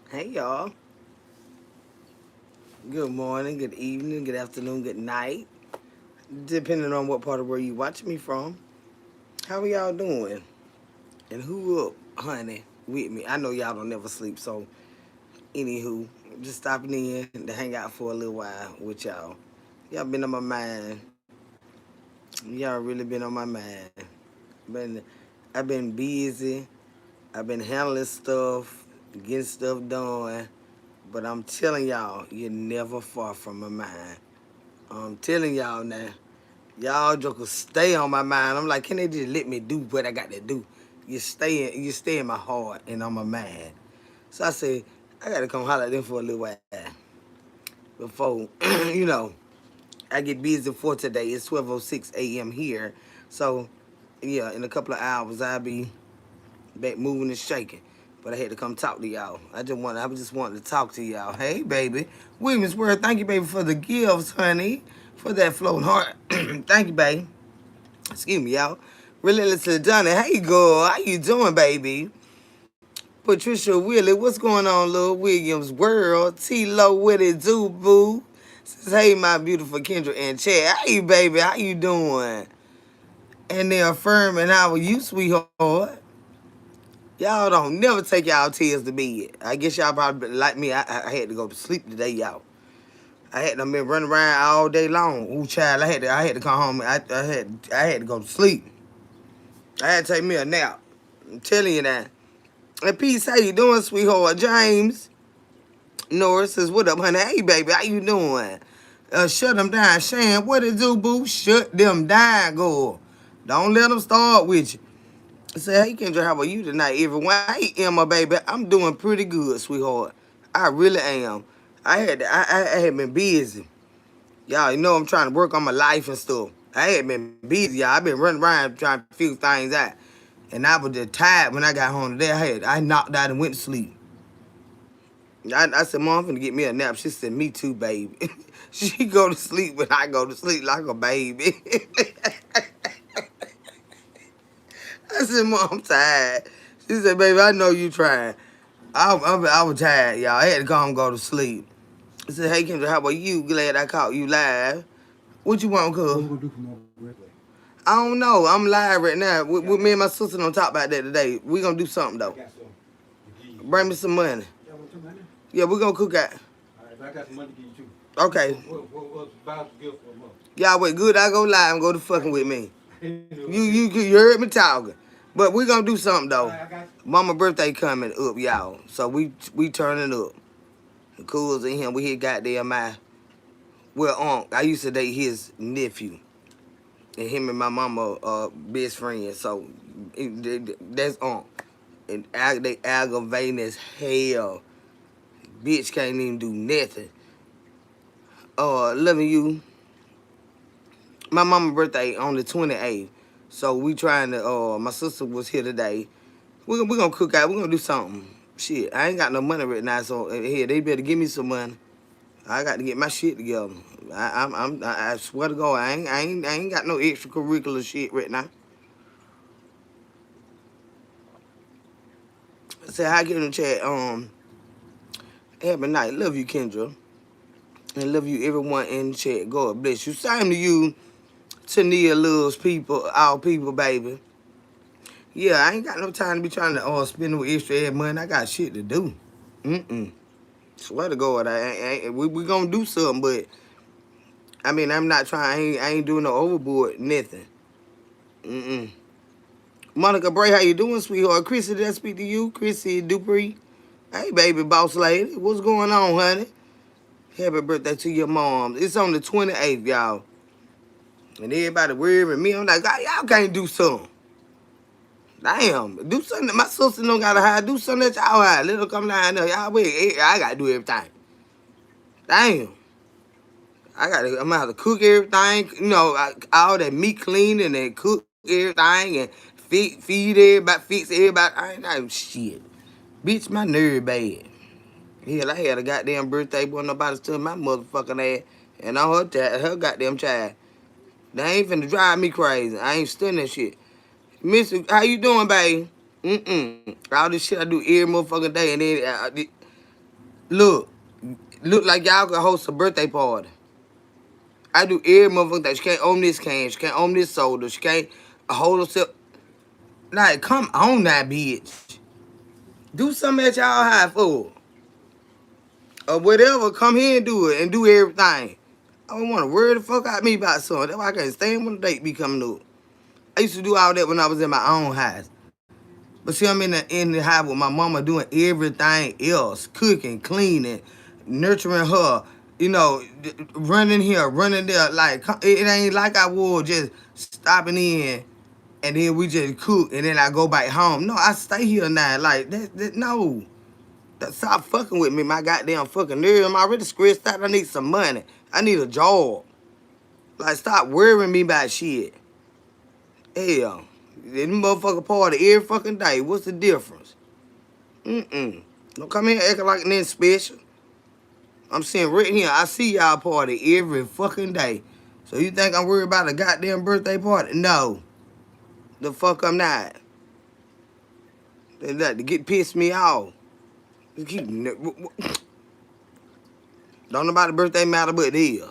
Hey y'all. Good morning, good evening, good afternoon, good night. Depending on what part of the world you watch me from. How are y'all doing? And who up, honey, with me? I know y'all don't never sleep, so anywho, just stopping in to hang out for a little while with y'all. Y'all been on my mind. Y'all really been on my mind. Been I've been busy. I've been handling stuff, getting stuff done. But I'm telling y'all, you're never far from my mind. I'm telling y'all now. Y'all jokers stay on my mind. I'm like, can they just let me do what I got to do? You stay in my heart and on my mind. So I said, I gotta come holler at them for a little while before, you know, I get busy for today. It's 12:06 a.m. here. So yeah, in a couple of hours I'll be back moving and shaking. But I had to come talk to y'all. I just wanted to talk to y'all. Hey baby. Williams Word, thank you, baby, for the gifts, honey. For that floating heart. Thank you, baby. Excuse me, y'all. Relentlessly done it. Hey, girl. How you doing, baby? Patricia Willie, what's going on, Lil Williams World? T-Lo, what it do, boo? Says, hey, my beautiful Kendra and Chad. Hey, baby, how you doing? And they affirming how are you, sweetheart? Y'all don't never take y'all tears to bed. I guess y'all probably like me. I had to go to sleep today, y'all. I had to been running around all day long. Ooh, child, I had to come home. I had to go to sleep. I had to take me a nap. I'm telling you that. And peace, how you doing, sweetheart? James Norris says, what up, honey? Hey, baby, how you doing? Shut them down. Shan, what it do, boo? Shut them down, girl. Don't let them start with you. I said, hey, Kendra, how are you tonight, everyone? Hey, Emma, baby, I'm doing pretty good, sweetheart. I really am. I had been busy. Y'all, you know I'm trying to work on my life and stuff. I had been busy, y'all. I've been running around trying to figure things out. And I was just tired when I got home today. I knocked out and went to sleep. I said, Mom, I'm finna get me a nap. She said, me too, baby. She go to sleep when I go to sleep like a baby. I said, Mom, I'm tired. She said, baby, I know you trying. I was tired, y'all. I had to go home and go to sleep. I said, hey, Kendra, how about you? Glad I caught you live. What you want, cuz? What we gonna do for my birthday? I don't know. I'm live right now. With me and my sister don't talk about that today. We gonna do something, I though. got some to give you. Bring me some money. Y'all want some money? Yeah, we gonna cook out. All right, I got some money to give you too. Okay. What's about to give for a month? Y'all wait good. I go live and go to fucking with me. I know what You heard me talking. But we gonna do something All though. right, I got you. Mama birthday coming up, y'all. So we turning up. The Cools and him, we hit goddamn my I used to date his nephew. And him and my mama are best friends. So that's And they aggravating as hell. Bitch can't even do nothing. Loving you. My mama birthday on the 28th. So we trying to my sister was here today. We gonna cook out, we gonna do something. Shit, I ain't got no money right now, so here they better give me some money. I got to get my shit together. I swear to God, I ain't got no extracurricular shit right now. Say hi, get in the chat. Happy night. Love you, Kendra, and love you everyone in the chat. God bless you. Same to you, Tania loves people, all people, baby. Yeah, I ain't got no time to be trying to spend no extra ad money. I got shit to do. Mm-mm. Swear to God, we gonna do something, but I mean, I'm not trying. I ain't doing no overboard nothing. Mm-mm. Monica Bray, how you doing, sweetheart? Chrissy, did I speak to you? Chrissy Dupree. Hey, baby, boss lady, what's going on, honey? Happy birthday to your mom. It's on the 28th, y'all. And everybody worrying me. I'm like, God, y'all can't do something. Damn, do something that my sister don't gotta hide. Do something that y'all hide. Let her come down there. Y'all wait. I gotta do everything. Damn. I'm gonna have to cook everything. You know, all that meat cleaning and cook everything and feed everybody, fix everybody. I ain't know shit. Bitch, my nerve bad. Hell, I had a goddamn birthday, boy, nobody stood my motherfucking ass. And on her goddamn child. They ain't finna drive me crazy. I ain't studying that shit. Mister, how you doing, babe? Mm-mm. All this shit I do every motherfucking day, and then Look, look like y'all could host a birthday party. I do every motherfucking thing. She can't own this can. She can't own this soda. She can't hold herself. Like, come on now, bitch. Do something that y'all high for. Or whatever, come here and do it and do everything. I don't want to worry the fuck out me about something. That's why I can't stand when the date be coming up. I used to do all that when I was in my own house. But see, I'm in the house with my mama doing everything else. Cooking, cleaning, nurturing her. You know, running here, running there. Like, it ain't like I was just stopping in and then we just cook and then I go back home. No, I stay here now. Like, no. Stop fucking with me, my goddamn fucking nerve. I'm already stressed out. I need some money. I need a job. Like, stop worrying me about shit. Hell, this motherfucker party every fucking day. What's the difference? Mm-mm. Don't come here acting like nothing special. I'm saying right here, I see y'all party every fucking day. So you think I'm worried about a goddamn birthday party? No. The fuck I'm not. They get pissed me off. Don't nobody birthday matter but it is.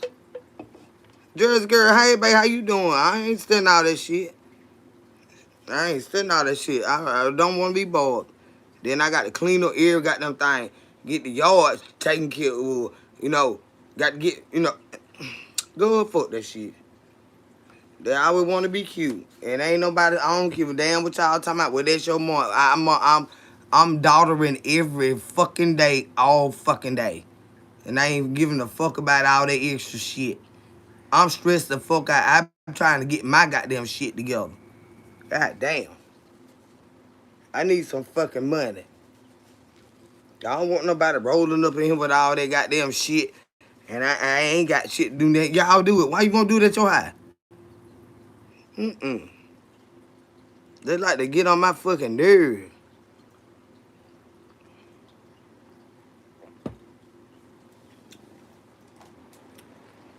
Jersey girl, hey babe, how you doing? I ain't studying all that shit. I don't want to be bored. Then I got to clean up every goddamn thing. Get the yards taken care of. You know, got to get, go fuck that shit. They always want to be cute. And ain't nobody, I don't give a damn what y'all talking about. Well, that's your mom. I'm daughtering every fucking day, all fucking day. And I ain't giving a fuck about all that extra shit. I'm stressed the fuck out. I'm trying to get my goddamn shit together. God damn. I need some fucking money. I don't want nobody rolling up in here with all that goddamn shit. And I ain't got shit to do that. Y'all do it. Why you gonna do that your high? Mm-mm. They like to get on my fucking nerve.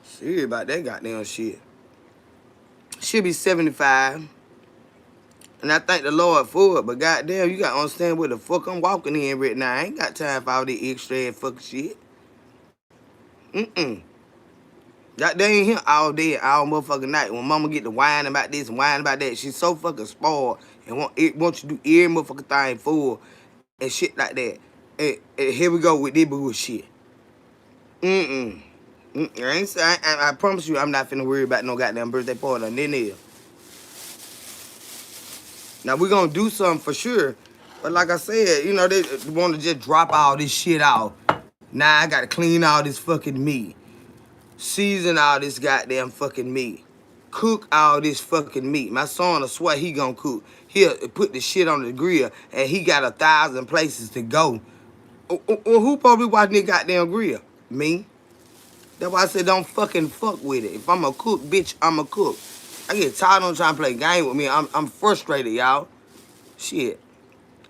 Serious about that goddamn shit. She'll be 75. And I thank the Lord for it. But goddamn, you gotta understand what the fuck I'm walking in right now. I ain't got time for all that extra ass fucking shit. Mm-mm. They ain't here all day, all motherfucking night. When mama get to whining about this and whining about that, she's so fucking spoiled and want you to do every motherfucking thing for her and shit like that. And here we go with this bullshit. Mm-mm. I promise you I'm not finna worry about no goddamn birthday party and then there. Now we gonna do something for sure. But like I said, they wanna just drop all this shit out. Now I gotta clean all this fucking meat. Season all this goddamn fucking meat. Cook all this fucking meat. My son, I swear he gonna cook. He'll put the shit on the grill and he got 1,000 places to go. Who probably watching this goddamn grill? Me. That's why I said don't fucking fuck with it. If I'm a cook, bitch, I'm a cook. I get tired of trying to play game with me. I'm frustrated, y'all. Shit.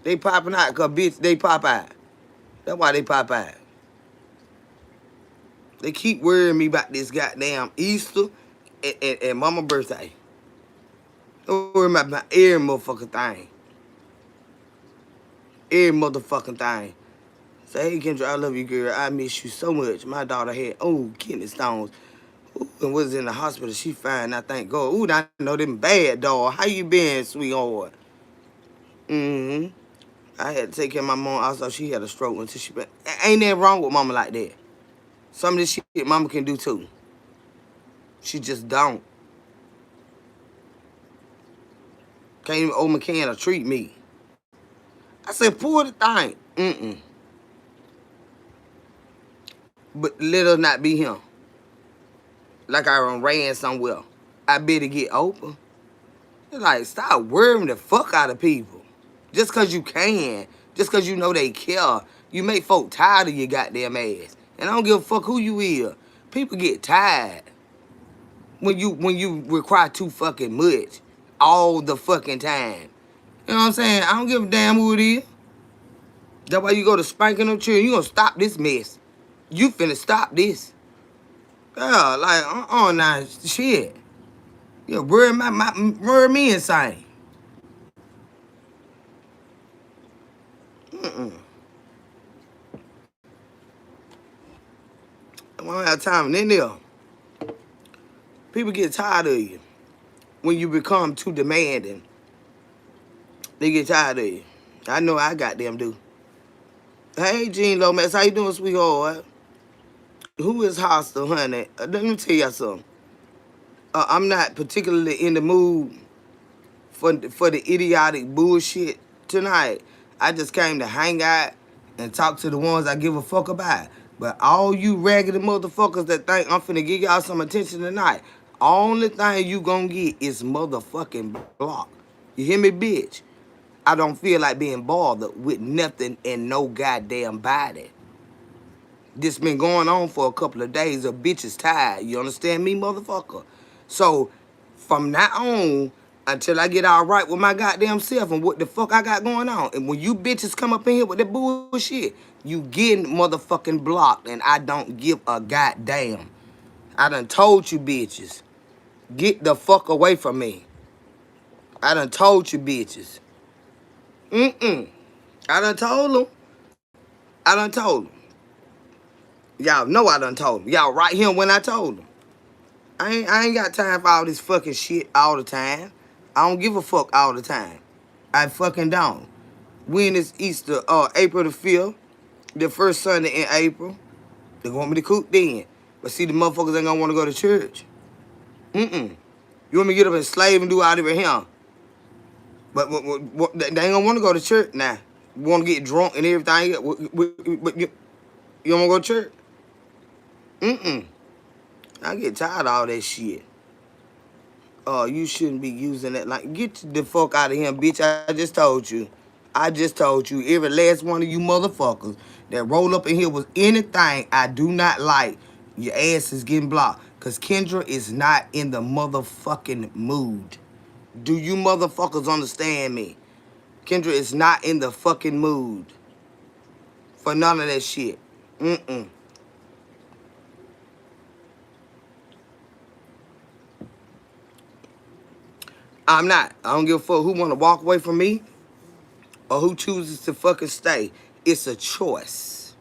They popping out because, bitch, they pop out. That's why they pop out. They keep worrying me about this goddamn Easter and mama birthday. Don't worry about my every motherfucking thing. Every motherfucking thing. Say, hey, Kendra, I love you, girl. I miss you so much. My daughter had, kidney stones. Ooh, and was in the hospital. She fine, I thank God. Ooh, I know them bad, dog. How you been, sweetheart? Mm-hmm. I had to take care of my mom. Also, she had a stroke until she... Ain't nothing wrong with mama like that. Some of this shit mama can do, too. She just don't. Can't even open a can or treat me. I said, pour the thing. Mm-mm. But let us not be him. Like I ran somewhere. I better get open. It's like, stop worrying the fuck out of people. Just because you can. Just because you know they care. You make folk tired of your goddamn ass. And I don't give a fuck who you is. People get tired. When you require too fucking much. All the fucking time. You know what I'm saying? I don't give a damn who it is. That's why you go to spanking them children. You gonna stop this mess. You finna stop this. Yeah, like, nah, shit. You worry me insane. Mm-mm. I don't have time. And then there, people get tired of you when you become too demanding. They get tired of you. I know I goddamn do. Hey, Gene Lomax, how you doing, sweetheart? Who is hostile, honey? Let me tell you something. I'm not particularly in the mood for the idiotic bullshit tonight. I just came to hang out and talk to the ones I give a fuck about. But all you raggedy motherfuckers that think I'm finna give y'all some attention tonight, only thing you gonna get is motherfucking block. You hear me, bitch? I don't feel like being bothered with nothing and no goddamn body. This been going on for a couple of days. A bitch is tired. You understand me, motherfucker? So, from now on, until I get all right with my goddamn self and what the fuck I got going on, and when you bitches come up in here with that bullshit, you getting motherfucking blocked, and I don't give a goddamn. I done told you bitches, get the fuck away from me. I done told you bitches. I done told them. I done told them. Y'all know I done told them. Y'all right here when I told them. I ain't got time for all this fucking shit all the time. I don't give a fuck all the time. I fucking don't. When is Easter? April the 5th. The first Sunday in April. They want me to cook then. But see, the motherfuckers ain't gonna want to go to church. You want me to get up and slave and do all over here? But they ain't gonna want to go to church now. Want to get drunk and everything. But you don't want to go to church? I get tired of all that shit. You shouldn't be using that. Like, get the fuck out of here, bitch. I just told you. I just told you. Every last one of you motherfuckers that roll up in here with anything I do not like, your ass is getting blocked. Because Kendra is not in the motherfucking mood. Do you motherfuckers understand me? Kendra is not in the fucking mood for none of that shit. I'm not. I don't give a fuck who want to walk away from me or who chooses to fucking stay. It's a choice.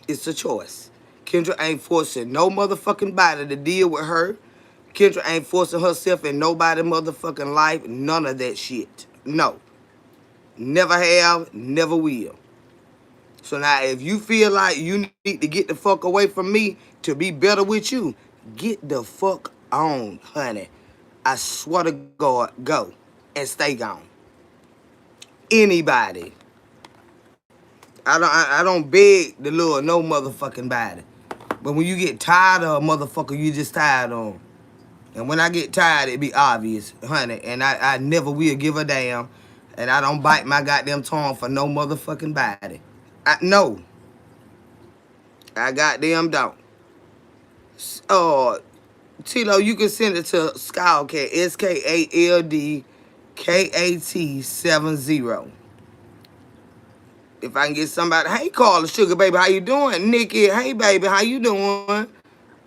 It's a choice. Kendra ain't forcing no motherfucking body to deal with her. Kendra ain't forcing herself in nobody motherfucking life. None of that shit. No. Never have, never will. So now if you feel like you need to get the fuck away from me to be better with you, get the fuck on, honey. I swear to God, go and stay gone. Anybody. I don't beg the Lord no motherfucking body. But when you get tired of a motherfucker, you just tired of him. And when I get tired, it be obvious, honey. And I never will give a damn. And I don't bite my goddamn tongue for no motherfucking body. No. I goddamn don't. Tilo, you can send it to Skaldcat, SKALDKAT70. If I can get somebody, hey, Carla, sugar baby, how you doing? Nikki, hey, baby, how you doing?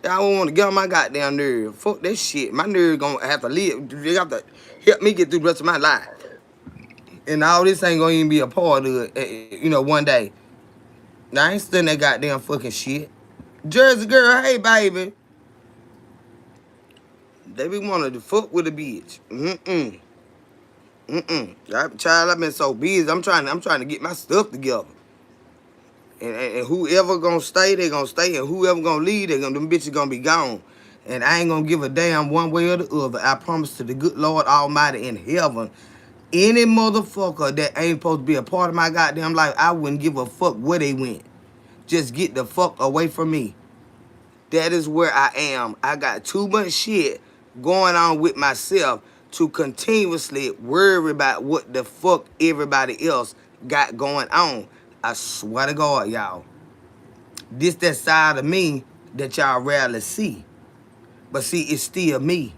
Y'all want to get on my goddamn nerve. Fuck that shit. My nerve gonna have to live. They have to help me get through the rest of my life. And all this ain't gonna even be a part of it, one day. Now, I ain't studying that goddamn fucking shit. Jersey girl, hey, baby. They be wanting to fuck with a bitch. Child, I've been so busy. I'm trying to get my stuff together. And whoever gonna stay, they gonna stay. And whoever gonna leave, them bitches gonna be gone. And I ain't gonna give a damn one way or the other. I promise to the good Lord Almighty in heaven, any motherfucker that ain't supposed to be a part of my goddamn life, I wouldn't give a fuck where they went. Just get the fuck away from me. That is where I am. I got too much shit going on with myself to continuously worry about what the fuck everybody else got going on. I swear to God, y'all. This that side of me that y'all rarely see. But see, it's still me.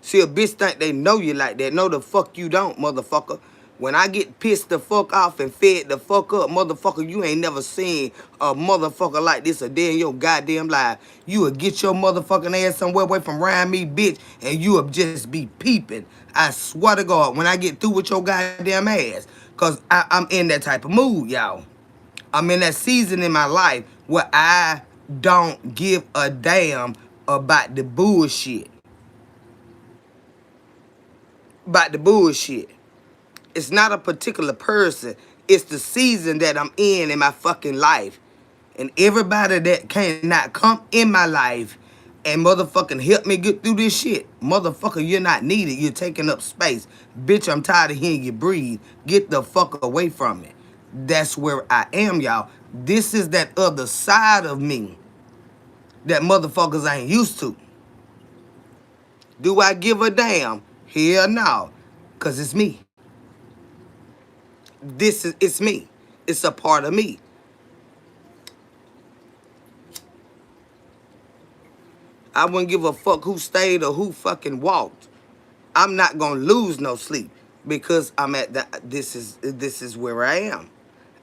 See, a bitch think they know you like that. No, the fuck you don't, motherfucker. When I get pissed the fuck off and fed the fuck up, motherfucker, you ain't never seen a motherfucker like this a day in your goddamn life. You will get your motherfucking ass somewhere away from around me, bitch, and you will just be peeping. I swear to God, when I get through with your goddamn ass. Because I'm in that type of mood, y'all. I'm in that season in my life where I don't give a damn about the bullshit. About the bullshit. It's not a particular person. It's the season that I'm in my fucking life. And everybody that cannot come in my life and motherfucking help me get through this shit. Motherfucker, you're not needed. You're taking up space. Bitch, I'm tired of hearing you breathe. Get the fuck away from me. That's where I am, y'all. This is that other side of me that motherfuckers ain't used to. Do I give a damn? Hell no. Cause it's me. It's me. It's a part of me. I wouldn't give a fuck who stayed or who fucking walked. I'm not gonna lose no sleep because I'm at the this is where I am.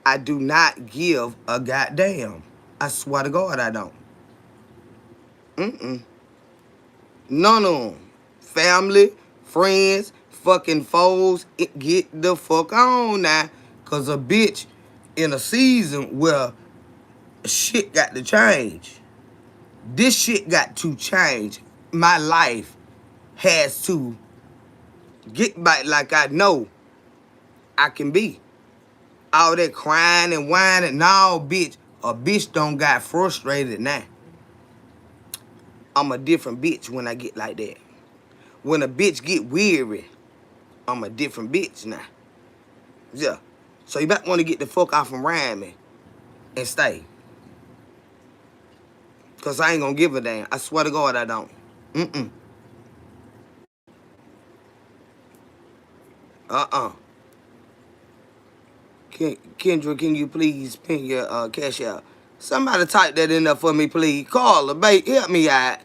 I do not give a goddamn. I swear to God I don't. Mm-mm. None of them. Family, friends, fucking foes, get the fuck on now. Cause a bitch in a season where shit got to change. This shit got to change. My life has to get back like I know I can be. All that crying and whining, no, bitch. A bitch don't got frustrated now. I'm a different bitch when I get like that. When a bitch get weary, I'm a different bitch now. Yeah. So you might want to get the fuck off from around me and stay. Cause I ain't gonna give a damn. I swear to God I don't. Mm-mm. Uh-uh. Kendra, can you please pin your cash out? Somebody type that in there for me, please. Carla, babe, help me out.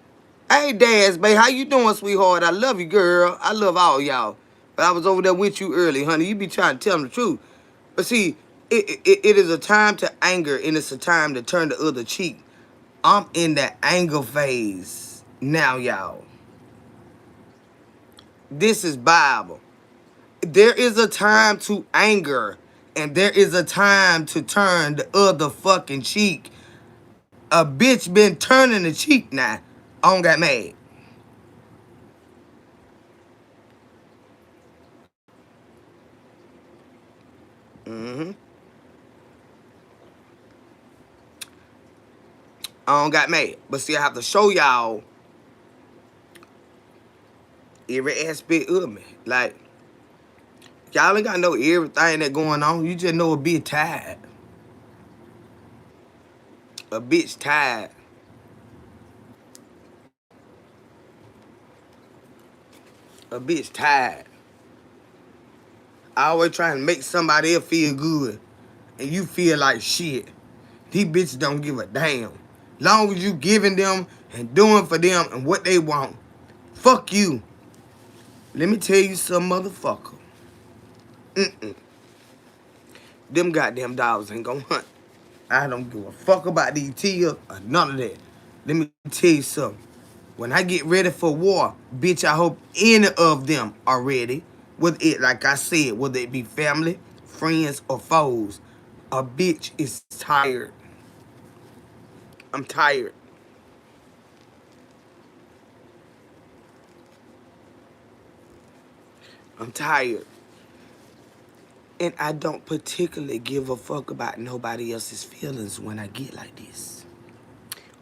Hey, Daz, babe, how you doing, sweetheart? I love you, girl. I love all y'all. But I was over there with you early, honey. You be trying to tell them the truth. But see, it is a time to anger, and it's a time to turn the other cheek. I'm in that anger phase now, y'all. This is Bible. There is a time to anger, and there is a time to turn the other fucking cheek. A bitch been turning the cheek now. I don't got mad. Mm-hmm. I don't got mad. But see, I have to show y'all every aspect of me. Like, y'all ain't gotta know everything that going on. You just know a bitch tired. A bitch tired. A bitch tired. I always trying to make somebody else feel good. And you feel like shit. These bitches don't give a damn. Long as you giving them and doing for them and what they want. Fuck you. Let me tell you some motherfucker. Mm-mm. Them goddamn dogs ain't gonna hunt. I don't give a fuck about these tears or none of that. Let me tell you something. When I get ready for war, bitch, I hope any of them are ready. Whether it, like I said, whether it be family, friends, or foes, a bitch is tired. I'm tired. I'm tired. And I don't particularly give a fuck about nobody else's feelings when I get like this.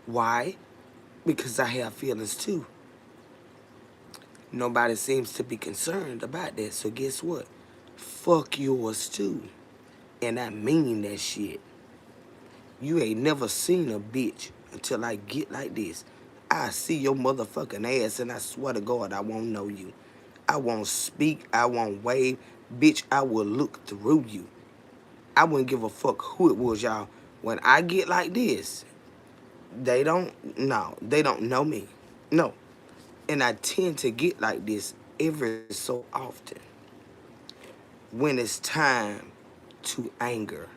Why? Because I have feelings too. Nobody seems to be concerned about that. So guess what? Fuck yours too. And I mean that shit. You ain't never seen a bitch until I get like this. I see your motherfucking ass and I swear to God I won't know you. I won't speak. I won't wave. Bitch, I will look through you. I wouldn't give a fuck who it was, y'all. When I get like this, they don't know me. No. And I tend to get like this every so often. When it's time to anger.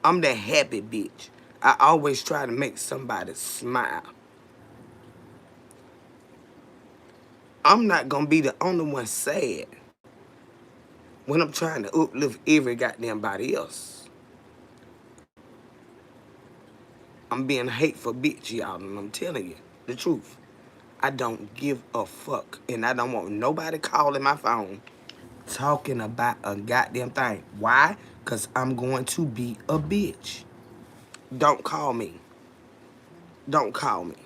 I'm that happy bitch. I always try to make somebody smile. I'm not gonna be the only one sad when I'm trying to uplift every goddamn body else. I'm being a hateful bitch, y'all, and I'm telling you the truth. I don't give a fuck, and I don't want nobody calling my phone talking about a goddamn thing. Why? Because I'm going to be a bitch. Don't call me. Don't call me.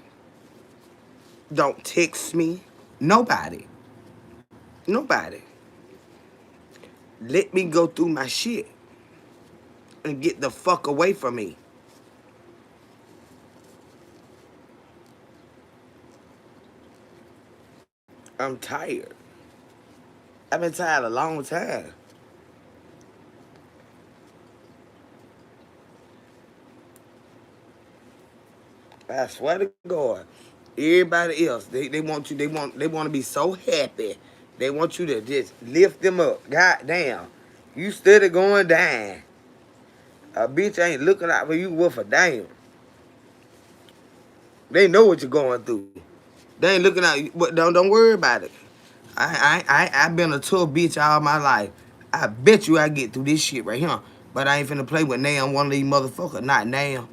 Don't text me. Nobody. Nobody. Let me go through my shit and get the fuck away from me. I'm tired. I've been tired a long time. I swear to God. Everybody else, they want you, they want to be so happy. They want you to just lift them up. God damn. You steady going down. A bitch ain't looking out for you worth a damn. They know what you're going through. They ain't looking out, but don't worry about it. I've been a tough bitch all my life. I bet you I get through this shit right here. But I ain't finna play with now one of these motherfuckers. Not now.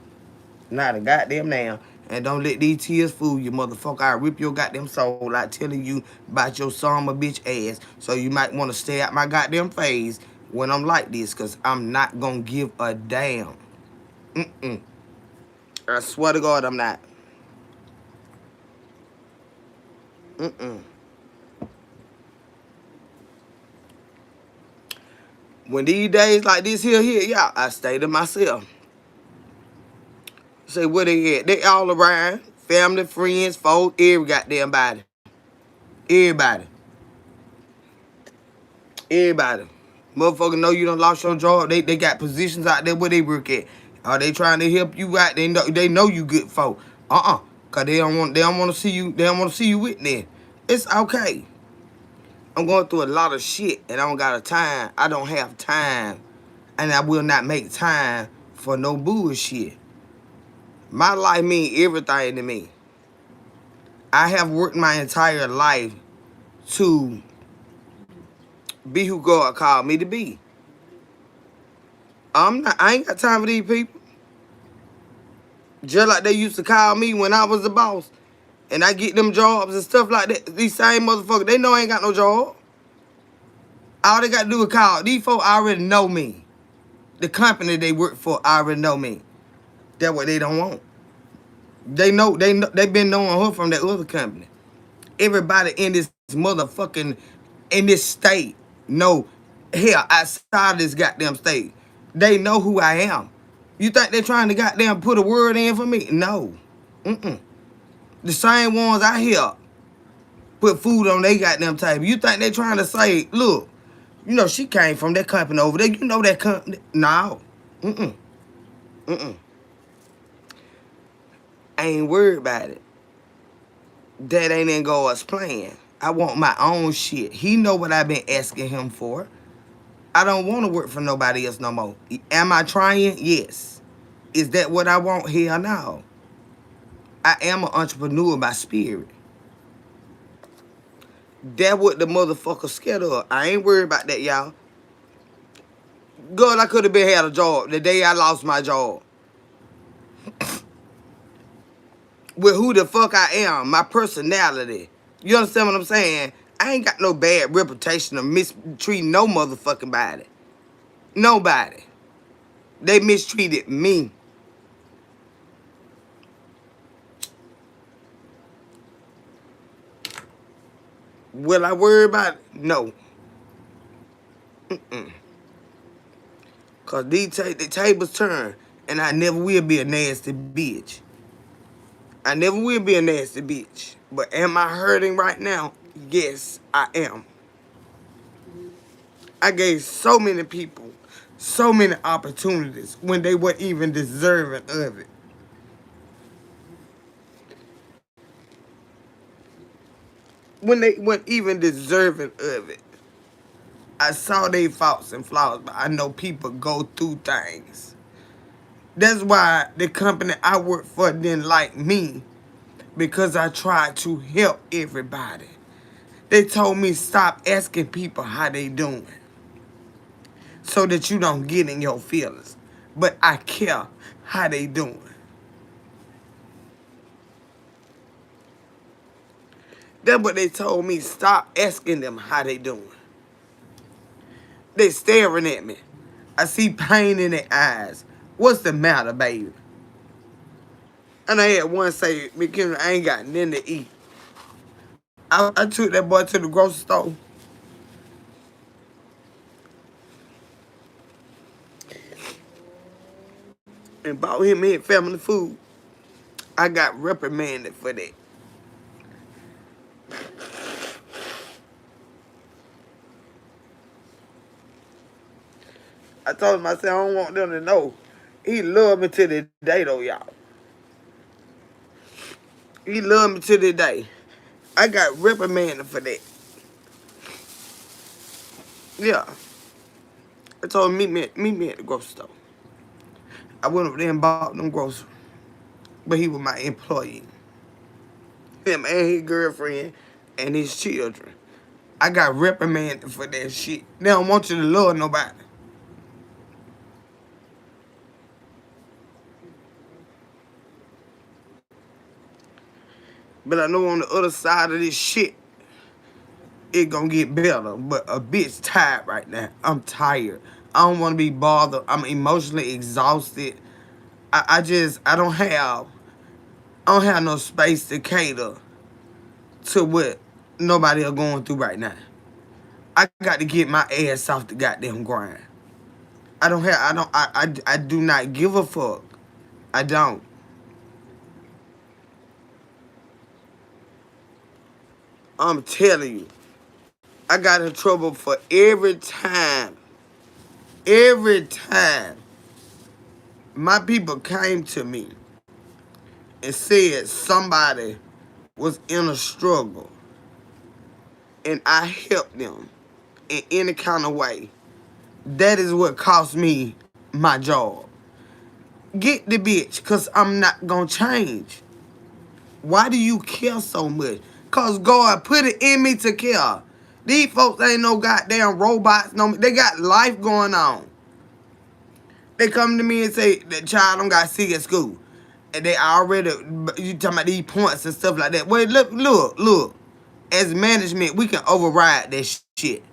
Not a goddamn now. And don't let these tears fool you, motherfucker. I rip your goddamn soul out telling you about your son of a bitch ass. So you might want to stay out my goddamn face when I'm like this, because I'm not going to give a damn. Mm-mm. I swear to God, I'm not. Mm-mm. When these days like this here, yeah, I stay to myself. Say, where they at? They all around. Family, friends, folks, every goddamn body. Everybody. Everybody. Motherfucker know you done lost your job. They got positions out there where they work at. Are they trying to help you out? They know you good folk. Cause they don't want to see you. They don't want to see you with them. It's okay. I'm going through a lot of shit and I don't got a time. I don't have time. And I will not make time for no bullshit. My life mean everything to me. I have worked my entire life to be who God called me to be. I ain't got time for these people. Just like they used to call me when I was the boss. And I get them jobs and stuff like that. These same motherfuckers, they know I ain't got no job. All they got to do is call. These folks already know me. The company they work for already know me. That's what they don't want. They been knowing her from that other company. Everybody in this motherfucking, in this state know, hell, outside this goddamn state, they know who I am. You think they trying to goddamn put a word in for me? No. Mm-mm. The same ones I hear put food on they goddamn table. You think they trying to say, look, she came from that company over there. You know that company. No. Mm-mm. Mm-mm. I ain't worried about it. That ain't in God's plan. I want my own shit. He know what I've been asking him for. I don't want to work for nobody else no more. Am I trying? Yes. Is that what I want? Hell no. I am an entrepreneur by spirit. That what the motherfucker scared of. I ain't worried about that, y'all. God, I could have been had a job the day I lost my job. With who the fuck I am, my personality. You understand what I'm saying? I ain't got no bad reputation of mistreating no motherfucking body. Nobody. They mistreated me. Will I worry about it? No. Because the tables turn. And I never will be a nasty bitch. I never will be a nasty bitch. But am I hurting right now? Yes, I am. I gave so many people so many opportunities when they weren't even deserving of it. When they weren't even deserving of it. I saw their faults and flaws, but I know people go through things. That's why the company I work for didn't like me, because I tried to help everybody. They told me stop asking people how they doing so that you don't get in your feelings. But I care how they doing. That's what they told me. Stop asking them how they doing. They staring at me. I see pain in their eyes. What's the matter, baby? And I had one say, McKenna, I ain't got nothing to eat. I took that boy to the grocery store and bought him and family food. I got reprimanded for that. I told him, I said, I don't want them to know. He loved me to the day, though, y'all. He loved me to the day. I got reprimanded for that. Yeah. I told him, meet me at the grocery store. I went over there and bought them groceries. But he was my employee. Him and his girlfriend and his children. I got reprimanded for that shit. They don't want you to love nobody. But I know on the other side of this shit, it gonna get better. But a bitch tired right now. I'm tired. I don't want to be bothered. I'm emotionally exhausted. I don't have no space to cater to what nobody are going through right now. I got to get my ass off the goddamn grind. I do not give a fuck. I don't. I'm telling you. I got in trouble for every time my people came to me and said somebody was in a struggle and I helped them in any kind of way, that is what cost me my job. Get the bitch, because I'm not going to change. Why do you care so much? Because God put it in me to care. These folks ain't no goddamn robots. No, they got life going on. They come to me and say, the child don't got sick at school. And they already, you talking about these points and stuff like that. Wait, look. As management, we can override that shit.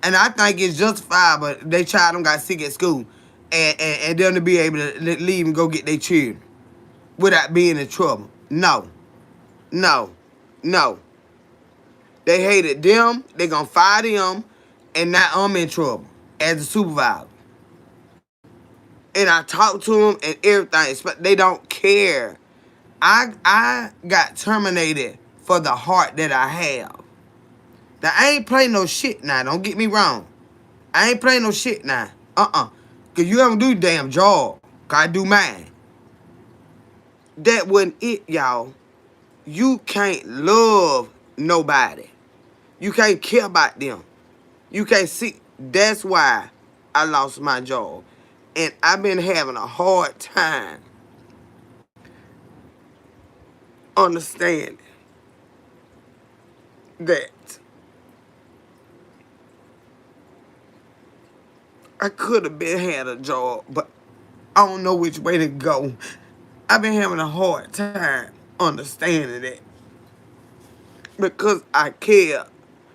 And I think it's justifiable they child don't got sick at school. And them to be able to leave and go get their children. Without being in trouble. No. They hated them. They gonna fire them. And now I'm in trouble. As a supervisor. And I talk to them and everything. They don't care. I got terminated for the heart that I have. Now, I ain't playing no shit now. Don't get me wrong. I ain't playing no shit now. Because you don't do your damn job. Because I do mine. That wasn't it, y'all. You can't love nobody. You can't care about them. You can't see. That's why I lost my job. And I've been having a hard time understanding that I could have been had a job, but I don't know which way to go. I've been having a hard time understanding that because I care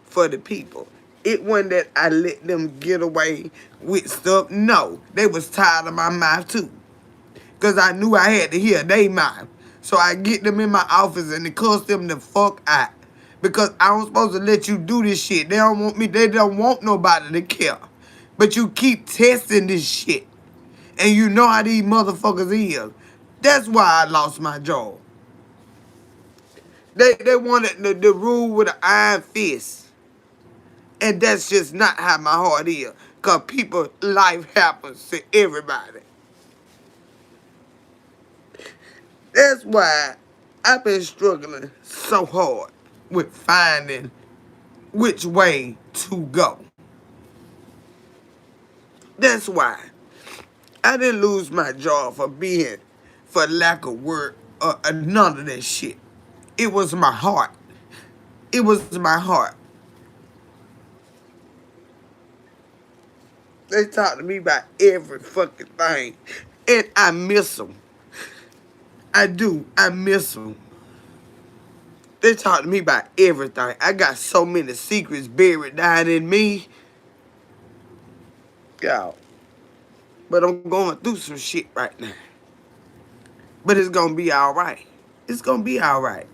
for the people. It wasn't that I let them get away with stuff. No, they was tired of my mouth too. Because I knew I had to hear their mouth. So I get them in my office and cuss them the fuck out. Because I was supposed to let you do this shit. They don't want me. They don't want nobody to care. But you keep testing this shit. And you know how these motherfuckers is. That's why I lost my job. They wanted the rule with an iron fist. And that's just not how my heart is. Because people, life happens to everybody. That's why I've been struggling so hard with finding which way to go. That's why I didn't lose my job for lack of work or none of that shit. It was my heart. It was my heart. They talk to me about every fucking thing. And I miss them. I do. I miss them. They talk to me about everything. I got so many secrets buried down in me. Y'all. But I'm going through some shit right now. But it's gonna be alright. It's gonna be alright.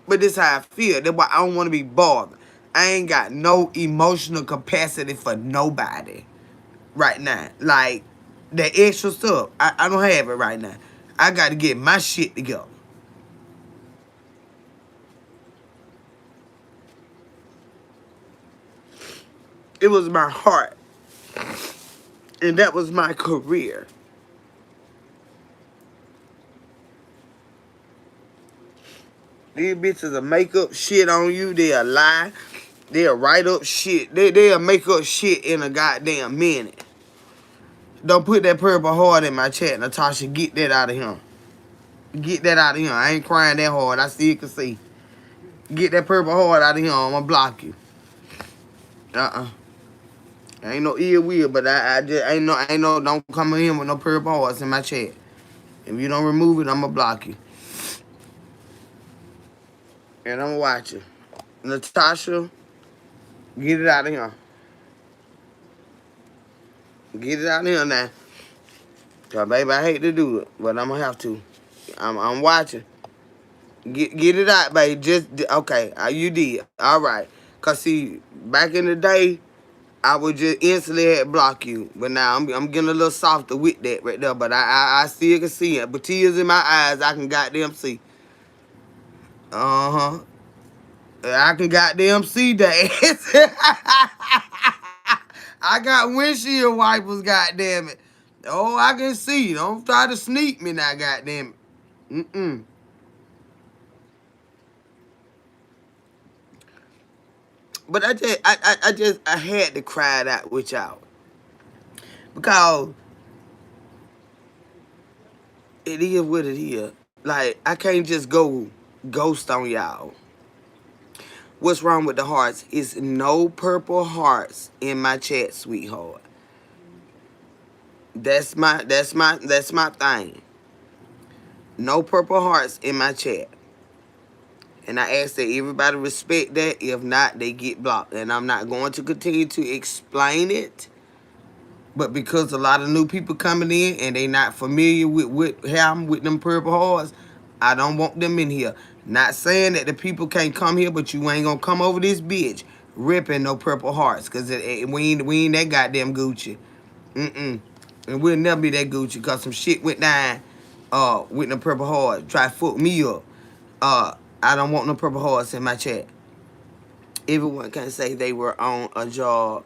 But this how I feel. That's why I don't want to be bothered. I ain't got no emotional capacity for nobody right now. Like, that extra stuff, I don't have it right now. I got to get my shit together. It was my heart. And that was my career. These bitches will make up shit on you. They'll lie. They'll write up shit. They'll make up shit in a goddamn minute. Don't put that purple heart in my chat, Natasha. Get that out of here. Get that out of here. I ain't crying that hard. I still can see. Get that purple heart out of here. I'm gonna block you. Ain't no ill will, but I just ain't no. Don't come in with no purple hearts in my chat. If you don't remove it, I'm gonna block you. And I'm gonna watch you. Natasha, get it out of here. Get it out of here now. Cause baby, I hate to do it, but I'm gonna have to. I'm watching. Get it out, baby. Just okay. You did all right. Cause see, back in the day, I would just instantly block you. But now I'm getting a little softer with that right there. But I still can see it. But tears in my eyes, I can goddamn see. Uh-huh. I can goddamn see that. I got windshield wipers, goddamn it. Oh, I can see. Don't try to sneak me now, goddamn it. Mm-mm. But I had to cry it out with y'all. Because it is what it is. Like, I can't just go ghost on y'all. What's wrong with the hearts? It's no purple hearts in my chat, sweetheart. That's my thing. No purple hearts in my chat. And I ask that everybody respect that. If not, they get blocked. And I'm not going to continue to explain it. But because a lot of new people coming in and they not familiar with how I'm with them purple hearts, I don't want them in here. Not saying that the people can't come here, but you ain't gonna come over this bitch ripping no purple hearts. Because we ain't that goddamn Gucci. Mm-mm. And we'll never be that Gucci because some shit went down with the purple hearts. Try to fuck me up. I don't want no purple hearts in my chat. Everyone can say they were on a job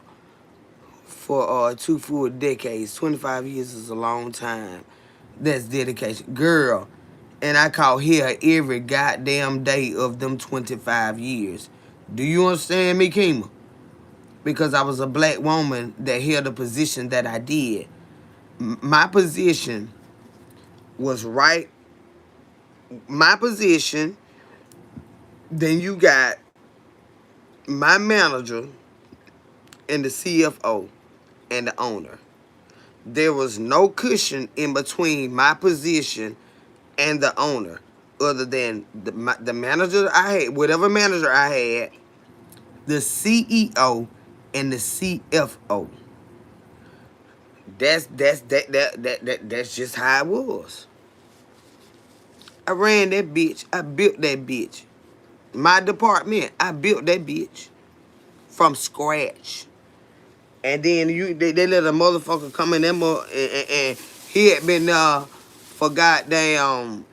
for 2 full decades. 25 years is a long time. That's dedication. Girl, and I call here every goddamn day of them 25 years. Do you understand me, Kima? Because I was a black woman that held a position that I did. My position was right. My position, then you got my manager and the CFO and the owner. There was no cushion in between my position and the owner other than the manager I had, whatever manager I had, the CEO and the CFO. That's just how it was. I ran that bitch. I built that bitch. My department, I built that bitch from scratch. And then they let a motherfucker come in there and he had been for goddamn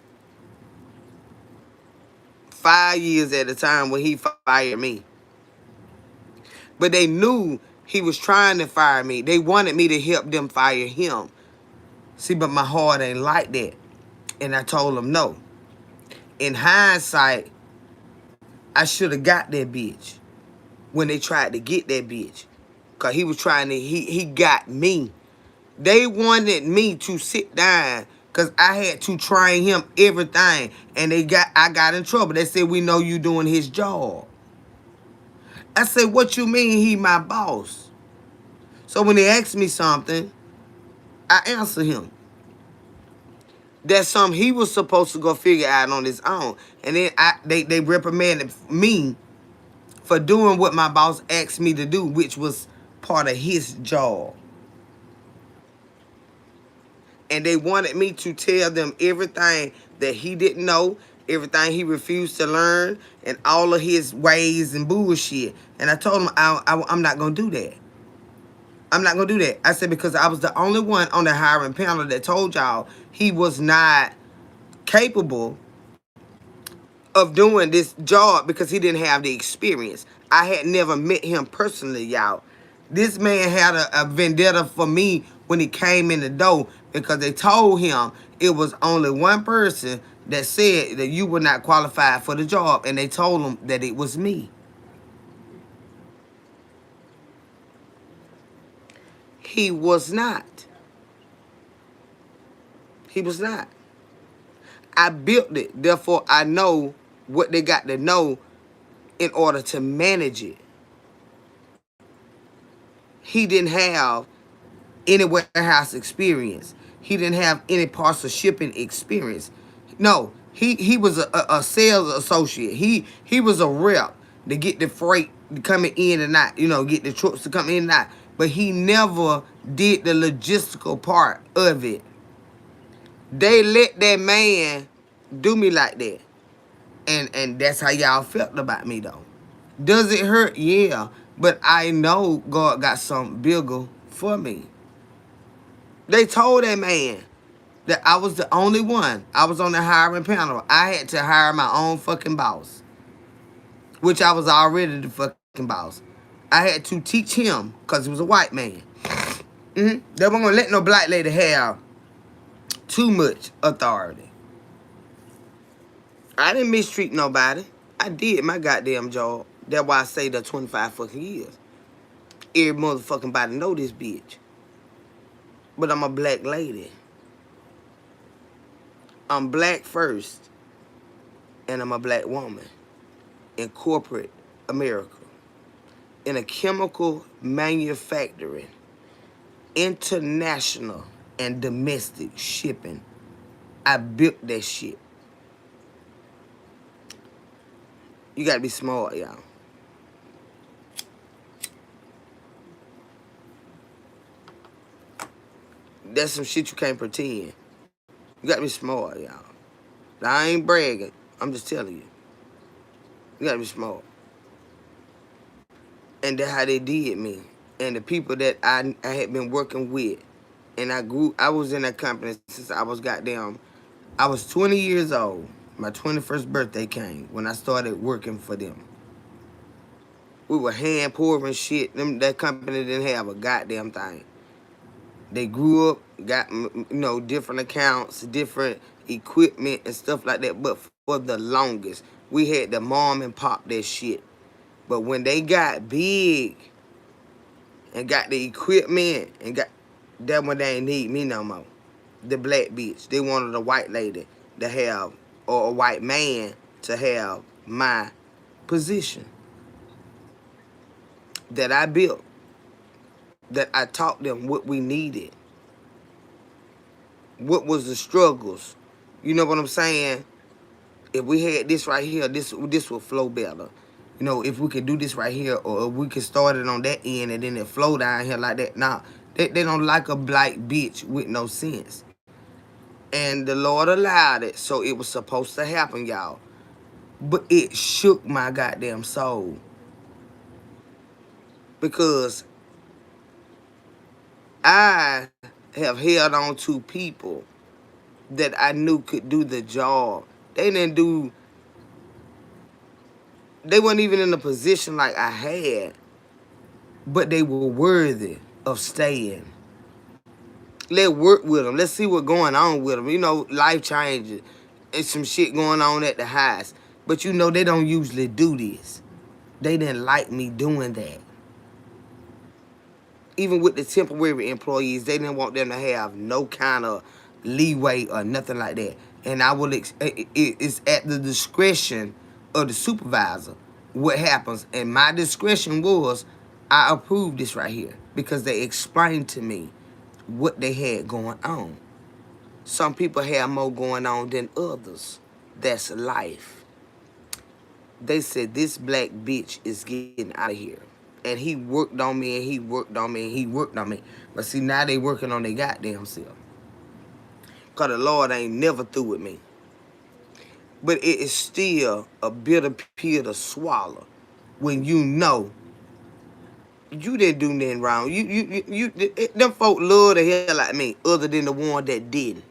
5 years at a time when he fired me. But they knew he was trying to fire me. They wanted me to help them fire him. See, but my heart ain't like that. And I told them no. In hindsight, I should have got that bitch when they tried to get that bitch. Because he was trying to, he got me. They wanted me to sit down because I had to train him everything. And I got in trouble. They said, we know you doing his job. I said, what you mean he my boss? So when they asked me something, I answer him. That's something he was supposed to go figure out on his own. And then they reprimanded me for doing what my boss asked me to do, which was part of his job. And they wanted me to tell them everything that he didn't know, everything he refused to learn, and all of his ways and bullshit. And I told him I'm not going to do that. I'm not going to do that. I said because I was the only one on the hiring panel that told y'all he was not capable of doing this job because he didn't have the experience. I had never met him personally, y'all. This man had a vendetta for me when he came in the door because they told him it was only one person that said that you were not qualified for the job, and they told him that it was me. He was not. He was not. I built it, therefore I know what they got to know in order to manage it. He didn't have any warehouse experience. He didn't have any parcel shipping experience. No, he was a sales associate. He was a rep to get the freight coming in and out, get the trucks to come in and out. But he never did the logistical part of it. They let that man do me like that. And that's how y'all felt about me though. Does it hurt? Yeah. But I know God got something bigger for me. They told that man that I was the only one. I was on the hiring panel. I had to hire my own fucking boss, which I was already the fucking boss. I had to teach him because he was a white man. They weren't going to let no black lady have too much authority. I didn't mistreat nobody. I did my goddamn job. That's why I say the 25 fucking years. Every motherfucking body know this bitch. But I'm a black lady. I'm black first. And I'm a black woman. In corporate America. In a chemical manufacturing. International and domestic shipping. I built that shit. You gotta be smart, y'all. That's some shit you can't pretend. You gotta be smart, y'all. Now, I ain't bragging. I'm just telling you. You gotta be smart. And that's how they did me. And the people that I had been working with. And I was in that company since I was I was 20 years old. My 21st birthday came when I started working for them. We were hand pouring shit. That company didn't have a goddamn thing. They grew up, got different accounts, different equipment and stuff like that. But for the longest, we had the mom and pop that shit. But when they got big and got the equipment and that when they ain't need me no more. The black bitch. They wanted a white lady to have, or a white man to have my position that I built. That I taught them what we needed. What was the struggles. You know what I'm saying? If we had this right here, this would flow better. If we could do this right here, or if we could start it on that end and then it flow down here like that. Nah, they don't like a black bitch with no sense. And the Lord allowed it, so it was supposed to happen, y'all. But it shook my goddamn soul. Because I have held on to people that I knew could do the job. They weren't even in a position like I had, but they were worthy of staying. Let's work with them. Let's see what's going on with them. Life changes. There's some shit going on at the house. But they don't usually do this. They didn't like me doing that. Even with the temporary employees, they didn't want them to have no kind of leeway or nothing like that. And it's at the discretion of the supervisor what happens. And my discretion was, I approved this right here because they explained to me what they had going on. Some people have more going on than others. That's life. They said this black bitch is getting out of here. And he worked on me and he worked on me and he worked on me. But see, now they working on their goddamn self. Because the Lord ain't never through with me. But it is still a bitter pill to swallow when you know you didn't do nothing wrong. Them folk love the hell like me, other than the one that didn't.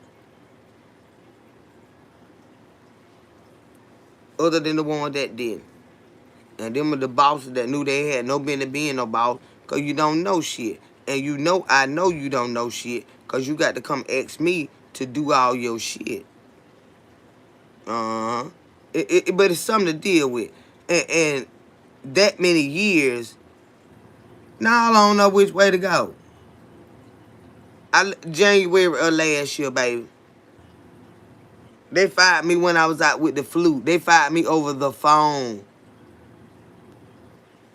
Other than the one that didn't. And them are the bosses that knew they had no business being no boss, because you don't know shit. And you know I know you don't know shit, because you got to come ask me to do all your shit. Uh-huh. But it's something to deal with. And that many years, now I don't know which way to go. January of last year, baby. They fired me when I was out with the flu. They fired me over the phone.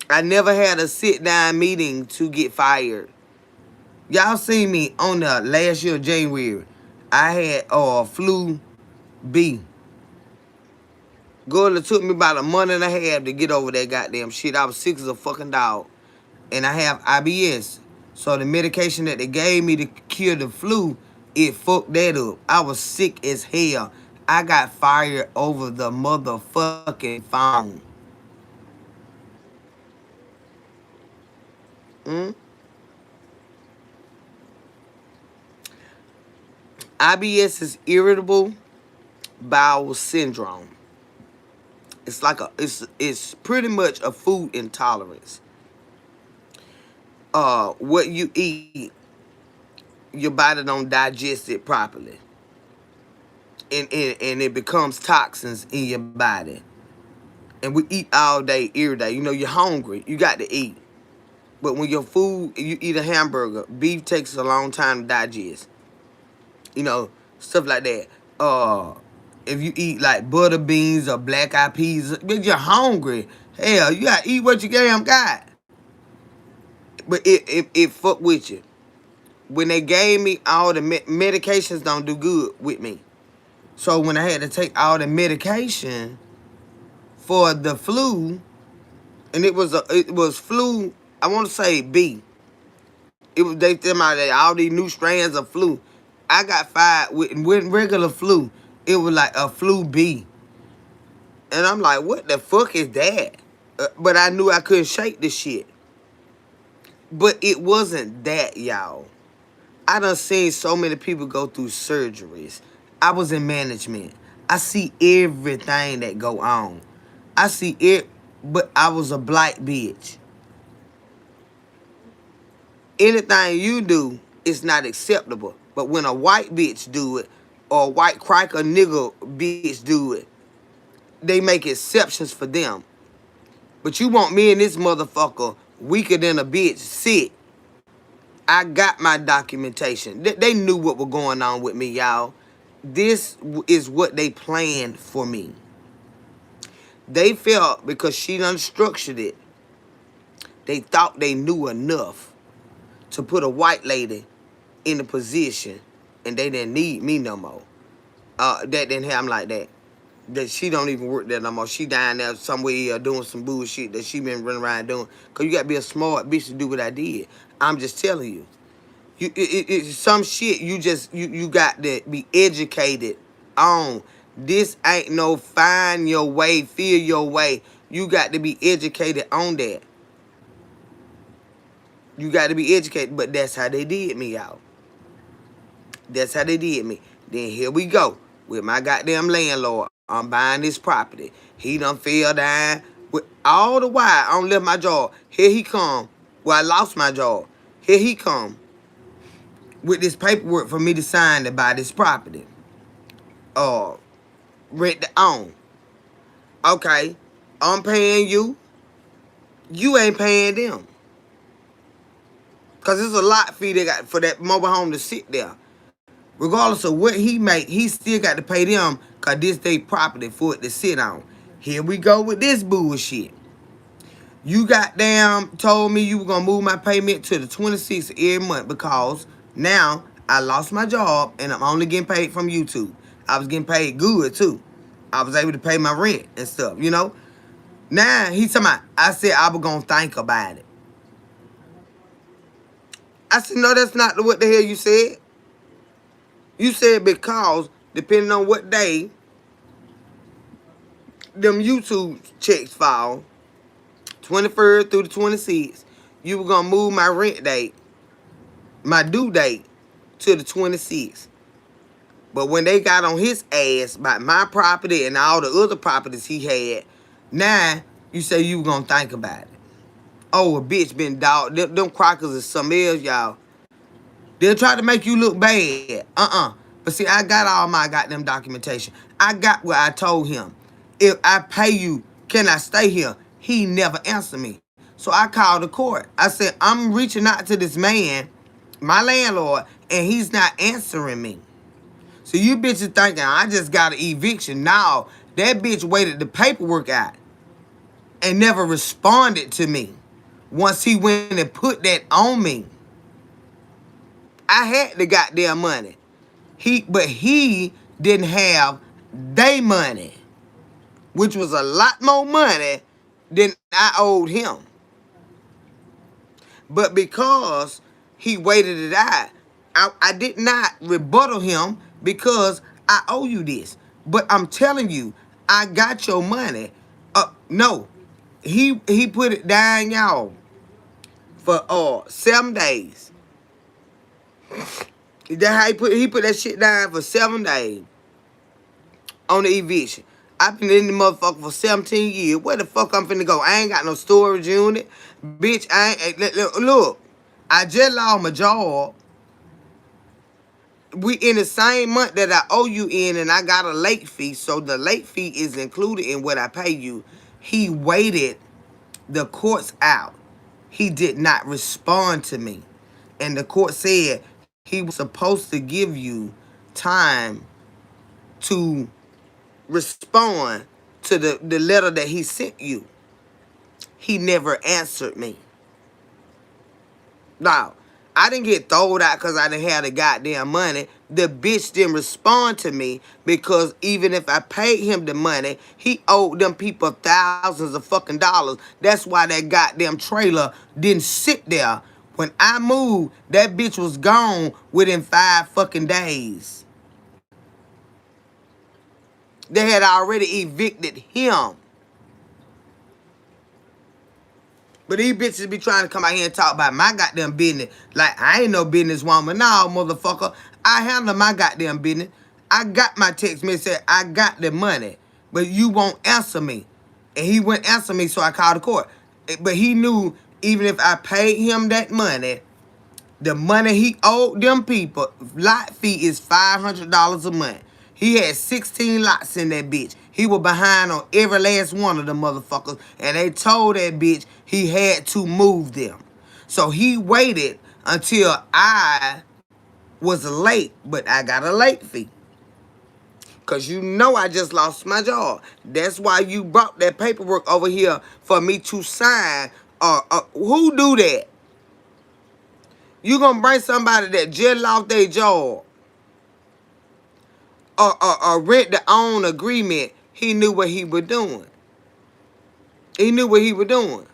I never had a sit-down meeting to get fired. Y'all seen me on the last year of January. I had flu B. Girl, it took me about a month and a half to get over that goddamn shit. I was sick as a fucking dog. And I have IBS. So the medication that they gave me to cure the flu, it fucked that up. I was sick as hell. I got fired over the motherfucking phone. IBS is irritable bowel syndrome. It's like it's pretty much a food intolerance. What you eat, your body don't digest it properly. And it becomes toxins in your body. And we eat all day, every day. You know, you're hungry. You got to eat. But when your food, you eat a hamburger, beef takes a long time to digest. You know, stuff like that. If you eat like butter beans or black eyed peas, but you're hungry. Hell, you gotta eat what you damn got. But it fuck with you. When they gave me all the medications, don't do good with me. So when I had to take all the medication for the flu, and it was flu, I want to say B. It was they tell me that all these new strands of flu. I got fired with regular flu. It was like a flu B. And I'm like, what the fuck is that? But I knew I couldn't shake the shit. But it wasn't that, y'all. I done seen so many people go through surgeries. I was in management. I see everything that go on. I see it, but I was a black bitch. Anything you do is not acceptable. But when a white bitch do it, or a white cracker nigga bitch do it, they make exceptions for them. But you want me and this motherfucker weaker than a bitch sick. I got my documentation. They knew what was going on with me, y'all. This is what they planned for me. They felt because she done structured it, they thought they knew enough to put a white lady in a position, and they didn't need me no more. That didn't happen like that. That she don't even work there no more. She down there somewhere doing some bullshit that she been running around doing. Because you got to be a smart bitch to do what I did. I'm just telling you. Some shit you got to be educated on. This ain't no find your way, feel your way. You got to be educated on that. You got to be educated. But that's how they did me, y'all. That's how they did me. Then here we go with my goddamn landlord. I'm buying this property. He done fell down. With all the while, I don't left my job. Here he come. Well, I lost my job. Here he come with this paperwork for me to sign to buy this property. Rent to own. Okay, I'm paying you. You ain't paying them. Because there's a lot fee they got for that mobile home to sit there. Regardless of what he make, he still got to pay them because this they property for it to sit on. Here we go with this bullshit. You goddamn told me you were going to move my payment to the 26th every month because now I lost my job and I'm only getting paid from YouTube. I was getting paid good too. I was able to pay my rent and stuff, you know. Now he's talking about, I said I was gonna think about it. I said, no, that's not what the hell you said. You said because depending on what day them YouTube checks fall, 21st through the 26th, you were gonna move my rent date, my due date, to the 26th. But when they got on his ass about my property and all the other properties he had, now you say you were gonna think about it. Oh, a bitch been dog. Them crackers is something else, y'all. They'll try to make you look bad. But see, I got all my goddamn documentation. I got what I told him. If I pay you, can I stay here? He never answered me. So I called the court. I said, I'm reaching out to this man, my landlord, and he's not answering me. So you bitches thinking I just got an eviction. No, that bitch waited the paperwork out and never responded to me once he went and put that on me. I had the goddamn money. But he didn't have they money, which was a lot more money than I owed him. But because he waited it out, I did not rebuttal him because I owe you this. But I'm telling you, I got your money. No, he put it down, y'all, for 7 days. That's how he put that shit down for 7 days on the eviction. I've been in the motherfucker for 17 years. Where the fuck I'm finna go? I ain't got no storage unit. Bitch, look, I just lost my job. We in the same month that I owe you in, and I got a late fee. So the late fee is included in what I pay you. He waited the courts out. He did not respond to me. And the court said he was supposed to give you time to respond to the letter that he sent you. He never answered me. Now, I didn't get thrown out because I didn't have the goddamn money. The bitch didn't respond to me because even if I paid him the money, he owed them people thousands of fucking dollars. That's why that goddamn trailer didn't sit there. When I moved, that bitch was gone within 5 fucking days. They had already evicted him. But these bitches be trying to come out here and talk about my goddamn business. Like, I ain't no businesswoman. No, motherfucker. I handle my goddamn business. I got my text message said I got the money. But you won't answer me. And he wouldn't answer me, so I called the court. But he knew even if I paid him that money, the money he owed them people, lot fee is $500 a month. He had 16 lots in that bitch. He was behind on every last one of them motherfuckers. And they told that bitch he had to move them. So he waited until I was late, but I got a late fee. Because you know I just lost my job. That's why you brought that paperwork over here for me to sign. Who do that? You gonna bring somebody that just lost their job or rent the own agreement. He knew what he was doing. He knew what he was doing.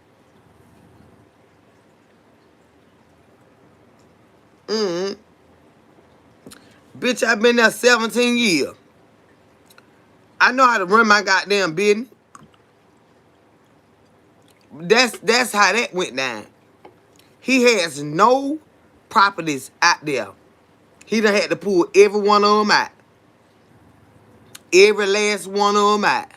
Mm-hmm. Bitch, I've been there 17 years. I know how to run my goddamn business. That's how that went down. He has no properties out there. He done had to pull every one of them out. Every last one of them out.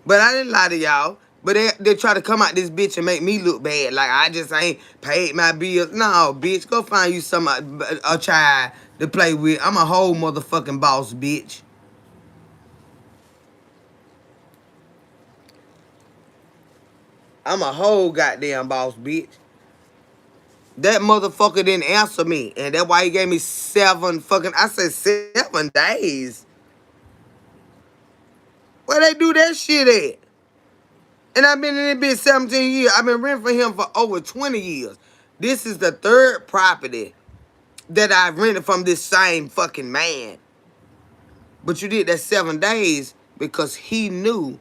But I didn't lie to y'all. But they try to come out this bitch and make me look bad. Like I just ain't paid my bills. No, bitch. Go find you a child to play with. I'm a whole motherfucking boss, bitch. I'm a whole goddamn boss, bitch. That motherfucker didn't answer me. And that's why he gave me 7 fucking... I said 7 days. Where they do that shit at? And I've been in this bitch 17 years. I've been renting for him for over 20 years. This is the 3rd property that I rented from this same fucking man. But you did that 7 days because he knew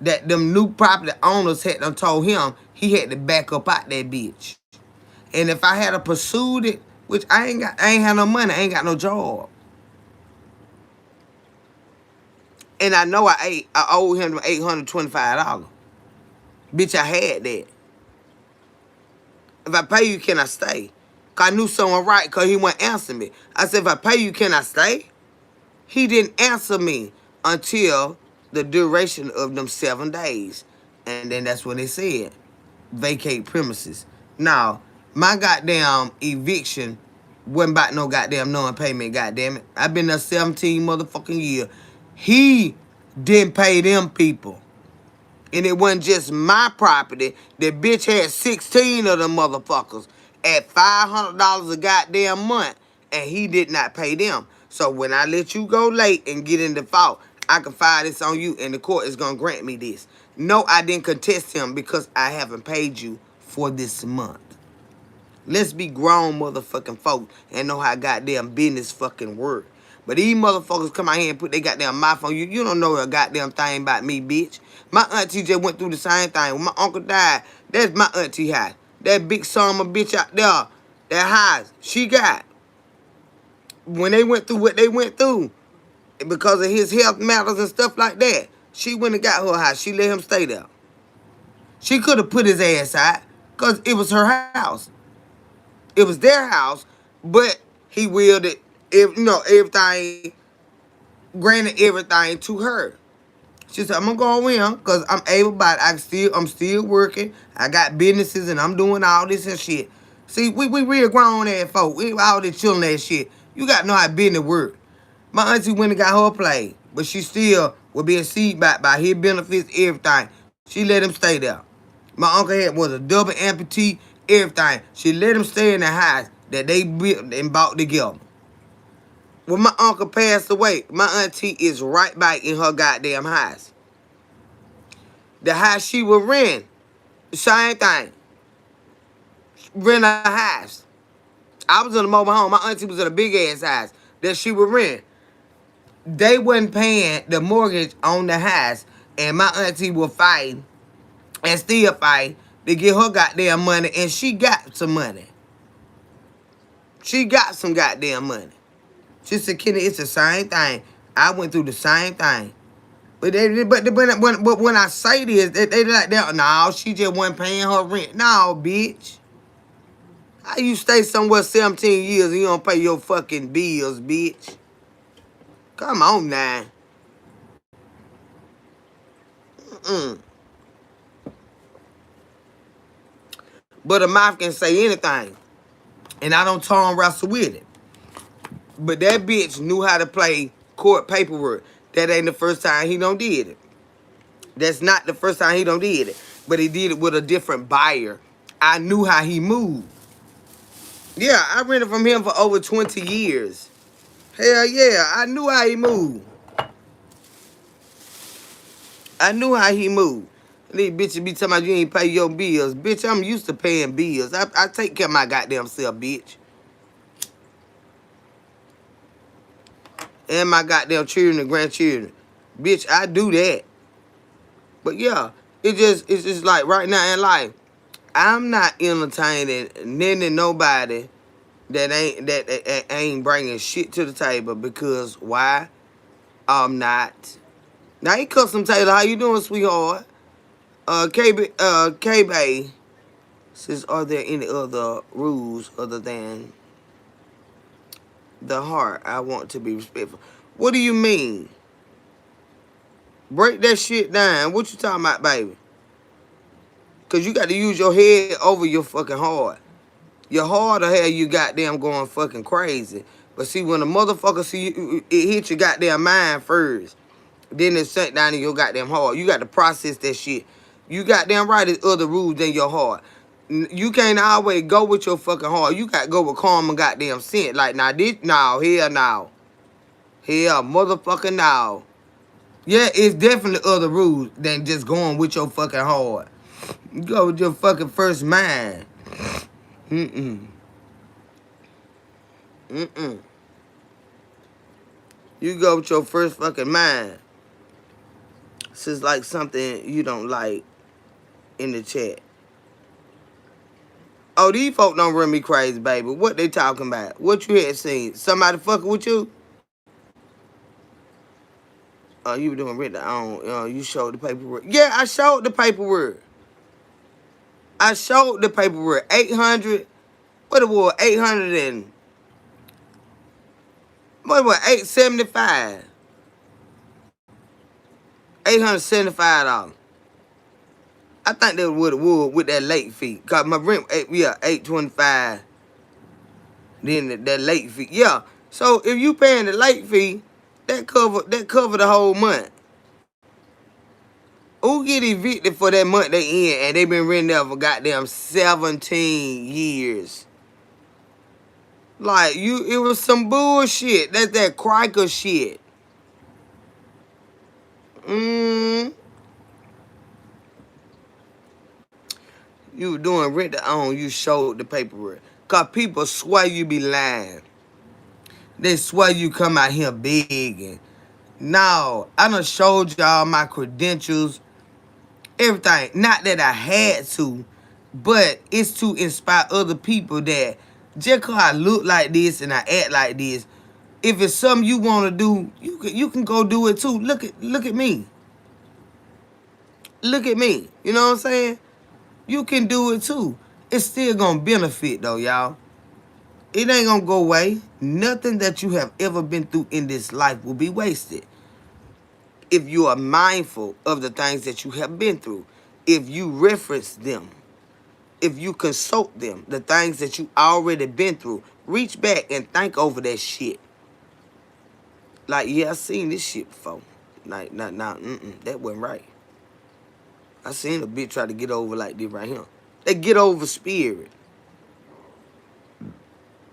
that them new property owners had done told him he had to back up out that bitch. And if I had to pursued it, which I ain't had no money, I ain't got no job. And I know I owed him $825. Bitch, I had that. If I pay you, can I stay? Cause I knew someone right, cause he wouldn't answer me. I said, if I pay you, can I stay? He didn't answer me until the duration of them 7 days. And then that's when they said, vacate premises. Now, my goddamn eviction wasn't about no goddamn non-payment, goddamn it. I've been there 17 motherfucking years. He didn't pay them people. And it wasn't just my property. The bitch had 16 of them motherfuckers at $500 a goddamn month, and he did not pay them. So when I let you go late and get in default, I can file this on you, and the court is going to grant me this. No, I didn't contest him because I haven't paid you for this month. Let's be grown motherfucking folk and know how goddamn business fucking work. But these motherfuckers come out here and put their goddamn mouth on you. You don't know a goddamn thing about me, bitch. My auntie just went through the same thing. When my uncle died, that's my auntie house. That big son of a bitch out there, that house, she got. When they went through what they went through, because of his health matters and stuff like that, she went and got her house. She let him stay there. She could have put his ass out because it was her house. It was their house, but he willed it, everything, granted everything to her. She said, I'm gonna go in because I'm able bodied. I'm still working. I got businesses and I'm doing all this and shit. See, we real grown ass folk. We all this chilling ass shit. You gotta know how business work. My auntie went and got her play, but she still was being seed back by his benefits, everything. She let him stay there. My uncle was a double amputee, everything. She let him stay in the house that they built and bought together. When my uncle passed away, my auntie is right back in her goddamn house. The house she would rent, same thing. Rent a house. I was in a mobile home. My auntie was in a big ass house that she would rent. They wasn't paying the mortgage on the house, and my auntie was fighting and still fighting to get her goddamn money, and she got some money. She got some goddamn money. She said, Kenny, it's the same thing. I went through the same thing. But when I say this, they like that. No, she just wasn't paying her rent. No, bitch. How you stay somewhere 17 years and you don't pay your fucking bills, bitch? Come on now. But a mouth can say anything. And I don't tongue wrestle with it. But that bitch knew how to play court paperwork. That ain't the first time he done did it. That's not the first time he done did it. But he did it with a different buyer. I knew how he moved. Yeah, I rented from him for over 20 years. Hell yeah, I knew how he moved. I knew how he moved. These bitches be talking about you ain't pay your bills. Bitch, I'm used to paying bills. I take care of my goddamn self, bitch. And my goddamn children and grandchildren. Bitch, I do that. But yeah, it's just like right now in life, I'm not entertaining nobody that ain't bringing shit to the table because why? I'm not. Now, he Custom Taylor, how you doing, sweetheart? K-Bay says, are there any other rules other than the heart? I want to be respectful. What do you mean? Break that shit down. What you talking about, baby? Because you got to use your head over your fucking heart. Your heart will have you goddamn going fucking crazy. But see, when a motherfucker see you, it hit your goddamn mind first. Then it's sent down in your goddamn heart. You got to process that shit. You goddamn right, there's other rules than your heart. You can't always go with your fucking heart. You got to go with common goddamn sense. Like, now, hell no. Hell motherfucking no. Yeah, it's definitely other rules than just going with your fucking heart. You go with your fucking first mind. Mm-mm. You go with your first fucking mind. This is like something you don't like in the chat. Oh, these folk don't run me crazy, baby. What they talking about? What you had seen? Somebody fucking with you? Oh, you were doing written on. You showed the paperwork. Yeah, I showed the paperwork. I showed the paperwork. 800. What it was? 800 and. What it was? 875. $875. I think that was what it was with that late fee. Cause my rent, yeah, 825. Then that late fee, yeah. So if you paying the late fee, that cover the whole month. Who get evicted for that month they in and they been renting there for goddamn 17 years? Like it was some bullshit. That's that criker shit. You were doing rent to own. You showed the paperwork. Cause people swear you be lying. They swear you come out here begging. No, I done showed y'all my credentials, everything. Not that I had to, but it's to inspire other people that just cause I look like this and I act like this, if it's something you want to do, you can go do it too. Look at me. Look at me. You know what I'm saying? You can do it too. It's still gonna benefit though, y'all. It ain't gonna go away. Nothing that you have ever been through in this life will be wasted. If you are mindful of the things that you have been through, if you reference them, if you consult them, the things that you already been through, reach back and think over that shit. Like, yeah, I seen this shit before. Like, that wasn't right. I seen a bitch try to get over like this right here. That get over spirit.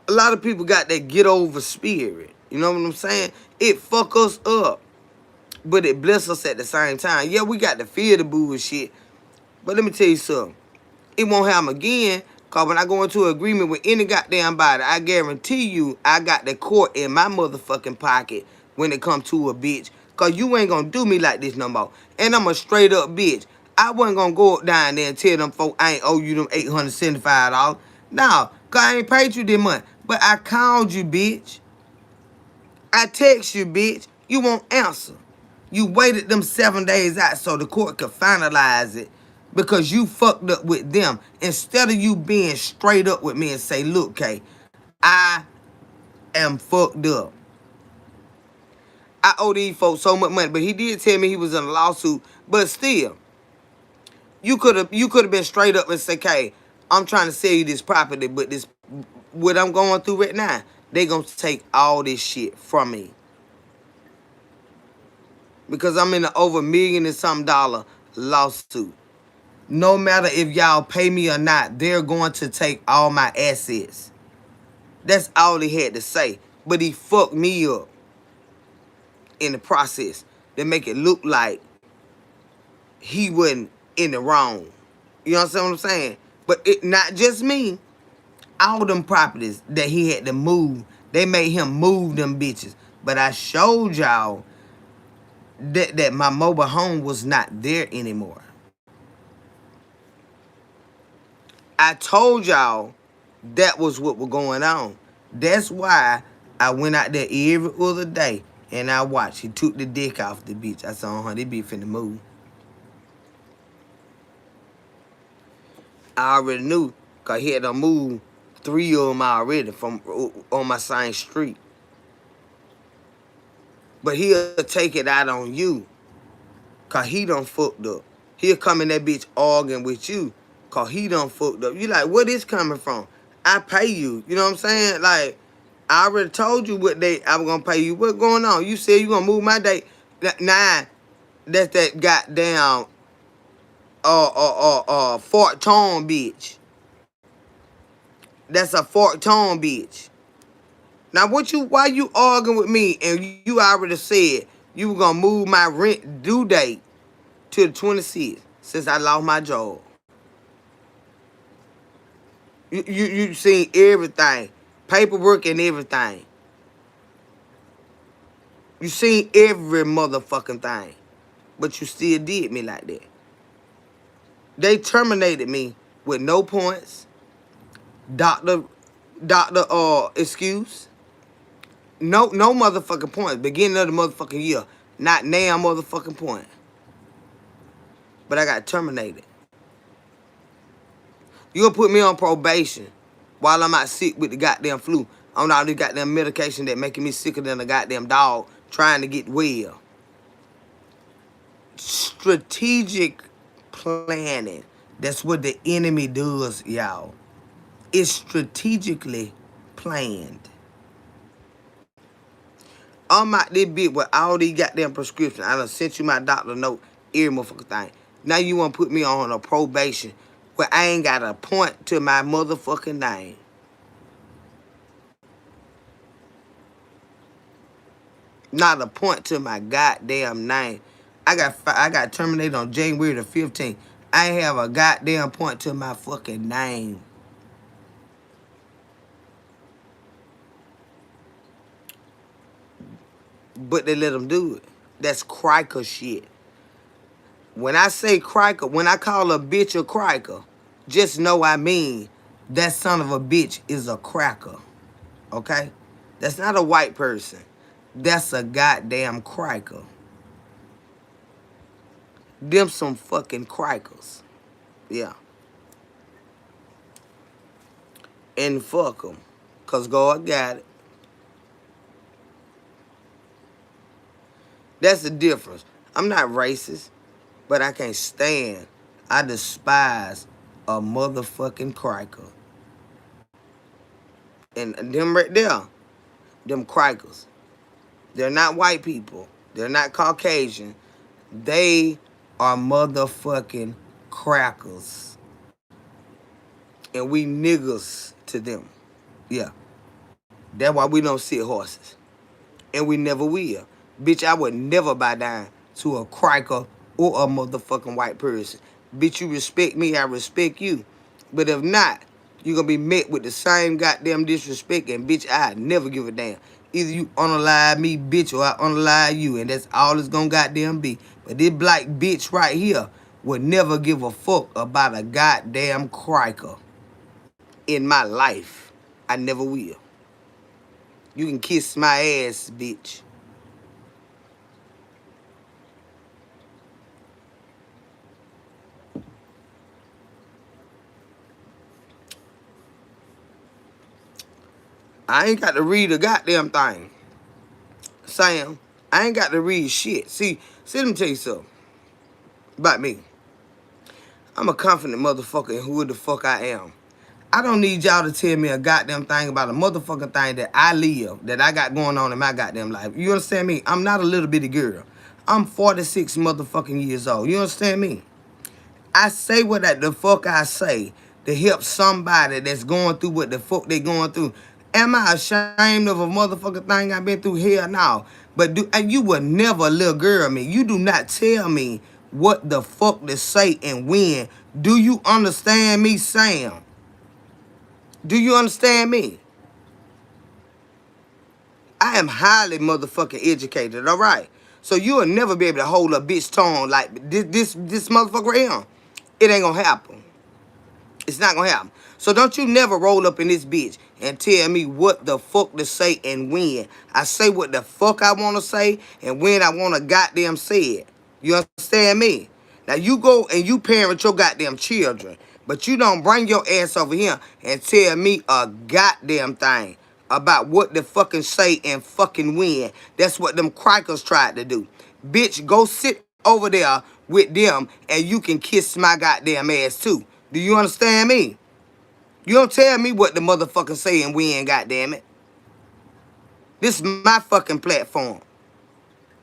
A lot of people got that get over spirit. You know what I'm saying? It fuck us up, but it bless us at the same time. Yeah, we got to feel the bullshit, but let me tell you something. It won't happen again, because when I go into an agreement with any goddamn body, I guarantee you I got the court in my motherfucking pocket when it comes to a bitch, because you ain't going to do me like this no more. And I'm a straight up bitch. I wasn't going to go up down there and tell them folks I ain't owe you them $875. No, because I ain't paid you this month. But I called you, bitch. I text you, bitch. You won't answer. You waited them 7 days out so the court could finalize it because you fucked up with them. Instead of you being straight up with me and say, look, Kay, I am fucked up. I owe these folks so much money. But he did tell me he was in a lawsuit. But still, you could have been straight up and say, Kay, I'm trying to sell you this property, but this what I'm going through right now, they gonna take all this shit from me. Because I'm in an over $1 million and something dollar lawsuit. No matter if y'all pay me or not, they're going to take all my assets. That's all he had to say. But he fucked me up in the process to make it look like he wasn't in the wrong. You understand what I'm saying? But it not just me. All them properties that he had to move, they made him move them bitches. But I showed y'all that my mobile home was not there anymore. I told y'all that was what was going on. That's why I went out there every other day and I watched. He took the dick off the bitch. I saw, this bitch finna move. I already knew, because he had to move 3 of them already from on my same street. But he'll take it out on you, because he done fucked up. He'll come in that bitch arguing with you, because he done fucked up. You like, where this coming from? I pay you. You know what I'm saying? Like, I already told you what date I was going to pay you. What's going on? You said you going to move my date. Nah, that's that goddamn Fort Tone bitch. That's a Fort Tone bitch. Now, why you arguing with me and you already said you were going to move my rent due date to the 26th since I lost my job? You seen everything. paperwork and everything. You seen every motherfucking thing. But you still did me like that. They terminated me with no points, doctor excuse, no motherfucking points. Beginning of the motherfucking year, not now motherfucking point. But I got terminated. You'll put me on probation while I'm out sick with the goddamn flu. On all this goddamn medication that making me sicker than a goddamn dog trying to get well. Strategic planning. That's what the enemy does, y'all. It's strategically planned. I'm out this bit with all these goddamn prescriptions. I done sent you my doctor note, every motherfucking thing. Now you want to put me on a probation where I ain't got a point to my motherfucking name. Not a point to my goddamn name. I got terminated on January the 15th. I ain't have a goddamn point to my fucking name. But they let them do it. That's criker shit. When I say criker, when I call a bitch a criker, just know I mean that son of a bitch is a cracker. Okay? That's not a white person. That's a goddamn criker. Them some fucking crikers. Yeah. And fuck them. Because God got it. That's the difference. I'm not racist, but I can't stand. I despise a motherfucking criker. And them right there, them crikers. They're not white people. They're not Caucasian. They are motherfucking crackers. And we niggas to them. Yeah. That's why we don't sit horses. And we never will. Bitch, I would never bow down to a criker or a motherfucking white person. Bitch, you respect me, I respect you. But if not, you're going to be met with the same goddamn disrespect, and bitch, I never give a damn. Either you unalive me, bitch, or I unalive you, and that's all it's going to goddamn be. But this black bitch right here would never give a fuck about a goddamn criker in my life. I never will. You can kiss my ass, bitch. I ain't got to read a goddamn thing. Sam, I ain't got to read shit. See, let me tell you something about me. I'm a confident motherfucker in who the fuck I am. I don't need y'all to tell me a goddamn thing about a motherfucking thing that I live, that I got going on in my goddamn life. You understand me? I'm not a little bitty girl. I'm 46 motherfucking years old. You understand me? I say what the fuck I say to help somebody that's going through what the fuck they going through. Am I ashamed of a motherfucking thing I've been through? Hell no. But you would never little girl me. You do not tell me what the fuck to say and when. Do you understand me, Sam? Do you understand me? I am highly motherfucking educated, all right? So you'll never be able to hold a bitch tongue like this motherfucker right here. It ain't gonna happen. It's not gonna happen. So don't you never roll up in this bitch and tell me what the fuck to say and when. I say what the fuck I want to say and when I want to goddamn say it. You understand me? Now you go and you parent your goddamn children, but you don't bring your ass over here and tell me a goddamn thing about what to fucking say and fucking when. That's what them crikers tried to do. Bitch, go sit over there with them and you can kiss my goddamn ass too. Do you understand me? You don't tell me what the motherfucker say and when, goddammit. This is my fucking platform.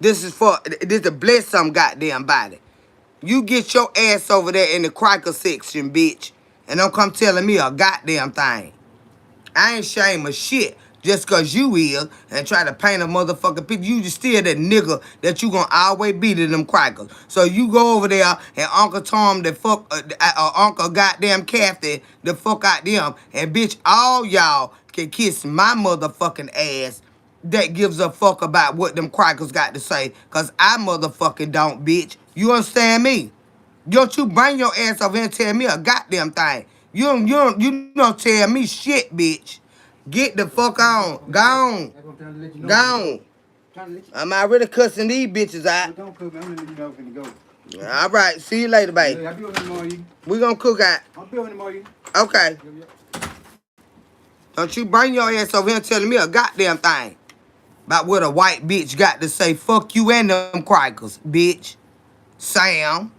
This is to bless some goddamn body. You get your ass over there in the criker section, bitch. And don't come telling me a goddamn thing. I ain't ashamed of shit. just cause you is and try to paint a motherfucking picture. You just still that nigga that you gonna always be to them crackers. So you go over there and Uncle Tom the fuck Uncle goddamn Kathy the fuck out them, and bitch all y'all can kiss my motherfucking ass that gives a fuck about what them crackers got to say, cause I motherfucking don't, bitch. You understand me? Don't you bring your ass over here and tell me a goddamn thing. You don't tell me shit, bitch. Get the fuck on. Go on. That's what I'm trying to let you know. Go on. Trying to let you I'm already cussing these bitches out. Don't cook, man. I'm gonna let you know I'm finna go. All right. See you later, baby. Yeah, I'll be on tomorrow, you. We gonna cook out. I'll be on tomorrow, you. Okay. Yeah. Don't you bring your ass over here telling me a goddamn thing about what a white bitch got to say. Fuck you and them crackers, bitch. Sam.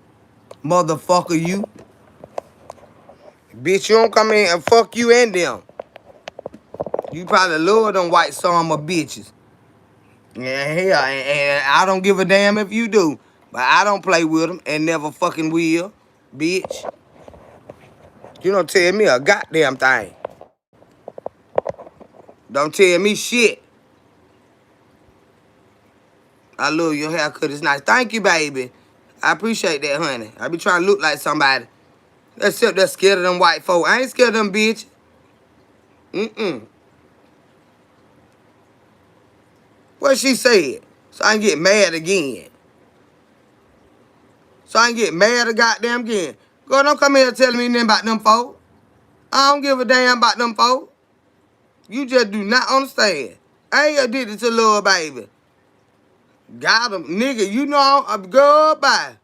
Motherfucker, you. Bitch, you don't come in and fuck you and them. You probably love them white summer bitches. Yeah, hell, and I don't give a damn if you do. But I don't play with them and never fucking will, bitch. You don't tell me a goddamn thing. Don't tell me shit. I love your haircut. It's nice. Thank you, baby. I appreciate that, honey. I be trying to look like somebody. Except they're scared of them white folk. I ain't scared of them, bitch. Mm-mm. What she said? So I can get mad again. So I can get mad a goddamn again. Girl, don't come here telling me nothing about them folk. I don't give a damn about them folk. You just do not understand. I ain't addicted to love, baby. Got him. Nigga, you know I'm goodbye.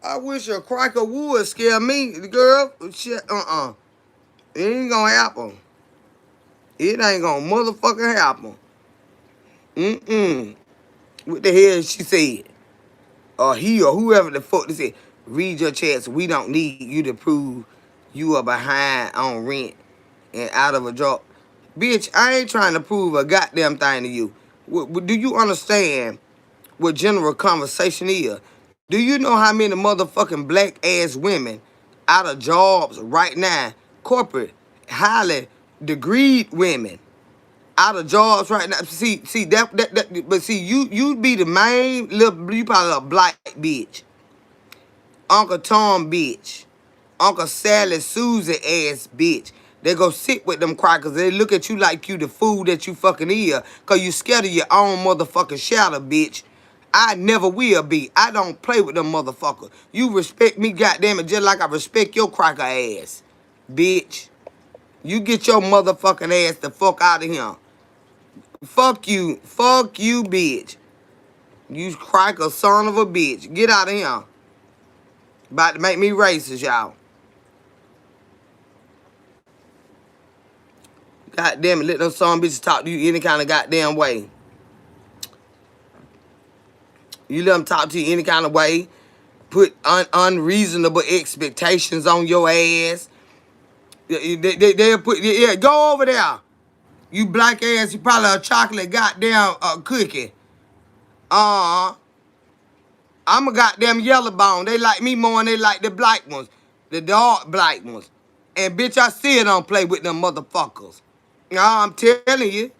I wish a cracker would scare me. Girl, shit, It ain't gonna happen. It ain't gonna motherfucking happen. Mm-mm. What the hell she said? Or he or whoever the fuck they said, read your chats. We don't need you to prove you are behind on rent and out of a job. Bitch, I ain't trying to prove a goddamn thing to you. Do you understand what general conversation is? Do you know how many motherfucking black ass women out of jobs right now, corporate, highly degreed women, out of jobs right now? See that but see you be the main little, you probably a black bitch. Uncle Tom bitch. Uncle Sally Susie ass bitch. They go sit with them crackers. They look at you like you the fool that you fucking is. Cause you scared of your own motherfucking shadow, bitch. I never will be. I don't play with them motherfuckers. You respect me, goddamn it, just like I respect your cracker ass. Bitch. You get your motherfucking ass the fuck out of here. Fuck you. Fuck you, bitch. You cracker son of a bitch. Get out of here. About to make me racist, y'all. God damn it, let those son bitches talk to you any kind of goddamn way. You let them talk to you any kind of way. Put unreasonable expectations on your ass. They'll put, yeah, go over there. You black ass, you probably a chocolate goddamn cookie. I'm a goddamn yellow bone. They like me more than they like the black ones. The dark black ones. And bitch, I still don't play with them motherfuckers. Nah, I'm telling you.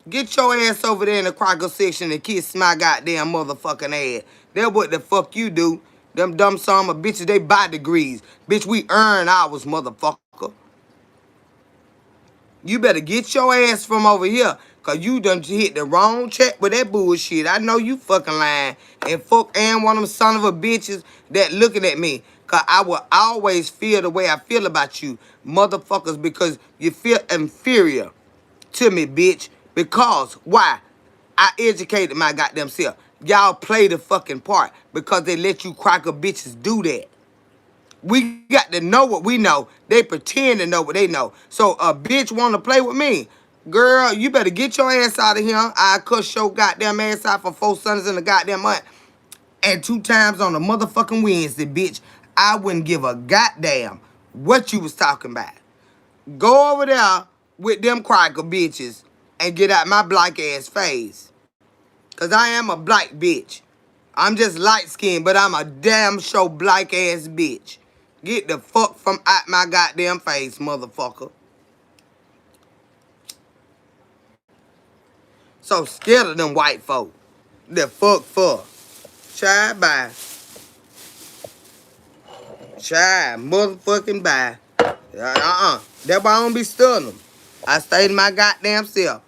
Get your ass over there in the cracker section and kiss my goddamn motherfucking ass. That's what the fuck you do. Them dumb son of bitches, they buy degrees. Bitch, we earn ours, motherfucker. You better get your ass from over here. Cause you done hit the wrong check with that bullshit. I know you fucking lying. And fuck and one of them son of a bitches that looking at me. Cause I will always feel the way I feel about you, motherfuckers, because you feel inferior to me, bitch. Because, why? I educated my goddamn self. Y'all play the fucking part because they let you cracker bitches do that. We got to know what we know. They pretend to know what they know. So a bitch want to play with me. Girl, you better get your ass out of here. I cuss your goddamn ass out for 4 Sundays in the goddamn month. And 2 times on the motherfucking Wednesday, bitch. I wouldn't give a goddamn what you was talking about. Go over there with them cracker bitches and get out my black ass face. Cause I am a black bitch. I'm just light skinned, but I'm a damn sure black ass bitch. Get the fuck from out my goddamn face, motherfucker. So scared of them white folk. The fuck for. Child bye. Child motherfucking bye. That's why I don't be stunning them. I stay to my goddamn self.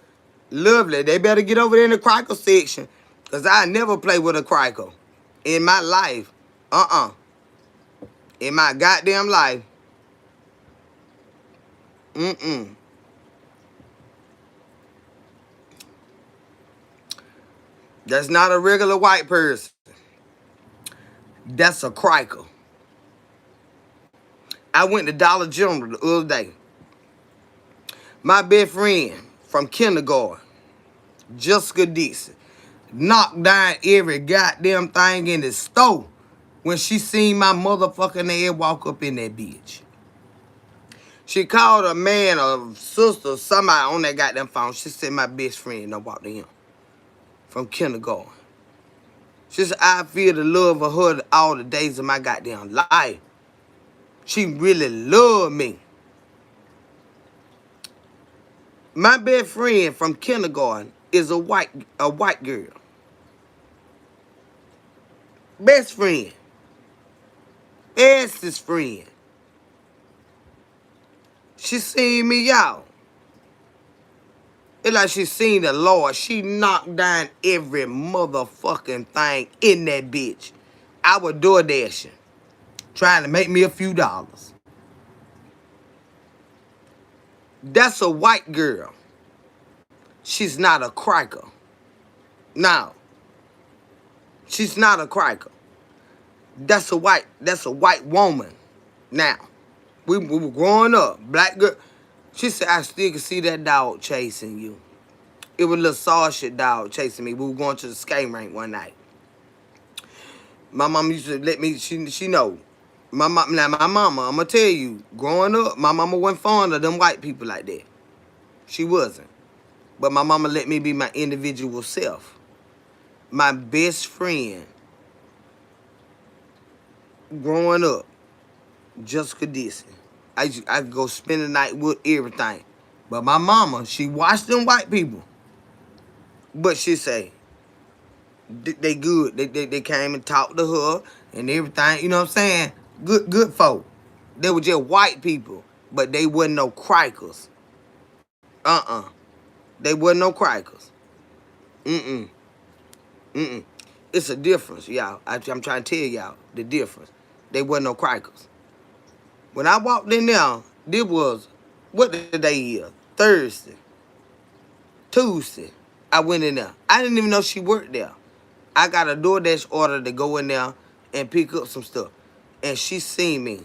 Lovely. They better get over there in the crickle section. Because I never play with a crickle. In my life. In my goddamn life. That's not a regular white person. That's a crickle. I went to Dollar General the other day. My best friend from kindergarten, Jessica Dixon, knocked down every goddamn thing in the store when she seen my motherfucking head walk up in that bitch. She called a man or sister, somebody on that goddamn phone. She said my best friend don't walk to him from kindergarten. She said I feel the love of her all the days of my goddamn life. She really loved me. My best friend from kindergarten is a white girl. Best friend. Bestest friend. She seen me, y'all. It's like she seen the Lord. She knocked down every motherfucking thing in that bitch. I was door dashing, trying to make me a few dollars. That's a white girl. She's not a criker. No. She's not a criker. That's a white woman. Now. We were growing up. Black girl. She said, I still can see that dog chasing you. It was a little sausage dog chasing me. We were going to the skating rink one night. My mama used to let me, she know. My mama, I'm going to tell you, growing up, my mama wasn't fond of them white people like that. She wasn't. But my mama let me be my individual self. My best friend, growing up, Jessica Dixon. I could go spend the night with everything. But my mama, she watched them white people. But she say, they good. They came and talked to her and everything. You know what I'm saying? Good folk. They were just white people. But they wasn't no crikers. They wasn't no crikers. It's a difference, y'all. I'm trying to tell y'all the difference. They wasn't no crikers. When I walked in there, this was, what the day is? Thursday. Tuesday. I went in there. I didn't even know she worked there. I got a DoorDash order to go in there and pick up some stuff. And she seen me.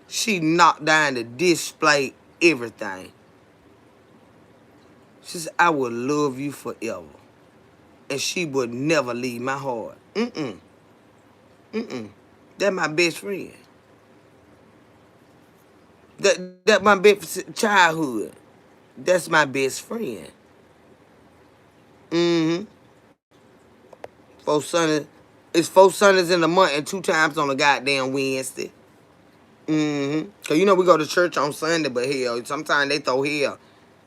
She knocked down the display, everything. She said, I would love you forever. And she would never leave my heart. That's my best friend. That my best childhood. That's my best friend. It's 4 Sundays in a month and 2 times on a goddamn Wednesday. Cause you know we go to church on Sunday, but hell, sometimes they throw hell.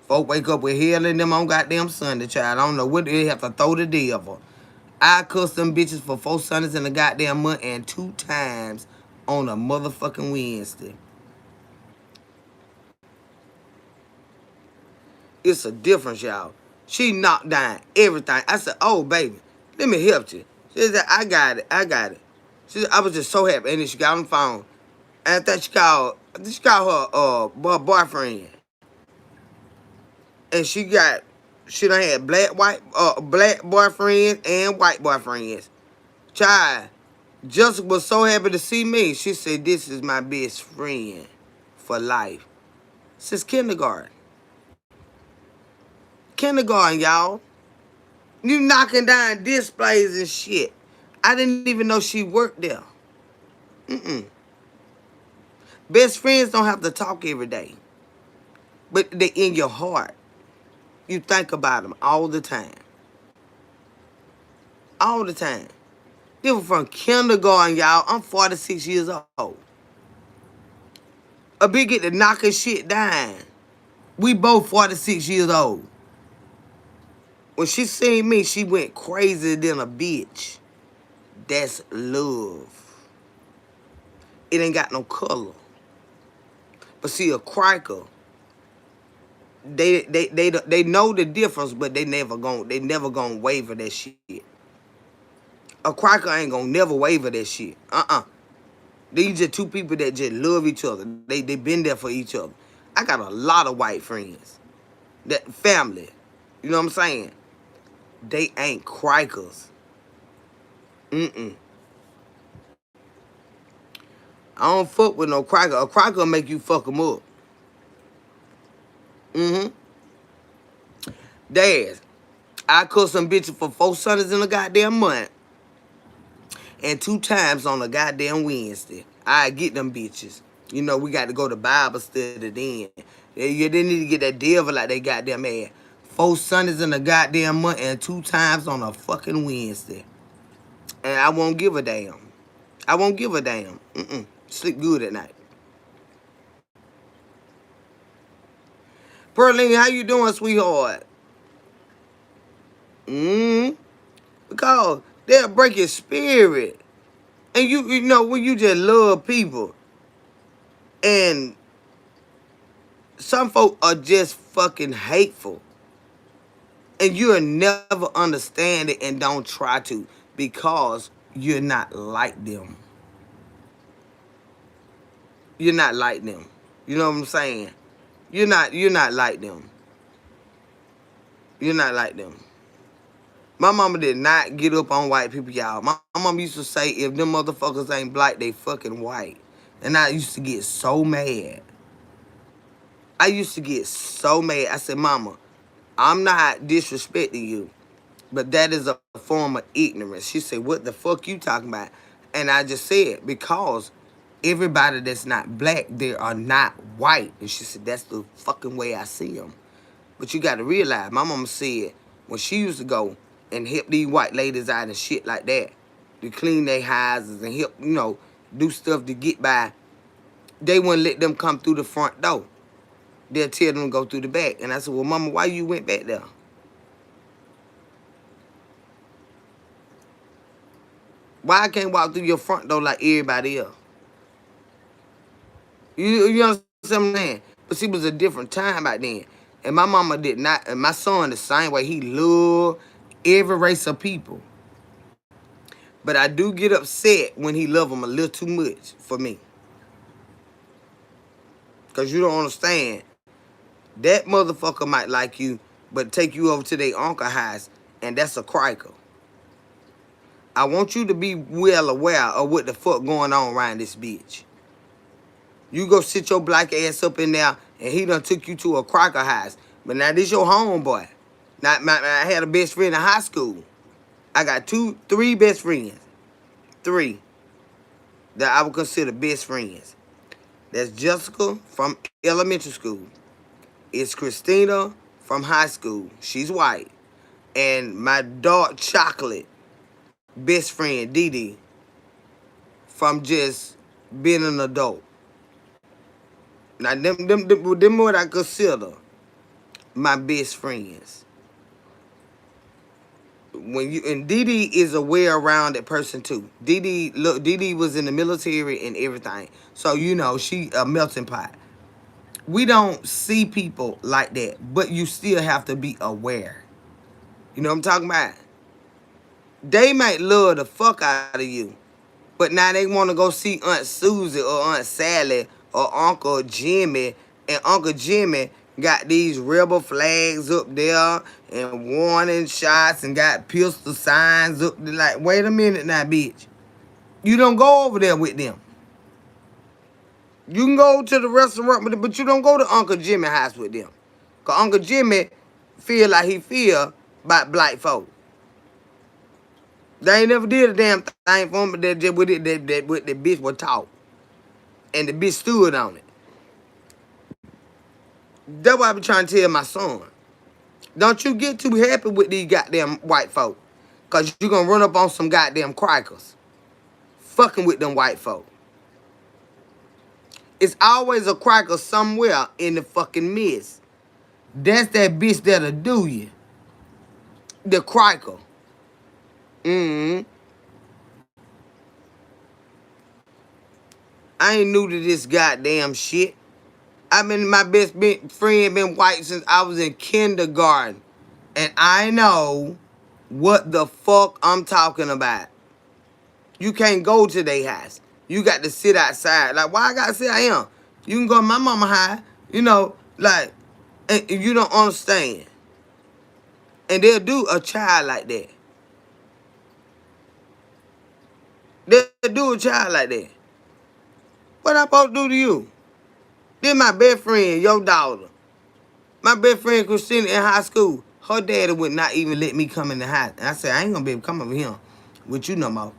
Folk wake up with hell in them on goddamn Sunday, child. I don't know what they have to throw the devil. I cuss them bitches for 4 Sundays in a goddamn month and 2 times on a motherfucking Wednesday. It's a difference, y'all. She knocked down everything. I said, oh, baby, let me help you. She said, I got it. She said, I was just so happy. And then she got on the phone. And I thought she called her boyfriend. And she done had black boyfriends and white boyfriends. Child, Jessica was so happy to see me. She said, this is my best friend for life. Since kindergarten. Kindergarten, y'all. You knocking down displays and shit. I didn't even know she worked there. Best friends don't have to talk every day. But they're in your heart. You think about them all the time. All the time. They were from kindergarten, y'all. I'm 46 years old. A big get to knocking shit down. We both 46 years old. When she seen me, she went crazy than a bitch. That's love. It ain't got no color. But see, a criker, they know the difference, but they never gonna waver that shit. A criker ain't gonna never waver that shit. These are two people that just love each other. They been there for each other. I got a lot of white friends. That family. You know what I'm saying? They ain't crikers. Mm-mm. I don't fuck with no criker. A criker will make you fuck them up. Mm-hmm. Dad, I cook some bitches for 4 Sundays in a goddamn month. And 2 times on a goddamn Wednesday. I get them bitches. You know, we got to go to Bible study then. They need to get that devil like they goddamn ass. 4 Sundays in a goddamn month and 2 times on a fucking Wednesday. And I won't give a damn. I won't give a damn. Sleep good at night. Pearline, how you doing, sweetheart? Because they'll break your spirit. And you know, when you just love people. And some folk are just fucking hateful. And you'll never understand it and don't try to because you're not like them. You're not like them. You know what I'm saying? You're not like them. You're not like them. My mama did not get up on white people, y'all. My mama used to say, if them motherfuckers ain't black, they fucking white. And I used to get so mad. I used to get so mad. I said, Mama, I'm not disrespecting you, but that is a form of ignorance. She said, what the fuck you talking about? And I just said, because everybody that's not black, they are not white. And she said, that's the fucking way I see them. But you got to realize, my mama said, when she used to go and help these white ladies out and shit like that, to clean their houses and help, you know, do stuff to get by, they wouldn't let them come through the front door. They'll tell them to go through the back. And I said, well, Mama, why you went back there? Why I can't walk through your front door like everybody else? You understand what I'm saying? But see, it was a different time back then. And my mama did not, and my son the same way. He loved every race of people. But I do get upset when he love them a little too much for me. Because you don't understand. That motherfucker might like you, but take you over to their uncle house, and that's a criker. I want you to be well aware of what the fuck going on around this bitch. You go sit your black ass up in there, and he done took you to a criker house. But now this your homeboy. Now, I had a best friend in high school. I got 3 best friends. 3 that I would consider best friends. That's Jessica from elementary school. It's Christina from high school. She's white. And my dark chocolate best friend, Dee Dee, from just being an adult. Now, them what I consider my best friends. And Dee Dee is a well-rounded person too. Dee Dee was in the military and everything. So, you know, she a melting pot. We don't see people like that, but you still have to be aware. You know what I'm talking about? They might love the fuck out of you, but now they want to go see Aunt Susie or Aunt Sally or Uncle Jimmy, and Uncle Jimmy got these rebel flags up there and warning shots and got pistol signs up there. Like, wait a minute now, bitch. You don't go over there with them. You can go to the restaurant, but you don't go to Uncle Jimmy's house with them. Because Uncle Jimmy feel like he feel about black folk. They ain't never did a damn thing for him, but that with the bitch was taught. And the bitch stood on it. That's what I be trying to tell my son. Don't you get too happy with these goddamn white folk. Because you going to run up on some goddamn crikers. Fucking with them white folk. It's always a criker somewhere in the fucking mist. That's that bitch that'll do you. The criker. Mm-hmm. I ain't new to this goddamn shit. My best friend been white since I was in kindergarten. And I know what the fuck I'm talking about. You can't go to their house. You got to sit outside. Like, why I got to sit out here? You can go to my mama house, like, and you don't understand. And they'll do a child like that. They'll do a child like that. What I supposed to do to you? Then my best friend, your daughter. My best friend Christina in high school, her daddy would not even let me come in the house. And I said, I ain't gonna be able to come over here with you no more.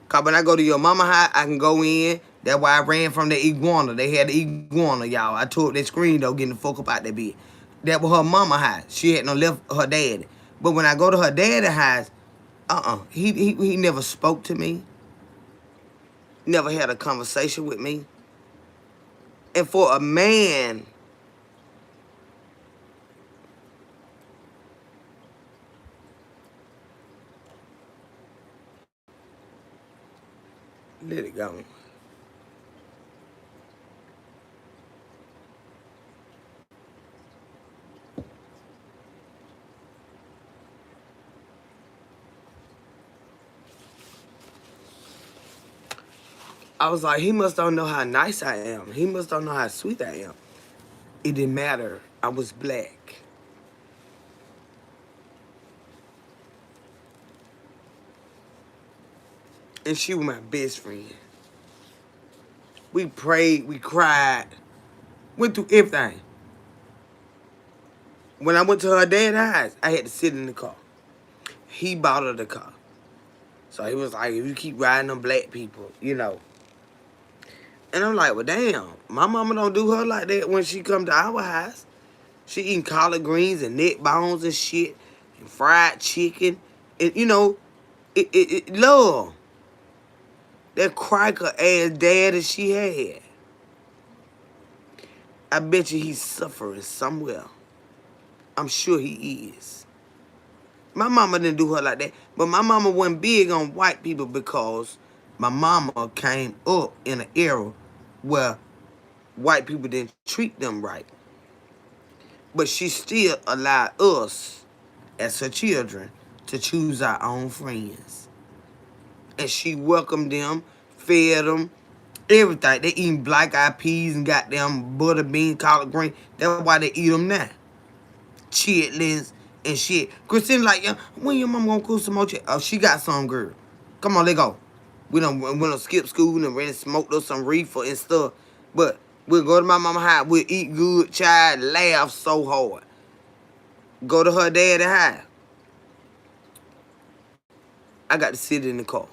Cause when I go to your mama house, I can go in. That's why I ran from the iguana. They had the iguana, y'all. I tore up that screen though, getting the fuck up out that bed. That was her mama house. She had no left her daddy. But when I go to her daddy house, he never spoke to me. Never had a conversation with me. And for a man, let it go. I was like, he must don't know how nice I am. He must don't know how sweet I am. It didn't matter. I was black. And she was my best friend. We prayed, we cried, went through everything. When I went to her dad's house, I had to sit in the car. He bought her the car. So he was like, if you keep riding them black people. And I'm like, well, damn, my mama don't do her like that when she come to our house. She eating collard greens and neck bones and shit and fried chicken. And, love. That cracker ass dad that she had. I bet you he's suffering somewhere. I'm sure he is. My mama didn't do her like that. But my mama wasn't big on white people because my mama came up in an era where white people didn't treat them right. But she still allowed us, as her children, to choose our own friends. And she welcomed them, fed them, everything. They eating black-eyed peas and goddamn butter bean, collard green. That's why they eat them now. Chitlins and shit. Christina like, yeah, when your mama gonna cook some more chitlins? Oh, she got some, girl. Come on, let go. We don't skip school and ran and smoked us some reefer and stuff. But we'll go to my mama house. We'll eat good, child, laugh so hard. Go to her dad's house. I got to sit in the car.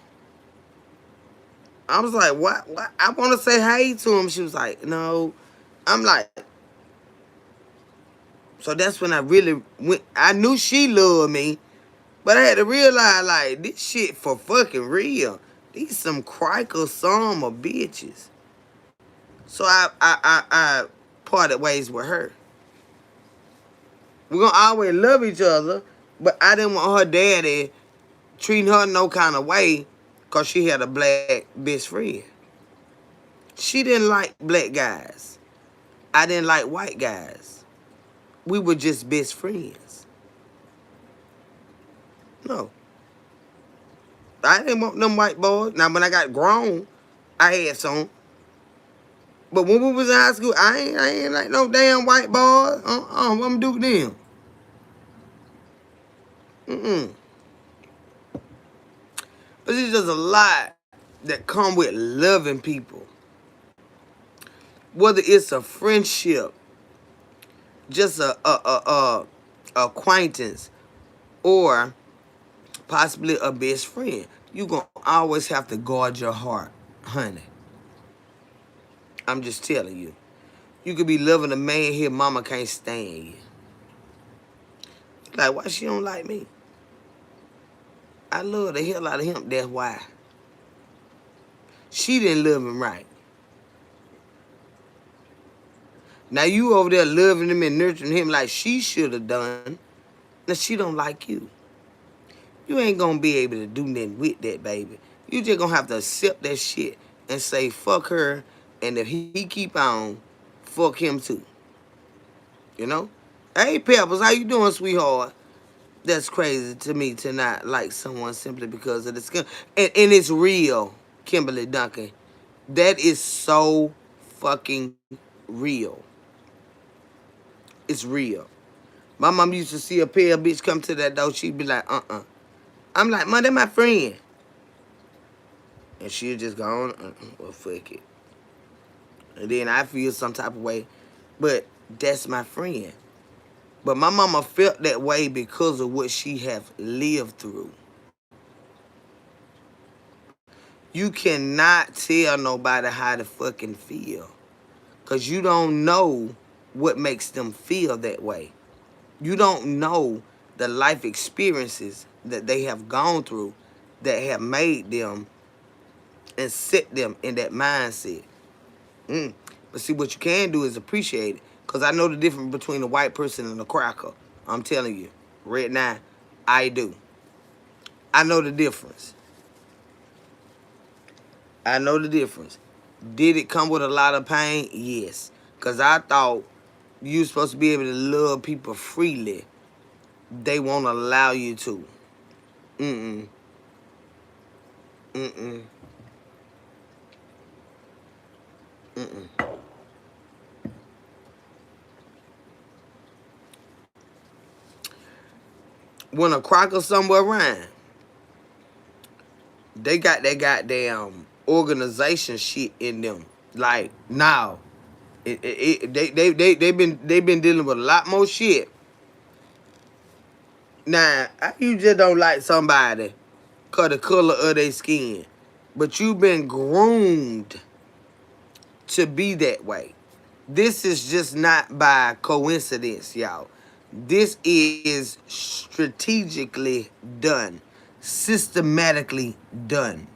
I was like, what? I want to say hey to him. She was like, no. I'm like, so that's when I really went. I knew she loved me, but I had to realize, like, this shit for fucking real. These some criker summer bitches. So I parted ways with her. We're gonna always love each other, but I didn't want her daddy treating her no kind of way because she had a black best friend. She didn't like black guys. I didn't like white guys. We were just best friends. No. I didn't want them white boys. Now, when I got grown, I had some. But when we was in high school, I ain't like no damn white boys. What I'm gonna do with them? But there's just a lot that come with loving people. Whether it's a friendship, just a acquaintance, or possibly a best friend, you gonna always have to guard your heart, honey. I'm just telling you. You could be loving a man here, mama can't stand you. Like, why she don't like me? I love the hell out of him, that's why. She didn't love him right. Now you over there loving him and nurturing him like she should have done. Now she don't like you. you ain't gonna be able to do nothing with that, baby. You just gonna have to accept that shit and say, fuck her, and if he keep on, fuck him too. You know? Hey, Peppers, how you doing, sweetheart? That's crazy to me to not like someone simply because of the skin. And it's real, Kimberly Duncan. That is so fucking real. It's real. My mom used to see a pale bitch come to that door. She'd be like, I'm like, Mom, that my friend. And she'll just go on, well, fuck it. And then I feel some type of way. But that's my friend. But my mama felt that way because of what she have lived through. You cannot tell nobody how to fucking feel. Because you don't know what makes them feel that way. You don't know the life experiences that they have gone through that have made them and set them in that mindset. But see, what you can do is appreciate it. Because I know the difference between a white person and a cracker. I'm telling you. Right now, I do. I know the difference. I know the difference. Did it come with a lot of pain? Yes. Because I thought you were supposed to be able to love people freely. They won't allow you to. Mm-mm. Mm-mm. Mm-mm. When a crocker somewhere around, they got that goddamn organization shit in them. Like, now, they been dealing with a lot more shit. Now, you just don't like somebody cause the color of their skin. But you've been groomed to be that way. This is just not by coincidence, y'all. This is strategically done, systematically done.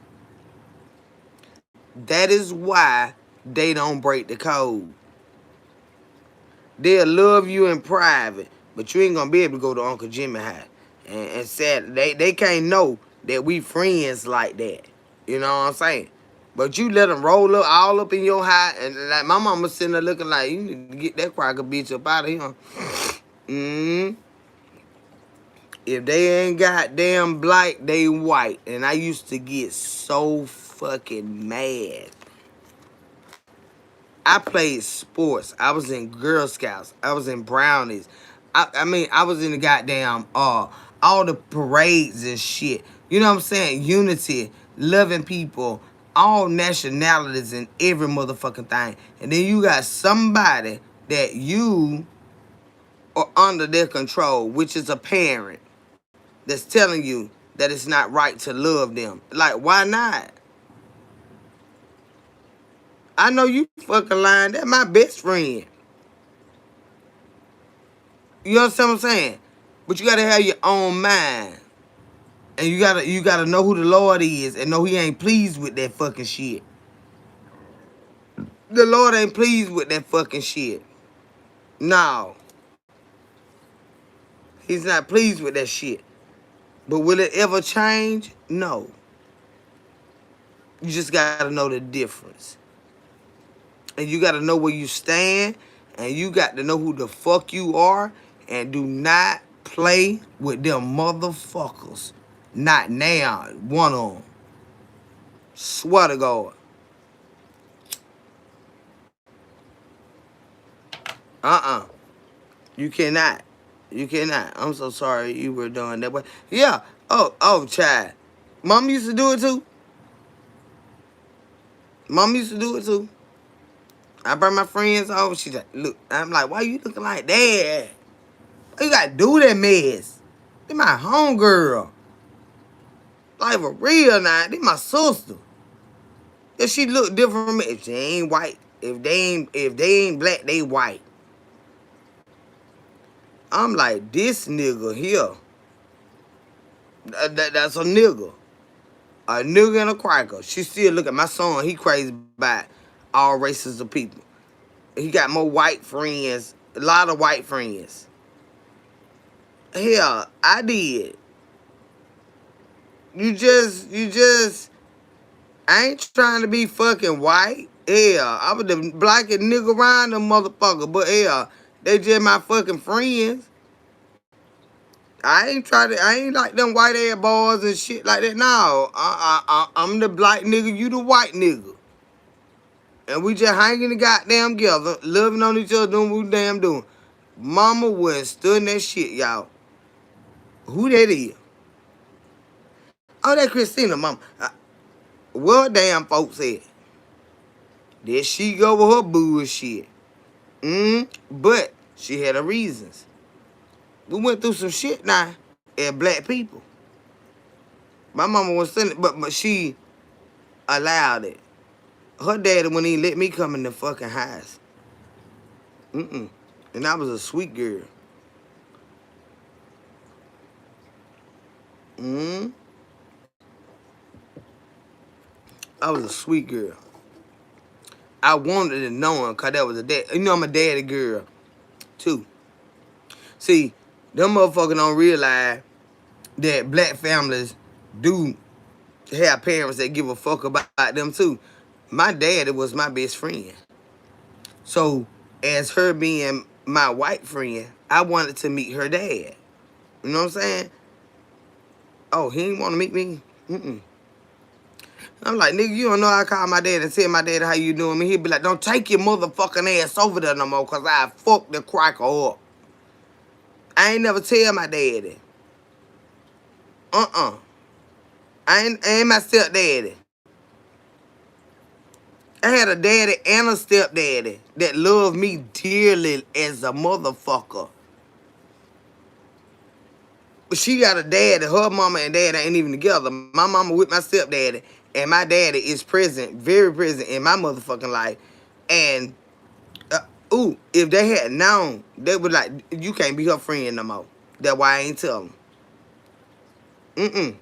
That is why they don't break the code. They'll love you in private, but you ain't gonna be able to go to Uncle Jimmy house. And said they can't know that we friends like that. You know what I'm saying? But you let them roll up all up in your house, and like my mama sitting there looking like, you need to get that cracker bitch up out of here. If they ain't goddamn black, they white. And I used to get so fucking mad. I played sports. I was in Girl Scouts. I was in Brownies. I mean, I was in the goddamn all the parades and shit. You know what I'm saying? Unity, loving people, all nationalities and every motherfucking thing. And then you got somebody that you are under their control, which is a parent that's telling you that it's not right to love them. Like, why not? I know you fucking lying. That's my best friend. You understand what I'm saying? But you gotta have your own mind. And you gotta know who the Lord is and know he ain't pleased with that fucking shit. The Lord ain't pleased with that fucking shit. No. He's not pleased with that shit. But will it ever change? No. You just gotta know the difference. And you gotta know where you stand. And you got to know who the fuck you are. And do not play with them motherfuckers. Not now. One of them. Swear to God. You cannot. You cannot. I'm so sorry you were doing that way. Yeah. Child. Mom used to do it too. Mom used to do it too. I bring my friends over. She's like, look. I'm like, why you looking like that? Why you gotta do that mess? They my homegirl. Like for real now. They my sister. If she look different from me, if she ain't white, if they ain't black, they white. I'm like, this nigga here. That's a nigga. A nigga and a cracker. She still look at my son. He crazy about all races of people. He got more white friends. A lot of white friends. Hell, I did. I ain't trying to be fucking white. Yeah, I was the blackest nigga around them motherfucker. But yeah, they just my fucking friends. I ain't like them white ass boys and shit like that. No, I'm the black nigga, you the white nigga. And we just hanging the goddamn together, loving on each other, doing what we damn doing. Mama went stood in that shit, y'all. Who that is? Oh, that Christina, mama. What damn folks said? There she go with her bullshit. But she had her reasons. We went through some shit now as black people. My mama was saying it, but she allowed it. Her daddy wouldn't even let me come in the fucking house. And I was a sweet girl. I was a sweet girl. I wanted to know him because that was a dad. You know I'm a daddy girl, too. See, them motherfuckers don't realize that black families do have parents that give a fuck about them, too. My daddy was my best friend. So, as her being my white friend, I wanted to meet her dad. You know what I'm saying? Oh, he didn't want to meet me? I'm like, nigga, you don't know I call my dad and tell my dad how you doing. He'd be like, don't take your motherfucking ass over there no more because I fucked the cracker up. I ain't never tell my daddy. I ain't my stepdaddy. I had a daddy and a stepdaddy that loved me dearly as a motherfucker. But she got a daddy, her mama and dad ain't even together. My mama with my stepdaddy, and my daddy is present, very present in my motherfucking life. And, if they had known, they would like, you can't be her friend no more. That's why I ain't tell them.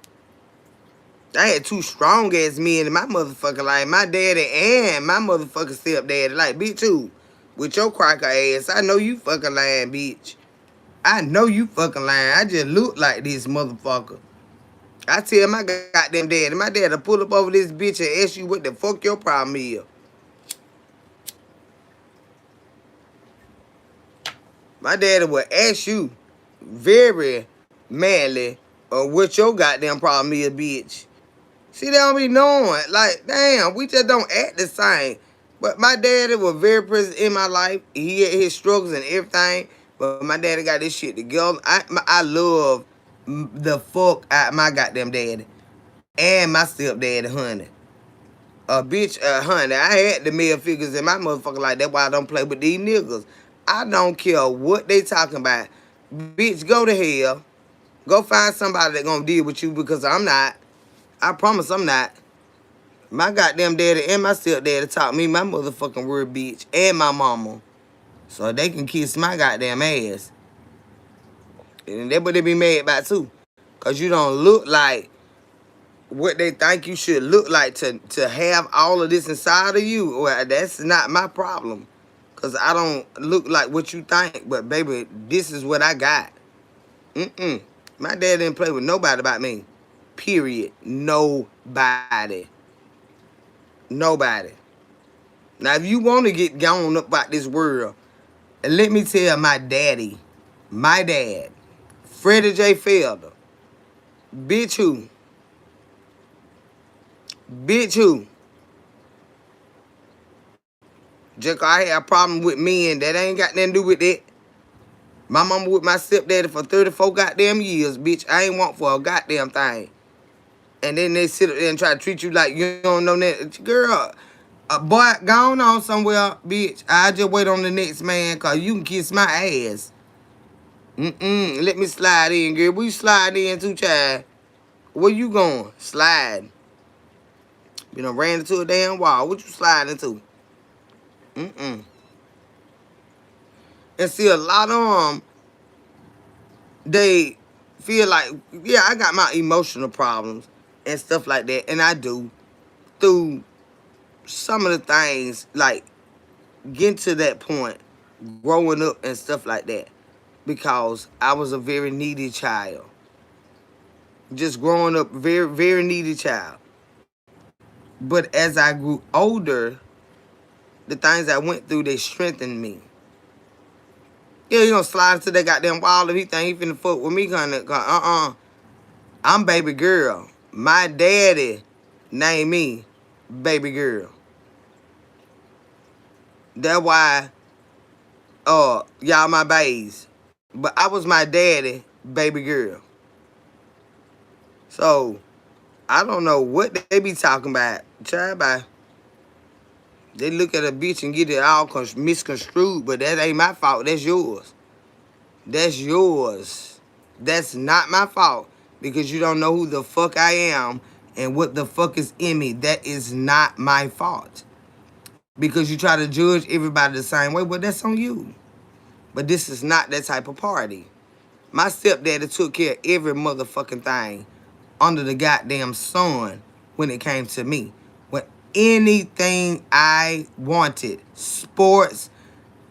I had two strong ass men in my motherfucking life. My daddy and my motherfucking stepdaddy. Like, bitch, too. With your cracker ass. I know you fucking lying, bitch. I know you fucking lying. I just look like this motherfucker. I tell my goddamn daddy. My daddy pull up over this bitch and ask you what the fuck your problem is. My daddy will ask you very manly what your goddamn problem is, bitch. See, they don't be knowing. Like, damn, we just don't act the same. But my daddy was very present in my life. He had his struggles and everything. But my daddy got this shit together. I love the fuck out my goddamn daddy. And my stepdaddy, honey. Bitch, honey, I had the male figures in my motherfucking life. That's why I don't play with these niggas. I don't care what they talking about. Bitch, go to hell. Go find somebody that gonna deal with you because I'm not. I promise I'm not. My goddamn daddy and my stepdaddy taught me my motherfucking word, bitch, and my mama. So they can kiss my goddamn ass. And that's what they be mad about, too. Because you don't look like what they think you should look like to have all of this inside of you. Well, that's not my problem. Because I don't look like what you think. But, baby, this is what I got. My dad didn't play with nobody about me. Period. Nobody. Nobody. Now, if you want to get gone up about this world, let me tell my daddy, my dad, Freddie J. Felder, bitch who? Bitch who? Just 'cause I had a problem with men, that ain't got nothing to do with that. My mama with my stepdaddy for 34 goddamn years, bitch. I ain't want for a goddamn thing. And then they sit up there and try to treat you like you don't know that. Girl, boy, gone on somewhere, bitch. I just wait on the next man, 'cause you can kiss my ass. Let me slide in, girl. Where you slide in too, child? Where you going? Slide. You done ran into a damn wall. What you slide into? And see, a lot of them, they feel like, yeah, I got my emotional problems and stuff like that. And I do. Through some of the things, like, getting to that point, growing up and stuff like that. Because I was a very needy child. Just growing up, very, very needy child. But as I grew older, the things I went through, they strengthened me. Yeah, you gonna slide into that goddamn wall if he think he finna fuck with me, I'm baby girl. My daddy named me baby girl. That's why, y'all my bays. But I was my daddy baby girl. So, I don't know what they be talking about. Try by. They look at a bitch and get it all misconstrued, but that ain't my fault. That's yours. That's yours. That's not my fault because you don't know who the fuck I am and what the fuck is in me. That is not my fault. Because you try to judge everybody the same way, but that's on you. But this is not that type of party. My stepdaddy took care of every motherfucking thing under the goddamn sun when it came to me. When anything I wanted, sports,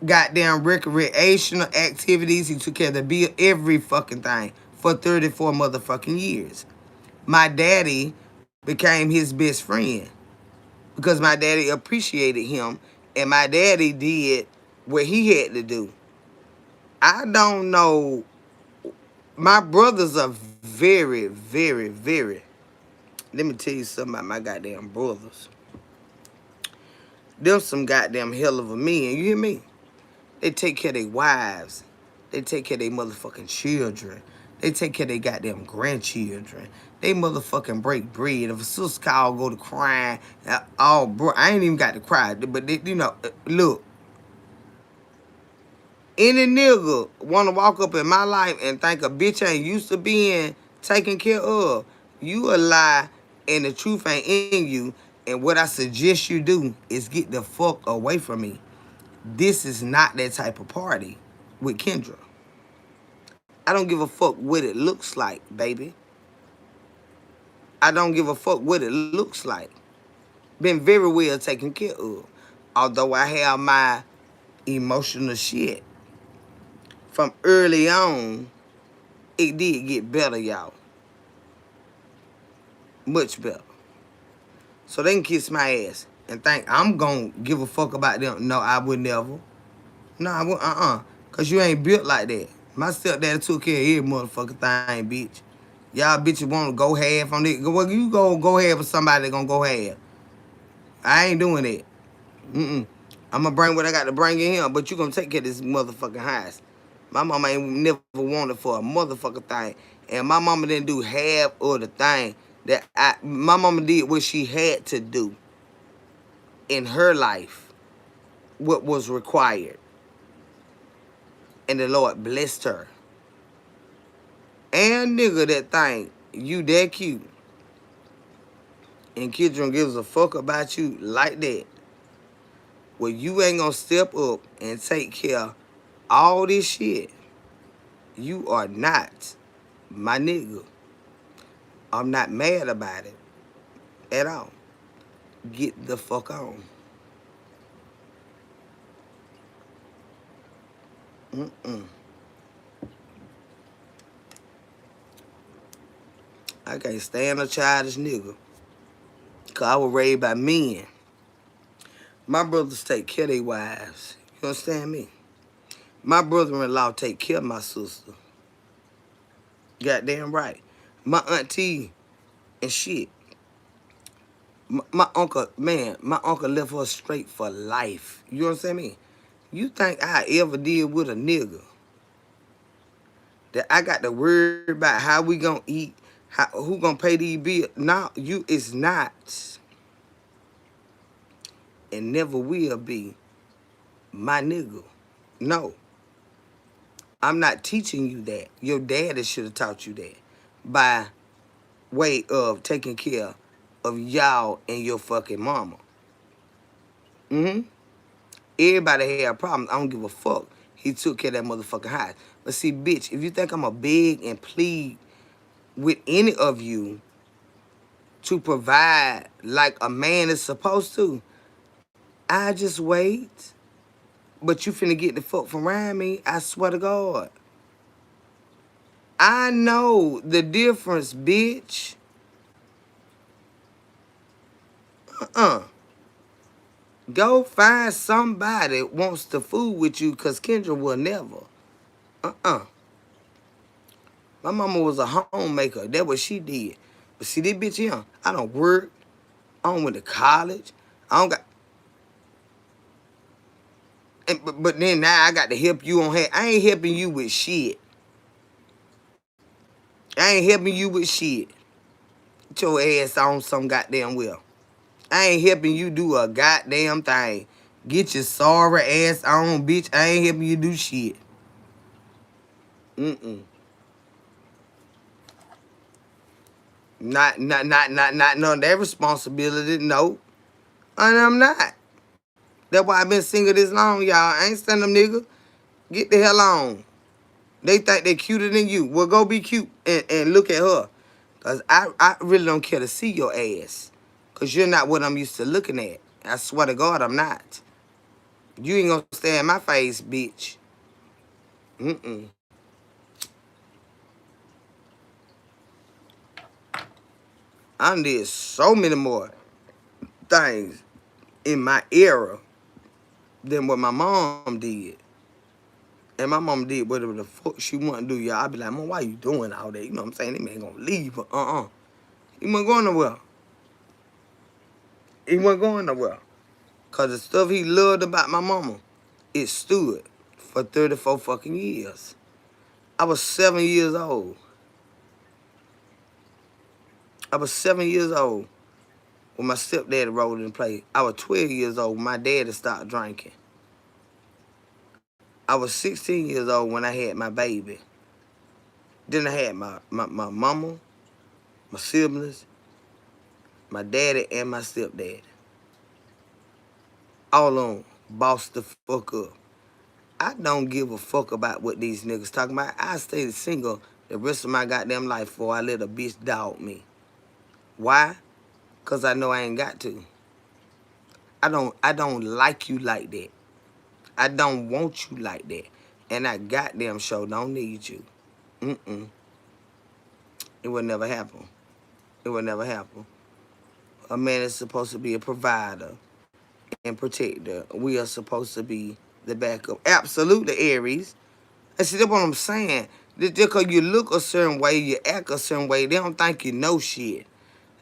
goddamn recreational activities, he took care of the bill, every fucking thing for 34 motherfucking years. My daddy became his best friend because my daddy appreciated him and my daddy did what he had to do. I don't know. My brothers are very, very, very. Let me tell you something about my goddamn brothers. Them some goddamn hell of a men. You hear me? They take care of their wives. They take care of their motherfucking children. They take care of their goddamn grandchildren. They motherfucking break bread. If a sister call, go to crying. Oh, bro, I ain't even got to cry. But, look. Any nigga want to walk up in my life and think a bitch ain't used to being taken care of, you a lie and the truth ain't in you. And what I suggest you do is get the fuck away from me. This is not that type of party with Kendra. I don't give a fuck what it looks like, baby. I don't give a fuck what it looks like. Been very well taken care of. Although I have my emotional shit from early on, it did get better, y'all. Much better. So they can kiss my ass and think I'm gonna give a fuck about them. No, I would never. No, I would, Cause you ain't built like that. My stepdaddy took care of every motherfucking thing, bitch. Y'all bitches wanna go half on it. Well, you go half with somebody that gonna go half. I ain't doing that. I'm gonna bring what I got to bring in here, but you gonna take care of this motherfucking house. My mama ain't never wanted for a motherfucking thing. And my mama didn't do half of the thing my mama did what she had to do in her life, what was required. And the Lord blessed her. And nigga that think you that cute and Kidron gives a fuck about you like that, well, you ain't gonna step up and take care of all this shit. You are not my nigga. I'm not mad about it at all. Get the fuck on. I can't stand a childish nigga. Cause I was raised by men. My brothers take care of their wives. You understand me? My brother-in-law take care of my sister. Goddamn right. My auntie and shit. My uncle, man, my uncle left her straight for life. You understand me? You think I ever deal with a nigga that I got to worry about how we gonna eat, who gonna pay these bills? No, you is not. And never will be my nigga. No. I'm not teaching you that. Your daddy should have taught you that. By way of taking care of y'all and your fucking mama. Everybody had problems. I don't give a fuck. He took care of that motherfucking house. But see, bitch, if you think I'm a beg and plead with any of you to provide like a man is supposed to, I just wait. But you finna get the fuck from around me, I swear to God. I know the difference, bitch. Uh-uh. Go find somebody that wants to fool with you, because Kendra will never. Uh-uh. My mama was a homemaker. That's what she did. But see, this bitch here, I don't work. I don't went to college. I don't got... But then now I got to help you on here. I ain't helping you with shit. I ain't helping you with shit. Get your ass on some goddamn well. I ain't helping you do a goddamn thing. Get your sorry ass on, bitch. I ain't helping you do shit. Mm-mm. Not none of that responsibility, no. And I'm not. That's why I've been single this long, y'all. I ain't sending them nigga. Get the hell on. They think they cuter than you. Well, go be cute and look at her. Because I really don't care to see your ass. Because you're not what I'm used to looking at. I swear to God, I'm not. You ain't gonna stay in my face, bitch. Mm-mm. I did so many more things in my era than what my mom did. And my mom did whatever the fuck she wanted to do, y'all. I be like, Mom, why you doing all that? You know what I'm saying? That man gonna leave, but he wasn't going nowhere. He wasn't going nowhere. Because the stuff he loved about my mama, it stood for 34 fucking years. I was 7 years old. I was 7 years old when my stepdad rolled in play. I was 12 years old when my daddy started drinking. I was 16 years old when I had my baby. Then I had my mama, my siblings, my daddy, and my stepdad. All on bossed the fuck up. I don't give a fuck about what these niggas talking about. I stayed single the rest of my goddamn life before I let a bitch dog me. Why? Because I know I ain't got to. I don't like you like that. I don't want you like that. And I goddamn sure don't need you. Mm-mm. It would never happen. It would never happen. A man is supposed to be a provider and protector. We are supposed to be the backup. Absolutely, Aries. And see, that's what I'm saying. Just because you look a certain way, you act a certain way, they don't think you know shit.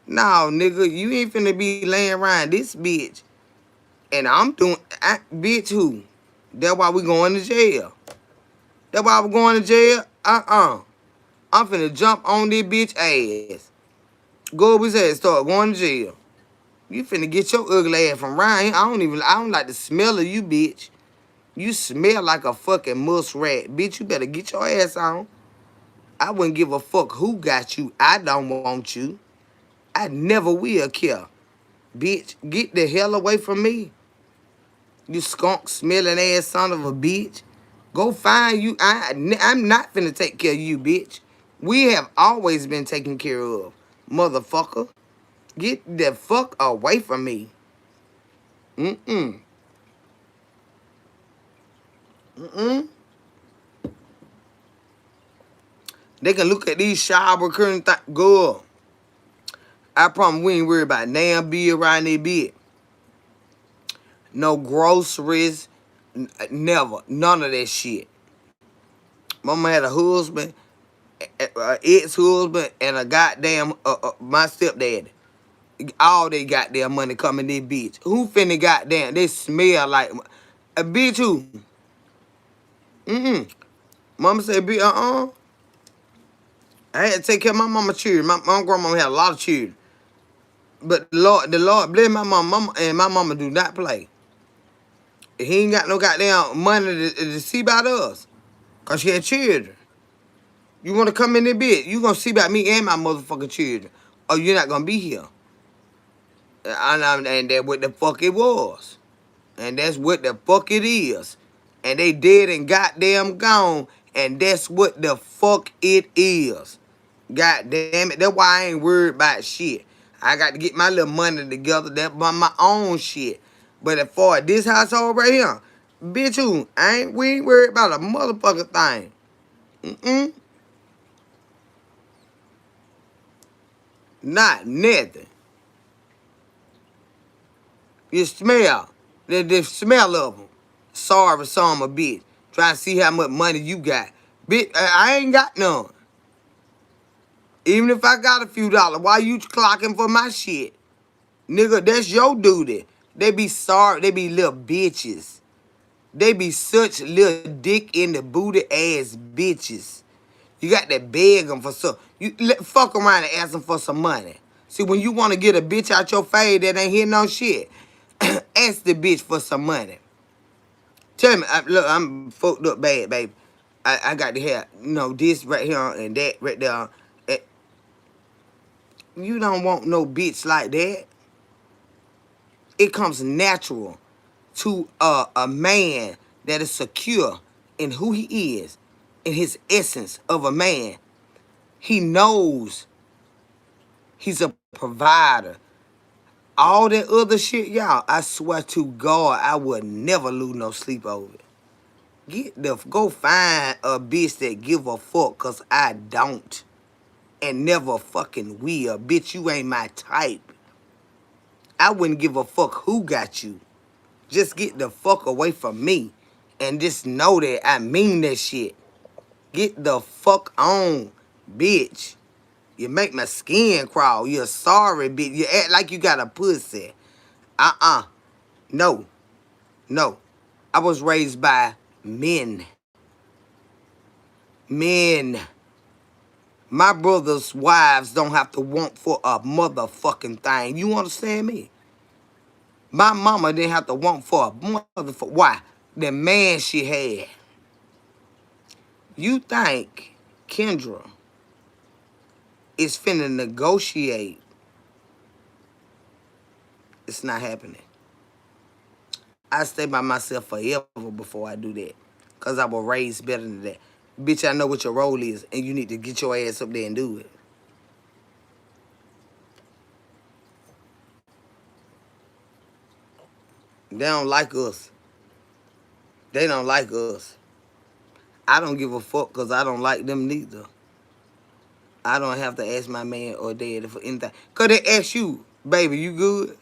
No, nigga, you ain't finna be laying around this bitch. And I'm doing, bitch who? That's why we going to jail. That's why we're going to jail? I'm finna jump on this bitch ass. Go up his ass, start going to jail. You finna get your ugly ass from around here. I don't like the smell of you, bitch. You smell like a fucking musk rat. Bitch, you better get your ass on. I wouldn't give a fuck who got you. I don't want you. I never will care. Bitch, get the hell away from me. You skunk smelling ass son of a bitch. Go find you. I'm not finna take care of you, bitch. We have always been taken care of, motherfucker. Get the fuck away from me. Mm-mm. Mm-mm. They can look at these shower curtain go up. I promise we ain't worried about damn bill around their bed. No groceries. Never. None of that shit. Mama had a husband, ex-husband, and a goddamn, my stepdaddy. All they goddamn money coming in, bitch. Who finna goddamn, they smell like, a bitch who? Mm-mm. Mama said, I had to take care of my mama children. My grandmama had a lot of children. But the Lord bless my mama, and my mama do not play. He ain't got no goddamn money to see about us. Because she had children. You want to come in there, bitch? You going to see about me and my motherfucking children. Or you're not going to be here. And that's what the fuck it was. And that's what the fuck it is. And they dead and goddamn gone. And that's what the fuck it is. God damn it. That's why I ain't worried about shit. I got to get my little money together. That's by my own shit. But as far as this household right here, bitch who? We ain't worried about a motherfucking thing. Mm-mm. Not nothing. You smell. The smell of them. Sorry, son of a bitch. Trying to see how much money you got. Bitch, I ain't got none. Even if I got a few dollars, why you clocking for my shit? Nigga, that's your duty. They be sorry. They be little bitches. They be such little dick in the booty ass bitches. You got to beg them for some. Fuck around and ask them for some money. See, when you want to get a bitch out your face that ain't hitting no shit, ask the bitch for some money. Tell me, look, I'm fucked up bad, baby. I got to have, this right here and that right there. Eh, You don't want no bitch like that. It comes natural to a man that is secure in who he is, in his essence of a man. He knows he's a provider. All that other shit, y'all, I swear to God, I would never lose no sleep over it. Go find a bitch that give a fuck, cause I don't. And never fucking will. Bitch, you ain't my type. I wouldn't give a fuck who got you. Just get the fuck away from me. And just know that I mean that shit. Get the fuck on, bitch. You make my skin crawl. You're sorry, bitch. You act like you got a pussy. No. No. I was raised by men. Men. My brother's wives don't have to want for a motherfucking thing. You understand me? My mama didn't have to want for a motherfucker. Why? The man she had. You think Kendra is finna negotiate? It's not happening. I stay by myself forever before I do that. Because I was raised better than that. Bitch, I know what your role is, and you need to get your ass up there and do it. They don't like us. They don't like us. I don't give a fuck because I don't like them neither. I don't have to ask my man or dad for anything. Because they ask you, baby, you good?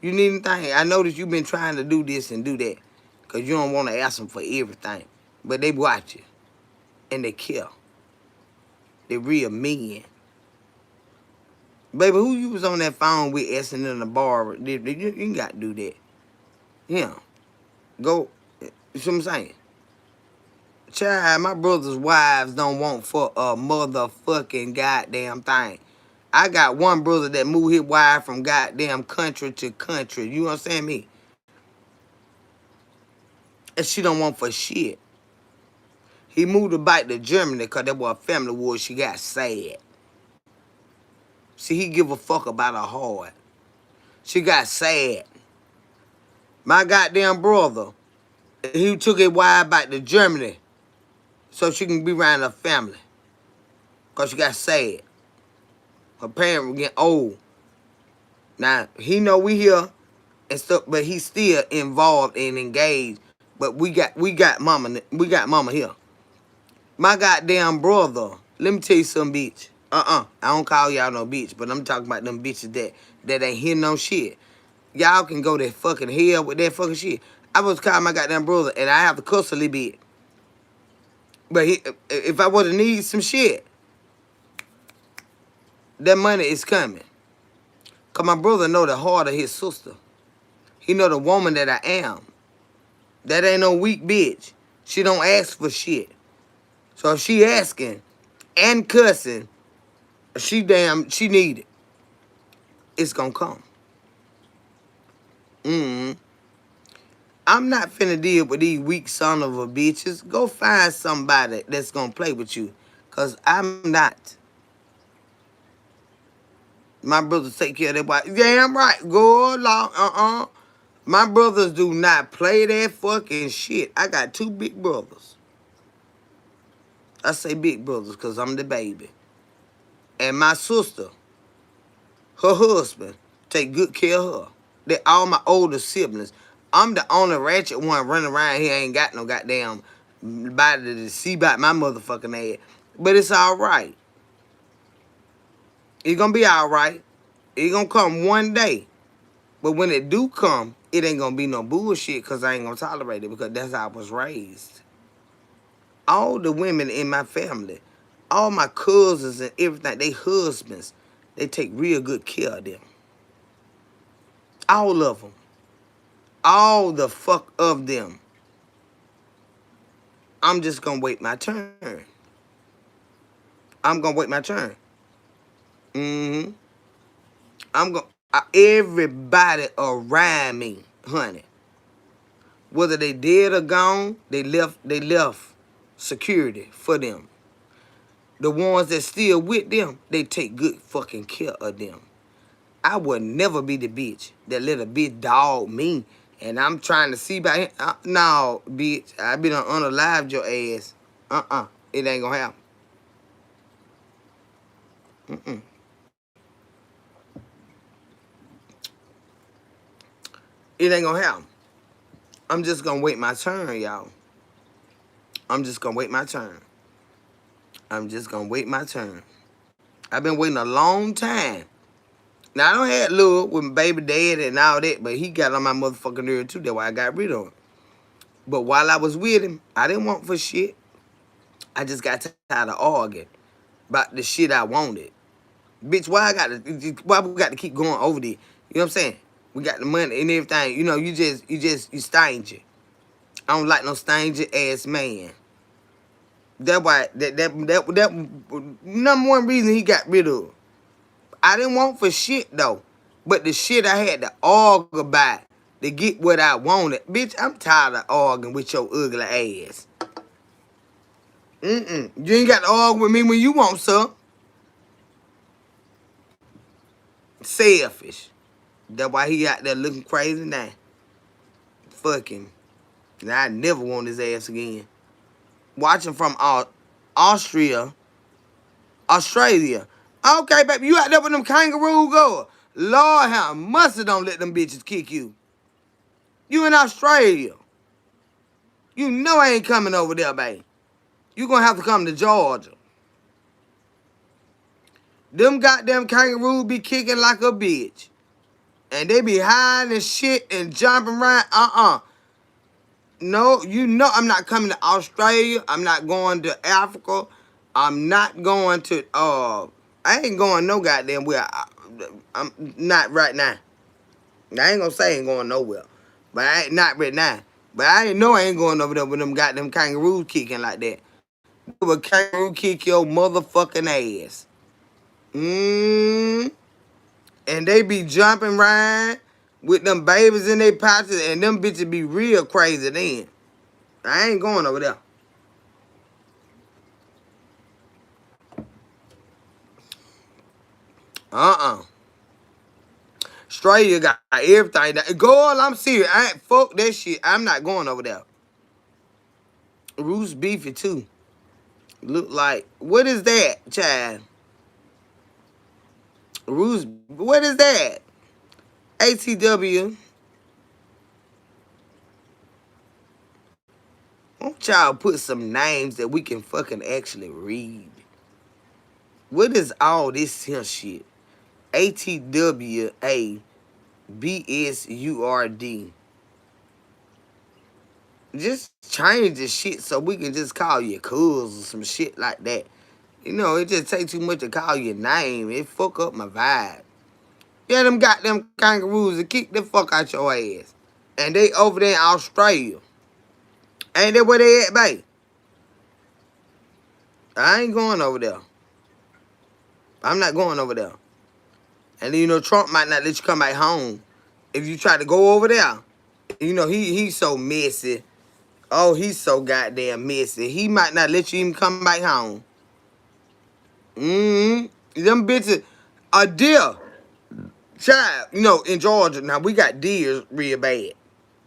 You need anything? I know that you've been trying to do this and do that. Because you don't want to ask them for everything. But they watch you. And they care. They real men. Baby, who you was on that phone with asking in the bar? You ain't got to do that. Yeah. Go. You see what I'm saying? Child, my brother's wives don't want for a motherfucking goddamn thing. I got one brother that moved his wife from goddamn country to country. You understand me? And she don't want for shit. He moved her back to Germany because that was a family war. She got sad. See, he give a fuck about her heart. She got sad. My goddamn brother, he took his wife back to Germany so she can be around her family. Because she got sad. Her parents were getting old. Now, he know we here and stuff, but he's still involved and engaged. But we got mama here. My goddamn brother, let me tell you something, bitch. I don't call y'all no bitch, but I'm talking about them bitches that ain't hear no shit. Y'all can go to fucking hell with that fucking shit. I was calling my goddamn brother, and I have to cuss a little bit. But if I were to need some shit, that money is coming. Because my brother know the heart of his sister. He know the woman that I am. That ain't no weak bitch. She don't ask for shit. So if she asking and cussing, she need it. It's gonna come. I'm not finna deal with these weak son of a bitches. Go find somebody that's gonna play with you. Cause I'm not. My brothers take care of their wife. Damn right. Go along. My brothers do not play that fucking shit. I got 2 big brothers. I say big brothers because I'm the baby. And my sister, her husband, take good care of her. They're all my older siblings. I'm the only ratchet one running around here ain't got no goddamn body to see about my motherfucking ass. But it's all right. It's gonna be all right. It's gonna come one day. But when it do come, it ain't gonna be no bullshit because I ain't gonna tolerate it because that's how I was raised. All the women in my family, all my cousins and everything, they husbands, they take real good care of them. All of them. All the fuck of them. I'm just gonna wait my turn. I'm gonna wait my turn. Mm-hmm. Everybody around me, honey, whether they dead or gone, they left security for them. The ones that still with them, they take good fucking care of them. I would never be the bitch that let a bitch dog me and I'm trying to see about him. No, bitch, I been unalived your ass. It ain't gonna happen. Mm-mm. It ain't gonna happen. I'm just gonna wait my turn, y'all. I'm just gonna wait my turn. I'm just gonna wait my turn. I've been waiting a long time. Now, I don't have love with my baby dad and all that, but he got on my motherfucking nerve too. That's why I got rid of him. But while I was with him, I didn't want for shit. I just got tired of arguing about the shit I wanted. Bitch, why we got to keep going over there? You know what I'm saying? We got the money and everything. You know, you stingy. I don't like no stingy ass man. That's why that number one reason he got rid of. I didn't want for shit though. But the shit I had to argue about to get what I wanted. Bitch, I'm tired of arguing with your ugly ass. You ain't got to argue with me when you want some. Selfish. That's why he out there looking crazy now. Fucking. Now I never want his ass again. Watching from Australia. Okay, baby, you out there with them kangaroo girls. Lord have mercy, don't let them bitches kick you. You in Australia. You know I ain't coming over there, babe. You gonna have to come to Georgia. Them goddamn kangaroos be kicking like a bitch. And they be hiding and shit and jumping around. No, you know I'm not coming to Australia. I'm not going to Africa. I'm not going to, I ain't going no goddamn where. I'm not right now. I ain't gonna say I ain't going nowhere. But I ain't not right now. But I ain't know I ain't going over there with them goddamn kangaroos kicking like that. They will kangaroo kick your motherfucking ass. And they be jumping around with them babies in their pouches and them bitches be real crazy then. I ain't going over there. Australia got everything. Girl, I'm serious. I ain't fuck that shit. I'm not going over there. Roast beefy too. Look like, what is that, child? Roast, what is that? ATW. Why don't y'all put some names that we can fucking actually read? What is all this here shit? ATWABSURD. Just change the shit so we can just call you cuz or some shit like that. You know, it just takes too much to call your name. It fuck up my vibe. Yeah, them goddamn kangaroos to kick the fuck out your ass. And they over there in Australia. Ain't that where they at, babe? I ain't going over there. I'm not going over there. And you know, Trump might not let you come back home if you try to go over there. You know, he's so messy. Oh, he's so goddamn messy. He might not let you even come back home. Them bitches, a deer. Child, you know, in Georgia, now we got deers real bad.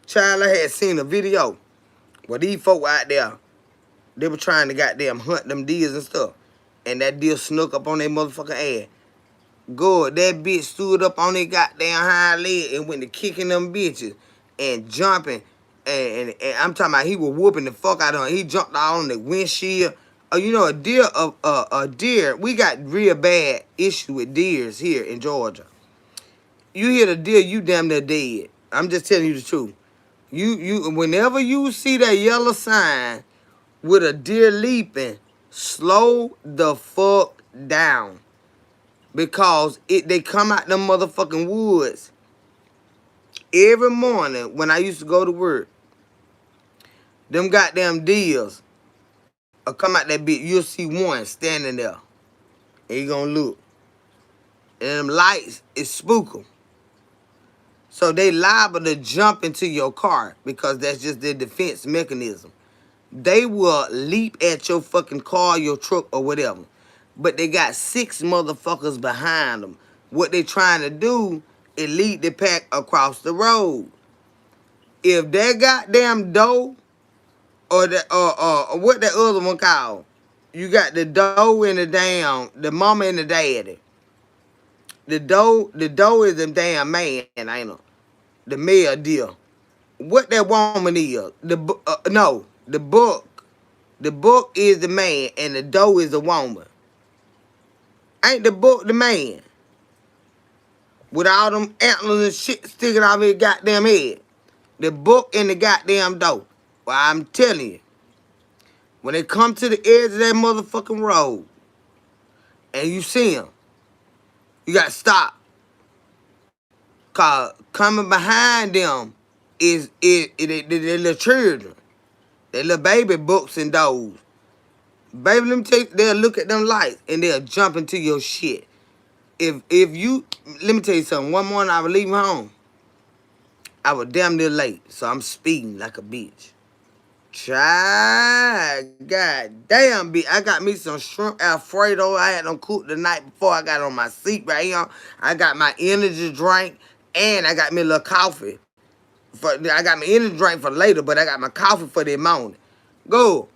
Child, I had seen a video where these folk out there, they were trying to goddamn hunt them deers and stuff. And that deer snuck up on their motherfucking ass. Good, that bitch stood up on their goddamn hind leg and went to kicking them bitches and jumping. And I'm talking about he was whooping the fuck out of him. He jumped out on the windshield. You know, a deer. We got real bad issue with deers here in Georgia. You hit a deer, you damn near dead. I'm just telling you the truth. Whenever you see that yellow sign with a deer leaping, slow the fuck down because they come out them motherfucking woods every morning when I used to go to work. Them goddamn deers come out that bitch. You'll see one standing there, and you gonna look, and them lights is spook 'em. So they liable to jump into your car because that's just their defense mechanism. They will leap at your fucking car, your truck, or whatever. But they got 6 motherfuckers behind them. What they trying to do is lead the pack across the road. If that goddamn doe or what that other one called, you got the doe and the mama and the daddy. The doe is the damn man, ain't it? The male deer. What that woman is? No, the buck. The buck is the man and the doe is the woman. Ain't the buck the man? With all them antlers and shit sticking out of his goddamn head. The buck and the goddamn doe. Well, I'm telling you, when they come to the edge of that motherfucking road and you see them, you got to stop. Cause coming behind them is they little children. They little baby bucks and does. Baby, let me tell you, they'll look at them lights and they'll jump into your shit. If you, let me tell you something. One morning I was leaving home. I was damn near late, so I'm speeding like a bitch. God damn, bitch. I got me some shrimp Alfredo. I had them cooked the night before. I got on my seat right here. I got my energy drink and I got me a little coffee. I got my energy drink for later, but I got my coffee for the morning. Go.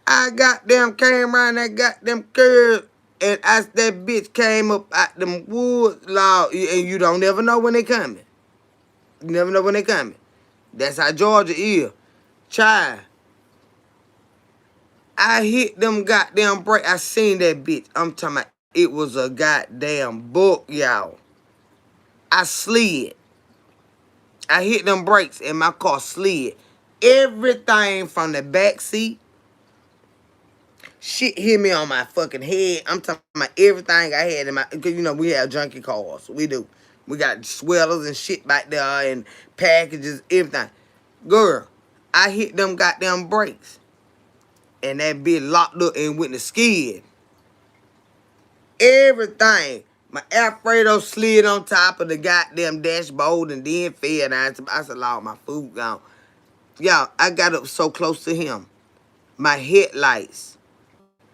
I goddamn came around that goddamn curve and as that bitch came up out them woods, Lord, and you don't never know when they coming. You never know when they coming. That's how Georgia is. Child, I hit them goddamn brakes. I seen that bitch. I'm talking about it was a goddamn book, y'all. I slid. I hit them brakes and my car slid. Everything from the back seat. Shit hit me on my fucking head. I'm talking about everything I had in my... Because, you know, we have junky cars. We do. We got sweaters and shit back there and packages, everything. Girl, I hit them goddamn brakes. And that bitch locked up and went to skid. Everything. My Alfredo slid on top of the goddamn dashboard and then fell down. I said, Lord, my food gone. Y'all, I got up so close to him. My headlights,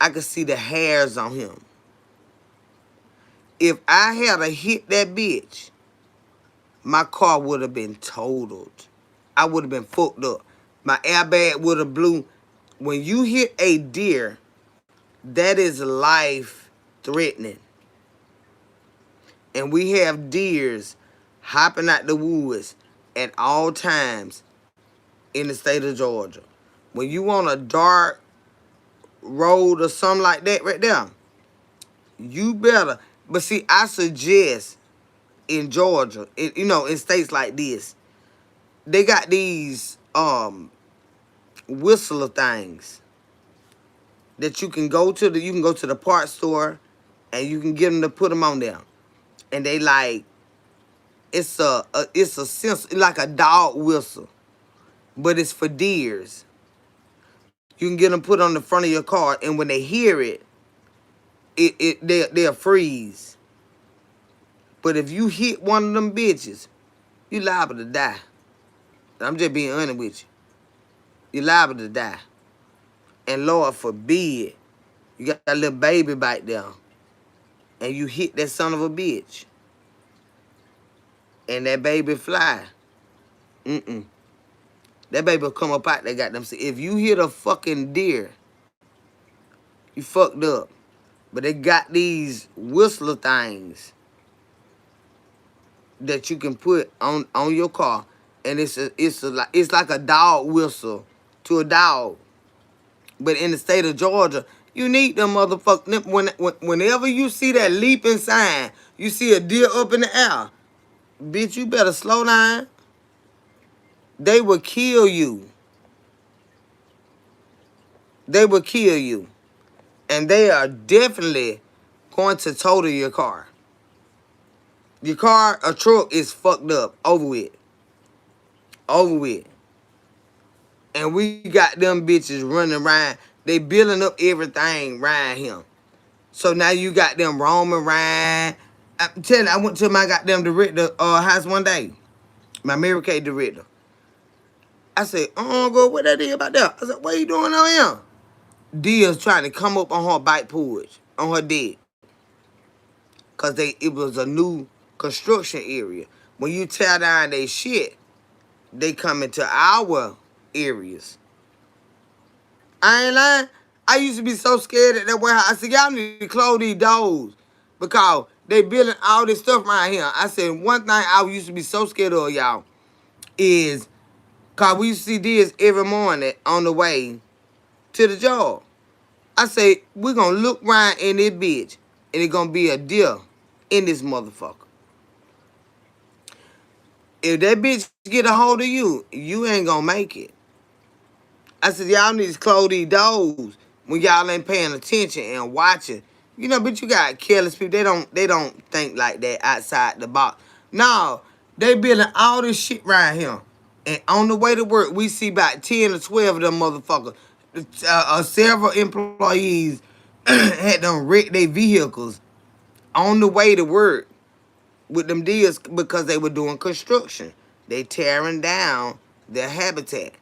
I could see the hairs on him. If I had a hit that bitch, my car would have been totaled. I would have been fucked up. My airbag would have blew. When you hit a deer, that is life-threatening. And we have deers hopping out the woods at all times in the state of Georgia. When you on a dark road or something like that right there, you better. But see, I suggest in Georgia, in states like this, they got these whistler things that you can go to the parts store and you can get them to put them on there. And they like, it's a sense like a dog whistle, but it's for deers. You can get them put on the front of your car, and when they hear it, they'll freeze. But if you hit one of them bitches, you liable to die. I'm just being honest with you. You liable to die. And Lord forbid, you got that little baby back there, and you hit that son of a bitch, and that baby fly. That baby will come up out there, goddamn. If you hit a fucking deer, you fucked up. But they got these whistler things that you can put on your car, and it's like a dog whistle to a dog. But in the state of Georgia, you need them motherfuckers. Whenever you see that leaping sign, you see a deer up in the air, bitch, you better slow down. They will kill you. They will kill you. And they are definitely going to total your car. Your car, a truck is fucked up. Over with. Over with. And we got them bitches running around. They building up everything around him. So now you got them roaming around. I'm telling you, I went to my goddamn director house one day. My Mary Kay director. I said, girl, what that is about that? I said, what you doing on here? Deal's trying to come up on her bike porch, on her deck. Cause it was a new construction area. When you tear down their shit, they come into our areas. I ain't lying. I used to be so scared at that warehouse. I said, y'all need to close these doors because they building all this stuff right here. I said, one thing I used to be so scared of, y'all, is because we used to see this every morning on the way to the job. I say, we're going to look around in this bitch, and it's going to be a deer in this motherfucker. If that bitch get a hold of you, you ain't going to make it. I said, y'all need to close these doors when y'all ain't paying attention and watching. You know, but you got careless people. They don't think like that outside the box. No, they building all this shit right here. And on the way to work, we see about 10 or 12 of them motherfuckers. Several employees had them wreck their vehicles on the way to work with them deals because they were doing construction. They tearing down their habitat.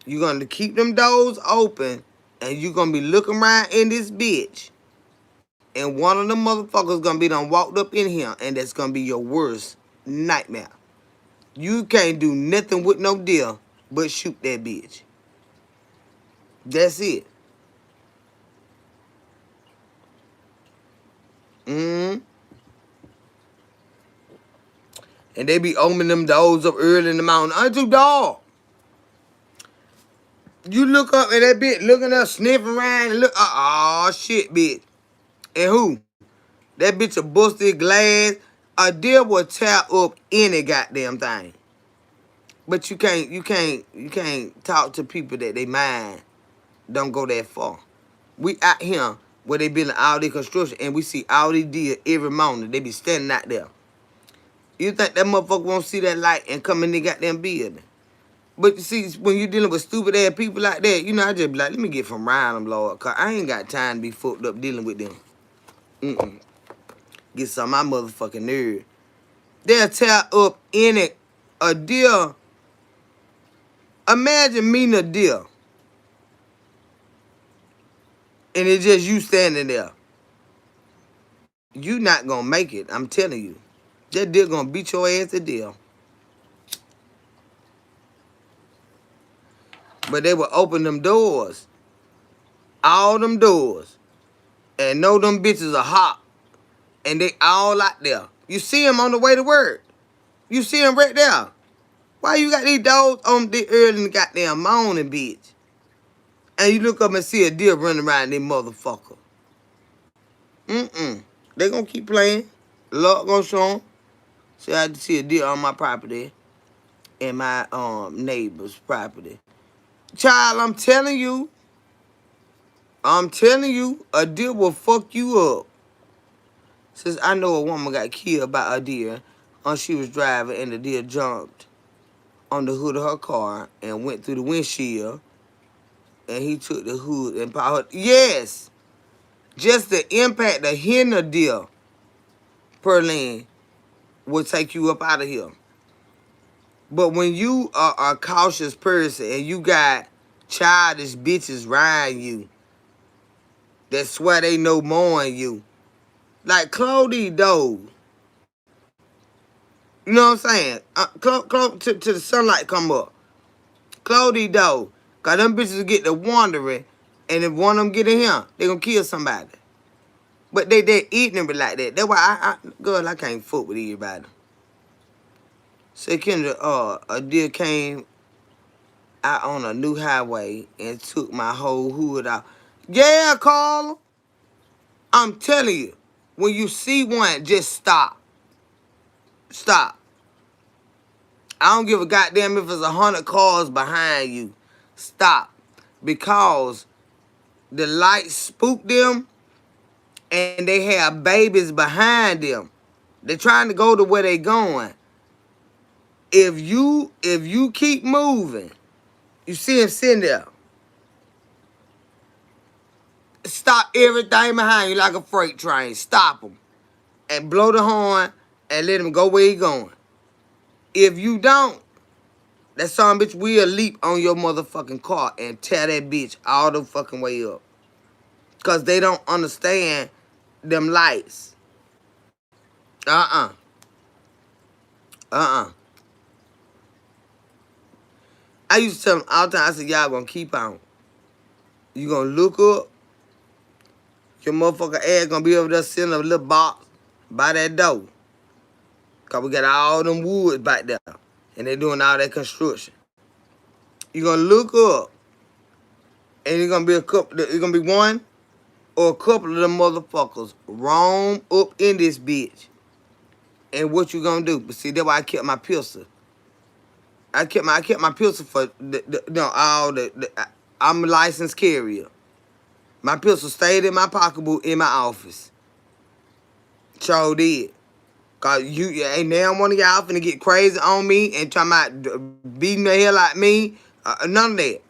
You're going to keep them doors open, and you're going to be looking around in this bitch. And one of them motherfuckers going to be done walked up in here, and that's going to be your worst nightmare. You can't do nothing with no deal but shoot that bitch. That's it. And they be opening them doors up early in the morning. Aren't you dog? You look up and that bitch looking up, sniffing around and look. Oh, shit, bitch. And who? That bitch a busted glass. A deer will tear up any goddamn thing. But you can't talk to people that they mind don't go that far. We out here where they building all the construction and we see all these deer every morning. They be standing out there. You think that motherfucker won't see that light and come in the goddamn building? But you see, when you dealing with stupid ass people like that, you know, I just be like, let me get from around them, Lord, cause I ain't got time to be fucked up dealing with them. Get some of my motherfucking nerve. They'll tear up a deer. Imagine meeting a deer. And it's just you standing there. You not gonna make it, I'm telling you. That deer gonna beat your ass to death. But they will open them doors. All them doors. And know them bitches are hot. And they all out there. You see them on the way to work. You see them right there. Why you got these dogs on the early in the goddamn morning, bitch? And you look up and see a deer running around this motherfucker. They gonna keep playing. Luck gonna show them. See, I had to see a deer on my property. And my neighbor's property. Child, I'm telling you, a deer will fuck you up. Since I know a woman got killed by a deer, she was driving and the deer jumped on the hood of her car and went through the windshield, and he took the hood and powered. Yes, just the impact of hitting a deer, Perlin, will take you up out of here. But when you are a cautious person and you got childish bitches riding you that swear they know more than you, like close these doors. You know what I'm saying? Close to the sunlight come up. Close these doors. Because them bitches will get to wandering, and if one of them get in here, they going to kill somebody. But they ignorant like that. That's why girl, I can't fuck with everybody. Say, Kendra, a deer came out on a new highway and took my whole hood out. Yeah, Carla. I'm telling you, when you see one, just stop. Stop. I don't give a goddamn if it's 100 cars behind you. Stop. Because the lights spook them and they have babies behind them. They're trying to go to where they going. If you keep moving, you see him sitting there. Stop everything behind you like a freight train. Stop him. And blow the horn and let him go where he going. If you don't, that son bitch will leap on your motherfucking car and tear that bitch all the fucking way up. Because they don't understand them lights. Uh-uh. Uh-uh. I used to tell them all the time, I said, y'all gonna keep on. You gonna look up. Your motherfucking ass gonna be over there sitting in a little box by that door. Because we got all them woods back there. And they doing all that construction. You gonna look up. And it's gonna be it's gonna be one or a couple of them motherfuckers roam up in this bitch. And what you gonna do? But see, that's why I kept my pistol. I kept my pistol for I'm a licensed carrier. My pistol stayed in my pocketbook in my office. Sure did. Cause you ain't now one of y'all finna get crazy on me and talking about beating the hell out of me. None of that.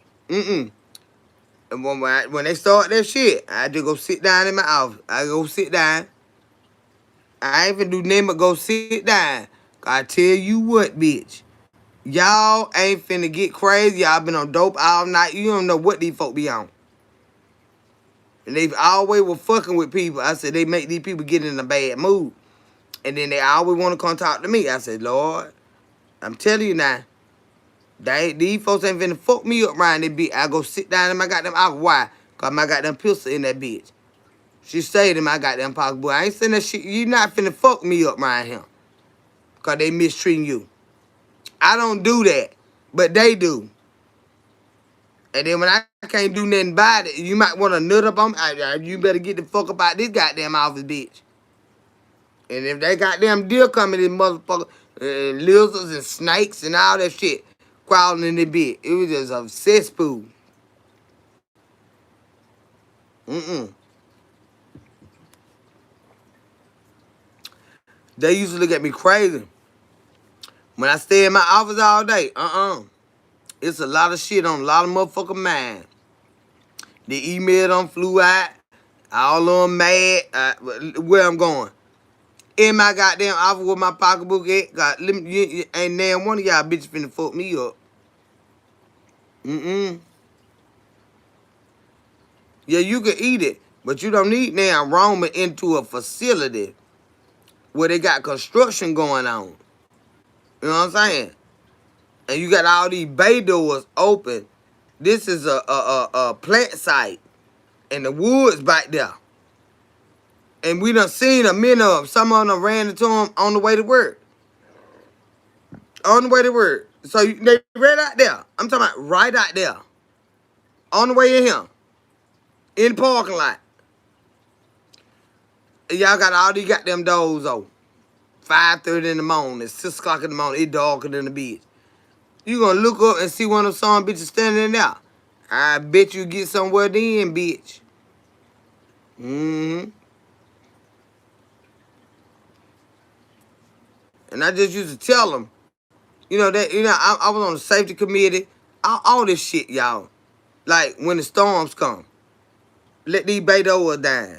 And when they start that shit, I just go sit down in my office. I go sit down. I ain't finna do nothing but go sit down. I tell you what, bitch. Y'all ain't finna get crazy. Y'all been on dope all night. You don't know what these folk be on. And they always were fucking with people. I said, they make these people get in a bad mood. And then they always want to come talk to me. I said, Lord, I'm telling you now, these folks ain't finna fuck me up around this bitch. I go sit down in my goddamn office. Why? Because my goddamn pistol in that bitch. She stayed in my goddamn pocketbook. I ain't saying that shit. You not finna fuck me up around him. Because they mistreating you. I don't do that. But they do. And then when I can't do nothing about it, you might want to nut up on me. You better get the fuck up out this goddamn office, bitch. And if they goddamn deer coming in, motherfucker, lizards and snakes and all that shit crawling in the bitch. It was just a cesspool. They used to look at me crazy. When I stay in my office all day, it's a lot of shit on a lot of motherfucking mind. The email done flew out. All of them mad. Where I'm going. In my goddamn office with my pocketbook at. God, ain't damn one of y'all bitches finna fuck me up. Yeah, you can eat it. But you don't need now roaming into a facility where they got construction going on. You know what I'm saying? And you got all these bay doors open. This is a plant site. And the woods back there. And we done seen a many of them. Some of them ran into them on the way to work. On the way to work. So they right out there. I'm talking about right out there. On the way in here. In the parking lot. And y'all got all these goddamn doors open. 5:30 in the morning. 6 o'clock in the morning. It's darker than the bitch. You gonna look up and see one of them son bitches standing there. I bet you get somewhere then, bitch. And I just used to tell them, I was on the safety committee, all this shit, y'all. Like when the storms come, let these bay doors down.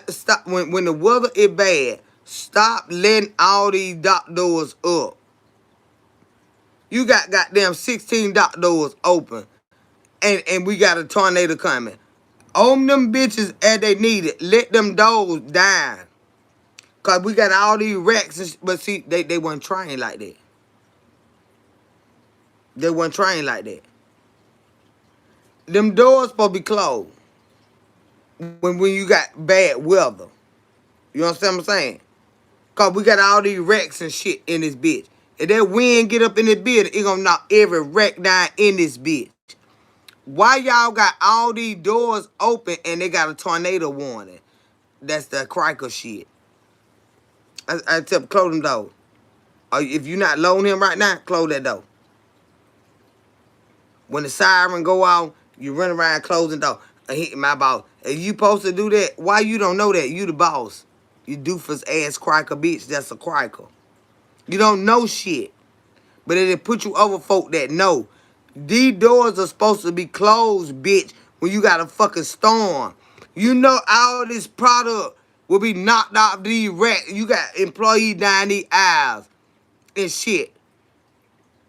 Stop when the weather is bad. Stop letting all these dock doors up. You got goddamn 16 dock doors open, and we got a tornado coming. Open them bitches as they need it. Let them doors down. Cause we got all these wrecks, but see, they weren't trained like that. They weren't trained like that. Them doors supposed to be closed when you got bad weather. You understand what I'm saying? Cause we got all these wrecks and shit in this bitch. If that wind get up in the building, it gonna knock every wreck down in this bitch. Why y'all got all these doors open and they got a tornado warning? That's the criker shit. I tell them, close them door. Or if you not loading him right now, close that door. When the siren go out, you run around closing the door. My boss. If you supposed to do that, why you don't know that? You the boss. You doofus ass criker bitch. That's a criker. You don't know shit. But it'll put you over folk that know. These doors are supposed to be closed, bitch, when you got a fucking storm. You know all this product will be knocked off these racks. You got employees down these aisles and shit.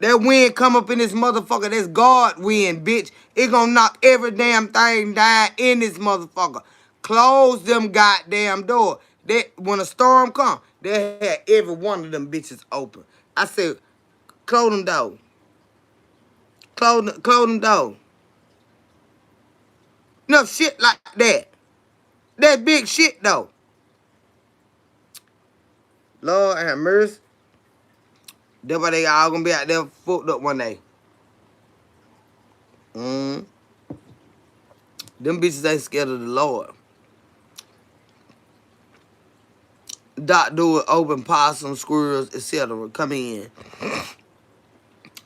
That wind come up in this motherfucker. That's God wind, bitch. It gonna knock every damn thing down in this motherfucker. Close them goddamn door. That when a storm come, they had every one of them bitches open. I said, close them door. Close them door. No shit like that. That big shit though. Lord have mercy. That's why they all gonna be out there fucked up one day. Them bitches ain't scared of the Lord. Dock door open, possum, squirrels, etc. come in.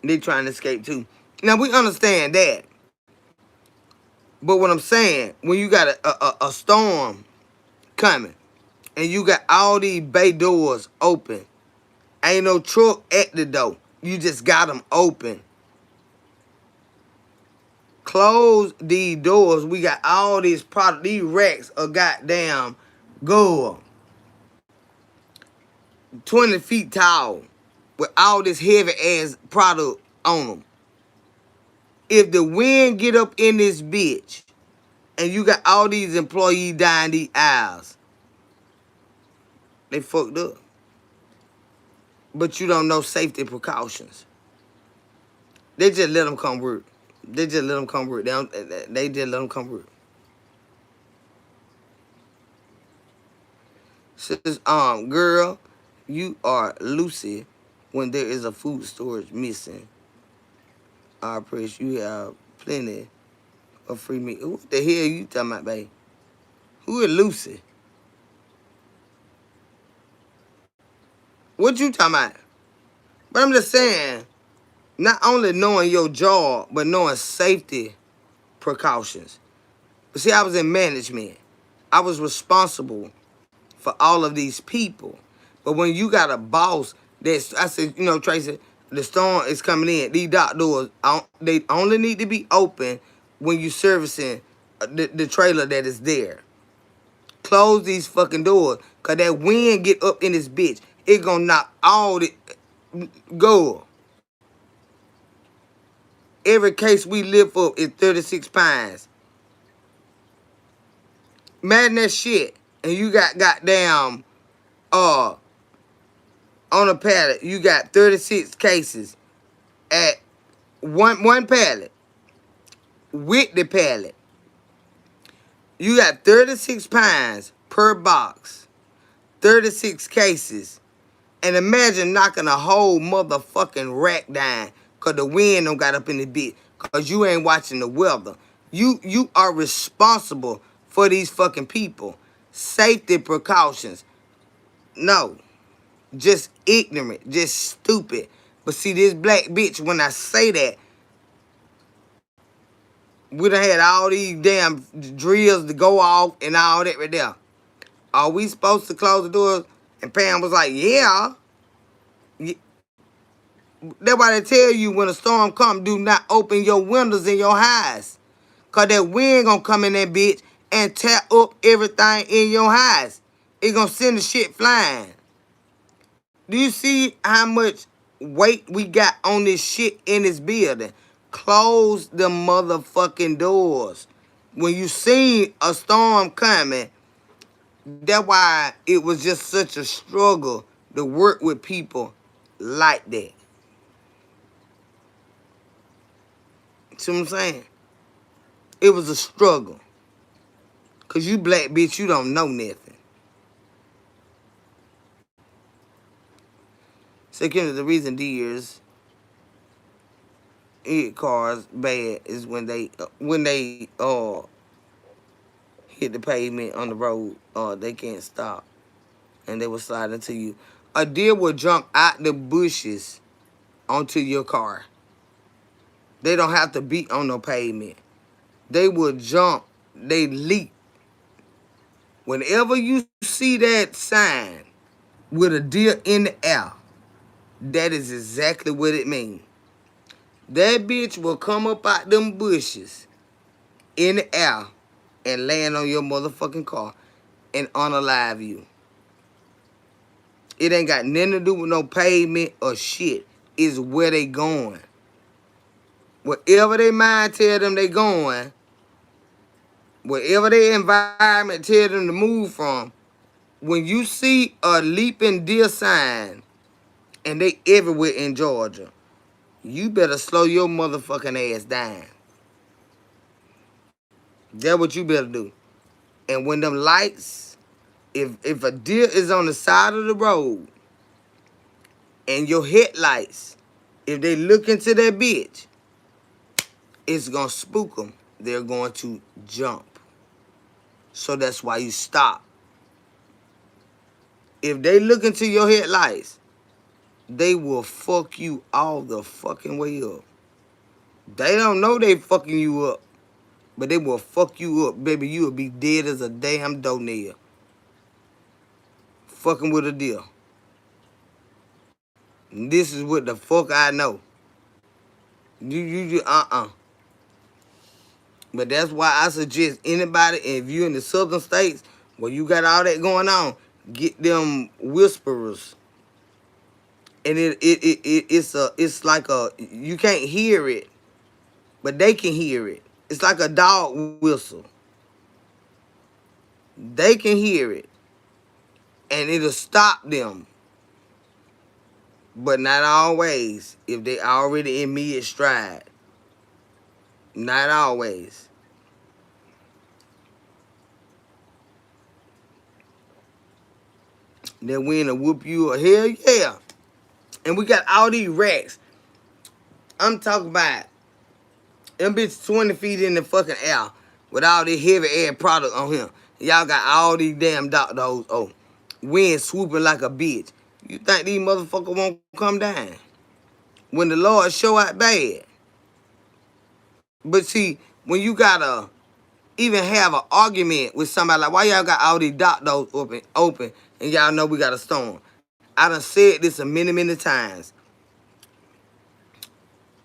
They trying to escape too. Now we understand that. But what I'm saying, when you got a storm coming and you got all these bay doors open, ain't no truck at the door. You just got them open. Close these doors. We got all these product. These racks are goddamn gold. 20 feet tall with all this heavy ass product on them. If the wind get up in this bitch and you got all these employees down these aisles, they fucked up. But you don't know safety precautions. They just let them come work. They just let them come work. They just let them come work. Says, girl, you are Lucy when there is a food storage missing. I appreciate you have plenty of free meat. What the hell you talking about, babe? Who is Lucy? What you talking about? But I'm just saying, not only knowing your job, but knowing safety precautions. But see, I was in management. I was responsible for all of these people. But when you got a boss that's, I said, you know, Tracy, the storm is coming in. These dock doors, they only need to be open when you servicing the trailer that is there. Close these fucking doors, because that wind get up in this bitch. It gonna knock all the, go. Every case we lift up is 36 pounds. Imagine that shit. And you got goddamn, on a pallet, you got 36 cases at one pallet. With the pallet. You got 36 pounds per box. 36 cases. And imagine knocking a whole motherfucking rack down because the wind don't got up in the bit. Because you ain't watching the weather. You are responsible for these fucking people. Safety precautions. No. Just ignorant. Just stupid. But see, this black bitch, when I say that, we done had all these damn drills to go off and all that right there. Are we supposed to close the doors? And Pam was like, yeah. That's why they tell you when a storm come, do not open your windows in your house. Because that wind gonna come in that bitch and tear up everything in your house. It gonna send the shit flying. Do you see how much weight we got on this shit in this building? Close the motherfucking doors. When you see a storm coming, that's why it was just such a struggle to work with people like that. See what I'm saying? It was a struggle. Because you black bitch, you don't know nothing. Second, the reason deers hit cars bad is when they hit the pavement on the road, they can't stop and they will slide into you. A deer will jump out the bushes onto your car. They don't have to beat on no pavement. They will jump, they leap. Whenever you see that sign with a deer in the air, that is exactly what it means. That bitch will come up out them bushes in the air and land on your motherfucking car and unalive you. It ain't got nothing to do with no pavement or shit. It's where they going. Wherever they mind tell them they going, wherever their environment tell them to move from, when you see a leaping deer sign, and they everywhere in Georgia, you better slow your motherfucking ass down. That's what you better do. And when them lights, if a deer is on the side of the road, and your headlights, if they look into that bitch, it's gonna spook them. They're going to jump. So that's why you stop. If they look into your headlights, they will fuck you all the fucking way up. They don't know they fucking you up, but they will fuck you up, baby. You will be dead as a damn doornail. Fucking with a deer. And this is what the fuck I know. But that's why I suggest anybody, if you in the southern states where you got all that going on, get them whisperers. And it's like a, you can't hear it, but they can hear it. It's like a dog whistle. They can hear it, and it'll stop them. But not always, if they already in mid-stride. Not always. Then we in whoop you, hell yeah. And we got all these racks. I'm talking about them bitches 20 feet in the fucking air with all this heavy air product on him. Y'all got all these damn doctors. Oh, wind swooping like a bitch. You think these motherfuckers won't come down? When the Lord show out bad. But see, when you gotta even have an argument with somebody, like, why y'all got all these doctors open and y'all know we got a storm? I done said this a many times.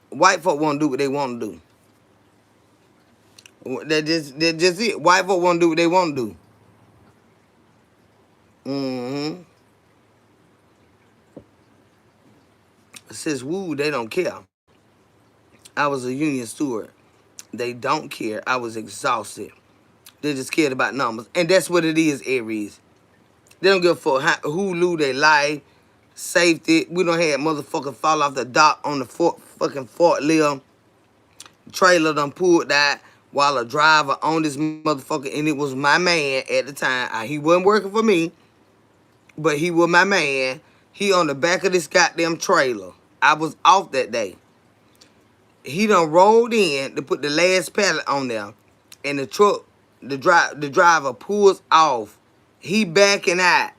White folk won't do what they want to do. That's just it. White folk won't do what they want to do. Since woo, they don't care. I was a union steward. They don't care. I was exhausted. They just cared about numbers. And that's what it is, Aries. They don't give a fuck who lose their life, safety. We don't have motherfuckers fall off the dock on the fucking forklift. Trailer done pulled that while a driver on this motherfucker, and it was my man at the time. He wasn't working for me, but he was my man. He on the back of this goddamn trailer. I was off that day. He done rolled in to put the last pallet on there, and the truck, the driver pulls off. He backing out,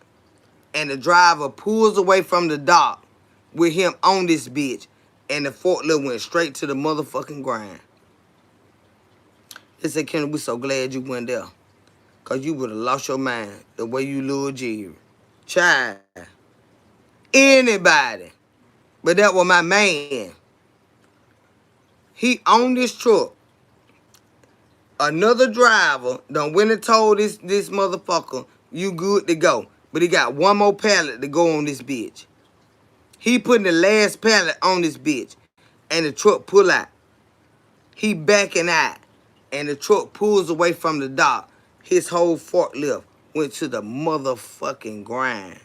and the driver pulls away from the dock with him on this bitch, and the forklift went straight to the motherfucking ground. They said, Kenny, we so glad you went there, because you would have lost your mind the way you little Jerry. Child. Anybody. But that was my man. He owned this truck. Another driver done went and told this motherfucker, you good to go. But he got one more pallet to go on this bitch. He putting the last pallet on this bitch. And the truck pull out. He backing out. And the truck pulls away from the dock. His whole forklift went to the motherfucking ground.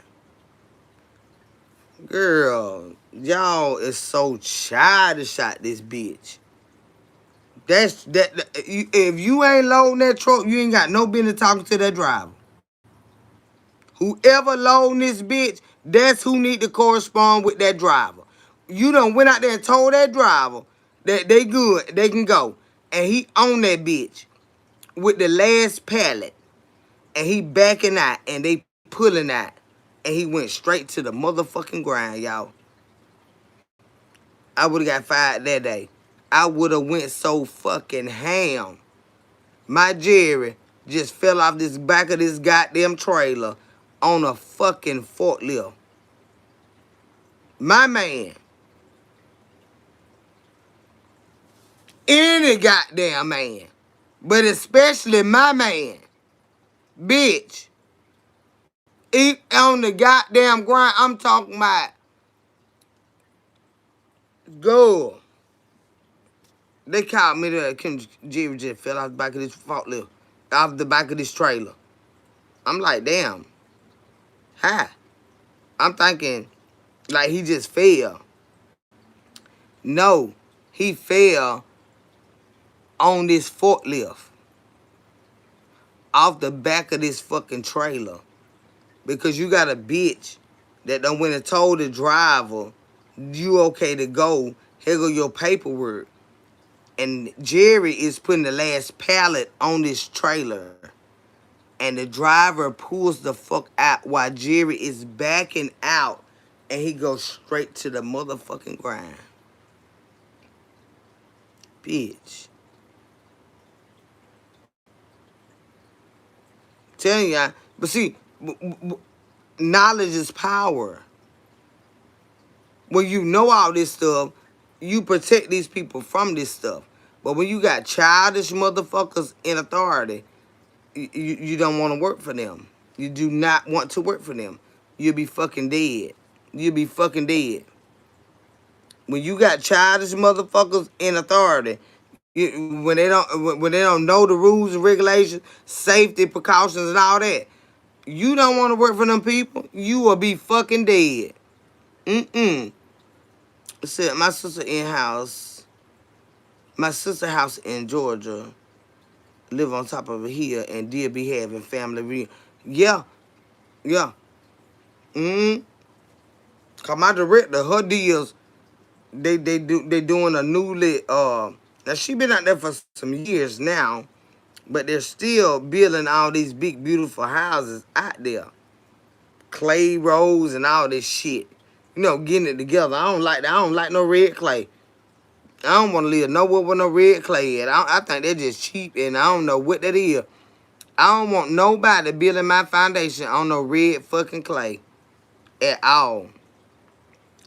Girl, y'all is so childish out this bitch. If you ain't loading that truck, you ain't got no business talking to that driver. Whoever loading this bitch, That's who need to correspond with that driver. You done went out there and told that driver that they good, they can go. And he on that bitch with the last pallet. And he backing out and they pulling out. And he went straight to the motherfucking ground, y'all. I would have got fired that day. I would have went so fucking ham. My Jerry just fell off this back of this goddamn trailer on a fucking forklift. My man. Any goddamn man. But especially my man. Bitch. Eat on the goddamn ground. I'm talking about. Go. They called me that Kim Jerry just fell off the back of this forklift. Off the back of this trailer. I'm like, damn. Hi. I'm thinking like he just fell. No. He fell on this forklift. Off the back of this fucking trailer. Because you got a bitch that done went and told the driver, you okay to go, here go your paperwork. And Jerry is putting the last pallet on this trailer. And the driver pulls the fuck out while Jerry is backing out. And he goes straight to the motherfucking ground. Bitch. Telling y'all. But see, knowledge is power. When you know all this stuff, you protect these people from this stuff. But when you got childish motherfuckers in authority, you don't want to work for them. You do not want to work for them. You'll be fucking dead. You'll be fucking dead. When you got childish motherfuckers in authority, when they don't know the rules and regulations, safety precautions and all that, you don't want to work for them people. You will be fucking dead. Said my sister in-house, my sister house in Georgia, live on top of a hill and did be having family reunion. Yeah. Cause my director, her deals, they doing a newly now she been out there for some years now, but they're still building all these big beautiful houses out there. Clay roads and all this shit. You know, getting it together. I don't like that. I don't like no red clay. I don't want to live nowhere with no red clay at. I think they're just cheap and I don't know what that is. I don't want nobody building my foundation on no red fucking clay. At all.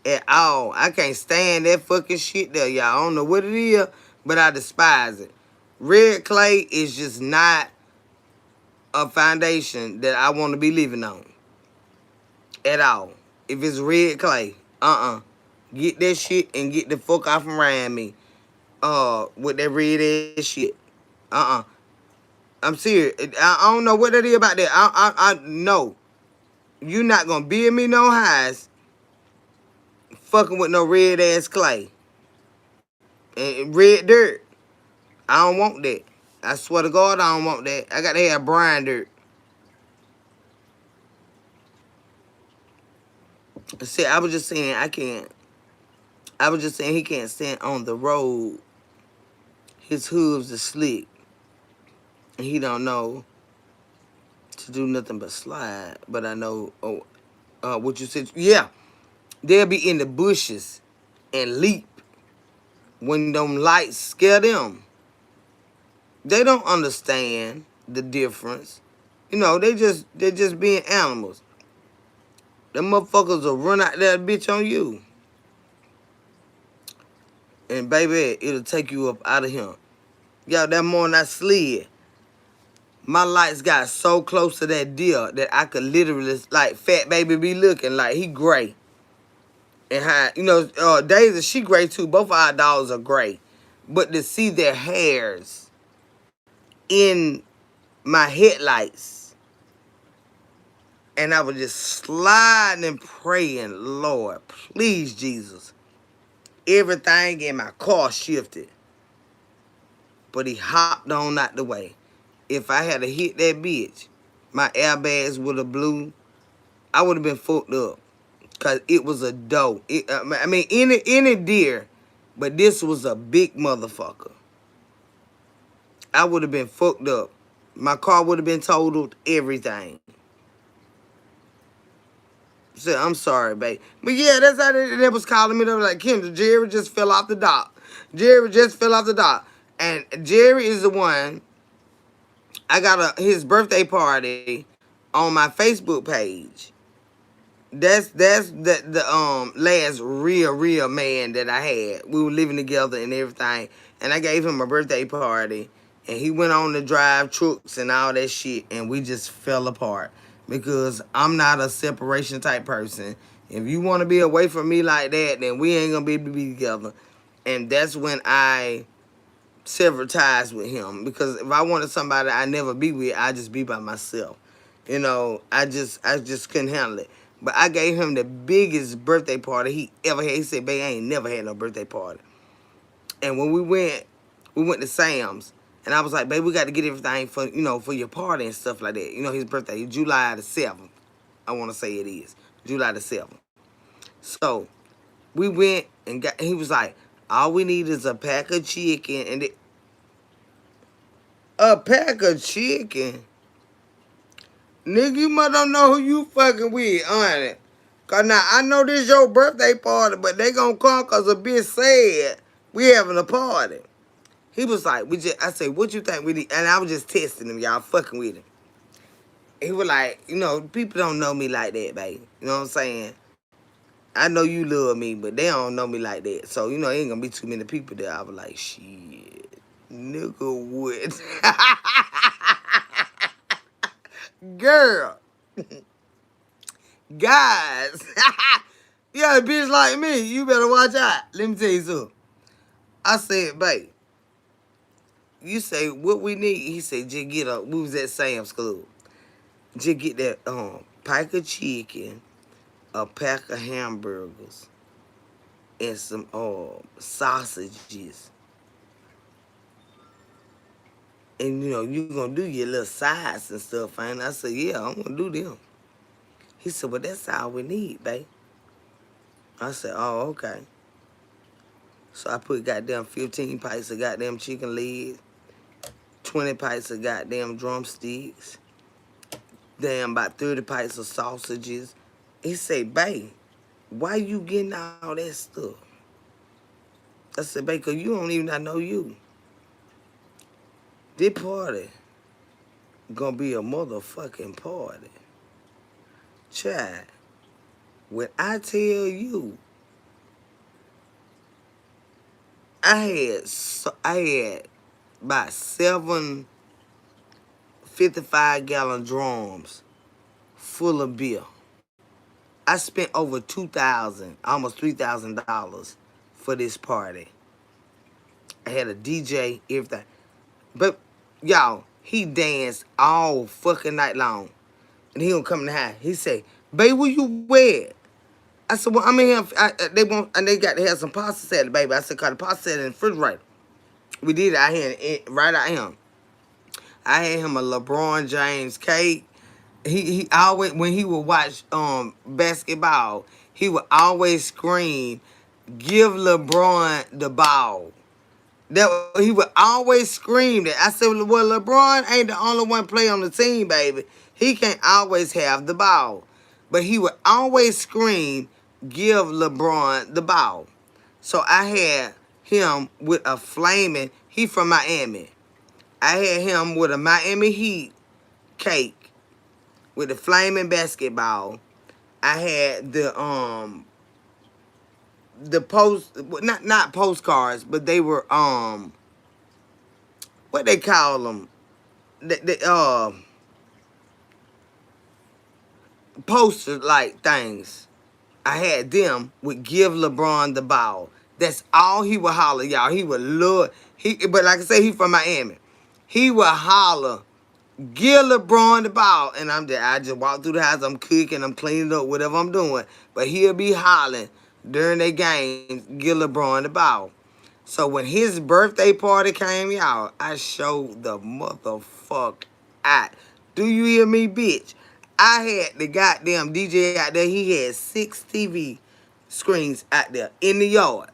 At all. I can't stand that fucking shit there, y'all. I don't know what it is, but I despise it. Red clay is just not a foundation that I want to be living on. At all. If it's red clay, get that shit and get the fuck off around me. With that red ass shit. I'm serious. I don't know what that is about that. I know. You not gonna build me no house fucking with no red ass clay. And red dirt. I don't want that. I swear to God, I don't want that. I gotta have brown dirt. See, I was just saying he can't stand on the road. His hooves are slick. And he don't know to do nothing but slide. But I know, what you said. Yeah, they'll be in the bushes and leap when them lights scare them. They don't understand the difference. You know, they're just being animals. Them motherfuckers will run out that bitch on you. And baby, it'll take you up out of here. Yo, that morning I slid. My lights got so close to that deer that I could literally, like, fat baby be looking like he gray. And how, you know, Daisy, she gray too. Both of our dogs are gray. But to see their hairs in my headlights, and I was just sliding and praying, Lord, please, Jesus. Everything in my car shifted. But he hopped on out the way. If I had to hit that bitch, my airbags would have blew. I would have been fucked up. Cause it was a doe. I mean, any deer, but this was a big motherfucker. I would have been fucked up. My car would have been totaled. Everything. So I'm sorry, babe. But yeah, that's how they was calling me. They were like, Kendra, Jerry just fell off the dock. Jerry just fell off the dock. And Jerry is the one. I got his birthday party on my Facebook page. That's the last real man that I had. We were living together and everything. And I gave him a birthday party. And he went on to drive trucks and all that shit. And we just fell apart. Because I'm not a separation type person. If you want to be away from me like that, then we ain't going to be able to be together. And that's when I severed ties with him. Because if I wanted somebody I never be with, I'd just be by myself. You know, I just couldn't handle it. But I gave him the biggest birthday party he ever had. He said, babe, I ain't never had no birthday party. And when we went to Sam's. And I was like, babe, we got to get everything for, for your party and stuff like that. You know, his birthday is July the 7th. I want to say it is. July the 7th. So, we went and he was like, all we need is a pack of chicken. And a pack of chicken? Nigga, you must don't know who you fucking with, honey. Cause now, I know this your birthday party, but they gonna come cause a bitch said we having a party. He was like, I said, what you think we need? And I was just testing him, y'all, fucking with him. He was like, people don't know me like that, baby. You know what I'm saying? I know you love me, but they don't know me like that. So, ain't gonna be too many people there. I was like, shit, nigga, what? Girl. Guys. Yeah, a bitch like me, you better watch out. Let me tell you something. I said, babe, you say, what we need? He said, just we was at Sam's Club. Just get that pack of chicken, a pack of hamburgers, and some sausages. And, you going to do your little sides and stuff. And I said, yeah, I'm going to do them. He said, well, that's all we need, babe. I said, oh, okay. So I put goddamn 15 pints of goddamn chicken legs, 20 pints of goddamn drumsticks, damn about 30 pints of sausages. He said, babe, why you getting all that stuff? I said, babe, because you don't even know you. This party gonna be a motherfucking party. Child, when I tell you, I had about 7 55-gallon drums full of beer. I spent over $2,000, almost $3,000 for this party. I had a DJ, everything. But, y'all, he danced all fucking night long. And he gonna come in the house. He say, babe, where you at? I said, well, I'm in here. They got to have some pasta salad, baby. I said, cause the pasta salad in the refrigerator. We did it out here, right out here. I had him a LeBron James cake. He always, when he would watch basketball, he would always scream, give LeBron the ball. That he would always scream that. I said, well, LeBron ain't the only one play on the team, baby. He can't always have the ball. But he would always scream, give LeBron the ball. So I had him with a flaming, he from Miami. I had him with a Miami Heat cake with a flaming basketball. I had the not postcards, but they were what they call them, the poster like things. I had them with give LeBron the ball. That's all he would holler, y'all. He would love but like I say, he from Miami. He would holler, give LeBron the ball, and I just walk through the house. I'm cooking, I'm cleaning up, whatever I'm doing. But he'll be hollering during their games, give LeBron the ball. So when his birthday party came, y'all, I showed the motherfucker out. Do you hear me, bitch? I had the goddamn DJ out there. He had 6 TV screens out there in the yard.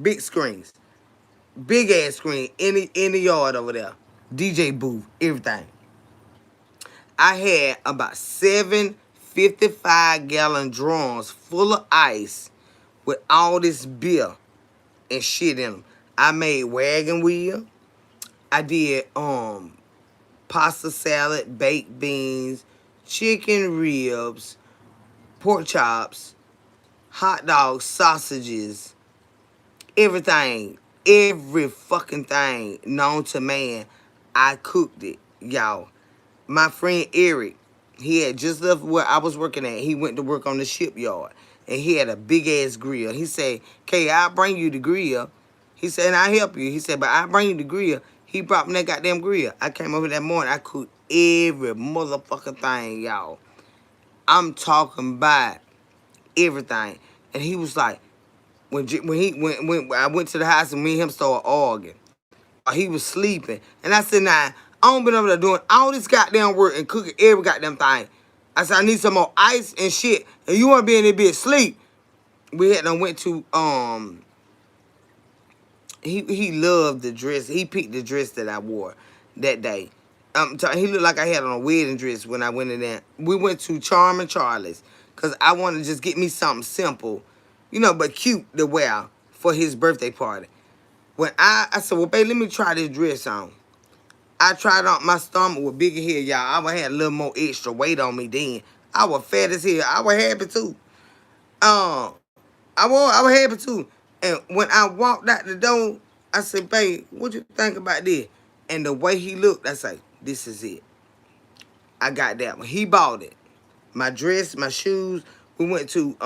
Big screens. Big ass screen in the yard over there. DJ booth, everything. I had about 7 55-gallon drums full of ice with all this beer and shit in them. I made wagon wheel. I did pasta salad, baked beans, chicken ribs, pork chops, hot dogs, sausages, everything, every fucking thing known to man. I cooked it, y'all. My friend Eric, he had just left where I was working at. He went to work on the shipyard, and he had a big ass grill. He said, "Kay, I'll bring you the grill." He said, "And I'll help you." He said, "But I'll bring you the grill." He brought me that goddamn grill. I came over that morning. I cooked every motherfucking thing, y'all. I'm talking about everything. And he was like, when I went to the house and me and him started arguing, he was sleeping. And I said, "Nah, I don't been over there doing all this goddamn work and cooking every goddamn thing." I said, "I need some more ice and shit. And you want to be in there bitch sleep." We had done went to, he loved the dress. He picked the dress that I wore that day. He looked like I had on a wedding dress when I went in there. We went to Charm and Charlie's because I wanted to just get me something simple, but cute to wear for his birthday party. When I said, "Well, babe, let me try this dress on." I tried on. My stomach was bigger here, y'all. I had a little more extra weight on me then. I was fat as hell. I was happy too. I was happy too. And when I walked out the door, I said, "Babe, what you think about this?" And the way he looked, I said, "This is it. I got that one." He bought it. My dress, my shoes. We went to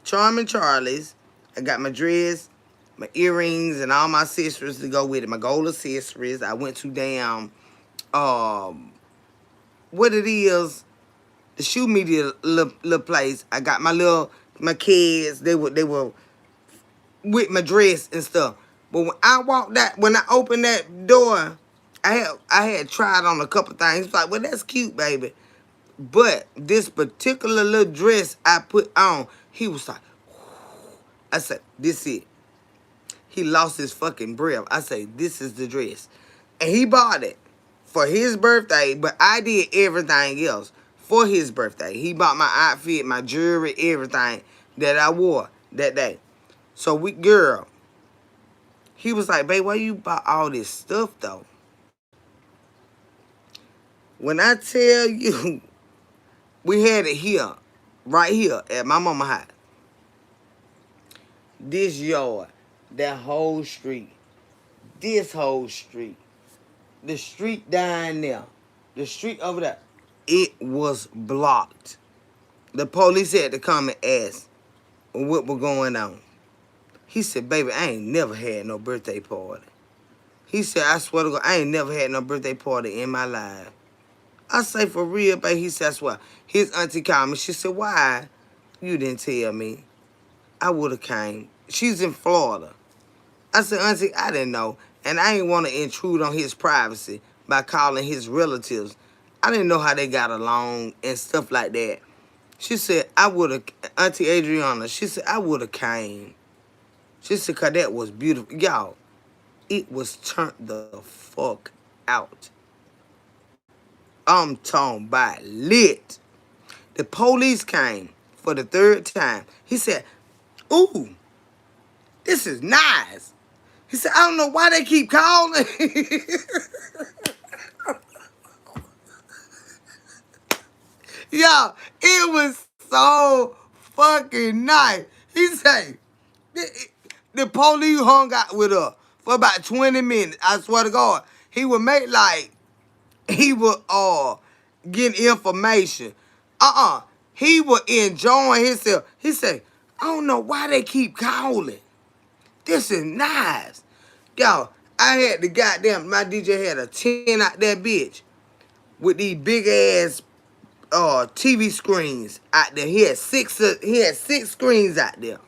Charm and Charlie's. I got my dress, my earrings, and all my accessories to go with it. My gold accessories. I went to damn, what it is, the shoe media little place. I got my kids. They were with my dress and stuff. But when I opened that door, I had tried on a couple things. It's like, "Well, that's cute, baby." But this particular little dress I put on, he was like, I said, "This it." He lost his fucking breath. I said, "This is the dress." And he bought it for his birthday, but I did everything else for his birthday. He bought my outfit, my jewelry, everything that I wore that day. So he was like, "Babe, why you bought all this stuff though?" When I tell you, we had it here, right here at my mama house. This yard, that whole street, this whole street, the street down there, the street over there, it was blocked. The police had to come and ask what was going on. He said, "Baby, I ain't never had no birthday party." He said, "I swear to God, I ain't never had no birthday party in my life." I say, "For real, baby?" He said, "I swear." His auntie called me. She said, "Why you didn't tell me? I would have came." She's in Florida. I said, "Auntie, I didn't know. And I ain't want to intrude on his privacy by calling his relatives. I didn't know how they got along and stuff like that." She said, "I would have," Auntie Adriana, she said, "I would have came." She said, "Cause that was beautiful." Y'all, it was turned the fuck out. I'm talking about lit. The police came for the 3rd time. He said, "Ooh, this is nice." He said, "I don't know why they keep calling." Y'all, it was so fucking nice. He said, the police hung out with her for about 20 minutes. I swear to God. He would make like he was getting information. He was enjoying himself. He said, "I don't know why they keep calling. This is nice." Y'all, I had my DJ had a 10 out that bitch with these big ass TV screens out there. He had six screens out there.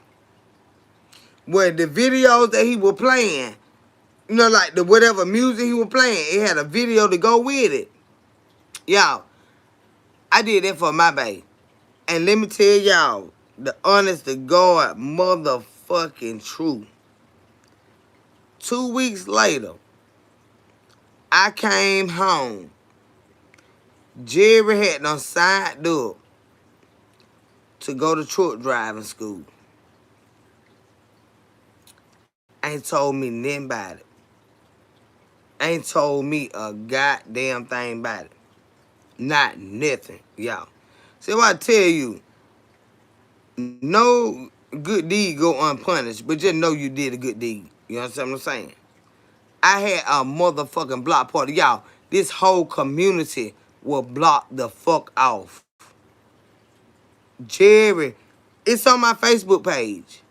Where the videos that he was playing, like the whatever music he was playing, it had a video to go with it. Y'all, I did that for my baby. And let me tell y'all, the honest to God motherfucking truth. 2 weeks later, I came home. Jerry had done signed up to go to truck driving school. Ain't told me nothing about it. Ain't told me a goddamn thing about it. Not nothing, y'all. See what I tell you, no good deed go unpunished, but just know you did a good deed. You understand what I'm saying? I had a motherfucking block party. Y'all, this whole community will block the fuck off. Jerry, it's on my Facebook page.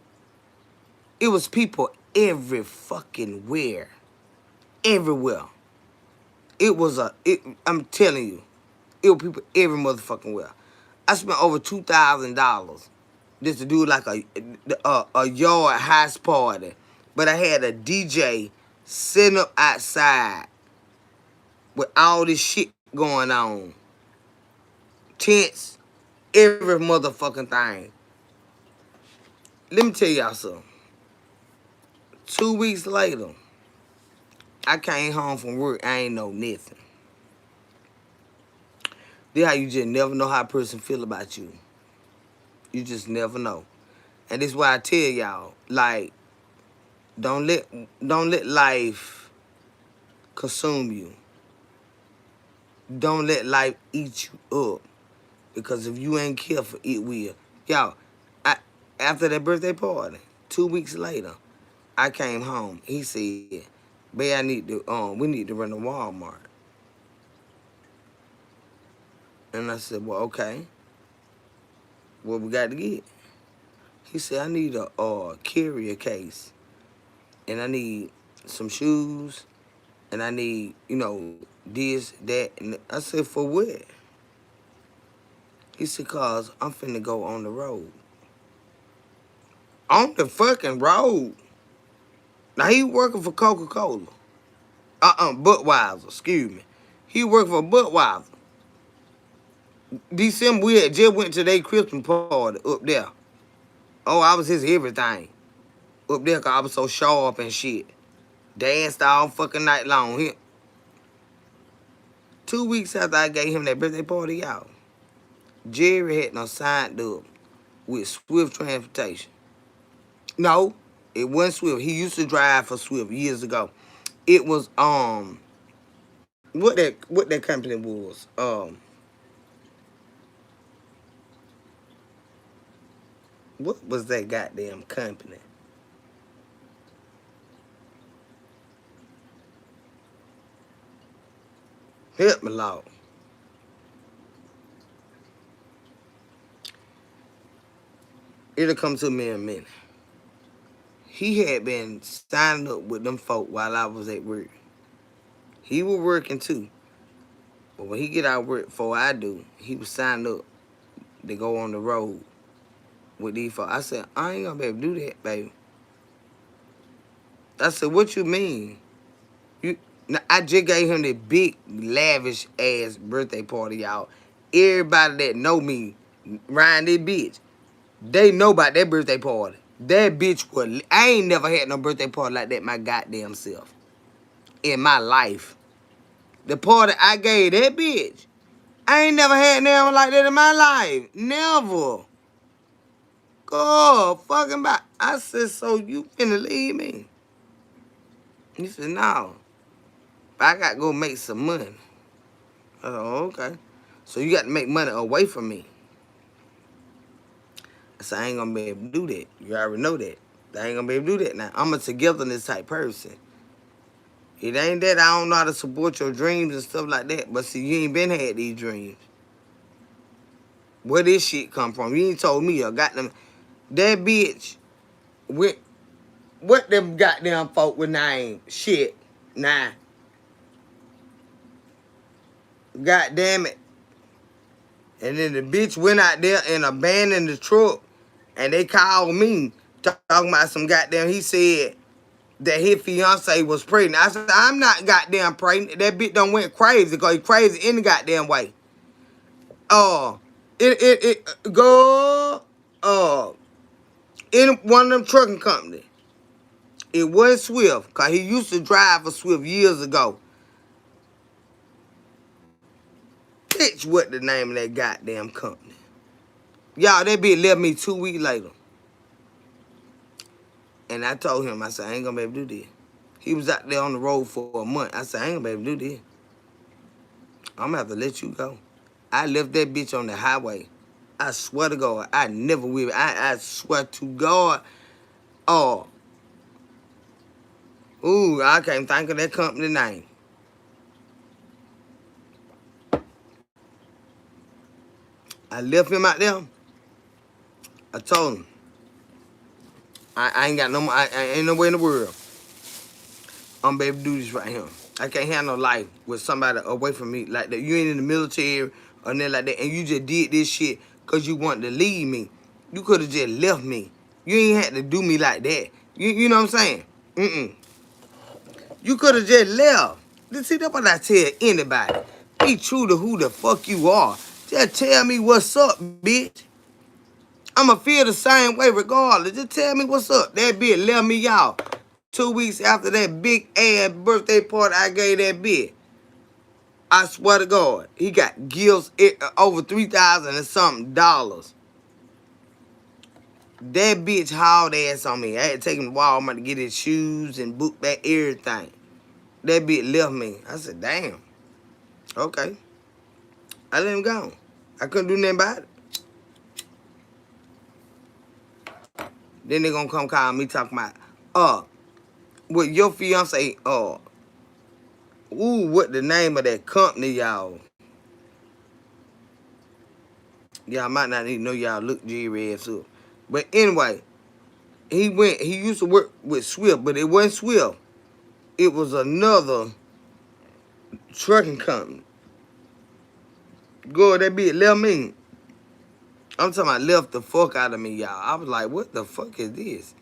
It was people every fucking where. Everywhere. I'm telling you, it was people every motherfucking where. I spent over $2,000 just to do like a yard house party. But I had a DJ sitting up outside with all this shit going on. Tents, every motherfucking thing. Let me tell y'all something. 2 weeks later, I came home from work. I ain't know nothing. This how you just never know how a person feel about you. You just never know. And this is why I tell y'all, like, don't let life consume you. Don't let life eat you up. Because if you ain't careful, it will. Y'all, after that birthday party, 2 weeks later, I came home. He said, babe, we need to run to Walmart. And I said, well, okay. What we got to get? He said, I need a carrier case. And I need some shoes. And I need, this, that. And I said, for what? He said, cause I'm finna go on the road. On the fucking road. Now, he working for Coca-Cola. Budweiser, excuse me. He working for Budweiser. December, we had just went to their Christmas party up there. Oh, I was his everything. Up there, cause I was so sharp and shit. Danced all fucking night long. 2 weeks after I gave him that birthday party, y'all, Jerry had no signed up with Swift Transportation. No, it wasn't Swift. He used to drive for Swift years ago. It was what that company was. What was that goddamn company? Help me, Lord. It'll come to me in a minute. He had been signing up with them folk while I was at work. He was working too. But when he get out of work before I do, he was signing up to go on the road with these folks. I said, I ain't gonna be able to do that, baby. I said, what you mean? Now, I just gave him the big, lavish ass birthday party, y'all. Everybody that know me, Ryan, this bitch, they know about that birthday party. That bitch was, I ain't never had no birthday party like that my goddamn self in my life. The party I gave that bitch, I ain't never had nothing like that in my life. Never. God, fucking back. I said, so you finna leave me? He said, no. I got to go make some money. I said, oh, okay. So you got to make money away from me. I said, I ain't going to be able to do that. You already know that. I ain't going to be able to do that now. I'm a togetherness type person. It ain't that I don't know how to support your dreams and stuff like that. But see, you ain't been had these dreams. Where this shit come from? You ain't told me. I got them. That bitch with what them goddamn folk with name? Shit. Nah. God damn it. And then the bitch went out there and abandoned the truck. And they called me talking about some goddamn, he said that his fiance was pregnant. I said, I'm not goddamn pregnant. That bitch done went crazy because he crazy any goddamn way. Go in one of them trucking companies. It wasn't Swift, cause he used to drive for Swift years ago. Bitch, what the name of that goddamn company? Y'all, that bitch left me 2 weeks later. And I told him, I said, I ain't gonna be able to do this. He was out there on the road for a month. I said, I ain't gonna be able to do this. I'm gonna have to let you go. I left that bitch on the highway. I swear to God, I never will. I swear to God. Oh, I can't think of that company name. I left him out there. I told him, I ain't got no more, I ain't no way in the world I'm gonna be able to do this right here. I can't have no life with somebody away from me like that. You ain't in the military or nothing like that, and you just did this shit because you wanted to leave me. You could have just left me. You ain't had to do me like that. You know what I'm saying? You could have just left. See, that's what I tell anybody. Be true to who the fuck you are. Just tell me what's up, bitch. I'ma feel the same way regardless. Just tell me what's up. That bitch left me out 2 weeks after that big ass birthday party I gave that bitch. I swear to God, he got gifts over $3,000 and something dollars. That bitch hauled ass on me. I had to take him to Walmart to get his shoes and book back everything. That bitch left me. I said, damn. Okay. I let him go. I couldn't do nothing about it. Then they gonna come call me talking about, with your fiance, what the name of that company, y'all? Y'all might not even know y'all look G ass up. But anyway, he used to work with Swift, but it wasn't Swift. It was another trucking company. Girl, that bitch left me. I'm talking about left the fuck out of me, y'all. I was like, what the fuck is this?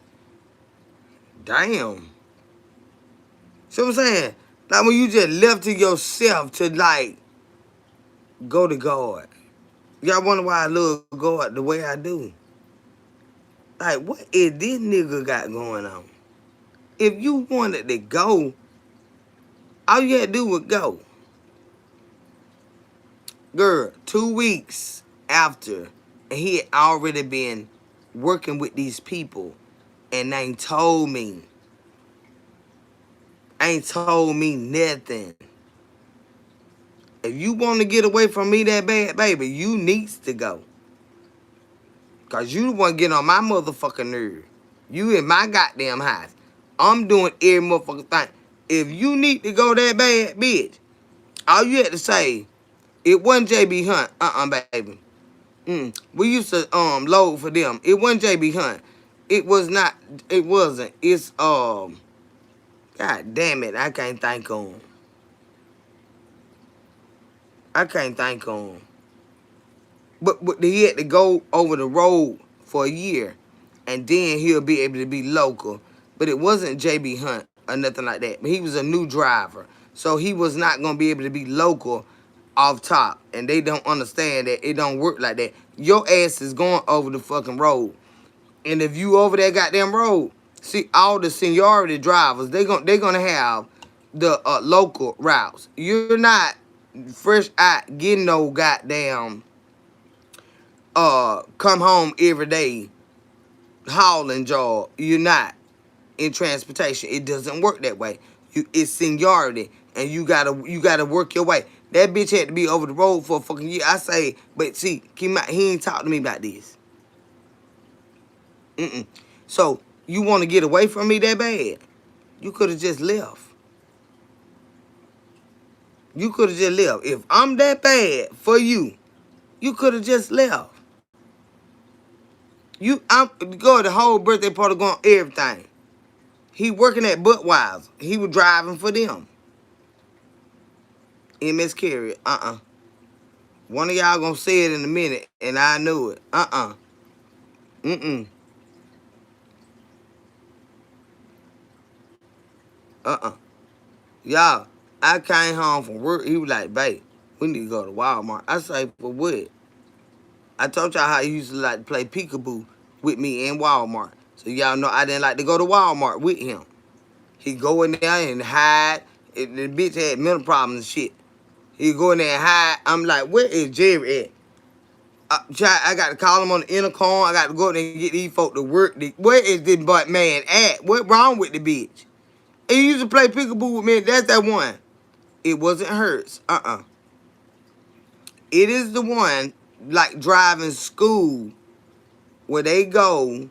Damn. See what I'm saying? Like when you just left to yourself to like go to God. Y'all wonder why I love God the way I do. Like, what is this nigga got going on? If you wanted to go, all you had to do was go. Girl, 2 weeks after, and he had already been working with these people, and ain't told me nothing. If you want to get away from me that bad, baby, you needs to go. Because you the one getting on my motherfucking nerve. You in my goddamn house. I'm doing every motherfucking thing. If you need to go that bad, bitch, all you had to say, it wasn't JB Hunt. Baby. We used to load for them. It wasn't JB Hunt. It was not. It wasn't. It's God damn it. I can't think on. But he had to go over the road for a year, and then he'll be able to be local. But it wasn't JB Hunt or nothing like that. But he was a new driver, so he was not gonna be able to be local off top. And they don't understand that it don't work like that. Your ass is going over the fucking road, and if you over that goddamn road, see all the seniority drivers, they gonna have the local routes. You're not fresh out getting no goddamn come home every day hauling job. You're not in transportation. It doesn't work that way. It's seniority, and you gotta work your way. That bitch had to be over the road for a fucking year. I say, but see, he ain't talked to me about this. So you want to get away from me that bad? You could have just left. You could have just left. If I'm that bad for you, you could have just left. I'm go to the whole birthday party, going everything. He working at Budweiser. He was driving for them. MS Carrier. One of y'all gonna say it in a minute, and I knew it. Mm-mm. Y'all, I came home from work. He was like, babe, we need to go to Walmart. I say, for what? I told y'all how he used to like to play peekaboo with me in Walmart. So y'all know I didn't like to go to Walmart with him. He go in there and hide. The bitch had mental problems and shit. He go in there and hide. I'm like, where is Jerry at? I got to call him on the intercom. I got to go in there and get these folk to work. Where is this butt man at? What wrong with the bitch? He used to play peekaboo with me. That's that one. It wasn't hers. It is the one like driving school where they go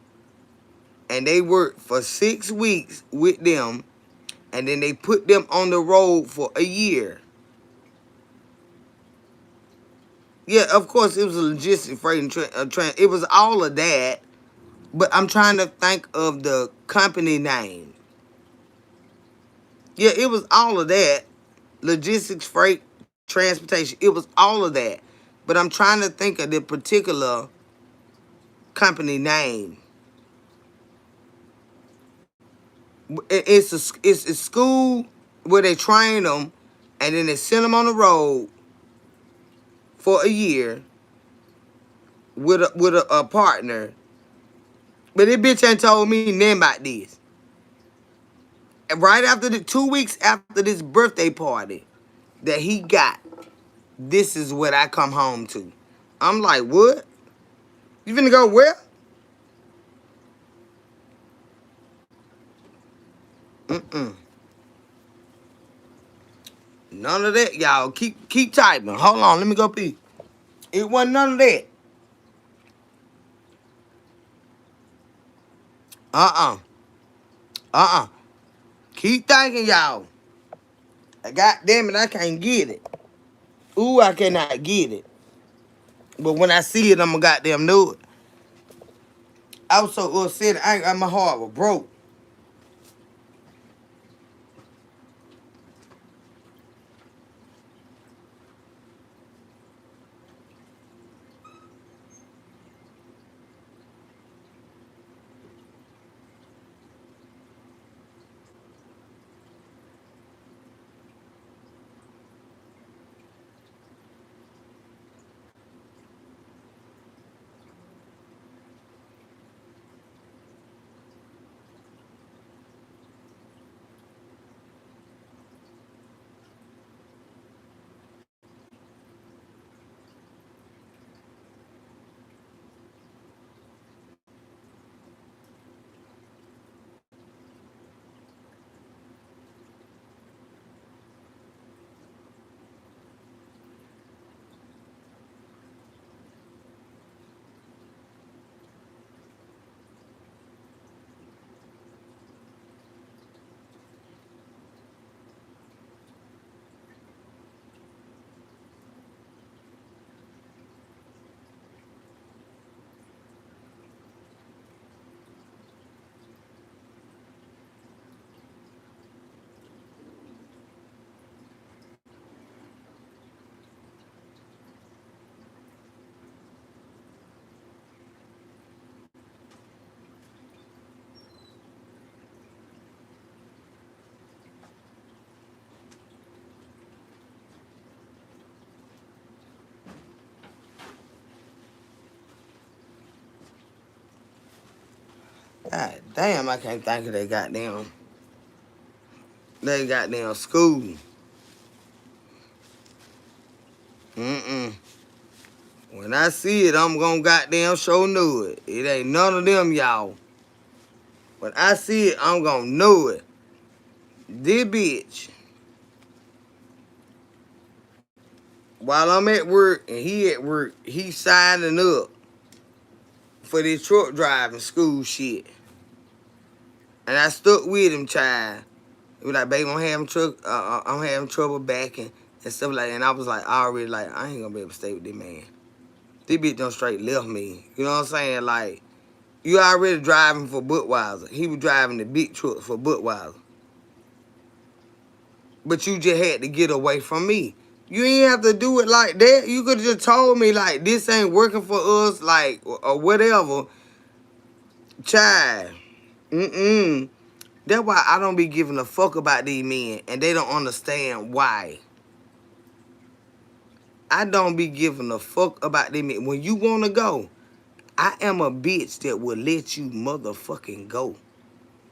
and they work for 6 weeks with them and then they put them on the road for a year. Yeah, of course, it was a logistic freight and it was all of that, but I'm trying to think of the company name. Yeah, it was all of that. Logistics, freight, transportation. It was all of that. But I'm trying to think of the particular company name. It's a school where they train them and then they send them on the road for a year with a partner. But this bitch ain't told me nothing about this. And right after 2 weeks after this birthday party that he got, this is what I come home to. I'm like, what? You finna go where? Mm-mm. None of that, y'all. Keep typing. Hold on, let me go pee. It wasn't none of that. Uh-uh. Uh-uh. Keep thinking, y'all. God damn it, I can't get it. Ooh, I cannot get it. But when I see it, I'm gonna goddamn know it. I was so upset, my heart was broke. God damn, I can't think of they goddamn school. Mm-mm. When I see it, I'm gonna goddamn show know it. It ain't none of them, y'all. When I see it, I'm gonna know it. This bitch, while I'm at work and he at work, he signing up for this truck driving school shit. And I stuck with him, child. He was like, baby, I'm having trouble backing and stuff like that. And I was like, already like, I ain't gonna be able to stay with this man. This bitch done straight left me. You know what I'm saying? Like, you already driving for Budweiser. He was driving the big truck for Budweiser. But you just had to get away from me. You ain't have to do it like that. You could have just told me, like, this ain't working for us, like, or whatever. Child. Mm-mm. That's why I don't be giving a fuck about these men, and they don't understand why. I don't be giving a fuck about them. When you want to go, I am a bitch that will let you motherfucking go.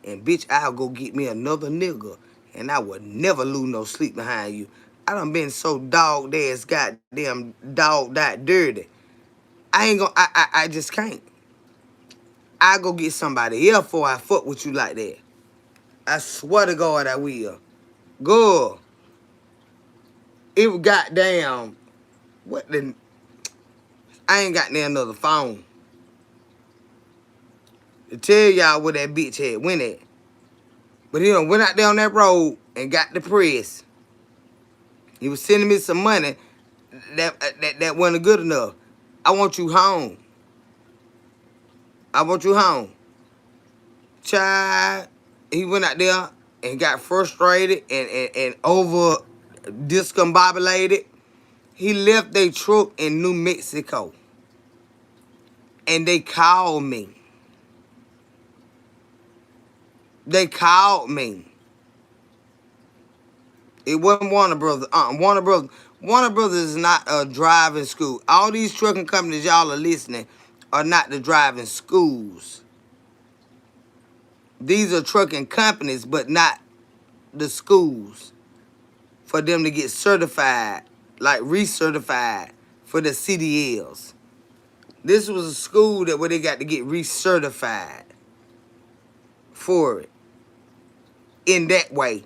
And bitch, I'll go get me another nigga. And I will never lose no sleep behind you. I done been so dog ass goddamn dog that dirty. I ain't gonna, I just can't. I go get somebody else before I fuck with you like that. I swear to God I will. Girl, it was goddamn, what the, I ain't got another phone to tell y'all where that bitch had went at. But he done went out there on that road and got the press. He was sending me some money that wasn't good enough. I want you home. I want you home. Child, he went out there and got frustrated and over discombobulated. He left their truck in New Mexico. And they called me. They called me. It wasn't Warner Brothers. Warner Brothers is not a driving school. All these trucking companies y'all are listening are not the driving schools. These are trucking companies, but not the schools for them to get certified, like recertified for the CDLs. This was a school that where they got to get recertified for it in that way.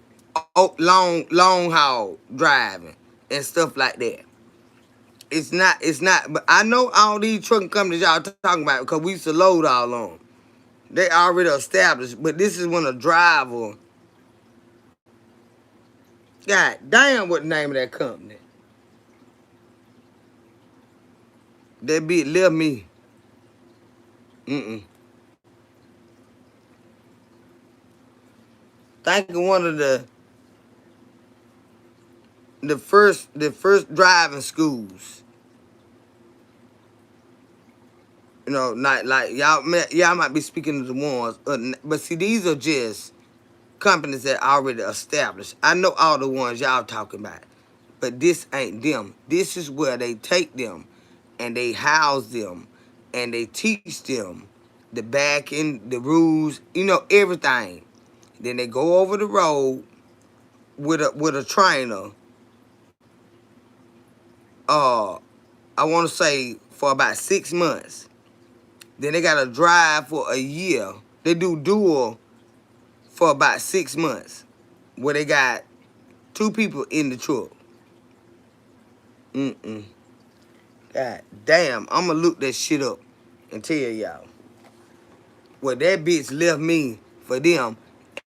Long haul driving and stuff like that. It's not, but I know all these trucking companies y'all talking about because we used to load all on them. They already established, but this is when a driver, God damn, what the name of that company? That bitch left me. Think of one of the first driving schools. You know, not like y'all might be speaking to the ones, but see, these are just companies that already established. I know all the ones y'all talking about, but this ain't them. This is where they take them and they house them and they teach them the backing, the rules, you know, everything. Then they go over the road with a trainer. I want to say for about 6 months. Then they got to drive for a year. They do dual for about 6 months, where they got 2 people in the truck. God damn, I'ma look that shit up and tell y'all. Well, that bitch left me for them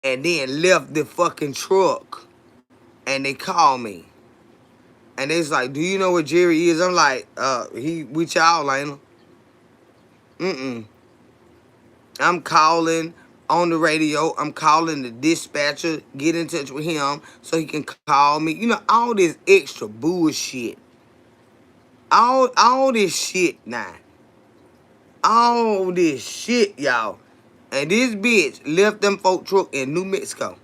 and then left the fucking truck. And they called me. And they was like, do you know what Jerry is? I'm like, he with y'all, ain't he? I'm calling on the radio. I'm calling the dispatcher, get in touch with him so he can call me. You know, all this extra bullshit. All this shit now. All this shit, y'all. And this bitch left them folk truck in New Mexico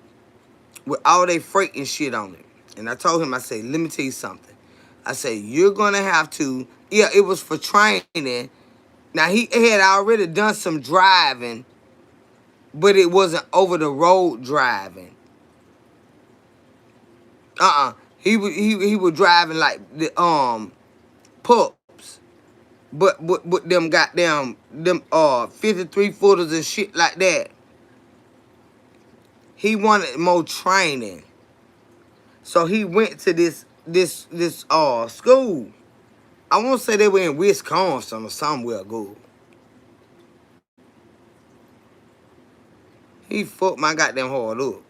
with all they freight and shit on it. And I told him, I said, let me tell you something. I said, you're going to have to, yeah, it was for training. Now, he had already done some driving, but it wasn't over the road driving. He was driving like the pups. But them goddamn them 53 footers and shit like that. He wanted more training. So he went to this school. I won't say they were in Wisconsin or somewhere good. He fucked my goddamn heart up.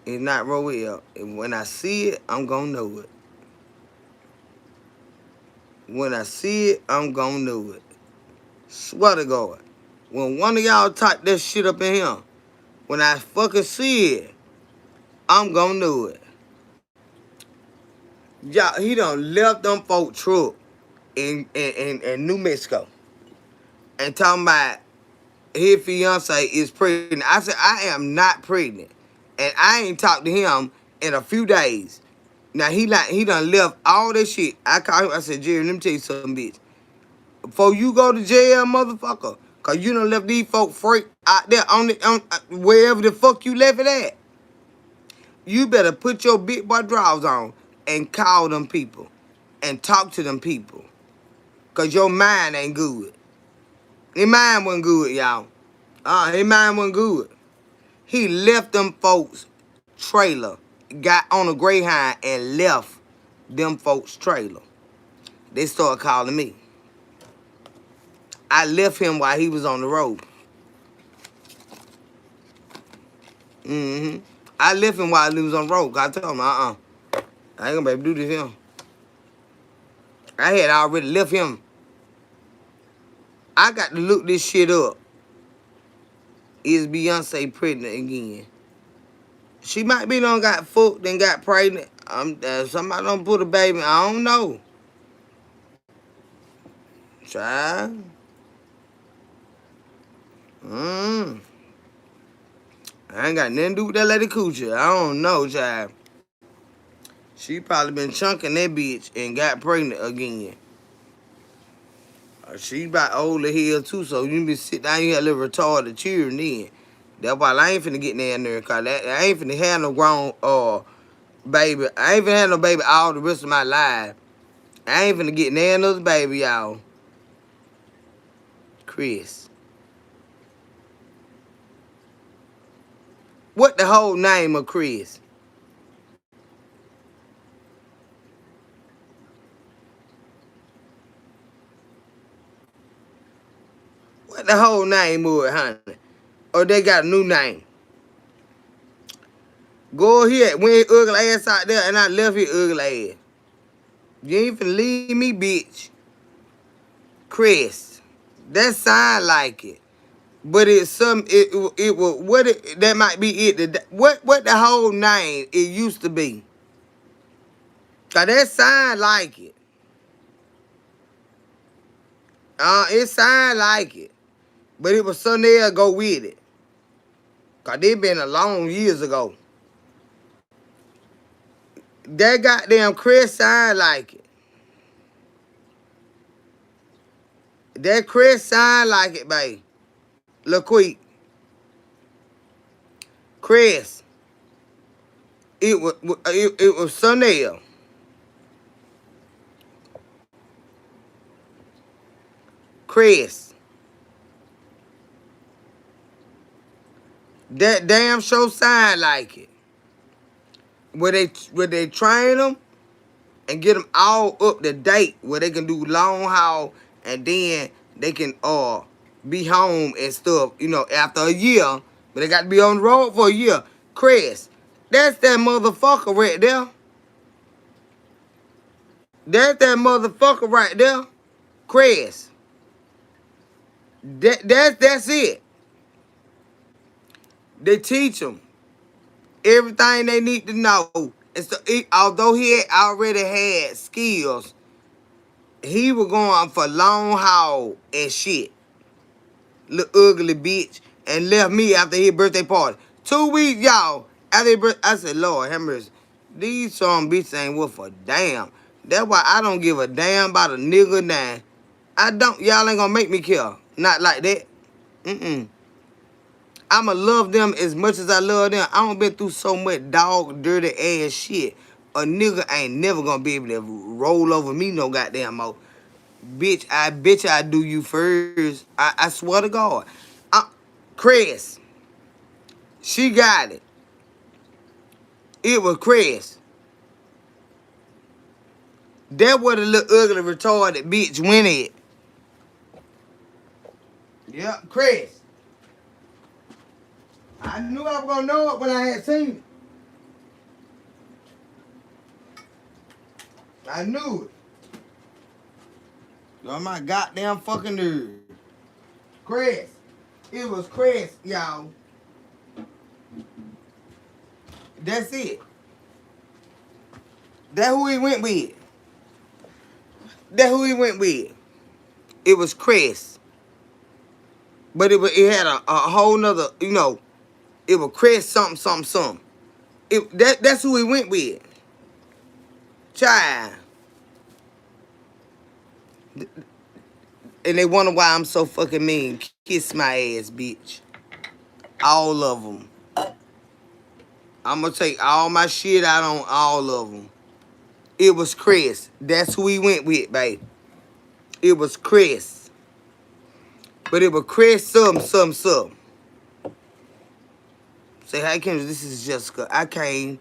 It's not real. And when I see it, I'm gonna know it. When I see it, I'm gonna know it. Swear to God. When one of y'all type that shit up in here, when I fucking see it, I'm gonna know it. Y'all, he done left them folk truck in New Mexico. And talking about his fiance is pregnant. I said, I am not pregnant. And I ain't talked to him in a few days. Now he done left all that shit. I called him. I said, Jerry, let me tell you something, bitch. Before you go to jail, motherfucker, cause you done left these folk free out there on wherever the fuck you left it at. You better put your big boy drawers on and call them people and talk to them people. Cause your mind ain't good. His mind wasn't good, y'all. His mind wasn't good. He left them folks' trailer, got on a Greyhound and left them folks' trailer. They started calling me. I left him while he was on the road. I left him while he was on the road. I told him, I ain't gonna be able to do this here. I had already left him. I got to look this shit up. Is Beyonce pregnant again? She might be done got fucked and got pregnant. Somebody done put a baby. I don't know. Child. I ain't got nothing to do with that lady coochie. I don't know, child. She probably been chunking that bitch and got pregnant again. She about old as hell too, so you be sit down here a little retarded cheering then. That's why I ain't finna get down there, cause I ain't finna have no grown baby. I ain't finna have no baby all the rest of my life. I ain't finna get none other baby, y'all. Chris. What the whole name of Chris? What the whole name of it, honey? Or they got a new name? Go ahead, went ugly ass out there and I left his ugly ass. You ain't finna leave me, bitch. Chris. That sound like it. But it's it was what it that might be it. What the whole name it used to be. Cause that sound like it. It sound like it. But it was something else go with it. Cause they been a long years ago. That goddamn Chris sound like it. That Chris sound like it, babe. Look quick. Chris. It was something else. Chris. That damn show sound like it. Where they train them and get them all up to date, where they can do long haul and then they can be home and stuff, after a year. But they got to be on the road for a year. Chris, that's that motherfucker right there. That's that motherfucker right there. Chris. That's it. They teach them everything they need to know. And so, although he already had skills, he was going for long haul and shit. Little ugly bitch. And left me after his birthday party. 2 weeks, y'all. After his birthday, I said, Lord, have mercy. These some bitches ain't worth a damn. That's why I don't give a damn about a nigga now. I don't. Y'all ain't gonna make me care. Not like that. I'ma love them as much as I love them. I done been through so much dog, dirty ass shit. A nigga ain't never gonna be able to roll over me no goddamn more. Bitch, I bet you I do you first. I swear to God. Chris. She got it. It was Chris. That what a little ugly retarded bitch went at. Yeah, Chris. I knew I was gonna know it when I had seen it. I knew it. You're my goddamn fucking nerve. Chris. It was Chris, y'all. That's it. That's who he went with. That's who he went with. It was Chris. But it had a whole nother, it was Chris something. That's who he went with. Child. And they wonder why I'm so fucking mean. Kiss my ass, bitch. All of them. I'm gonna take all my shit out on all of them. It was Chris. That's who we went with, babe. It was Chris. But it was Chris something. Say, hey, Kendra, this is Jessica. I came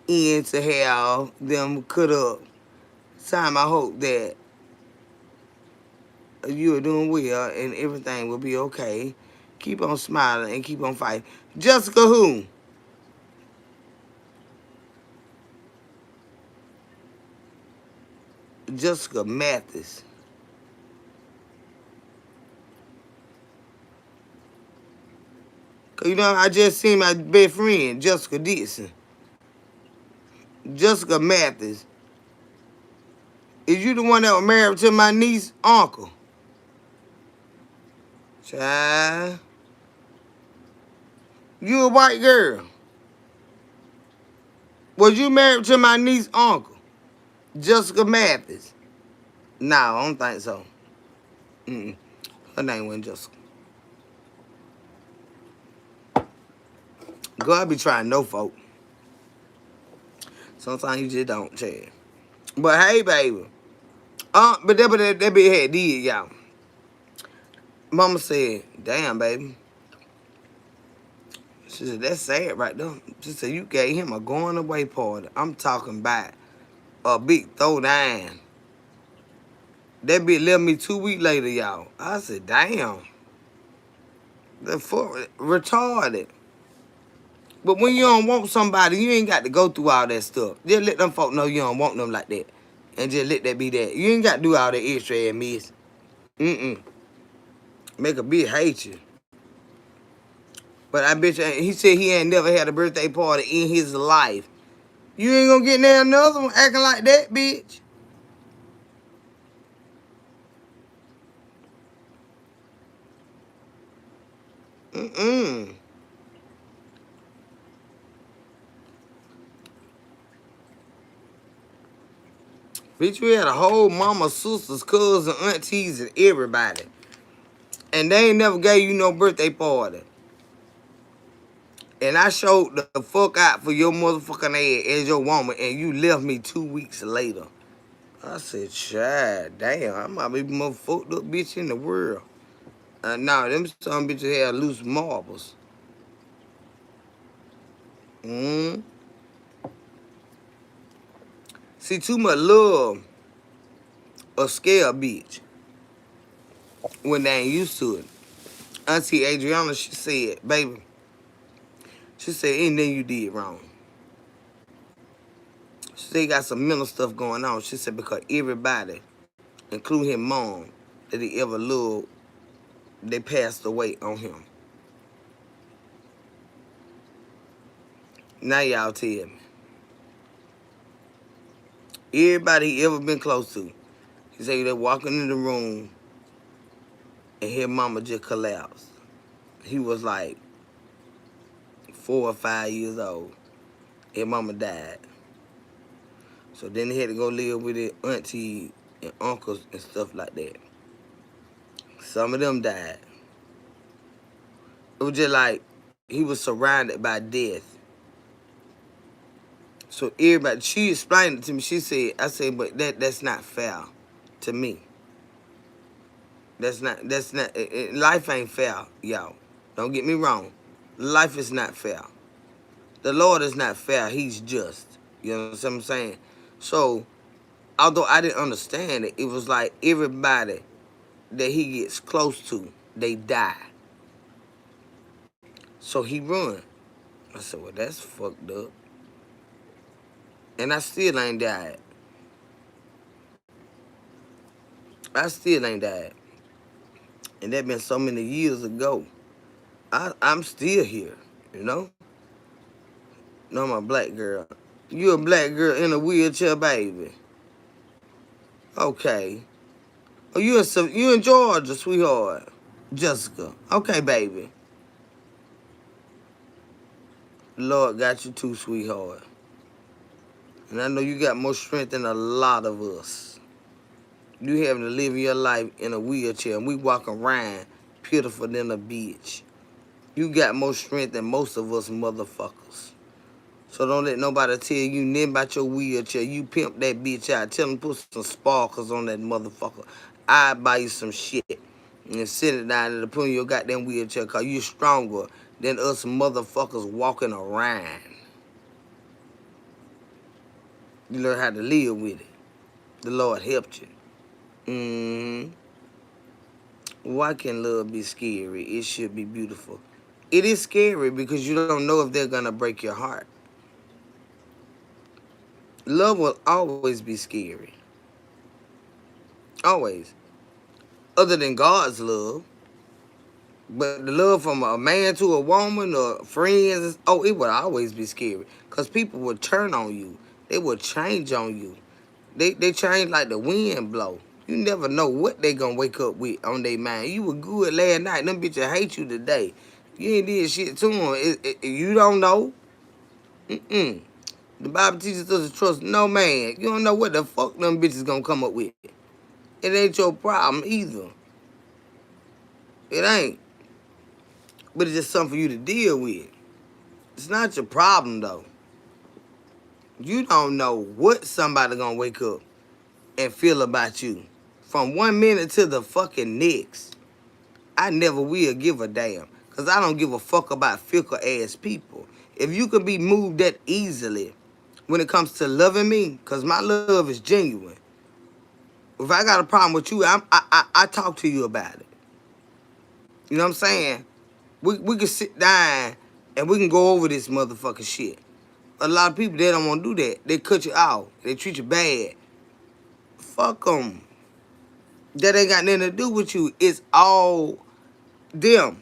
in to have them cut up. Time I hope that you are doing well and everything will be okay. Keep on smiling and keep on fighting. Jessica who? Jessica Mathis. Cause you know, I just seen my best friend, Jessica Dixon. Jessica Mathis. Is you the one that was married to my niece uncle? Child. You a white girl. Was you married to my niece uncle? Jessica Mathis. No, I don't think so. Her name wasn't Jessica. Girl, I be trying no folk. Sometimes you just don't, Chad. But hey, baby. But that bitch had did, y'all. Mama said, damn, baby. She said, that's sad right there. She said, you gave him a going away party. I'm talking about a big throwdown. That bitch left me 2 weeks later, y'all. I said, damn. The fuck, retarded. But when you don't want somebody, you ain't got to go through all that stuff. Just let them folk know you don't want them like that. And just let that be that. You ain't got to do all that extra and miss. Make a bitch hate you. But I bet you, he said he ain't never had a birthday party in his life. You ain't gonna get there another one acting like that, bitch. Bitch, we had a whole mama, sisters, cousins, aunties, and everybody. And they ain't never gave you no birthday party. And I showed the fuck out for your motherfucking ass as your woman, and you left me 2 weeks later. I said, child, damn, I might be the most fucked up bitch in the world. Nah, them some bitches had loose marbles. See, too much love or scare a bitch when they ain't used to it. Auntie Adriana, she said, baby, she said, anything you did wrong. She said, he got some mental stuff going on. She said, because everybody, including his mom, that he ever loved, they passed away on him. Now y'all tell me. Everybody he ever been close to, he said they walking in the room and his mama just collapsed. He was like 4 or 5 years old. His mama died. So then he had to go live with his auntie and uncles and stuff like that. Some of them died. It was just like he was surrounded by death. So everybody, she explained it to me. She said, I said, but that's not fair to me. That's not, life ain't fair, y'all. Don't get me wrong. Life is not fair. The Lord is not fair. He's just. You know what I'm saying? So, although I didn't understand it, it was like everybody that he gets close to, they die. So he run. I said, well, that's fucked up. And I still ain't died. I still ain't died. And that been so many years ago. I'm still here, you know? No, I'm a black girl. You a black girl in a wheelchair, baby. Okay. Oh, you in Georgia, sweetheart. Jessica. Okay, baby. Lord got you too, sweetheart. And I know you got more strength than a lot of us. You having to live your life in a wheelchair, and we walk around pitiful than a bitch. You got more strength than most of us motherfuckers. So don't let nobody tell you nothing about your wheelchair. You pimp that bitch out. Tell them put some sparkles on that motherfucker. I buy you some shit and sit it down and put in your goddamn wheelchair because you stronger than us motherfuckers walking around. You learn how to live with it. The Lord helped you. Why can love be scary? It should be beautiful. It is scary because you don't know if they're going to break your heart. Love will always be scary. Always. Other than God's love. But the love from a man to a woman or friends, oh, it would always be scary. Because people would turn on you. They would change on you. They change like the wind blow. You never know what they gonna wake up with on their mind. You were good last night. Them bitches hate you today. You ain't did shit to them. You don't know. The Bible teaches us to trust no man. You don't know what the fuck them bitches gonna come up with. It ain't your problem either. It ain't. But it's just something for you to deal with. It's not your problem though. You don't know what somebody gonna wake up and feel about you. From 1 minute to the fucking next. I never will give a damn. Because I don't give a fuck about fickle ass people. If you can be moved that easily when it comes to loving me, because my love is genuine. If I got a problem with you, I talk to you about it. You know what I'm saying? We can sit down and we can go over this motherfucking shit. A lot of people, they don't want to do that. They cut you out. They treat you bad. Fuck them. That ain't got nothing to do with you. It's all them.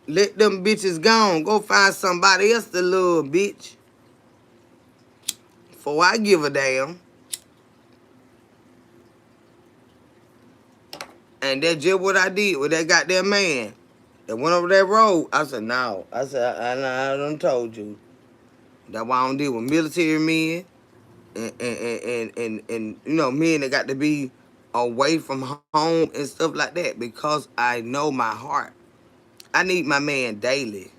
Let them bitches gone. Go find somebody else to love, bitch. Before I give a damn. And that's just what I did with that goddamn man that went over that road. I said, no. I said, I done told you. That's why I don't deal with military men and you know, men that got to be away from home and stuff like that because I know my heart. I need my man daily.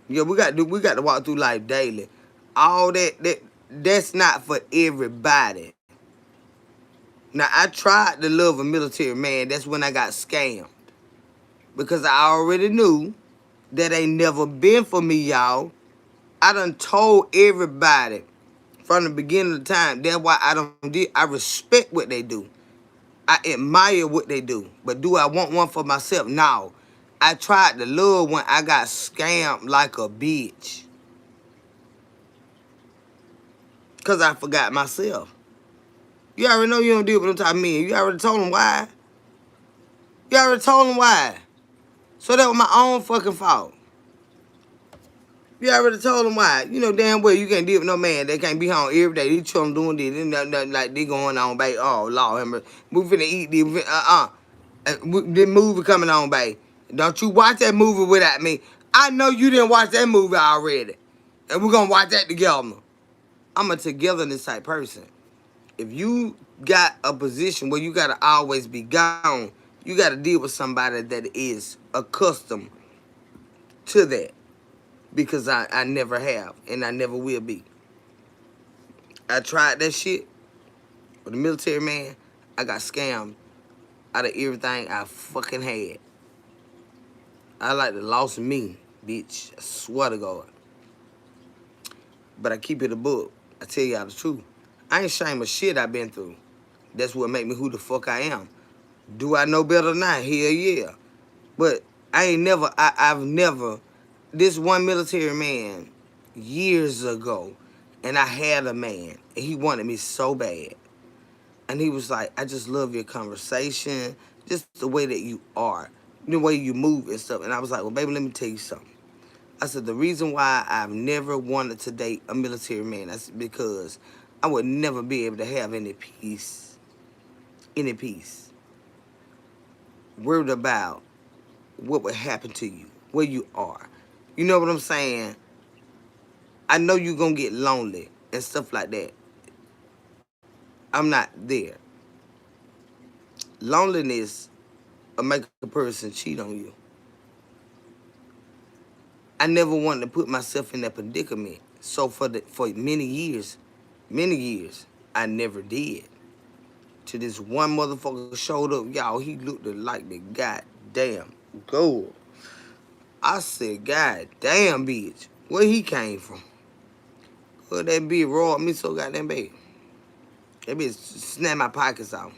Yeah, we got to walk through life daily. All that's not for everybody. Now I tried to love a military man. That's when I got scammed because I already knew that ain't never been for me, y'all. I done told everybody from the beginning of the time. That's why I don't do. I respect what they do. I admire what they do. But do I want one for myself? No. I tried to love when I got scammed like a bitch. Because I forgot myself. You already know you don't deal with them type of men. You already told them why. You already told them why. So that was my own fucking fault. You already told them why. You know damn well you can't deal with no man that can't be home every day. These children doing this. Nothing like they going on, babe. Oh, Lord, we finna eat this. This movie coming on, babe. Don't you watch that movie without me. I know you didn't watch that movie already. And we're gonna watch that together. I'm a togetherness type person. If you got a position where you gotta always be gone, you gotta deal with somebody that is accustomed to that. Because I never have and I never will be. I tried that shit with the military man. I got scammed out of everything I fucking had. I like to lost me, bitch. I swear to God. But I keep it a book. I tell y'all the truth. I ain't ashamed of shit I've been through. That's what make me who the fuck I am. Do I know better now? Hell yeah. But I've never, this one military man years ago, and I had a man, and he wanted me so bad. And he was like, I just love your conversation, just the way that you are, the way you move and stuff. And I was like, well, baby, let me tell you something. I said, the reason why I've never wanted to date a military man, that's because I would never be able to have any peace. Any peace. Worried about what would happen to you, where you are. You know what I'm saying? I know you're going to get lonely and stuff like that. I'm not there. Loneliness will make a person cheat on you. I never wanted to put myself in that predicament. So for many years, I never did. Till this one motherfucker showed up, y'all, he looked like the goddamn gold. I said, God damn, bitch, where he came from? Well, that bitch robbed me so goddamn bad. That bitch snapped my pockets out.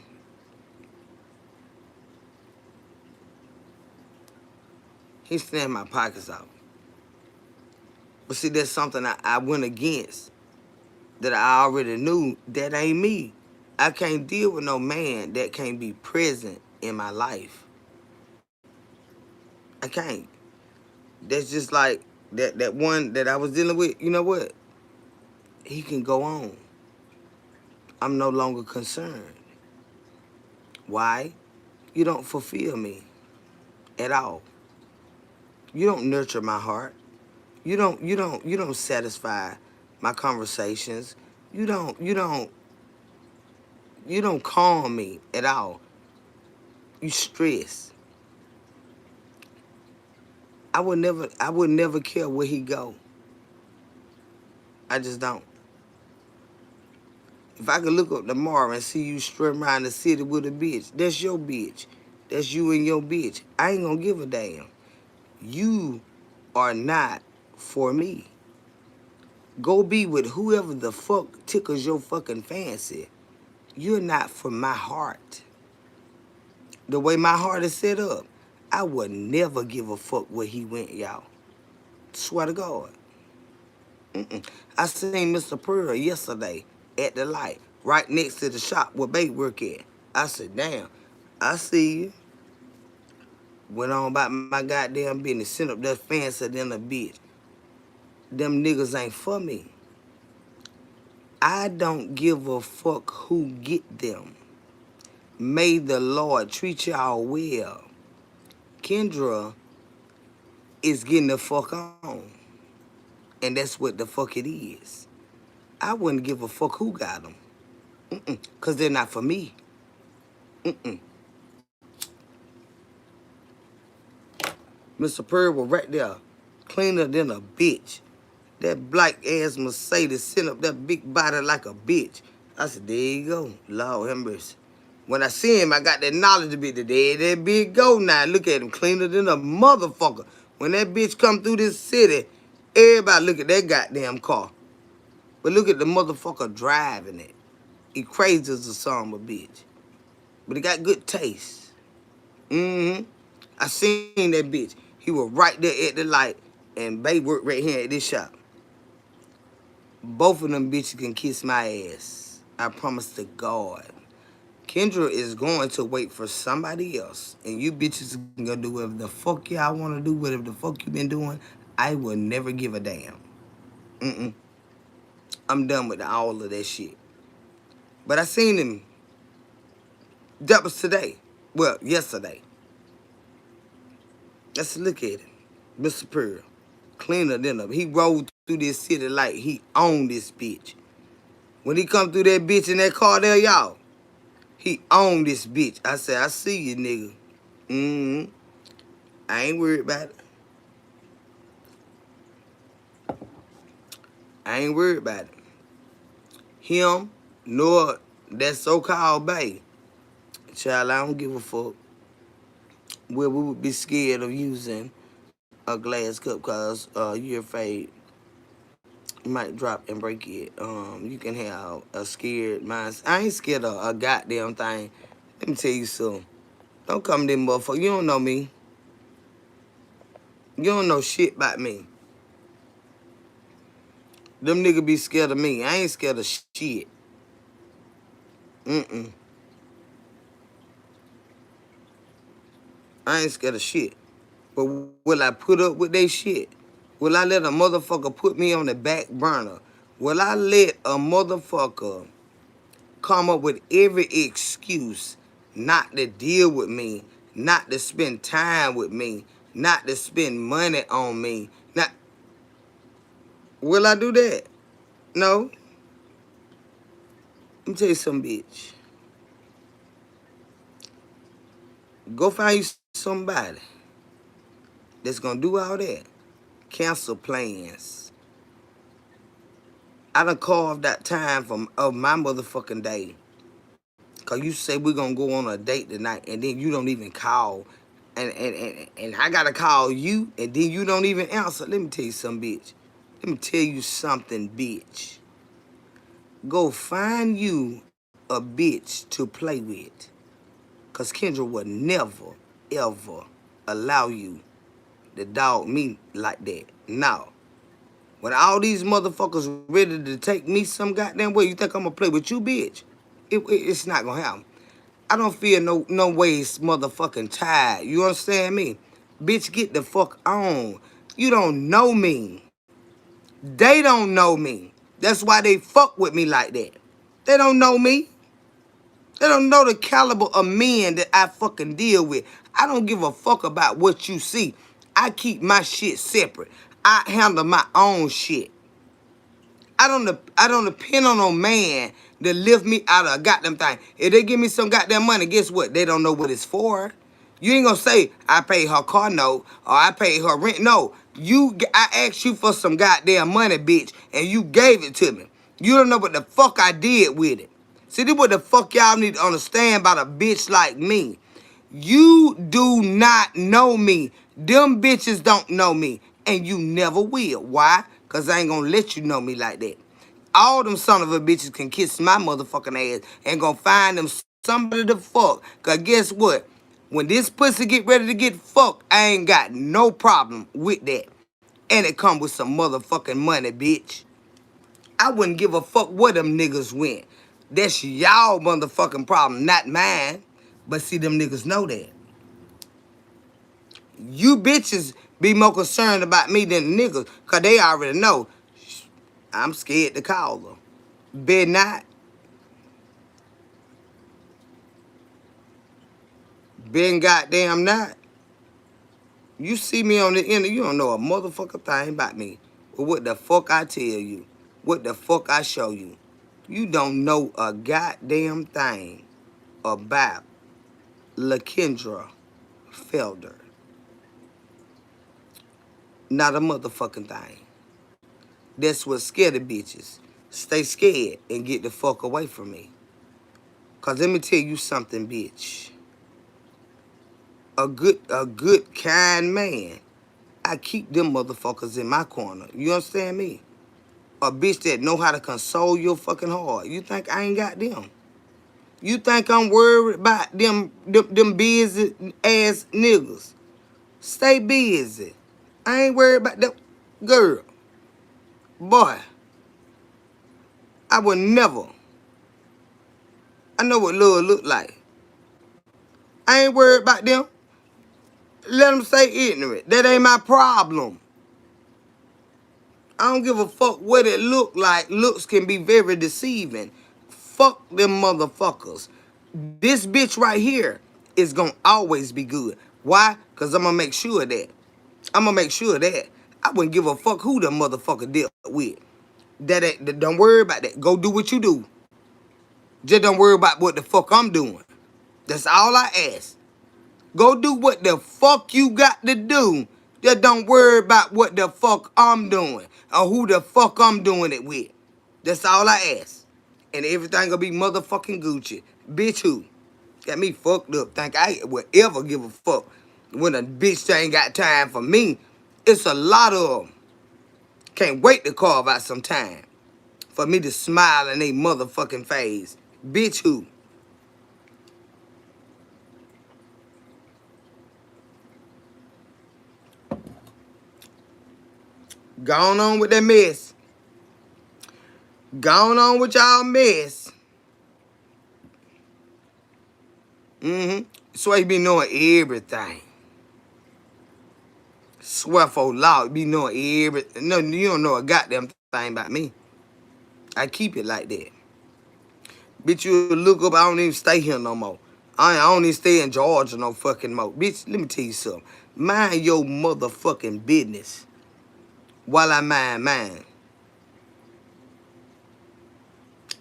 He snapped my pockets out. But see, that's something I went against that I already knew that ain't me. I can't deal with no man that can't be present in my life. I can't. That's just like that one that I was dealing with. You know what? He can go on. I'm no longer concerned. Why? You don't fulfill me at all. You don't nurture my heart. You don't satisfy my conversations. You don't calm me at all. You stress. I would never care where he go. I just don't. If I could look up tomorrow and see you strutting around the city with a bitch, that's your bitch. That's you and your bitch. I ain't gonna give a damn. You are not for me. Go be with whoever the fuck tickles your fucking fancy. You're not for my heart. The way my heart is set up, I would never give a fuck where he went, y'all. Swear to God. I seen Mr. Pearl yesterday at the light, right next to the shop where Babe work at. I said, damn, I see you. Went on about my goddamn business. Sent up that fancy than a bitch. Them niggas ain't for me. I don't give a fuck who get them. May the Lord treat y'all well. Kendra is getting the fuck on. And that's what the fuck it is. I wouldn't give a fuck who got them. Because they're not for me. Mr. Pearl was right there, cleaner than a bitch. That black ass Mercedes sent up that big body like a bitch. I said, there you go. Lord have mercy. When I see him, I got that knowledge a bit. There that big go now. Look at him, cleaner than a motherfucker. When that bitch come through this city, everybody look at that goddamn car. But look at the motherfucker driving it. He crazy as a son of a bitch. But he got good taste. I seen that bitch. He was right there at the light, and Babe worked right here at this shop. Both of them bitches can kiss my ass. I promise to God. Kendra is going to wait for somebody else, and you bitches can go do whatever the fuck y'all want to do, whatever the fuck you been doing. I will never give a damn. I'm done with all of that shit. But I seen him. That was today. Well, yesterday. Let's look at him. Mr. Pearl. Cleaner than him. He rode through this city like he owned this bitch. When he come through that bitch in that car there, y'all, he owned this bitch. I said, I see you, nigga. I ain't worried about it. I ain't worried about it. Him, nor that so-called bae. Child, I don't give a fuck. Well, we would be scared of using a glass cup because you're afraid you might drop and break it. You can have a scared mind. I ain't scared of a goddamn thing. Let me tell you something. Don't come to them motherfucker. You don't know me. You don't know shit about me. Them niggas be scared of me. I ain't scared of shit. I ain't scared of shit. But will I put up with they shit? Will I let a motherfucker put me on the back burner? Will I let a motherfucker come up with every excuse not to deal with me, not to spend time with me, not to spend money on me? Not. Will I do that? No. Let me tell you something, bitch. Go find you somebody that's gonna do all that. Cancel plans. I done carved that time from of my motherfucking day. Cause you say we're gonna go on a date tonight and then you don't even call. And I gotta call you and then you don't even answer. Let me tell you something, bitch. Let me tell you something, bitch. Go find you a bitch to play with. Cause Kendra would never, ever allow you to dog me like that. No. When all these motherfuckers ready to take me some goddamn way, you think I'm gonna play with you, bitch? It's not gonna happen. I don't feel no ways motherfucking tired. You understand me? Bitch, get the fuck on. You don't know me. They don't know me. That's why they fuck with me like that. They don't know me. They don't know the caliber of men that I fucking deal with. I don't give a fuck about what you see. I keep my shit separate. I handle my own shit. I don't depend on no man to lift me out of a goddamn thing. If they give me some goddamn money, guess what? They don't know what it's for. You ain't gonna say I paid her car note or I paid her rent. No, I asked you for some goddamn money, bitch, and you gave it to me. You don't know what the fuck I did with it. See, this what the fuck y'all need to understand about a bitch like me. You do not know me. Them bitches don't know me. And you never will. Why? Because I ain't going to let you know me like that. All them son of a bitches can kiss my motherfucking ass and gonna find them somebody to fuck. Because guess what? When this pussy get ready to get fucked, I ain't got no problem with that. And it come with some motherfucking money, bitch. I wouldn't give a fuck where them niggas went. That's y'all motherfucking problem, not mine. But see, them niggas know that. You bitches be more concerned about me than the niggas, because they already know I'm scared to call them. Better not. Been goddamn not. You see me on the internet, you don't know a motherfucker thing about me. But what the fuck I tell you? What the fuck I show you? You don't know a goddamn thing about LaKendra Felder. Not a motherfucking thing. That's what scared the bitches. Stay scared and get the fuck away from me. Cause let me tell you something, bitch. A good kind man, I keep them motherfuckers in my corner. You understand me? A bitch that know how to console your fucking heart. You think I ain't got them? You think I'm worried about them busy ass niggas? Stay busy. I ain't worried about them. Girl, boy, I would never. I know what love look like. I ain't worried about them. Let them stay ignorant. That ain't my problem. I don't give a fuck what it look like. Looks can be very deceiving. Fuck them motherfuckers. This bitch right here is gonna always be good. Why? Because I'm gonna make sure of that. I'm gonna make sure of that. I wouldn't give a fuck who the motherfucker dealt with. Don't worry about that. Go do what you do. Just don't worry about what the fuck I'm doing. That's all I ask. Go do what the fuck you got to do. Just don't worry about what the fuck I'm doing or who the fuck I'm doing it with. That's all I ask. And everything gonna be motherfucking Gucci. Bitch who? Got me fucked up. Think I would ever give a fuck when a bitch ain't got time for me. It's a lot of them. Can't wait to carve out some time for me to smile in they motherfucking face. Bitch who? Gone on with that mess. Gone on with y'all mess. Swear you be knowing everything. Swear for law, you be knowing everything. No, you don't know a goddamn thing about me. I keep it like that. Bitch, you look up, I don't even stay here no more. I don't even stay in Georgia no fucking more. Bitch, let me tell you something. Mind your motherfucking business while I mind mine.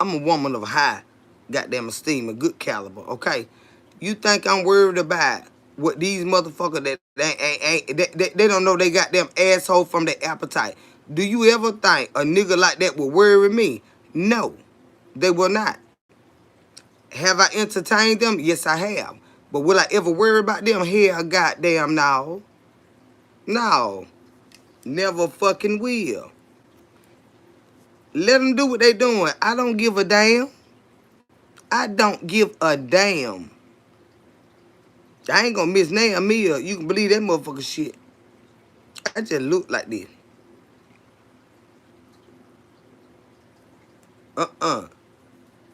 I'm a woman of high goddamn esteem, a good caliber, okay? You think I'm worried about what these motherfuckers that they don't know they goddamn asshole from their appetite. Do you ever think a nigga like that will worry me? No, they will not. Have I entertained them? Yes, I have. But will I ever worry about them? Hell, goddamn no. No. Never fucking will. Let them do what they doing. I don't give a damn. I don't give a damn. I ain't gonna miss now a meal. You can believe that motherfucker shit. I just look like this.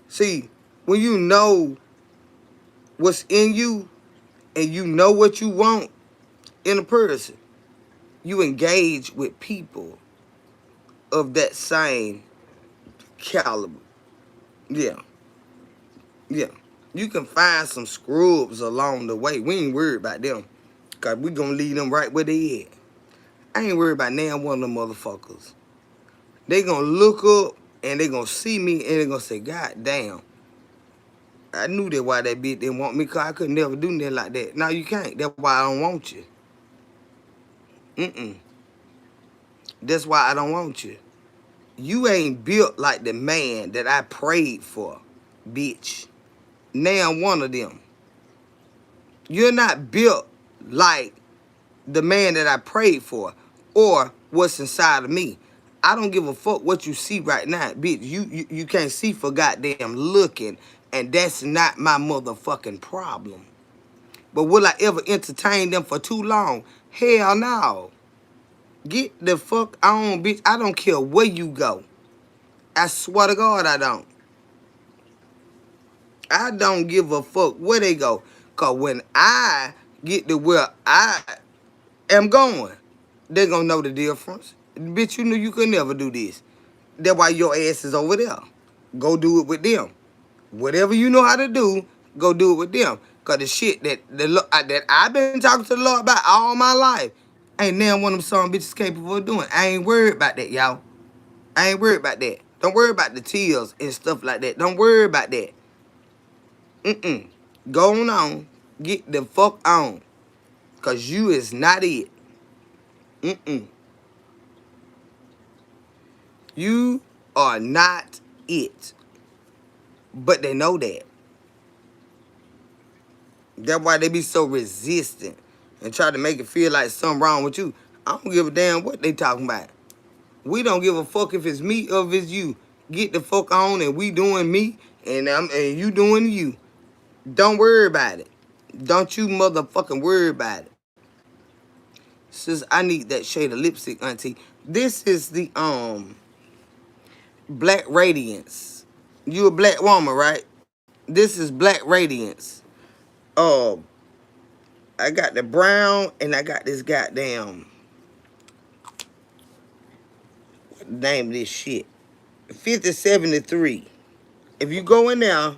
See, when you know what's in you and you know what you want in a person, you engage with people of that same caliber. Yeah, yeah. You can find some scrubs along the way. We ain't worried about them. Cause we gonna leave them right where they at. I ain't worried about now one of them motherfuckers. They gonna look up and they gonna see me and they gonna say, God damn. I knew that why that bitch didn't want me, cause I could never do nothing like that. No, you can't. That's why I don't want you. That's why I don't want you. You ain't built like the man that I prayed for, bitch. Now I'm one of them. You're not built like the man that I prayed for or what's inside of me. I don't give a fuck what you see right now, bitch. You can't see for goddamn looking, and that's not my motherfucking problem. But will I ever entertain them for too long? Hell no. Get the fuck on, bitch. I don't care where you go. I swear to God I don't. I don't give a fuck where they go. Cause when I get to where I am going, they gonna know the difference. Bitch, you knew you could never do this. That's why your ass is over there. Go do it with them. Whatever you know how to do, go do it with them. Cause the shit that I've been talking to the Lord about all my life, ain't now one of them some bitches capable of doing. I ain't worried about that, y'all. I ain't worried about that. Don't worry about the tears and stuff like that. Don't worry about that. Go on. Get the fuck on. Cause you is not it. You are not it. But they know that. That's why they be so resistant and try to make it feel like something wrong with you. I don't give a damn what they talking about. We don't give a fuck if it's me or if it's you. Get the fuck on and we doing me and you doing you. Don't worry about it. Don't you motherfucking worry about it. Sis, I need that shade of lipstick, auntie. This is the Black Radiance. You a black woman, right? This is Black Radiance. Oh, I got the brown and I got this goddamn name of this shit. 5073. If you go in there,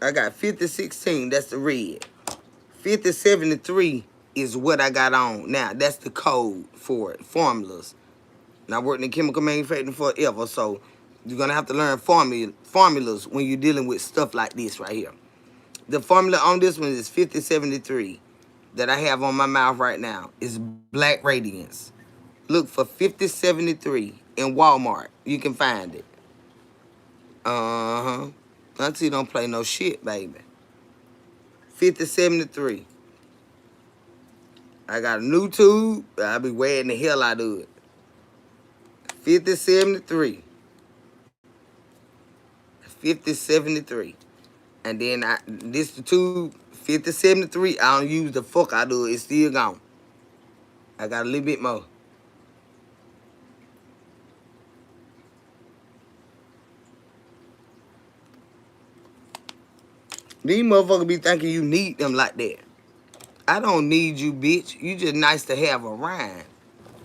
I got 5016, that's the red. 5073 is what I got on. Now, that's the code for it, formulas. And I worked in chemical manufacturing forever, so you're gonna have to learn formulas when you're dealing with stuff like this right here. The formula on this one is 5073 that I have on my mouth right now. It's Black Radiance. Look for 5073 in Walmart. You can find it. Uh-huh. Auntie don't play no shit, baby. 5073. I got a new tube. I'll be wearing the hell out of it. 5073. 5073. And then this the tube 5073. I don't use the fuck out of it. It's still gone. I got a little bit more. These motherfuckers be thinking you need them like that. I don't need you, bitch. You just nice to have around.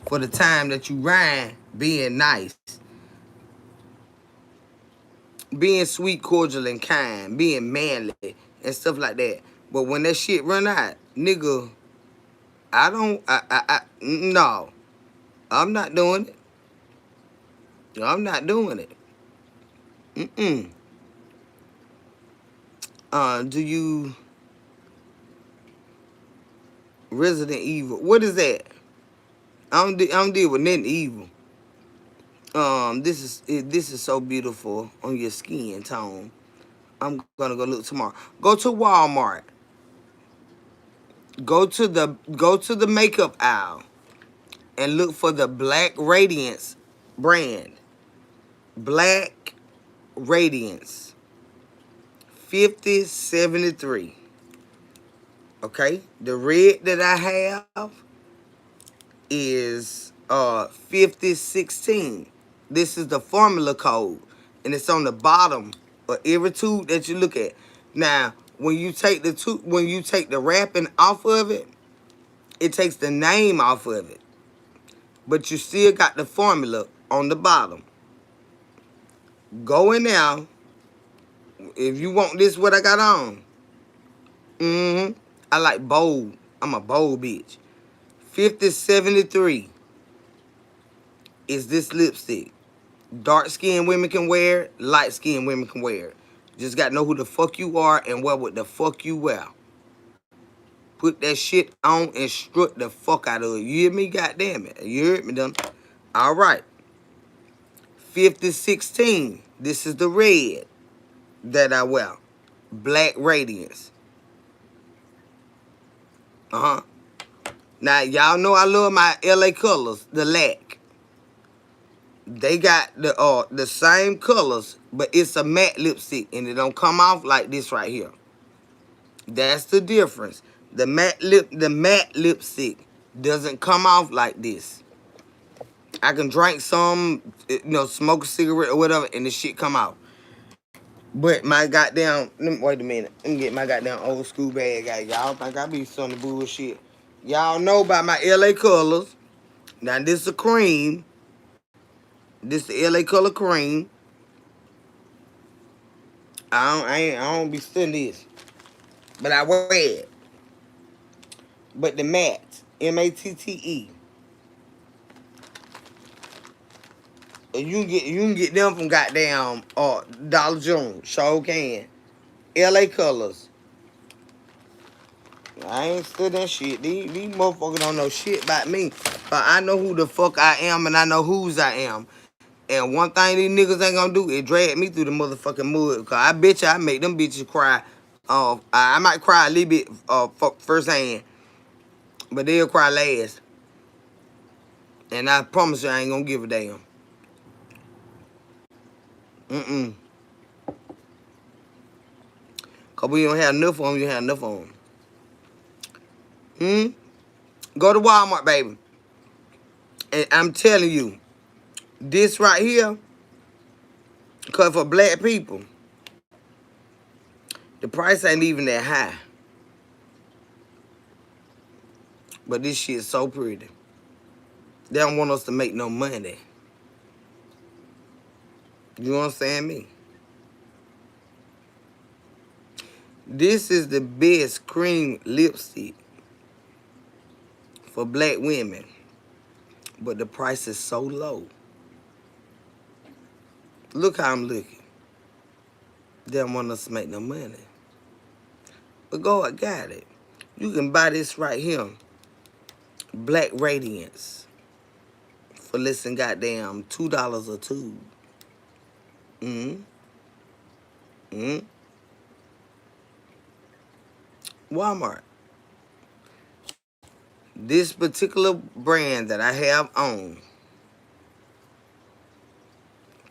For the time that you rhyme, being nice. Being sweet, cordial, and kind. Being manly and stuff like that. But when that shit run out, nigga, no. I'm not doing it. I'm not doing it. Mm-mm. Do you Resident Evil? What is that? I don't deal with nothing evil. This is so beautiful on your skin tone. I'm gonna go look tomorrow. Go to Walmart. Go to the makeup aisle and look for the Black Radiance brand. Black Radiance 5073. Okay? The red that I have is 5016. This is the formula code. And it's on the bottom of every tube that you look at. Now, when you take the wrapping off of it, it takes the name off of it. But you still got the formula on the bottom. Go in there. If you want this, what I got on. I like bold. I'm a bold bitch. 5073 is this lipstick. Dark skinned women can wear it. Light skinned women can wear it. Just got to know who the fuck you are and wear what the fuck you wear. Put that shit on and strut the fuck out of it. You hear me? Goddamn it. You heard me, done? All right. 5016. This is the red that I wear. Black Radiance. Now, y'all know I love my LA colors, the lac. They got the same colors, but it's a matte lipstick, and it don't come off like this right here. That's the difference. The matte lipstick doesn't come off like this. I can drink some, smoke a cigarette or whatever, and the shit come out. But my goddamn, wait a minute. Let me get my goddamn old school bag out. Y'all think I be some of the bullshit. Y'all know about my LA colors. Now this is a cream. This the LA color cream. I don't be studying this. But I wear it. But the matte, M-A-T-T-E. And you can get them from goddamn Dollar General. Sure can. LA colors. I ain't studying shit. These motherfuckers don't know shit about me. But I know who the fuck I am and I know whose I am. And one thing these niggas ain't gonna do is drag me through the motherfucking mud. Cause I bet you I make them bitches cry. I might cry a little bit first hand. But they'll cry last. And I promise you I ain't gonna give a damn. Cause we don't have enough on them, you have enough on them. Go to Walmart, baby. And I'm telling you, this right here, cause for black people, the price ain't even that high. But this shit is so pretty. They don't want us to make no money. You understand me? This is the best cream lipstick for black women. But the price is so low. Look how I'm looking. They don't want us to make no money. But God got it. You can buy this right here. Black Radiance. For less than goddamn $2 a tube. Walmart. This particular brand that I have on.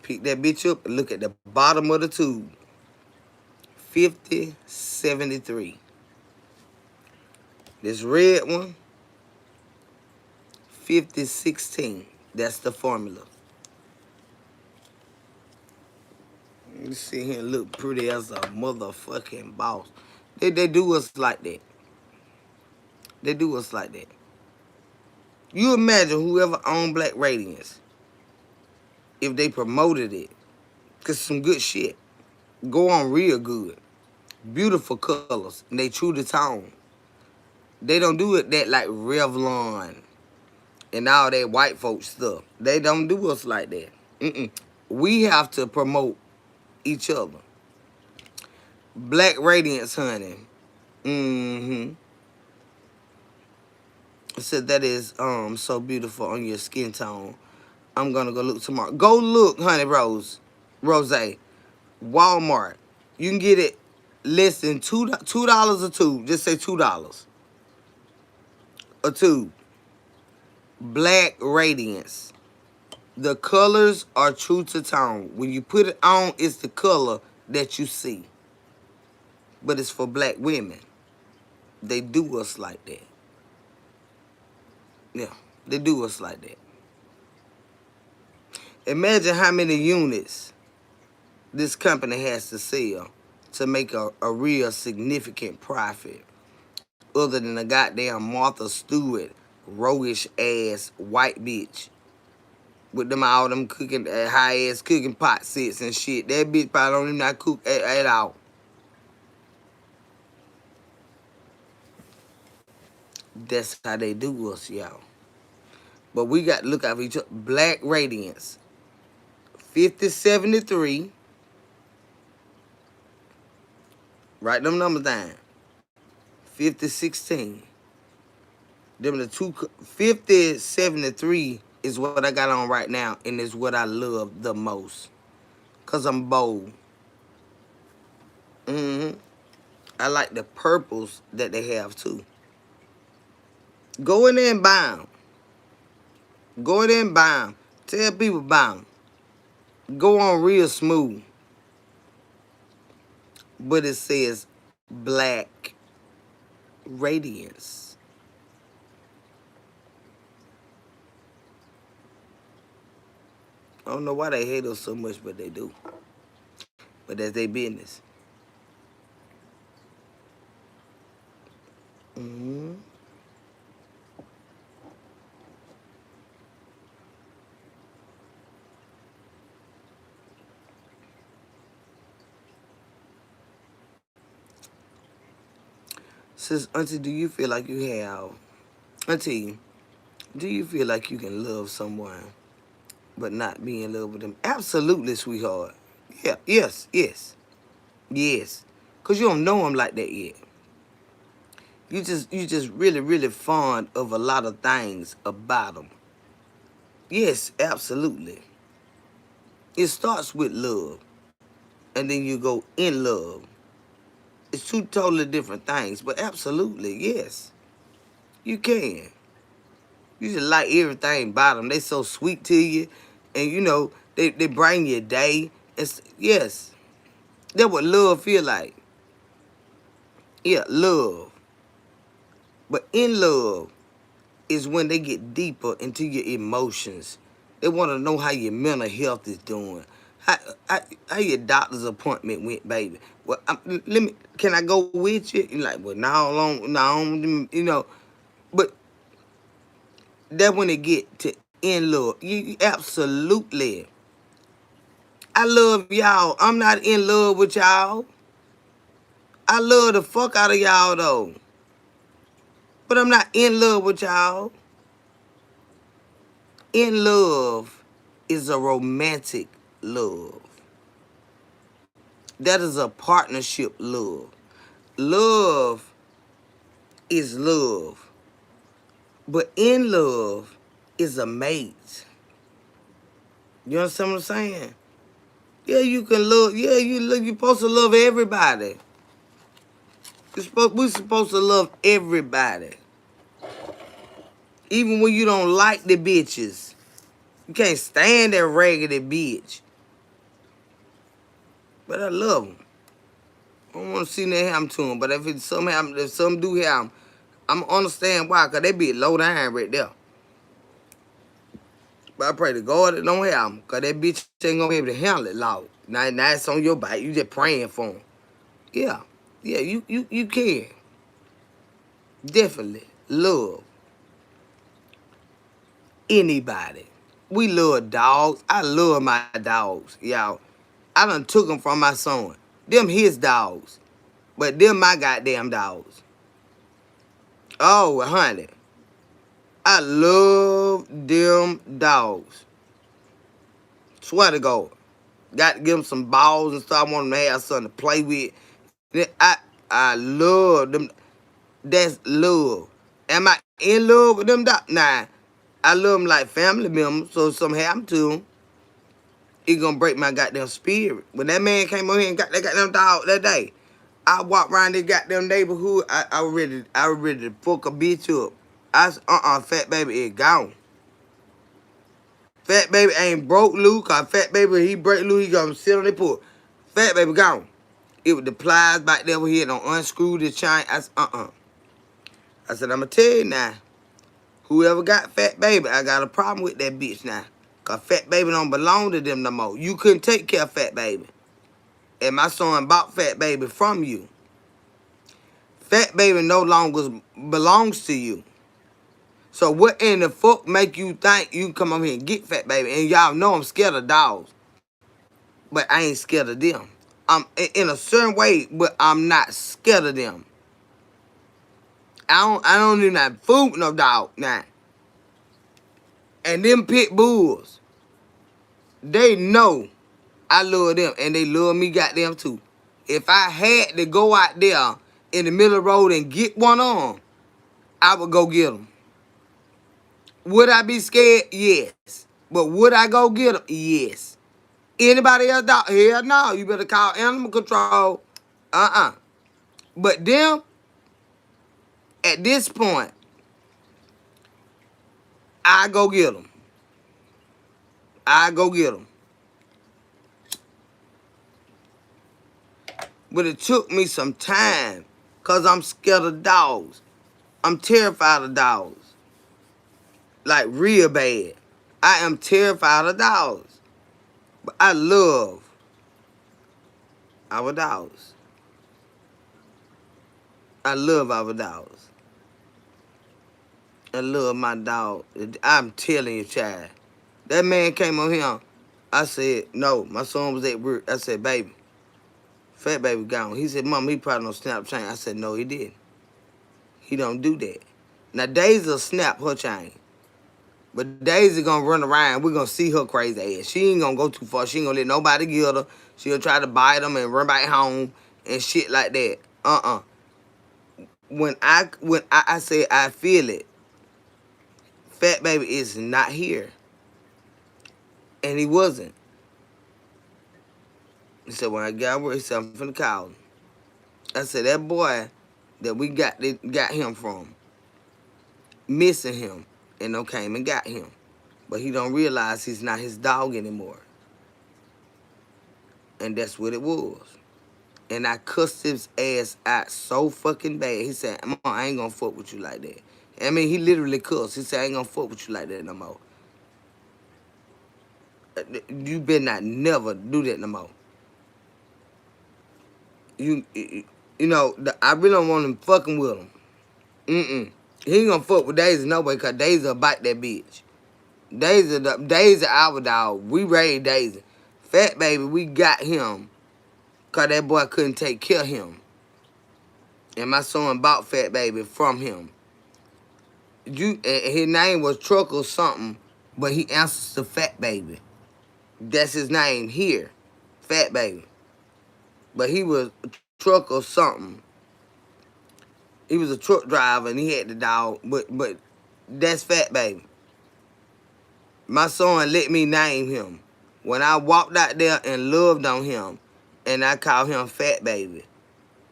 Pick that bitch up and look at the bottom of the tube. 5073. This red one, 5016. That's the formula. You sit here and look pretty as a motherfucking boss. They do us like that. They do us like that. You imagine whoever owned Black Radiance, if they promoted it, cause some good shit. Go on real good. Beautiful colors. And they true to tone. They don't do it that like Revlon and all that white folks stuff. They don't do us like that. We have to promote each other. Black radiance, honey. Mm-hmm. It said that is so beautiful on your skin tone. I'm gonna go look tomorrow. Go look, honey Rose. Walmart. You can get it less than $2 a tube. Just say $2 a tube. Black radiance. The colors are true to tone. When you put it on, it's the color that you see. But it's for black women. They do us like that. Yeah, they do us like that. Imagine how many units this company has to sell to make a real significant profit, other than a goddamn Martha Stewart, roguish ass white bitch with them all them cooking high ass cooking pot sets and shit. That bitch probably don't even not cook at all. That's how they do us, y'all. But we got to look out for each other. Black Radiance, 5073. Write them numbers down. 5016. Them the two. 5073 is what I got on right now, and is what I love the most. Cause I'm bold. I like the purples that they have too. Go in there and buy them. Go in there and buy them. Tell people buy them. Go on real smooth. But it says Black Radiance. I don't know why they hate us so much, but they do. But that's their business. Mm-hmm. Says, Auntie, do you feel like you have... Auntie, do you feel like you can love someone but not be in love with them? Absolutely, sweetheart. Yeah, yes. Because you don't know them like that yet. You just really, really fond of a lot of things about them. Yes, absolutely. It starts with love, and then you go in love. It's two totally different things, but absolutely, yes. You can. You just like everything about them. They so sweet to you, and you know, they bring you a day. Yes, that's what love feel like. Yeah, love. But in love is when they get deeper into your emotions. They want to know how your mental health is doing. How your doctor's appointment went, baby. Well, can I go with you? You're like, well, no, you know. But that's when they get to in love. You absolutely. I love y'all. I'm not in love with y'all. I love the fuck out of y'all though. But I'm not in love with y'all. In love is a romantic love. That is a partnership love. Love is love. But in love is a mate. You understand what I'm saying? Yeah, you can love. Yeah, you're supposed to love everybody. We're supposed to love everybody. Even when you don't like the bitches. You can't stand that raggedy bitch. But I love them. I don't want to see that happen to them. But if some do happen, I'm going to understand why. Because they be low down right there. But I pray to God it don't happen. Because that bitch ain't going to be able to handle it, Lord. Now it's on your back. You just praying for them. Yeah. Yeah, you can. Definitely love anybody. We love dogs. I love my dogs, y'all. I done took them from my son. Them his dogs. But them my goddamn dogs. Oh, honey. I love them dogs. Swear to God. Got to give them some balls and stuff. I want them to have something to play with. I love them. That's love. Am I in love with them? Nah. I love them like family members. So if something happened to them, it gonna break my goddamn spirit. When that man came over here and got that goddamn dog that day, I walked around this goddamn neighborhood. I was ready to fuck a bitch up. I said, Fat Baby is gone. Fat Baby ain't broke loose, cause Fat Baby, he break loose, he gonna sit on the porch. Fat Baby gone. It was the pliers back there over here, don't unscrew the chain. I said, I said, I'ma tell you now, whoever got Fat Baby, I got a problem with that bitch now. Cause Fat Baby don't belong to them no more. You couldn't take care of Fat Baby. And my son bought Fat Baby from you. Fat Baby no longer belongs to you. So what in the fuck make you think you come over here and get Fat Baby? And y'all know I'm scared of dogs. But I ain't scared of them. I'm in a certain way, but I'm not scared of them. I don't even have food with no dog now. And them pit bulls, they know I love them and they love me goddamn too. If I had to go out there in the middle of the road and get one on, I would go get them. Would I be scared? Yes. But would I go get them? Yes. Anybody else dog? Hell no. You better call animal control. But them, at this point, I go get them. I go get them. But it took me some time because I'm scared of dogs. I'm terrified of dogs. Like real bad. I am terrified of dogs. But I love our dogs. I love our dogs. I love my dog. I'm telling you, child. That man came on here. I said, no, my son was at work. I said, baby, Fat Baby gone. He said, Mom, he probably don't snap chain. I said, no, he didn't. He don't do that. Now, Daisy will snap her chain. But Daisy gonna run around. We're gonna see her crazy ass. She ain't gonna go too far. She ain't gonna let nobody get her. She'll try to bite them and run back home and shit like that. When I say I feel it, Fat Baby is not here. And he wasn't. He said, when I got work, he said, I'm finna call him. I said, that boy that we got him from, missing him, and no came and got him. But he don't realize he's not his dog anymore. And that's what it was. And I cussed his ass out so fucking bad. He said, Mom, I ain't gonna fuck with you like that. I mean, he literally cussed. He said, I ain't gonna fuck with you like that no more. You better not never do that no more. You know, I really don't want him fucking with him. He ain't gonna fuck with Daisy no way, cause Daisy will bite that bitch. Daisy our dog. We raised Daisy. Fat Baby, we got him, cause that boy couldn't take care of him. And my son bought Fat Baby from him. His name was Truck or something, but he answers to Fat Baby. That's his name here, Fat Baby. But he was a truck or something. He was a truck driver and he had the dog, but that's Fat Baby. My son let me name him. When I walked out there and loved on him, and I called him Fat Baby,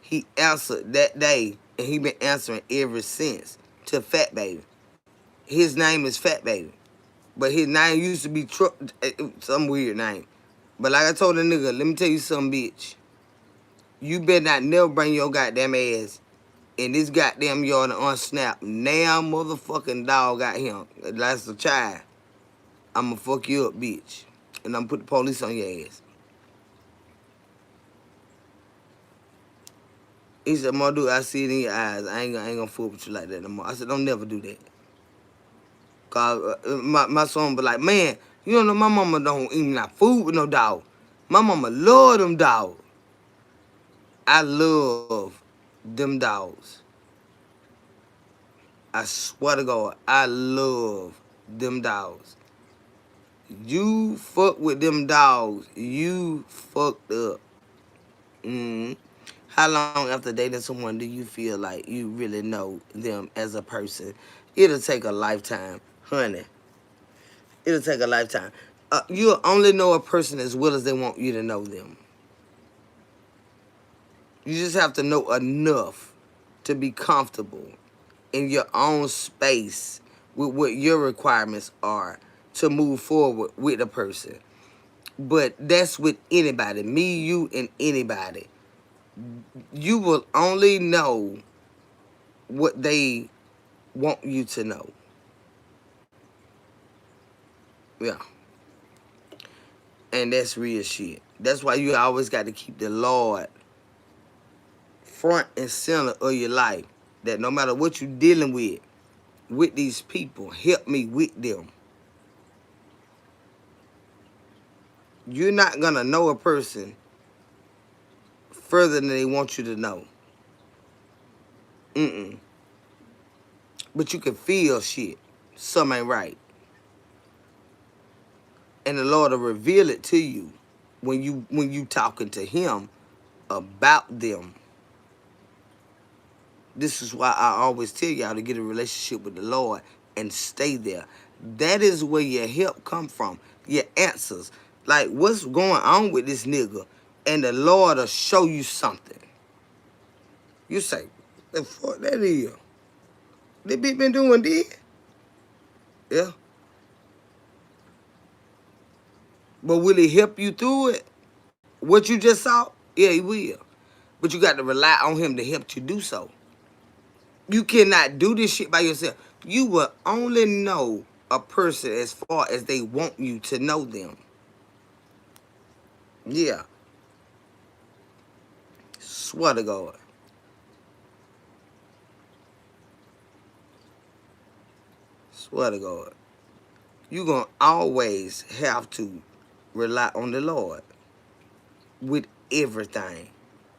he answered that day, and he been answering ever since to Fat Baby. His name is Fat Baby, but his name used to be Truck, some weird name. But like I told the nigga, let me tell you something, bitch. You better not never bring your goddamn ass in this goddamn yard and unsnap. Now motherfucking dog got him. That's a child. I'ma fuck you up, bitch. And I'ma put the police on your ass. He said, Mom, dude, I see it in your eyes. I ain't gonna fuck with you like that no more. I said, don't never do that. Cause my son be like, man, you don't know my mama don't eat not food with no dog. My mama love them dogs. I love them dogs. I swear to God, I love them dogs. You fuck with them dogs. You fucked up. How long after dating someone do you feel like you really know them as a person? It'll take a lifetime, honey. It'll take a lifetime. You'll only know a person as well as they want you to know them. You just have to know enough to be comfortable in your own space with what your requirements are to move forward with a person. But that's with anybody, me, you, and anybody. You will only know what they want you to know. Yeah. And that's real shit. That's why you always got to keep the Lord front and center of your life. That no matter what you're dealing with these people, help me with them. You're not going to know a person further than they want you to know. But you can feel shit. Something ain't right. And the Lord will reveal it to you when you talking to him about them. This is why I always tell y'all to get a relationship with the Lord and stay there. That is where your help come from. Your answers. Like, what's going on with this nigga? And the Lord will show you something. You say, the fuck that is? They been doing this? Yeah. But will he help you through it? What you just saw? Yeah, he will. But you got to rely on him to help you do so. You cannot do this shit by yourself. You will only know a person as far as they want you to know them. Yeah. Swear to God. Swear to God. You're going to always have to rely on the Lord with everything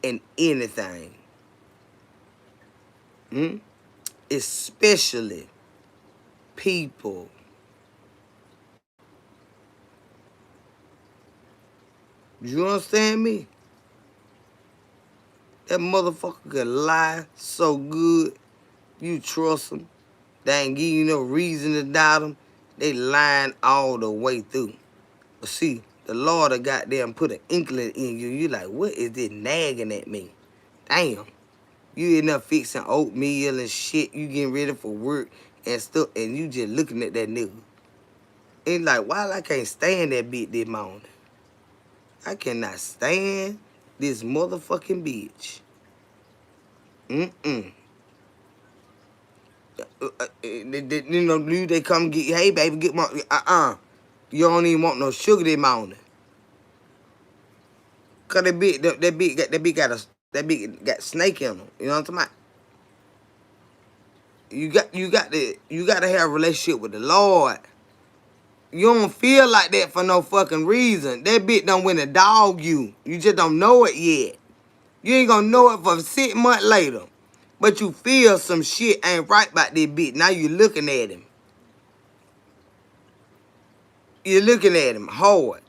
and anything. Especially people. You understand me? That motherfucker could lie so good, you trust them. They ain't give you no reason to doubt them. They lying all the way through. But see, the Lord have goddamn put an inkling in you. You like, what is this nagging at me? Damn. You end up fixing oatmeal and shit. You getting ready for work and stuff, and you just looking at that nigga. And like, why I can't stand that bitch this morning? I cannot stand this motherfucking bitch. They come get, hey baby, get my, You don't even want no sugar this morning. Cause that bitch got snake in them. You know what I'm talking about? You got to have a relationship with the Lord. You don't feel like that for no fucking reason. That bitch done went and dog you. You just don't know it yet. You ain't gonna know it for 6 months later. But you feel some shit ain't right about this bitch. Now you looking at him. You're looking at him hard.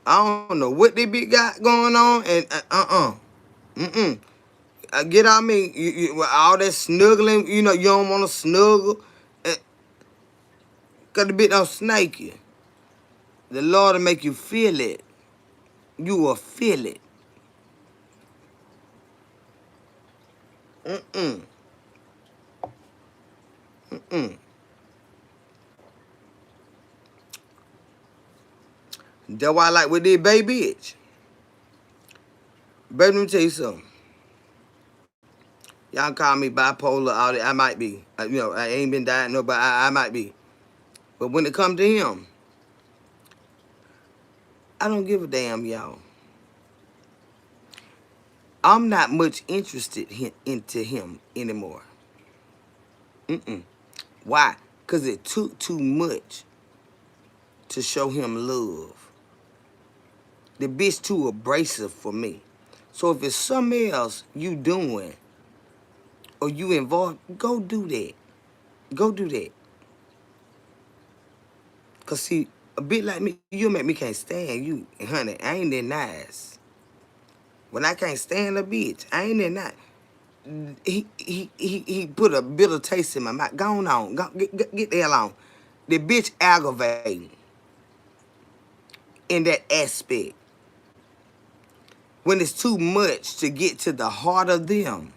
I don't know what this bitch got going on, and get on me. All that snuggling, you don't want to snuggle. Cause the bitch don't snake you. The Lord will make you feel it. You will feel it. That's why I like with this baby bitch. Baby, let me tell you something. Y'all call me bipolar, all that. I might be. I ain't been diagnosed, but I might be. But when it comes to him, I don't give a damn, y'all. I'm not much interested into him anymore. Why? Because it took too much to show him love. The bitch too abrasive for me. So if it's something else you doing or you involved, go do that. Go do that. Cause see, a bit like me, you make me can't stand you. And honey, I ain't that nice. When I can't stand a bitch, I ain't that nice. He put a bitter taste in my mouth. Go on. Get the hell on. The bitch aggravating in that aspect. When it's too much to get to the heart of them,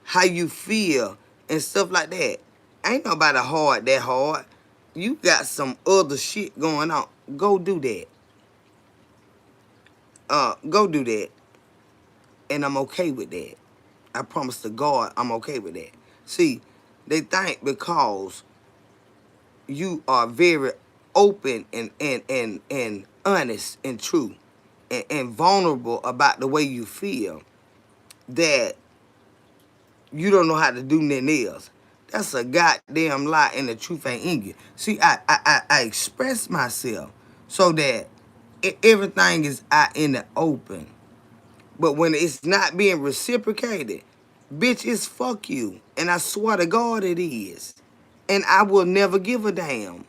how you feel and stuff like that. Ain't nobody hard that hard. You got some other shit going on. Go do that. Go do that. And I'm okay with that. I promise to God I'm okay with that. See, they think because you are very open and honest and true and vulnerable about the way you feel that you don't know how to do nothing else. That's a goddamn lie and the truth ain't in you. See, I express myself so that everything is out in the open. But when it's not being reciprocated, bitch, it's fuck you. And I swear to God it is. And I will never give a damn.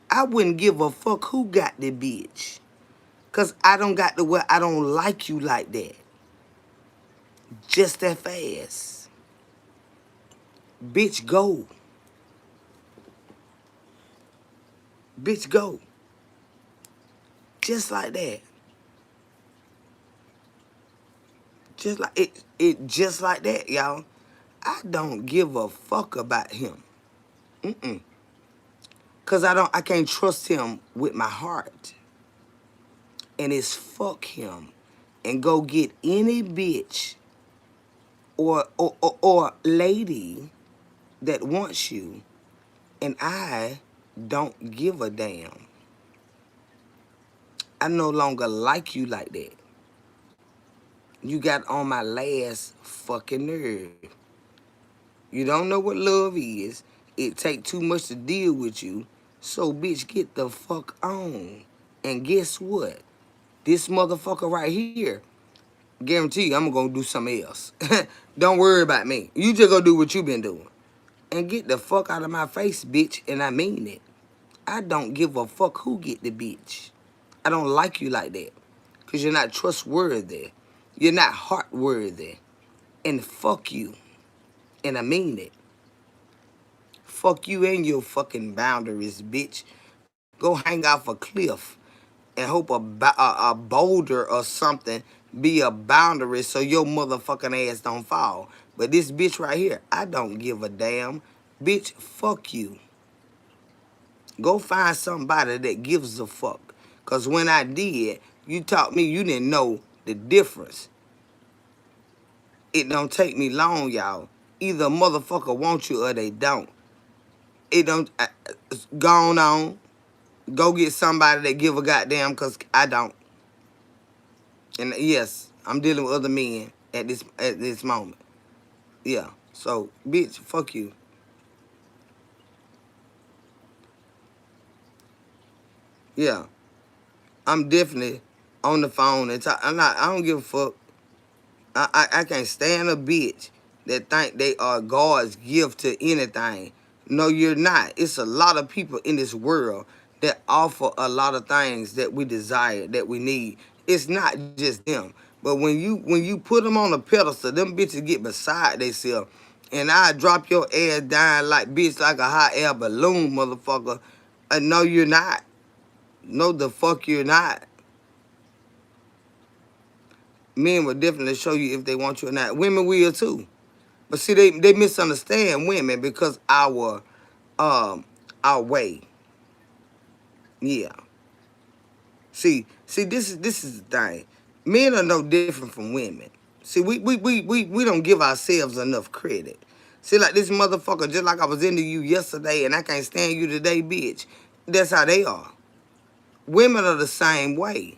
I wouldn't give a fuck who got the bitch. Cause I don't got the way I don't like you like that. Just that fast. Bitch, go. Bitch, go. Just like that. Just like just like that, y'all. I don't give a fuck about him. Cause I can't trust him with my heart. And it's fuck him. And go get any bitch or lady that wants you. And I don't give a damn. I no longer like you like that. You got on my last fucking nerve. You don't know what love is. It take too much to deal with you. So, bitch, get the fuck on. And guess what? This motherfucker right here, guarantee you I'm gonna do something else. Don't worry about me. You just gonna do what you been doing. And get the fuck out of my face, bitch. And I mean it. I don't give a fuck who get the bitch. I don't like you like that. Because you're not trustworthy. You're not heartworthy. And fuck you. And I mean it. Fuck you and your fucking boundaries, bitch. Go hang off a cliff and hope a boulder or something be a boundary so your motherfucking ass don't fall. But this bitch right here, I don't give a damn. Bitch, fuck you. Go find somebody that gives a fuck. Because when I did, you taught me you didn't know the difference. It don't take me long, y'all. Either a motherfucker want you or they don't. It don't... Gone on. Go get somebody that give a goddamn because I don't. And yes, I'm dealing with other men at this moment. Yeah. So, bitch, fuck you. Yeah. I'm definitely on the phone and talk. I don't give a fuck. I can't stand a bitch that think they are God's gift to anything. No, you're not. It's a lot of people in this world that offer a lot of things that we desire, that we need. It's not just them. But when you put them on a pedestal, them bitches get beside themselves. And I drop your ass down like bitch like a hot air balloon, motherfucker. No, you're not. No, the fuck you're not. Men will definitely show you if they want you or not. Women will too. But see, they misunderstand women because our way. Yeah. See, this is the thing. Men are no different from women. See, we don't give ourselves enough credit. See, like this motherfucker, just like I was into you yesterday and I can't stand you today, bitch. That's how they are. Women are the same way.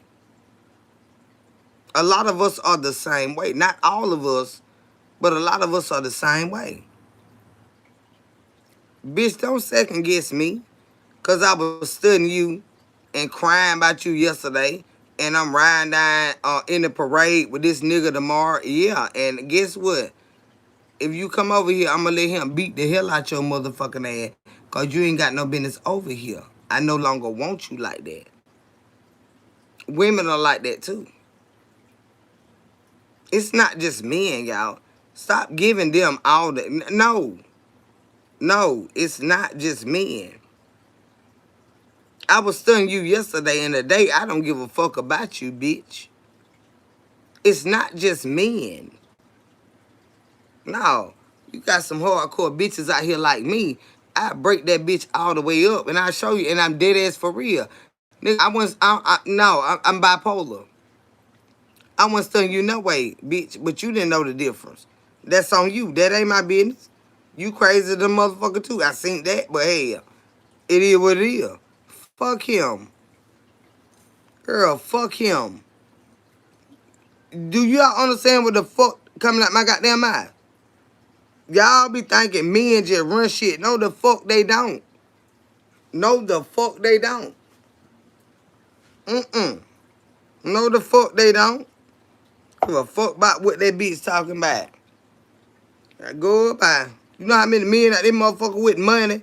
A lot of us are the same way. Not all of us, but a lot of us are the same way. Bitch, don't second guess me. Because I was studying you and crying about you yesterday. And I'm riding down in the parade with this nigga tomorrow. Yeah, and guess what? If you come over here, I'm going to let him beat the hell out your motherfucking ass. Cause you ain't got no business over here. I no longer want you like that. Women are like that too. It's not just men, y'all. Stop giving them all the... No, it's not just men. I was telling you yesterday and today, I don't give a fuck about you, bitch. It's not just men. No. You got some hardcore bitches out here like me. I break that bitch all the way up and I show you, and I'm dead ass for real. Nigga, I'm bipolar. I wasn't telling you no way, bitch, but you didn't know the difference. That's on you. That ain't my business. You crazy the motherfucker too. I seen that, but hell, it is what it is. Fuck him. Girl, fuck him. Do y'all understand what the fuck coming out my goddamn mouth? Y'all be thinking men just run shit. No, the fuck they don't. No, the fuck they don't. No, the fuck they don't. Give a fuck about what that bitch talking about. I go by. You know how many men out there motherfucker with money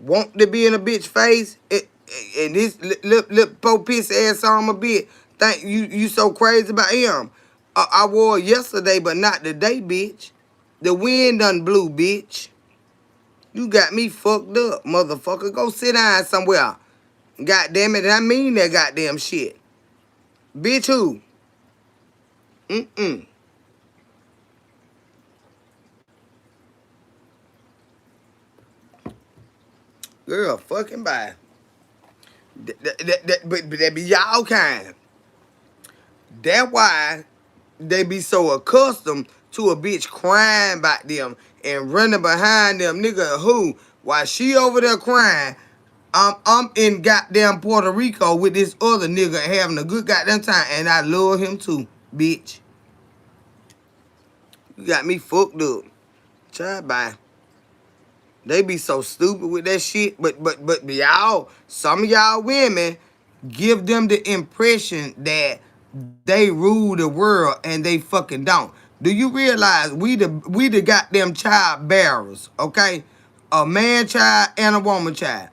want to be in a bitch face? And this little po piss ass on my bitch think you so crazy about him. I wore it yesterday, but not today, bitch. The wind done blew, bitch. You got me fucked up, motherfucker. Go sit down somewhere. God damn it, I mean that goddamn shit. Bitch who? Girl, fucking bye. But that be y'all kind. That's why they be so accustomed to a bitch crying about them and running behind them. Nigga, who? While she over there crying, I'm in goddamn Puerto Rico with this other nigga having a good goddamn time, and I love him too, bitch. You got me fucked up. Try bye. They be so stupid with that shit, but y'all, some of y'all women give them the impression that they rule the world and they fucking don't. Do you realize we the goddamn child bearers, okay? A man child and a woman child.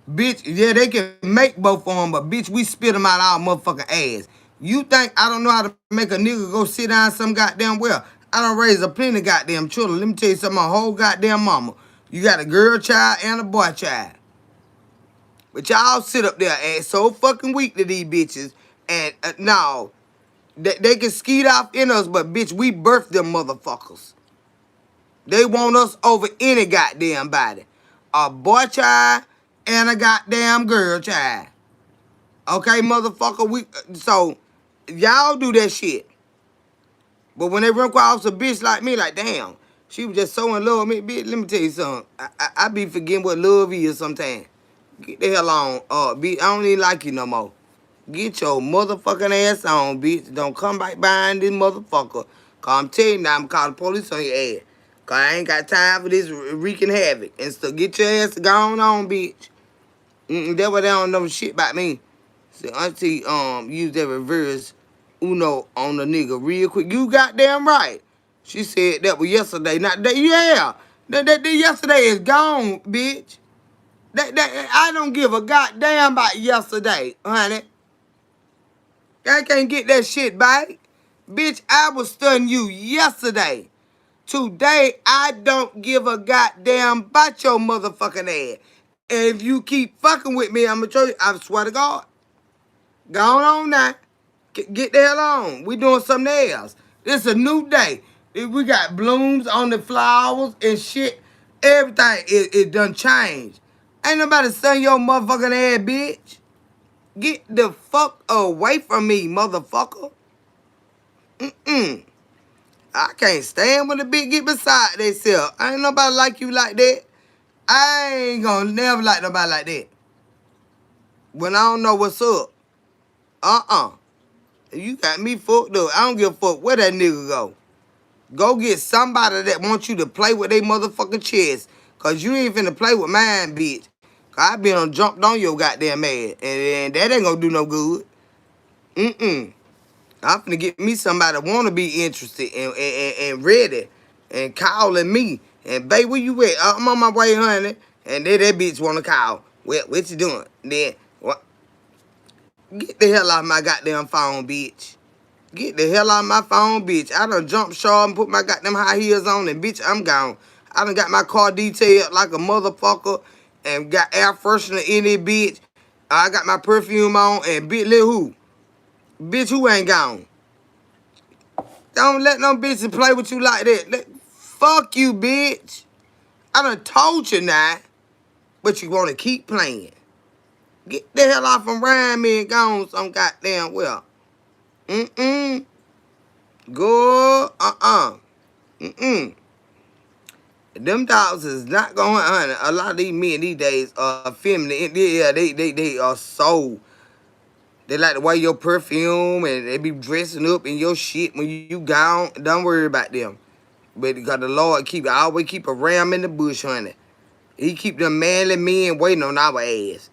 Bitch, yeah, they can make both of them, but bitch, we spit them out our motherfucking ass. You think I don't know how to make a nigga go sit down some goddamn well? I done raised a plenty goddamn children. Let me tell you something, my whole goddamn mama. You got a girl child and a boy child. But y'all sit up there and so fucking weak to these bitches. And no, they can skeet off in us, but bitch, we birthed them motherfuckers. They want us over any goddamn body. A boy child and a goddamn girl child. Okay, motherfucker? So, y'all do that shit. But when they run across a bitch like me, like, damn, she was just so in love with me. Bitch, let me tell you something. I be forgetting what love is sometimes. Get the hell on. Bitch, I don't even like you no more. Get your motherfucking ass on, bitch. Don't come back behind this motherfucker. Cause I'm telling you now, I'm calling the police on your ass. Cause I ain't got time for this wreaking havoc. And so get your ass gone on, bitch. That's why they don't know shit about me. So auntie used that reverse Uno on the nigga real quick. You goddamn right. She said that was yesterday. Not today. Yeah. That yesterday is gone, bitch. I don't give a goddamn about yesterday, honey. I can't get that shit back. Bitch, I was studying you yesterday. Today, I don't give a goddamn about your motherfucking ass. And if you keep fucking with me, I'm going to show you. I swear to God. Go on now. Get the hell on. We doing something else. It's a new day. We got blooms on the flowers and shit. Everything it done changed. Ain't nobody saying your motherfucking ass, bitch. Get the fuck away from me, motherfucker. I can't stand when the bitch get beside themselves. Ain't nobody like you like that. I ain't gonna never like nobody like that. When I don't know what's up. You got me fucked up. I don't give a fuck where that nigga go. Go get somebody that wants you to play with their motherfucking chest. Cause you ain't finna play with mine, bitch. Cause I been jumped on your goddamn ass. And that ain't gonna do no good. I'm finna get me somebody that wanna be interested and ready. And calling me. And babe, where you at? I'm on my way, honey. And then that bitch wanna call. Well, what you doing? Then what? Get the hell out of my goddamn phone, bitch. Get the hell out of my phone, bitch. I done jumped short and put my goddamn high heels on and bitch, I'm gone. I done got my car detailed like a motherfucker and got air freshener in it, bitch. I got my perfume on and bitch, let who? Bitch, who ain't gone? Don't let no bitches play with you like that. Fuck you, bitch. I done told you now, but you wanna keep playing. Get the hell off from around me and gone some goddamn well. Mm-mm. Go, Mm-mm. Them dogs is not going on. A lot of these men these days are feminine. Yeah, they are so. They like to wear your perfume and they be dressing up in your shit when you gone. Don't worry about them. But because the Lord always keep a ram in the bush, honey. He keep them manly men waiting on our ass.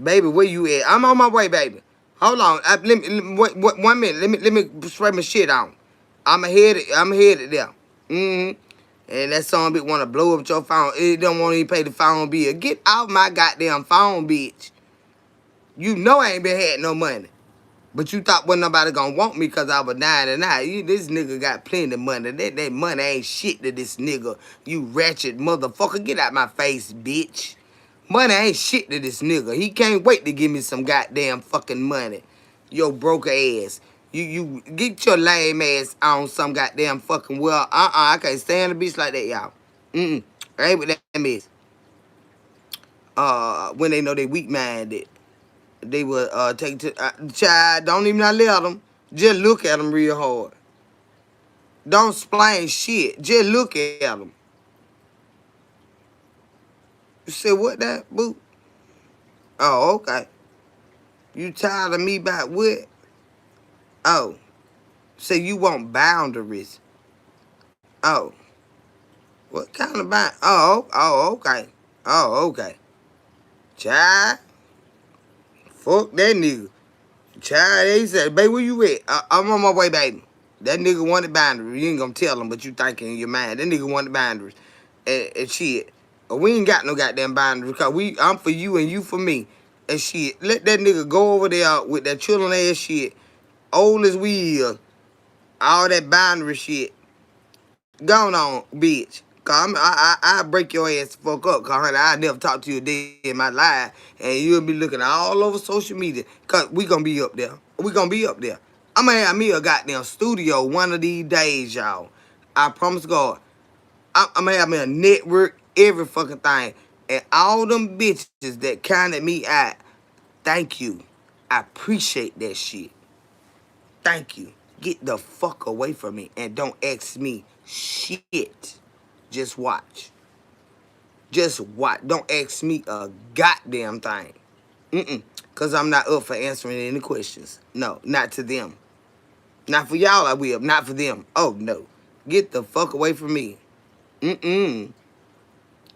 Baby, where you at? I'm on my way, baby. Hold on. Wait, 1 minute. Let me spray my shit on. I'm headed there. Mm-hmm. And that son bitch wanna blow up your phone. It don't want to even pay the phone bill. Get off my goddamn phone, bitch. You know I ain't been had no money. But you thought wasn't nobody gonna want me because I was 99. This nigga got plenty of money. That money ain't shit to this nigga. You ratchet motherfucker. Get out my face, bitch. Money ain't shit to this nigga. He can't wait to give me some goddamn fucking money. Yo broke ass. You get your lame ass on some goddamn fucking well. I can't stand a bitch like that, y'all. I ain't with that mess. When they know they weak minded, they will take to child. Don't even not let them. Just look at them real hard. Don't explain shit. Just look at them. You said what that, boo? Oh, okay. You tired of me about what? Oh. So you want boundaries. Oh. What kind of bound? Oh, okay. Oh, okay. Child. Fuck that nigga. Child, they said, baby, where you at? I'm on my way, baby. That nigga wanted boundaries. You ain't gonna tell him, but you thinking in your mind. That nigga wanted boundaries. And shit. We ain't got no goddamn boundaries because I'm for you and you for me. And shit. Let that nigga go over there with that chillin' ass shit. Old as we is. All that boundary shit. Going on, bitch. Cause I break your ass the fuck up. Cause honey, I never talk to you a day in my life. And you'll be looking all over social media. Cause we gonna be up there. We gonna be up there. I'm gonna have me a goddamn studio one of these days, y'all. I promise God. I'm gonna have me a network, every fucking thing. And all them bitches that counted me out, thank you. I appreciate that shit. Thank you. Get the fuck away from me and don't ask me shit. Just watch. Just watch. Don't ask me a goddamn thing. Because I'm not up for answering any questions. No, not to them. Not for y'all, I will. Not for them. Oh, no. Get the fuck away from me.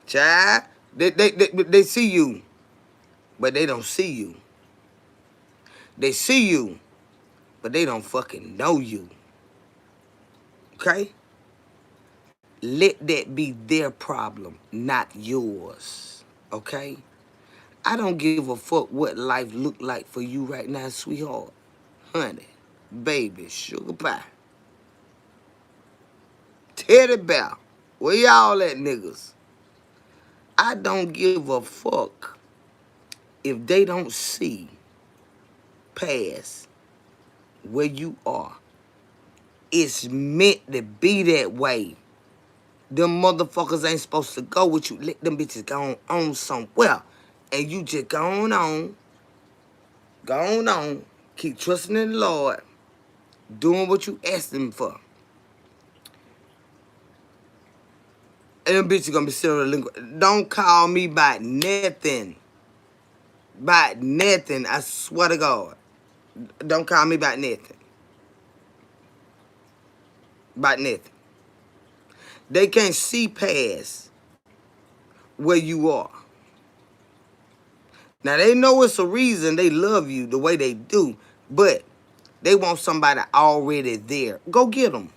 Child. They see you, but they don't see you. They see you, but they don't fucking know you. Okay? Let that be their problem, not yours. Okay? I don't give a fuck what life look like for you right now, sweetheart. Honey, baby, sugar pie. Teddy bear. Where y'all at, niggas? I don't give a fuck if they don't see past where you are. It's meant to be that way. Them motherfuckers ain't supposed to go with you. Let them bitches go on somewhere. And you just go on, keep trusting in the Lord, doing what you asked him for. And them bitches gonna be sitting there. Don't call me by nothing. By nothing, I swear to God. Don't call me by nothing. By nothing. They can't see past where you are. Now, they know it's a reason they love you the way they do, but they want somebody already there. Go get them.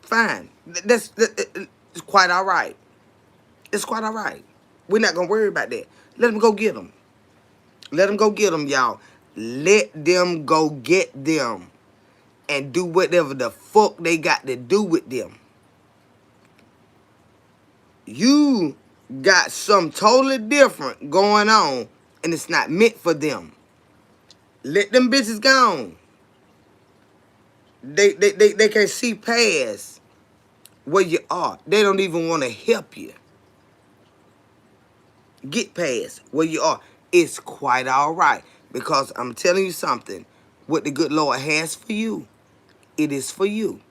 Fine. It's quite all right. It's quite all right. We're not gonna worry about that. Let them go get them. Let them go get them, y'all. Let them go get them and do whatever the fuck they got to do with them. You got something totally different going on, and it's not meant for them. Let them bitches go. They can't see past where you are. They don't even want to help you get past where you are. It's quite all right, because I'm telling you something. What the good Lord has for you, it is for you.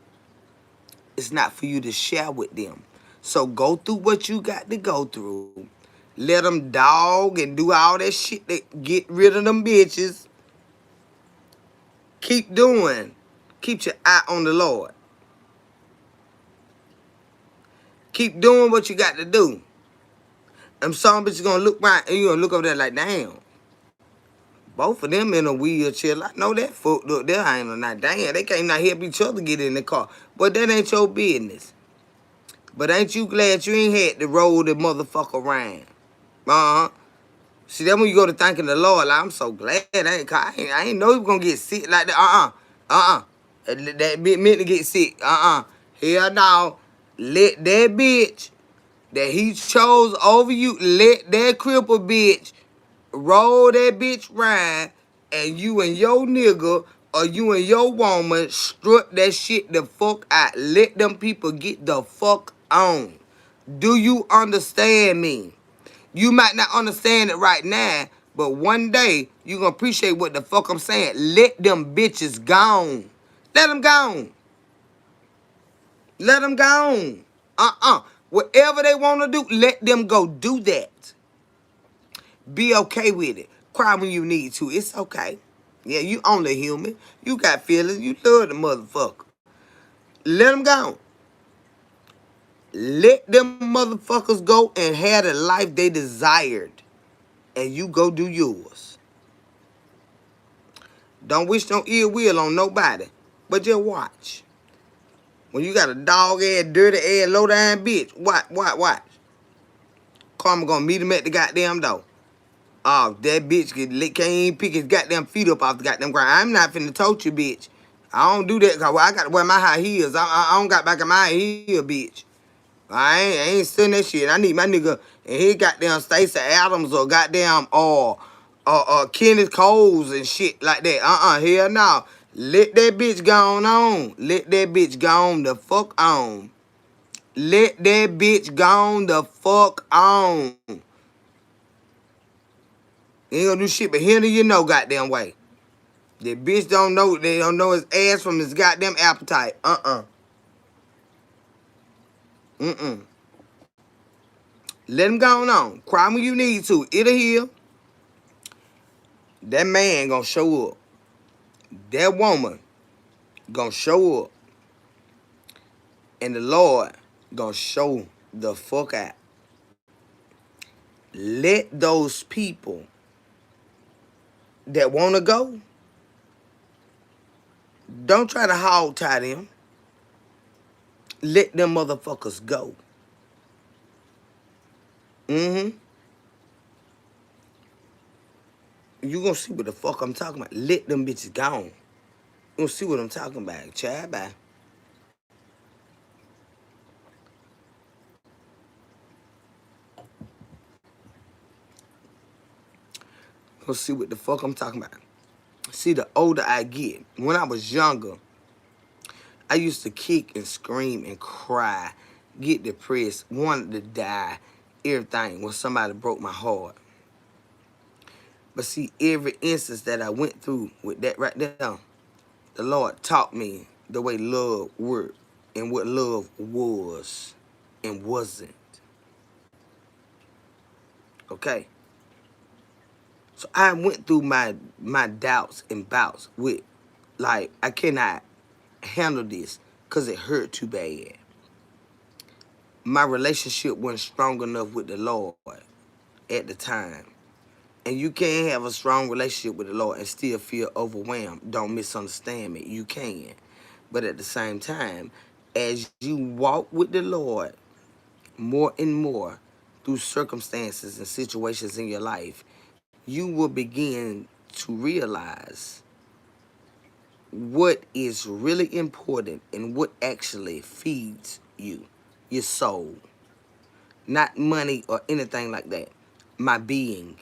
It's not for you to share with them. So go through what you got to go through. Let them dog and do all that shit that get rid of them bitches. Keep doing. Keep your eye on the Lord. Keep doing what you got to do. And some bitches gonna look right and you gonna look over there like, damn. Both of them in a wheelchair. I know that fucked up there. I ain't not damn. They can't not help each other get in the car. But that ain't your business. But ain't you glad you ain't had to roll the motherfucker around? Uh-huh. See, that when you go to thanking the Lord, like, I'm so glad I ain't know you was gonna get sick like that. That bitch meant to get sick. Hell no. Let that bitch that he chose over you, let that cripple bitch roll that bitch round, and you and your nigga or you and your woman strut that shit the fuck out. Let them people get the fuck on. Do you understand me? You might not understand it right now, but one day you gonna appreciate what the fuck I'm saying. Let them bitches gone. Let them gone. Let them gone. Whatever they want to do, let them go do that. Be okay with it. Cry when you need to. It's okay. Yeah, you only human. You got feelings. You love the motherfucker. Let them go. Let them motherfuckers go and have the life they desired. And you go do yours. Don't wish no ill will on nobody. But just watch. When you got a dog ass, dirty ass, low down bitch, watch. Karma gonna meet him at the goddamn door. Oh, that bitch can't even pick his goddamn feet up off the goddamn ground. I'm not finna tote you, bitch. I don't do that because I got to wear my high heels. I don't got back in my heel, bitch. I ain't sending that shit. I need my nigga and his goddamn Stacey Adams or goddamn Kenneth Coles and shit like that. Hell no. Let that bitch go on. Let that bitch go on the fuck on. Let that bitch go on the fuck on. Ain't gonna do shit but hinder you know goddamn way. That bitch don't know, they don't know his ass from his goddamn appetite. Let him go on. Cry when you need to. It'll heal. That man gonna show up. That woman gonna show up. And the Lord gonna show the fuck out. Let those people that wanna go, don't try to hog tie them. Let them motherfuckers go. You gonna see what the fuck I'm talking about. Let them bitches go. You gonna see what I'm talking about. Child, bye. Gonna see what the fuck I'm talking about. See, the older I get, when I was younger, I used to kick and scream and cry, get depressed, wanted to die, everything when somebody broke my heart. But see, every instance that I went through with that right there, the Lord taught me the way love worked and what love was and wasn't. Okay? So I went through my doubts and bouts with, like, I cannot handle this because it hurt too bad. My relationship wasn't strong enough with the Lord at the time. And you can't have a strong relationship with the Lord and still feel overwhelmed. Don't misunderstand me. You can. But at the same time, as you walk with the Lord more and more, through circumstances and situations in your life, you will begin to realize what is really important and what actually feeds you, your soul. Not money or anything like that. My being,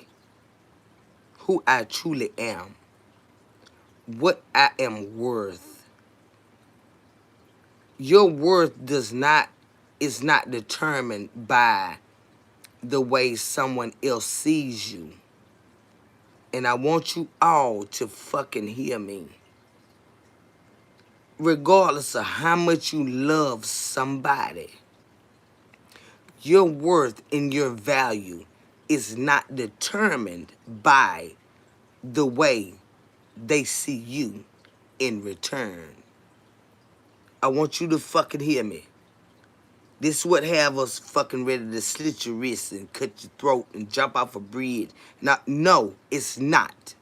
who I truly am, what I am worth. Your worth is not determined by the way someone else sees you. And I want you all to fucking hear me. Regardless of how much you love somebody, your worth and your value is not determined by the way they see you in return. I want you to fucking hear me. This is what have us fucking ready to slit your wrists and cut your throat and jump off a bridge. Now, no, it's not.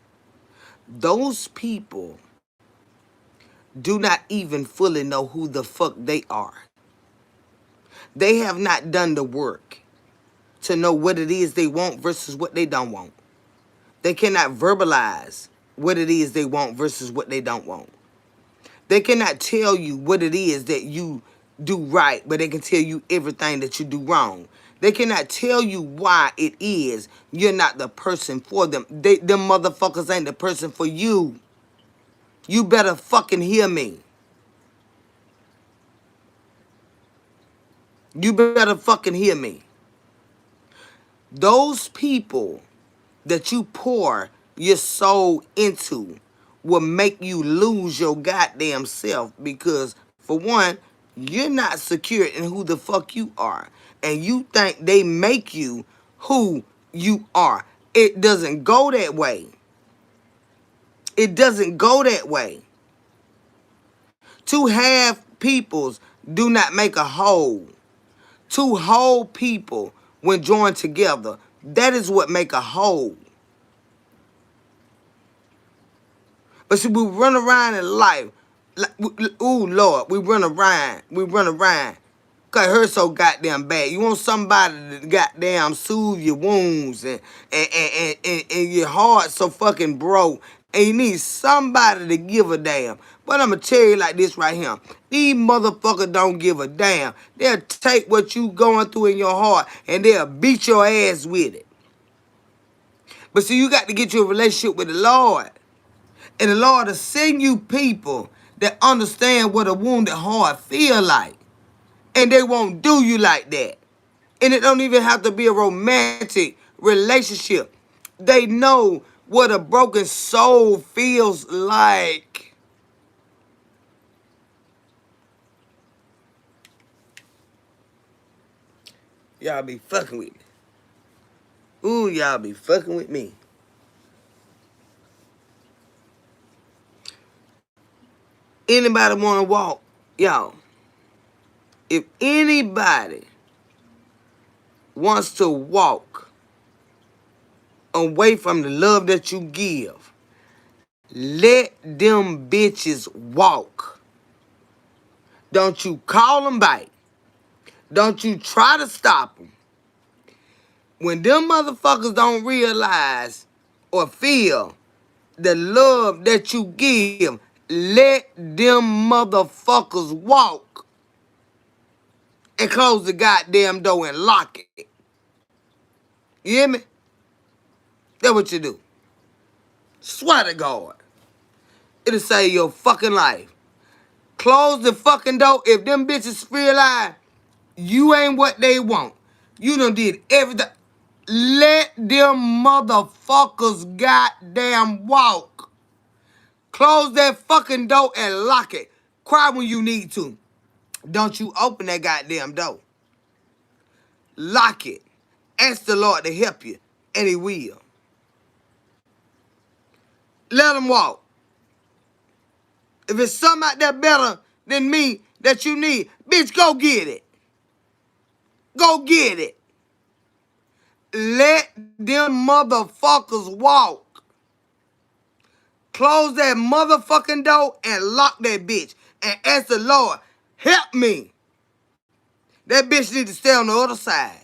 Those people do not even fully know who the fuck they are. They have not done the work to know what it is they want versus what they don't want. They cannot verbalize what it is they want versus what they don't want. They cannot tell you what it is that you do right, but they can tell you everything that you do wrong. They cannot tell you why it is you're not the person for them. Them motherfuckers ain't the person for you. You better fucking hear me. You better fucking hear me. Those people that you pour your soul into will make you lose your goddamn self because, for one, you're not secure in who the fuck you are. And you think they make you who you are. It doesn't go that way. It doesn't go that way. Two half peoples do not make a whole. Two whole people, when joined together, that is what make a whole. But see, we run around in life, like, ooh, Lord, we run around, cause it hurts so goddamn bad. You want somebody to goddamn soothe your wounds and your heart so fucking broke, and you need somebody to give a damn. But I'ma tell you like this right here. These motherfuckers don't give a damn. They'll take what you going through in your heart and they'll beat your ass with it. But see, you got to get your relationship with the Lord. And the Lord will send you people that understand what a wounded heart feel like. And they won't do you like that. And it don't even have to be a romantic relationship. They know what a broken soul feels like. Y'all be fucking with me. Ooh, y'all be fucking with me. Anybody want to walk? Y'all, if anybody wants to walk away from the love that you give, let them bitches walk. Don't you call them back. Don't you try to stop them. When them motherfuckers don't realize or feel the love that you give, let them motherfuckers walk and close the goddamn door and lock it. You hear me? That's what you do. Swear to God. It'll save your fucking life. Close the fucking door. If them bitches realize you ain't what they want, you done did everything. Let them motherfuckers goddamn walk. Close that fucking door and lock it. Cry when you need to. Don't you open that goddamn door. Lock it. Ask the Lord to help you, and he will. Let them walk. If it's something out there better than me that you need, bitch, go get it. Go get it. Let them motherfuckers walk. Close that motherfucking door and lock that bitch. And ask the Lord, help me. That bitch need to stay on the other side.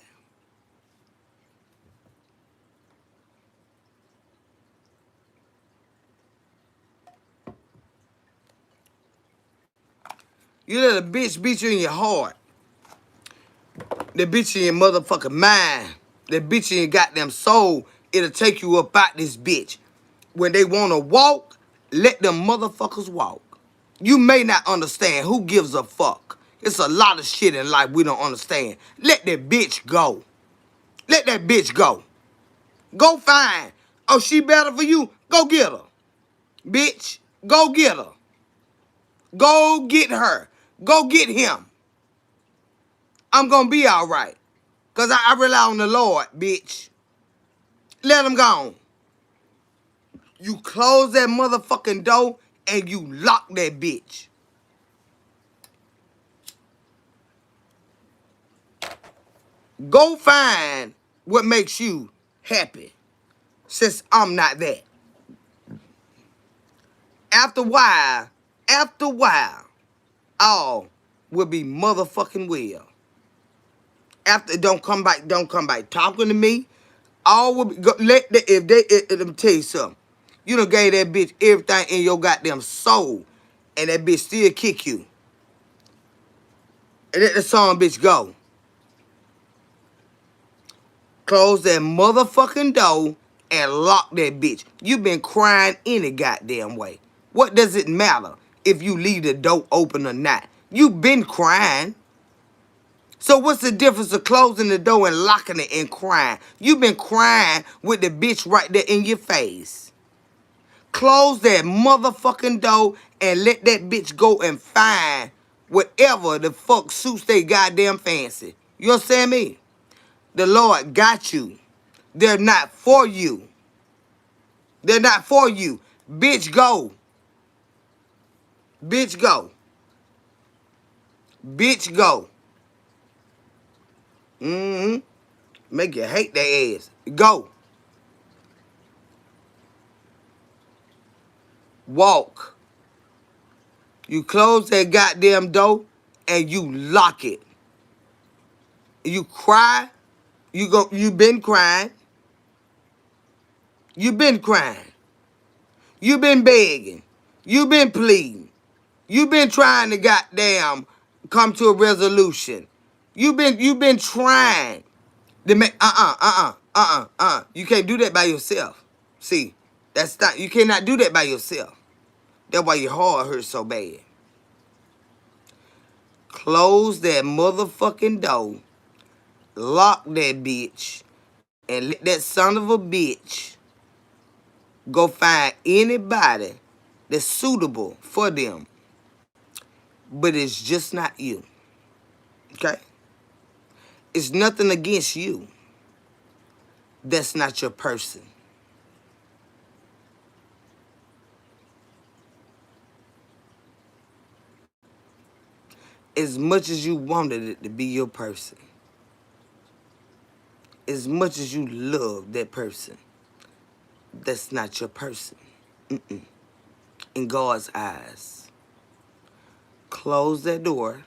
You let a bitch beat you in your heart. That bitch in your motherfucking mind. That bitch in your goddamn soul. It'll take you up out this bitch. When they want to walk, let them motherfuckers walk. You may not understand. Who gives a fuck? It's a lot of shit in life we don't understand. Let that bitch go. Let that bitch go. Go find. Oh, she better for you? Go get her. Bitch, go get her. Go get her. Go get him. I'm gonna be all right. Because I rely on the Lord, bitch. Let him go. You close that motherfucking door and you lock that bitch. Go find what makes you happy. Since I'm not that. After a while, all will be motherfucking well. After don't come back talking to me. All will be let me tell you something. You done gave that bitch everything in your goddamn soul, and that bitch still kick you. And let the son bitch go. Close that motherfucking door and lock that bitch. You been crying any goddamn way. What does it matter if you leave the door open or not? You been crying. So what's the difference of closing the door and locking it and crying? You been crying with the bitch right there in your face. Close that motherfucking door and let that bitch go and find whatever the fuck suits they goddamn fancy. You understand me? The Lord got you. They're not for you. They're not for you. Bitch, go. Bitch, go. Bitch, go. Mm-hmm. Make you hate their ass. Go. Walk. You close that goddamn door and you lock it. You cry. You been crying. You been crying. You been begging. You been pleading. You been trying to goddamn come to a resolution. You been trying to make You can't do that by yourself. See, that's not you cannot do that by yourself. That's why your heart hurts so bad. Close that motherfucking door. Lock that bitch. And let that son of a bitch go find anybody that's suitable for them. But it's just not you. Okay? It's nothing against you. That's not your person. As much as you wanted it to be your person, as much as you love that person, that's not your person. In God's eyes. Close that door,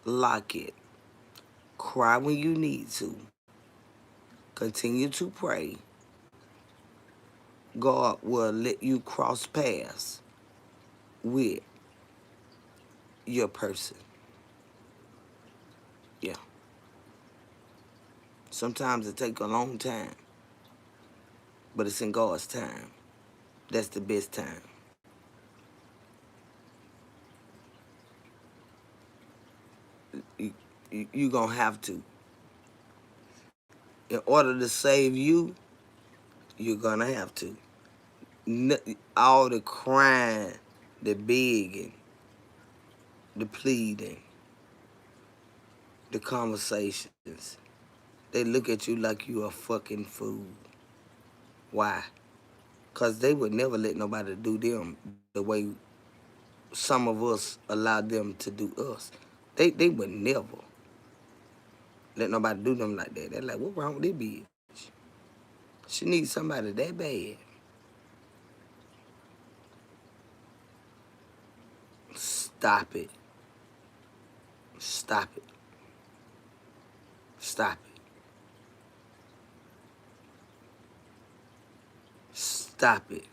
lock it, cry when you need to, continue to pray. God will let you cross paths with your person. Yeah. Sometimes it takes a long time, but it's in God's time. That's the best time. You gonna have to. In order to save you, you're gonna have to. All the crying, the begging, the pleading, the conversations, they look at you like you a fucking fool. Why? Because they would never let nobody do them the way some of us allowed them to do us. They would never let nobody do them like that. They're like, what wrong with this bitch? She needs somebody that bad. Stop it. Stop it. Stop it. Stop it.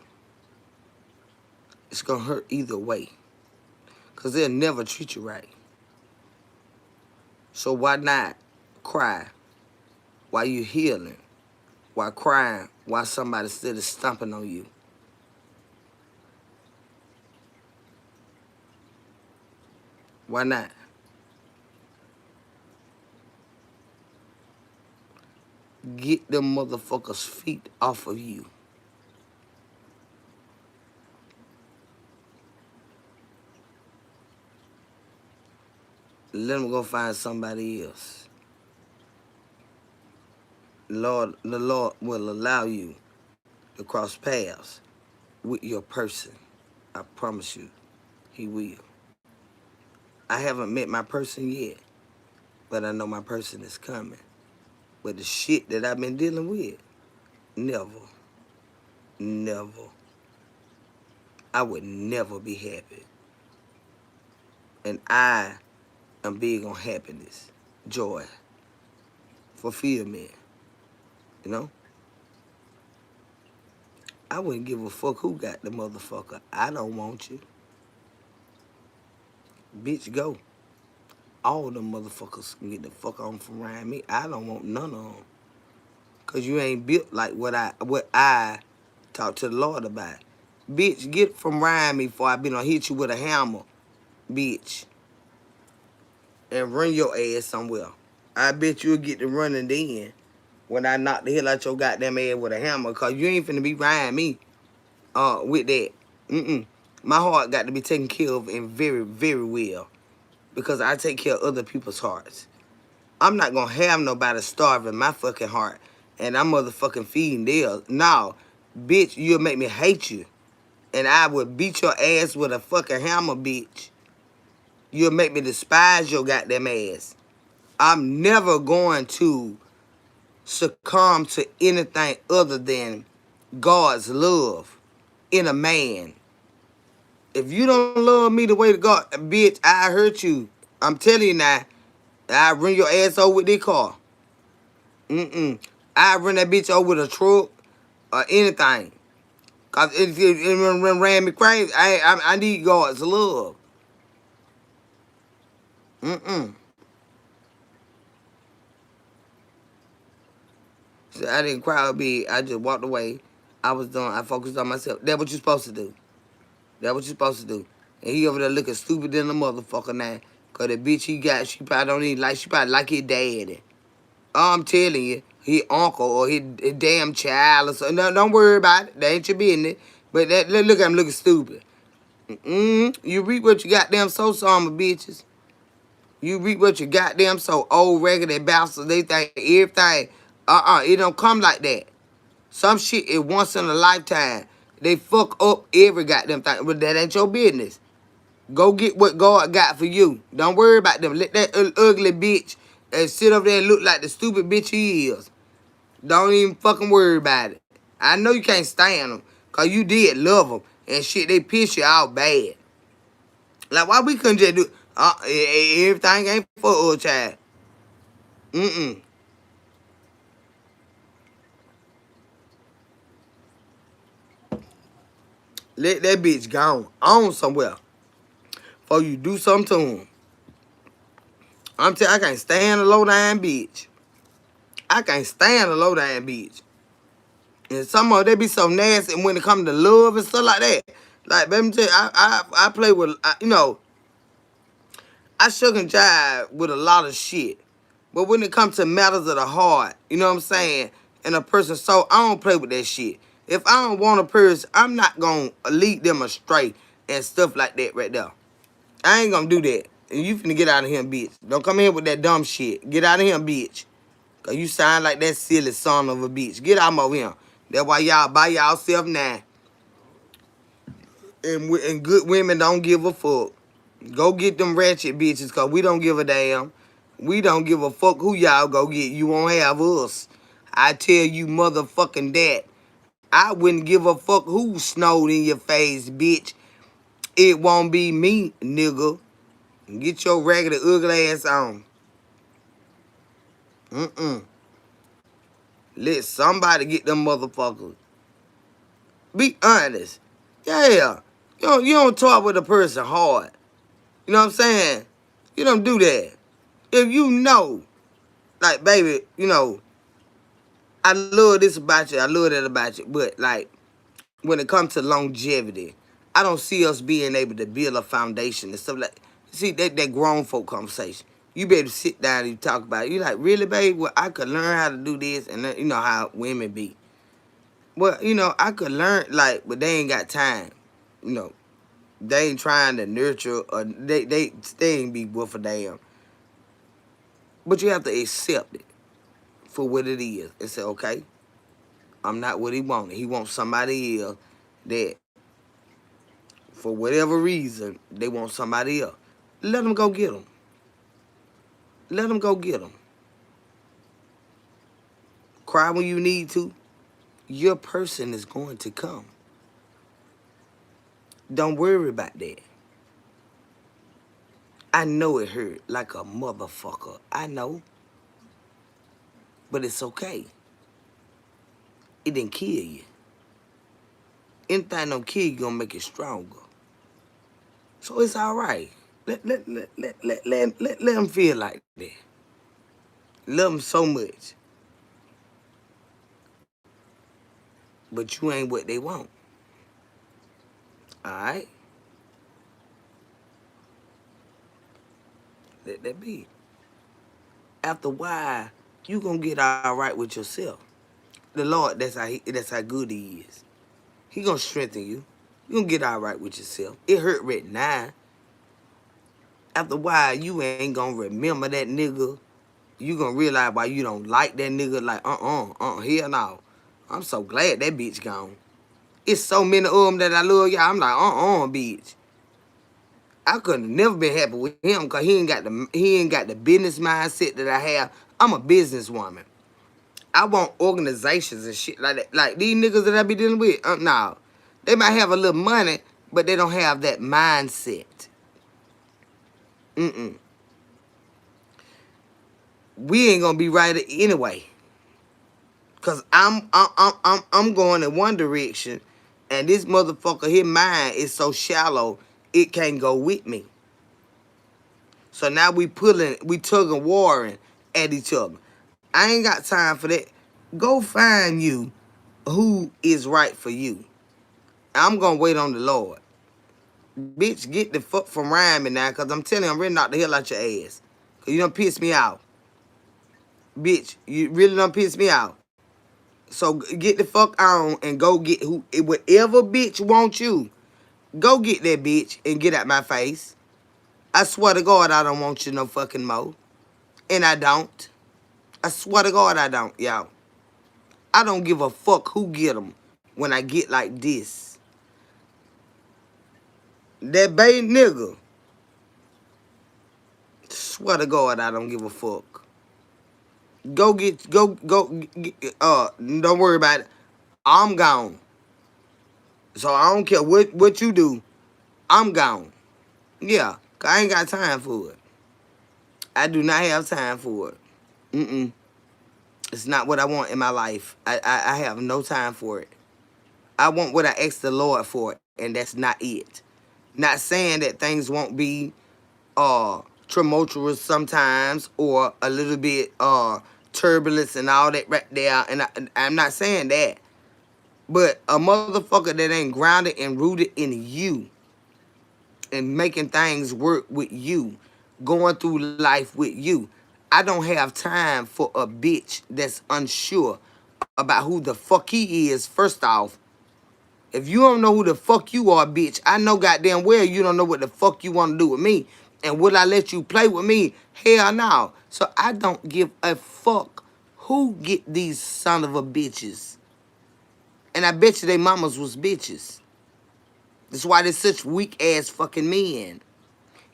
It's going to hurt either way. Because they'll never treat you right. So why not cry while you healing? While crying while somebody still is stomping on you? Why not? Get them motherfuckers' feet off of you. Let them go find somebody else. The Lord will allow you to cross paths with your person. I promise you, He will. I haven't met my person yet, but I know my person is coming. But the shit that I've been dealing with, never. I would never be happy. And I am big on happiness, joy, fulfillment, you know? I wouldn't give a fuck who got the motherfucker. I don't want you. Bitch, go. All them motherfuckers can get the fuck on from around me. I don't want none of them. Because you ain't built like what I talk to the Lord about. Bitch, get from around me before I be gonna hit you with a hammer, bitch. And run your ass somewhere. I bet you'll get to running then when I knock the hell out your goddamn ass with a hammer. Because you ain't finna be riding me with that. My heart got to be taken care of and very, very well. Because I take care of other people's hearts. I'm not gonna have nobody starving my fucking heart and I'm motherfucking feeding theirs. No, bitch, you'll make me hate you. And I would beat your ass with a fucking hammer, bitch. You'll make me despise your goddamn ass. I'm never going to succumb to anything other than God's love in a man. If you don't love me the way to God, bitch, I hurt you. I'm telling you now, I run your ass over with this car. I run that bitch over with a truck or anything. Cause if it ran me crazy, I need God's love. So I didn't cry or big. I just walked away. I was done. I focused on myself. That's what you're supposed to do. That's what you're supposed to do. And he over there looking stupid than a motherfucker now. Cause the bitch he got, she probably don't even like, she probably like his daddy. I'm telling you, his uncle or his damn child or something. No, don't worry about it. That ain't your business. But look at him looking stupid. You reap what you goddamn sow, some bitches. You reap what you goddamn sow. Old raggedy bastards, they think everything. It don't come like that. Some shit is once in a lifetime. They fuck up every goddamn thing. But that ain't your business. Go get what God got for you. Don't worry about them. Let that ugly bitch sit up there and look like the stupid bitch he is. Don't even fucking worry about it. I know you can't stand them. Because you did love them. And shit, they piss you out bad. Like, why we couldn't just do... everything ain't for us, child. Let that bitch go on somewhere. Before you do something to him. I'm telling you, I can't stand a low-down bitch. I can't stand a low-down bitch. And some of them, they be so nasty when it comes to love and stuff like that. Like, let me tell you, I play with, you know, I shook and jive with a lot of shit. But when it comes to matters of the heart, you know what I'm saying, and a person's soul, I don't play with that shit. If I don't want a person, I'm not going to lead them astray and stuff like that right there. I ain't going to do that. And you finna get out of here, bitch. Don't come here with that dumb shit. Get out of here, bitch. Because you sound like that silly son of a bitch. Get out of here. That's why y'all by y'allself now. And good women don't give a fuck. Go get them ratchet bitches because we don't give a damn. We don't give a fuck who y'all go get. You won't have us. I tell you motherfucking that. I wouldn't give a fuck who snowed in your face, bitch. It won't be me, nigga. Get your raggedy ugly ass on. Let somebody get them motherfuckers. Be honest. Yeah. You don't talk with a person hard. You know what I'm saying? You don't do that. If you know, like, baby, you know, I love this about you, I love that about you, but, like, when it comes to longevity, I don't see us being able to build a foundation and stuff like. See that grown folk conversation. You be able to sit down and you talk about it. You like, really, babe? Well, I could learn how to do this, and you know how women be. Well, you know, I could learn, like, but they ain't got time. You know, they ain't trying to nurture, or they ain't be worth a damn. But you have to accept it for what it is and say, okay, I'm not what he wanted. He wants somebody else that, for whatever reason, they want somebody else. Let them go get them. Let them go get them. Cry when you need to. Your person is going to come. Don't worry about that. I know it hurt like a motherfucker. I know. But it's okay. It didn't kill you. Anything don't kill you gonna make it stronger. So it's all right. Let them feel like that. Love them so much. But you ain't what they want. All right? Let that be. After a while, you gonna get all right with yourself. The Lord, that's how good he is. He gonna strengthen you. You gonna get all right with yourself. It hurt right now. After a while, you ain't gonna remember that nigga. You gonna realize why you don't like that nigga. Like, hell no. I'm so glad that bitch gone. It's so many of them that I love, y'all. I'm like, bitch. I could have never been happy with him because he ain't got the business mindset that I have. I'm a businesswoman. I want organizations and shit like that. Like these niggas that I be dealing with, no. They might have a little money, but they don't have that mindset. We ain't gonna be right anyway. Cause I'm going in one direction, and this motherfucker, his mind is so shallow, it can't go with me. So now we tugging, warring at each other. I ain't got time for that. Go find you who is right for you. I'm gonna wait on the Lord. Bitch, get the fuck from around me now, cause I'm telling you, I'm ready to knock the hell out your ass. Cause you done piss me off. Bitch, you really done piss me off. So get the fuck on and go get whatever bitch wants you. Go get that bitch and get out my face. I swear to God, I don't want you no fucking more. And I don't. I swear to God, I don't, y'all. I don't give a fuck who get them when I get like this. That baby nigga. Swear to God, I don't give a fuck. Don't worry about it. I'm gone. So I don't care what you do. I'm gone. Yeah, 'cause I ain't got time for it. I do not have time for it. It's not what I want in my life. I have no time for it. I want what I asked the Lord for, and that's not it. Not saying that things won't be tumultuous sometimes or a little bit turbulence and all that right there. And I'm not saying that. But a motherfucker that ain't grounded and rooted in you and making things work with you, going through life with you. I don't have time for a bitch that's unsure about who the fuck he is, first off. If you don't know who the fuck you are, bitch, I know goddamn well you don't know what the fuck you want to do with me. And will I let you play with me? Hell no. So I don't give a fuck who get these son of a bitches. And I bet you they mamas was bitches. That's why they're such weak-ass fucking men.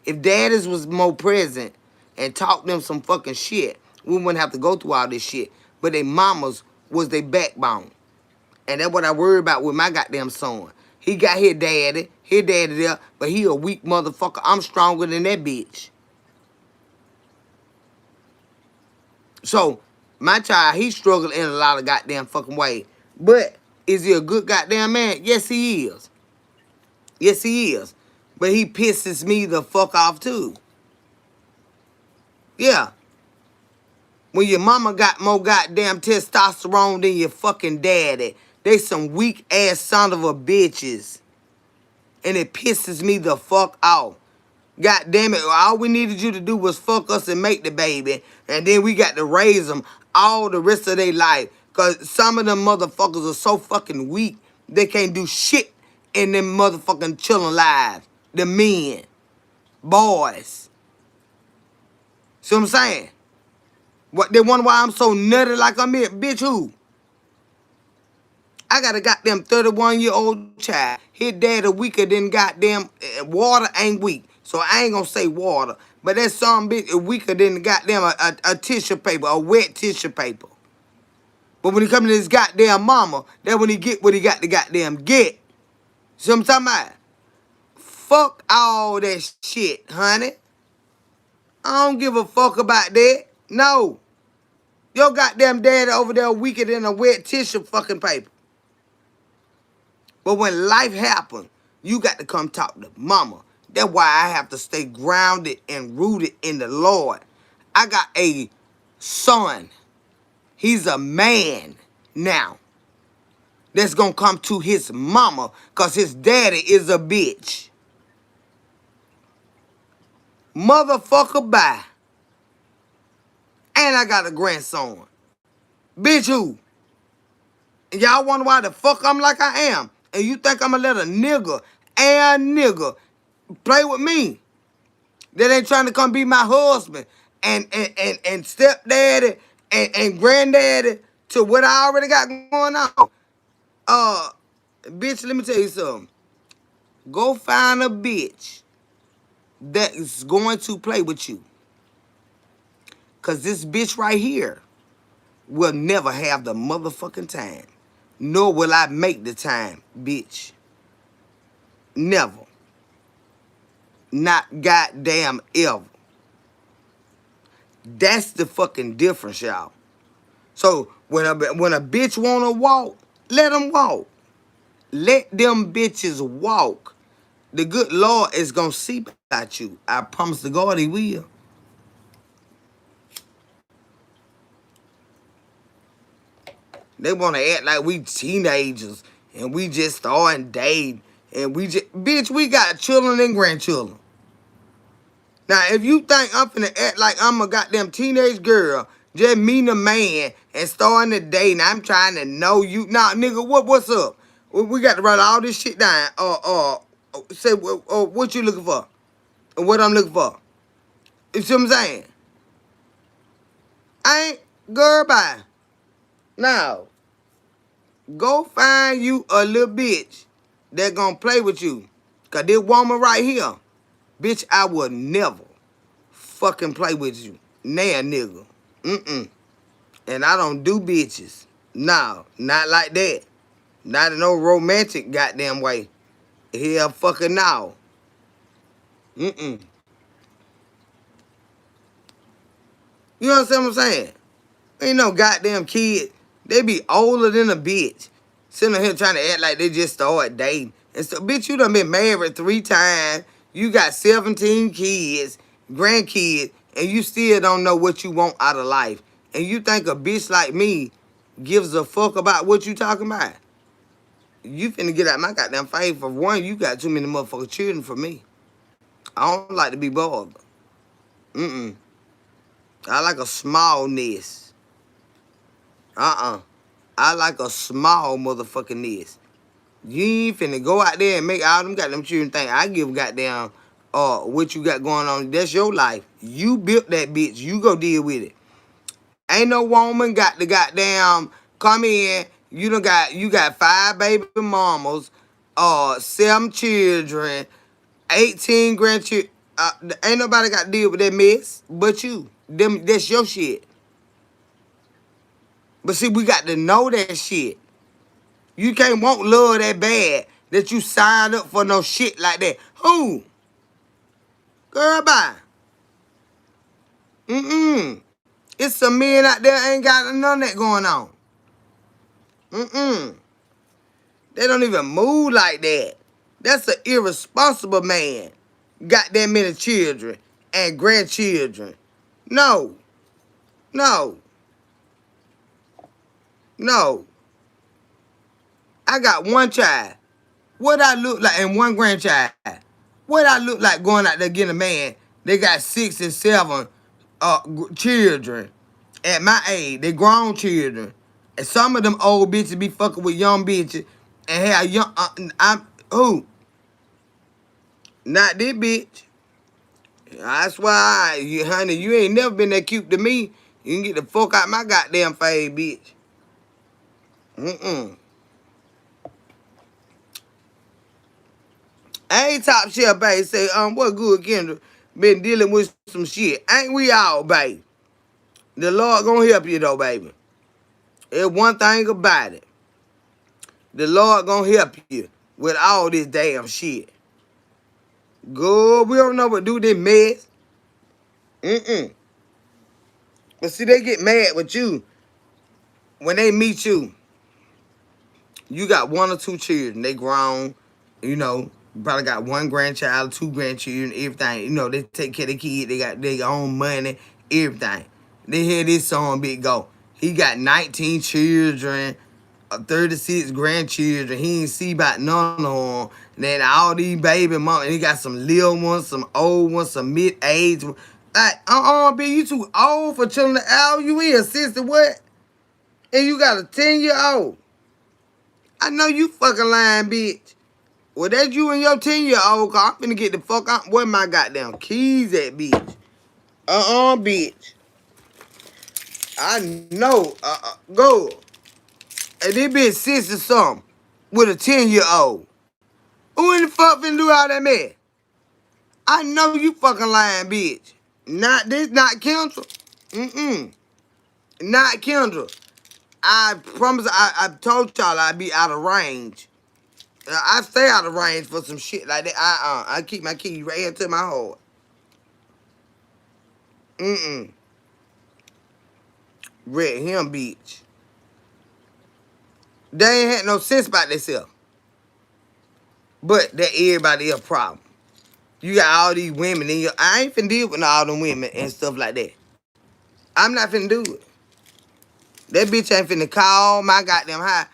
If daddies was more present and taught them some fucking shit, we wouldn't have to go through all this shit. But they mamas was their backbone. And that's what I worry about with my goddamn son. He got his daddy there, but he a weak motherfucker. I'm stronger than that bitch. So, my child, he struggled in a lot of goddamn fucking ways. But, is he a good goddamn man? Yes, he is. Yes, he is. But he pisses me the fuck off too. Yeah. When your mama got more goddamn testosterone than your fucking daddy. They some weak ass son of a bitches. And it pisses me the fuck off. God damn it, all we needed you to do was fuck us and make the baby. And then we got to raise them all the rest of their life. Because some of them motherfuckers are so fucking weak, they can't do shit in them motherfucking children lives. The men. Boys. See what I'm saying? What they wonder why I'm so nutty like I'm here? Bitch, who? I got a goddamn 31-year-old child. His daddy weaker than goddamn water ain't weak. So I ain't gonna say water. But that some bitch weaker than goddamn a tissue paper, a wet tissue paper. But when he come to his goddamn mama, that when he get what he got to goddamn get. See what I'm talking about? Fuck all that shit, honey. I don't give a fuck about that. No. Your goddamn daddy over there weaker than a wet tissue fucking paper. But when life happens, you got to come talk to mama. That's why I have to stay grounded and rooted in the Lord. I got a son. He's a man now. That's going to come to his mama because his daddy is a bitch. Motherfucker, bye. And I got a grandson. Bitch, who? And y'all wonder why the fuck I'm like I am. And you think I'm going to let a nigga play with me that ain't trying to come be my husband and stepdaddy and granddaddy to what I already got going on. Bitch, let me tell you something. Go find a bitch that is going to play with you. Because this bitch right here will never have the motherfucking time. Nor will I make the time, bitch. Never. Not goddamn ever. That's the fucking difference, y'all. So when a bitch wanna walk, let them walk. Let them bitches walk. The good Lord is gonna see about you. I promise to God he will. They wanna act like we teenagers and we just starting dating and bitch, we got children and grandchildren. Now, if you think I'm finna act like I'm a goddamn teenage girl, just meeting a man and starting a date, and I'm trying to know you. Nah, nigga, what's up? We got to write all this shit down. Say what you looking for, and what I'm looking for. You see what I'm saying? I ain't girl bye. Now, go find you a little bitch that gonna play with you. Cause this woman right here, bitch, I would never fucking play with you. Nah, nigga. And I don't do bitches. No, not like that. Not in no romantic goddamn way. Hell fucking no. You understand what I'm saying? Ain't no goddamn kid. They be older than a bitch. Sitting here trying to act like they just started dating. And so, bitch, you done been married 3 times. You got 17 kids, grandkids, and you still don't know what you want out of life. And you think a bitch like me gives a fuck about what you talking about? You finna get out my goddamn face. For one, you got too many motherfucking children for me. I don't like to be bothered. I like a small nest. I like a small motherfucking nest. You ain't finna go out there and make all them goddamn children think I give goddamn what you got going on. That's your life. You built that bitch. You go deal with it. Ain't no woman got the goddamn come in. You got 5 baby mamas, 7 children, 18 grandchildren. Ain't nobody got to deal with that mess but you. That's your shit. But see, we got to know that shit. You can't want love that bad that you signed up for no shit like that. Who? Girl, bye. It's some men out there ain't got none of that going on. They don't even move like that. That's an irresponsible man. Got that many children and grandchildren. No, no, no. I got one child. What I look like, and one grandchild. What I look like going out there getting a man? They got 6 and 7 children. At my age, they grown children. And some of them old bitches be fucking with young bitches. And have young, I'm, who? Not this bitch. That's why, honey, you ain't never been that cute to me. You can get the fuck out my goddamn face, bitch. Mm-mm. I ain't top shelf, babe. Say, what good, Kendra? Been dealing with some shit. Ain't we all, babe? The Lord gonna help you, though, baby. It's one thing about it. The Lord gonna help you with all this damn shit. Good, we don't know what to do this mess. Mm-mm. But see, they get mad with you when they meet you. You got 1 or 2 children. They grown, you know. You probably got 1 grandchild, 2 grandchildren, everything. You know, they take care of the kid. They got their own money, everything. They hear this song big go. He got 19 children, 36 grandchildren. He ain't see about none of them. Then all these baby mamas. He got some little ones, some old ones, some mid-age ones. Like, B, you too old for children to out. You is, sister, what? And you got a 10-year-old. I know you fucking lying, bitch. Well, that's you and your 10-year-old, cause I'm finna get the fuck out. Where my goddamn keys at, bitch? Bitch. I know. Go. And this bitch 6 or something with a 10-year-old. Who in the fuck finna do all that mess? I know you fucking lying, bitch. Not this, not Kendra. Mm-mm. Not Kendra. I promise, I told y'all I'd be out of range. I stay out of range for some shit like that. I keep my keys right here to my heart. Mm-mm. Red him, bitch. They ain't had no sense about themselves. But that everybody a problem. You got all these women in your... I ain't finna deal with all them women and stuff like that. I'm not finna do it. That bitch ain't finna call my goddamn high.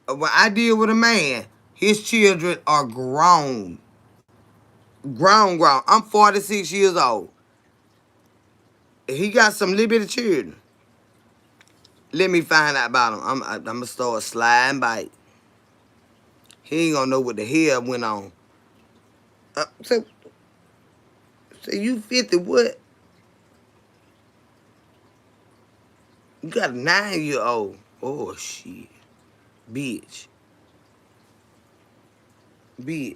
When I deal with a man, his children are grown. Grown. I'm 46 years old. He got some little bit of children. Let me find out about him. I'm gonna start sliding by. He ain't gonna know what the hell went on. So you 50 what? You got a 9-year-old. Oh, shit. Bitch. Bitch.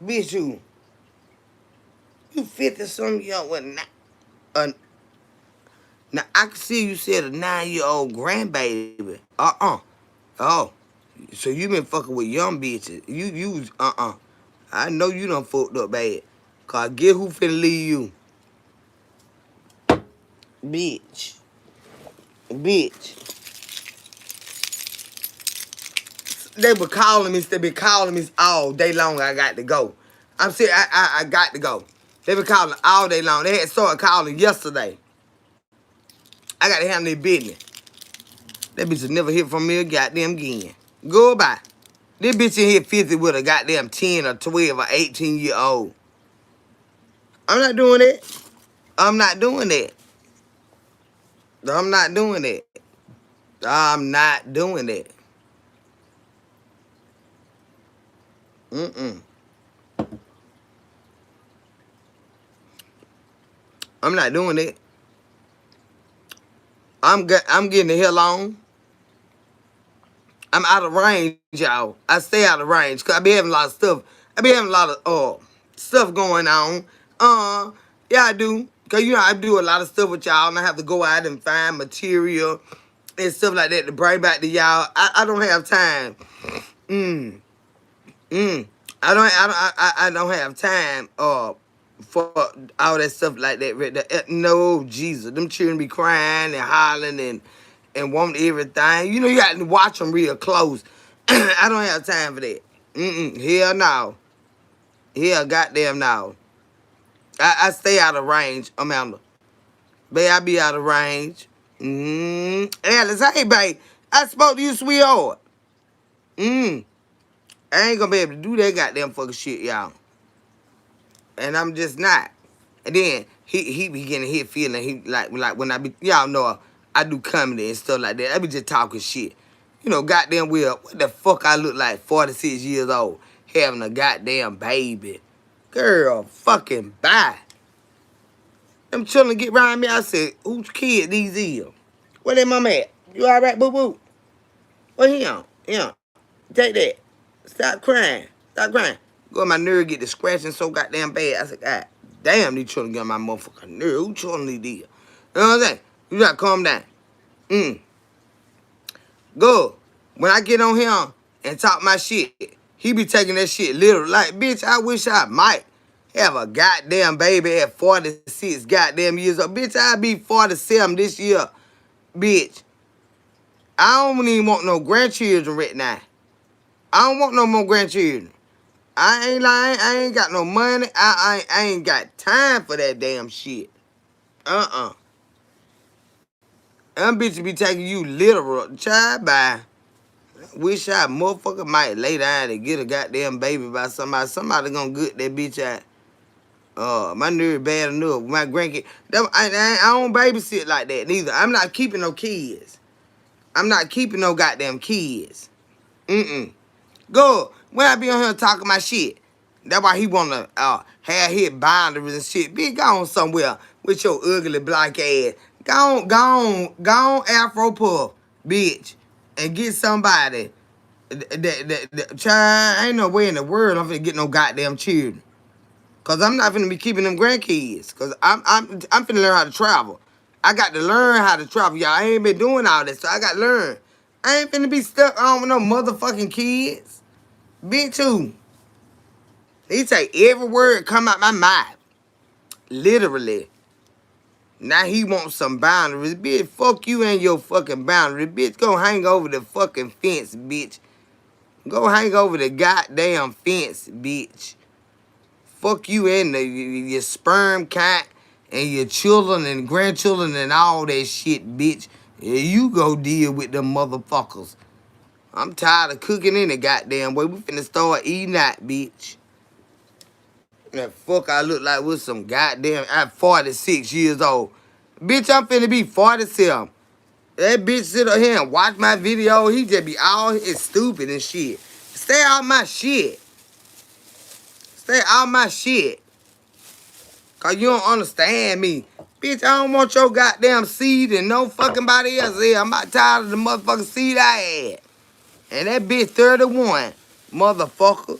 Bitch, you 50-something young with now, I can see you said a 9-year-old grandbaby. Oh. So you been fucking with young bitches. You was, I know you done fucked up bad. Cause get who finna leave you. Bitch. They been calling me all day long. I got to go. I'm saying I got to go. They been calling all day long. They had started calling yesterday. I got to handle their business. That bitch will never hear from me goddamn again. Goodbye. This bitch in here 50 with a goddamn 10 or 12 or 18-year-old. I'm not doing that. I'm not doing that. I'm not doing that. I'm not doing that. Mm-mm. I'm not doing that. I'm getting the hell on. I'm out of range, y'all. I stay out of range because I be having a lot of stuff. I be having a lot of stuff going on. Yeah, I do. Because, you know, I do a lot of stuff with y'all, and I have to go out and find material and stuff like that to bring back to y'all. I don't have time. I don't have time for all that stuff like that. No, Jesus. Them children be crying and hollering and want everything. You know, you got to watch them real close. I don't have time for that. Hell no. Hell goddamn no. I stay out of range, Amanda. Babe, I be out of range. Alice, hey, babe. I spoke to you, sweetheart. I ain't gonna be able to do that goddamn fucking shit, y'all. And I'm just not. And then he be getting hit feeling he like when I be y'all know I do comedy and stuff like that. I be just talking shit. You know, goddamn well, what the fuck I look like 46 years old having a goddamn baby. Girl, fucking bye. Them children get around me, I said, whose kid these is? Where they mama at? You alright, boo-boo? What he on? Yeah. Take that. Stop crying. Stop crying. Go, my nerve get to scratching so goddamn bad. I said, God damn, these children get on my motherfucking nerve. Who children these is? You know what I'm saying? You gotta calm down. Go. When I get on him and talk my shit, he be taking that shit literal. Like, bitch, I wish I might have a goddamn baby at 46 goddamn years old. Bitch, I be 47 this year. Bitch, I don't even want no grandchildren right now. I don't want no more grandchildren. I ain't lying. I ain't got no money. I ain't got time for that damn shit. Them bitches be taking you literal. Child, bye. Wish I motherfucker might lay down and get a goddamn baby by somebody. Somebody gonna get that bitch out. My nerve bad enough. My grandkid. I don't babysit like that neither. I'm not keeping no kids. I'm not keeping no goddamn kids. Go. When I be on here talking my shit, that's why he wanna have his boundaries and shit. Bitch, go on somewhere with your ugly black ass. Go on Afro Puff, bitch, and get somebody. Child, ain't no way in the world I'm finna get no goddamn children. Cause I'm not finna be keeping them grandkids. Cause I'm finna learn how to travel. I got to learn how to travel, y'all. I ain't been doing all this, so I got to learn. I ain't finna be stuck on with no motherfucking kids. Bitch, too. He say every word come out my mouth. Literally. Now he wants some boundaries. Bitch, fuck you and your fucking boundaries. Bitch, go hang over the fucking fence, bitch. Go hang over the goddamn fence, bitch. Fuck you and your sperm count and your children and grandchildren and all that shit, bitch. Yeah, you go deal with them motherfuckers. I'm tired of cooking in the goddamn way. We finna start eating out, bitch. That fuck I look like with some goddamn... I'm 46 years old. Bitch, I'm finna be 47. That bitch sit up here and watch my video. He just be all stupid and shit. Stay out my shit. Stay out my shit. Cause you don't understand me. Bitch, I don't want your goddamn seed and no fucking body else here. I'm about tired of the motherfucking seed I had. And that bitch 31. Motherfucker.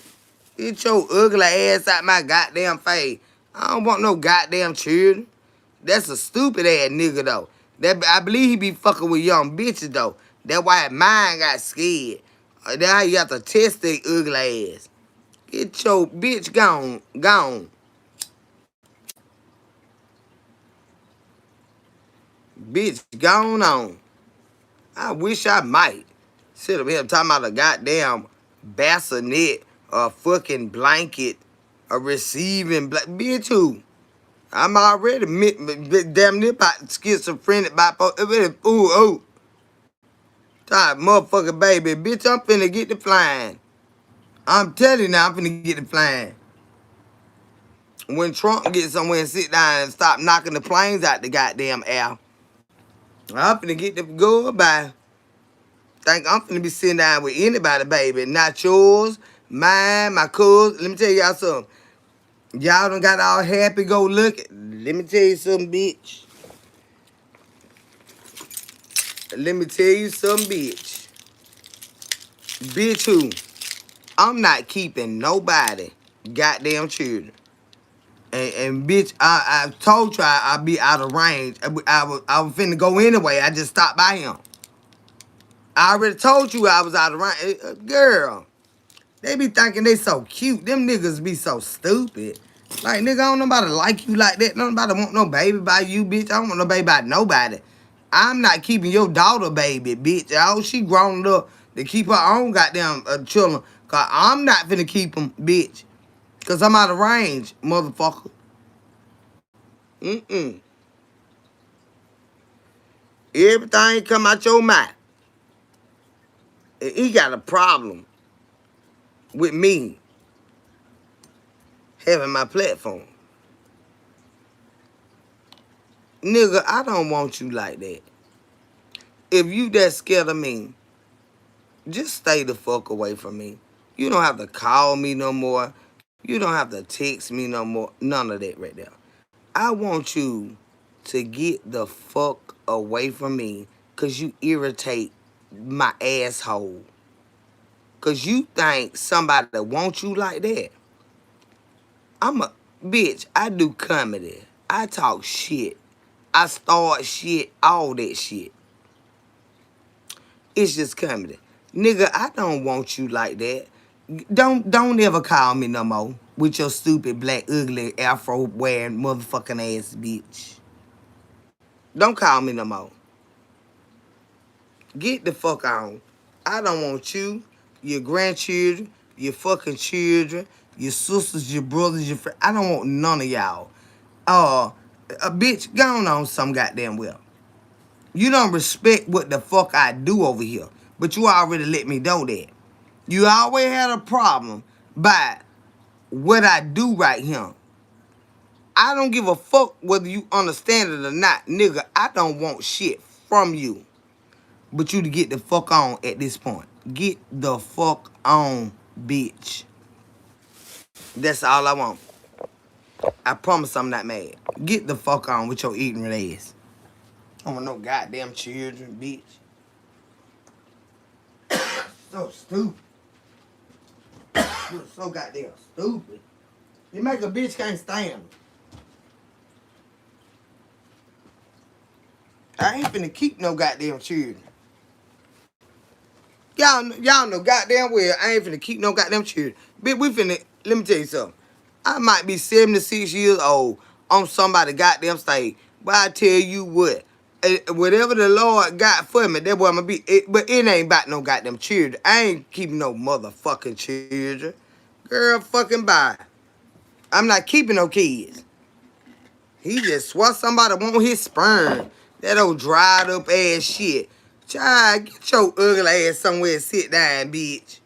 Get your ugly ass out my goddamn face. I don't want no goddamn children. That's a stupid ass nigga though. I believe he be fucking with young bitches though. That's why his mind got scared. That's how you have to test that ugly ass. Get your bitch gone. Gone. Bitch gone on. I wish I might. Sit up here talking about a goddamn bassinet, a fucking blanket, a receiving bitch who? I'm already damn near about schizophrenic bipolar. Ooh. Type motherfucker baby. Bitch, I'm finna get the flying. I'm telling you now, I'm finna get the flying. When Trump gets somewhere and sit down and stop knocking the planes out the goddamn air, I'm finna get the goodbye. Think I'm finna be sitting down with anybody, baby. Not yours, mine, my cousin. Let me tell y'all something. Y'all done got all happy go looking. Let me tell you something, bitch. Let me tell you something, bitch. Bitch who? I'm not keeping nobody goddamn children. And bitch, I told you I'd be out of range. I was finna go anyway. I just stopped by him. I already told you I was out of range. Girl, they be thinking they so cute. Them niggas be so stupid. Like, nigga, I don't nobody like you like that. Nobody want no baby by you, bitch. I don't want no baby by nobody. I'm not keeping your daughter baby, bitch. Oh, she grown up to keep her own goddamn children. Cause I'm not finna keep them, bitch. Cause I'm out of range, motherfucker. Mm-mm. Everything come out your mouth. And he got a problem with me having my platform. Nigga, I don't want you like that. If you that scared of me, just stay the fuck away from me. You don't have to call me no more. You don't have to text me no more. None of that right there. I want you to get the fuck away from me because you irritate my asshole. Because you think somebody that wants you like that. I'm a bitch. I do comedy. I talk shit. I start shit, all that shit. It's just comedy. Nigga, I don't want you like that. Don't ever call me no more with your stupid black ugly afro wearing motherfucking ass bitch. Don't call me no more. Get the fuck on. I don't want you, your grandchildren, your fucking children, your sisters, your brothers, your friends. I don't want none of y'all. A bitch, go on some goddamn well. You don't respect what the fuck I do over here, but you already let me know that. You always had a problem by what I do right here. I don't give a fuck whether you understand it or not. Nigga, I don't want shit from you. But you to get the fuck on at this point. Get the fuck on, bitch. That's all I want. I promise I'm not mad. Get the fuck on with your ignorant ass. I don't want no goddamn children, bitch. So stupid. You're so goddamn stupid. You make a bitch can't stand. I ain't finna keep no goddamn children. Y'all know goddamn well I ain't finna keep no goddamn children. Bitch, we finna, let me tell you something. I might be 76 years old on somebody goddamn stage, but I tell you what, whatever the Lord got for me, that's what I'm gonna be. But it ain't about no goddamn children. I ain't keeping no motherfucking children. Girl, fucking bye. I'm not keeping no kids. He just swore somebody want his sperm. That old dried up ass shit. Child, get your ugly ass somewhere and sit down, bitch.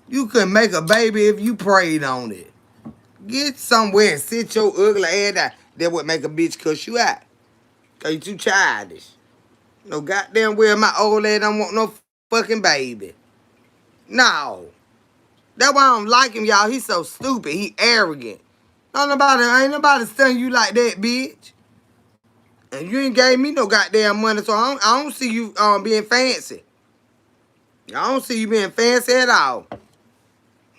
You couldn't make a baby if you prayed on it. Get somewhere and sit your ugly ass down. That would make a bitch cuss you out. Cause you too childish. No goddamn well my old lady don't want no fucking baby. No. That's why I don't like him, y'all. He's so stupid. He arrogant. Ain't nobody studying you like that, bitch. And you ain't gave me no goddamn money, so I don't see you being fancy. I don't see you being fancy at all.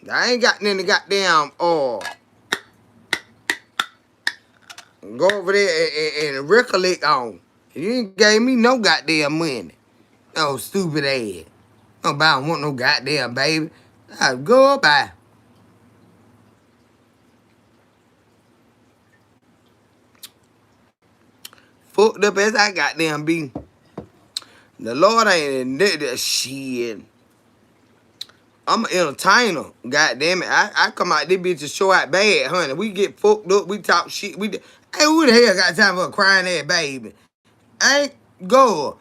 I ain't got nothing goddamn go over there and recollect on. You ain't gave me no goddamn money. No stupid ass. Nobody want no goddamn baby. I'll go by. Fucked up as I goddamn be. The Lord ain't in that shit. I'm an entertainer. God damn it. I come out this bitch to show out bad, honey. We get fucked up. We talk shit. Hey, who the hell got time for a crying ass baby? Ain't go.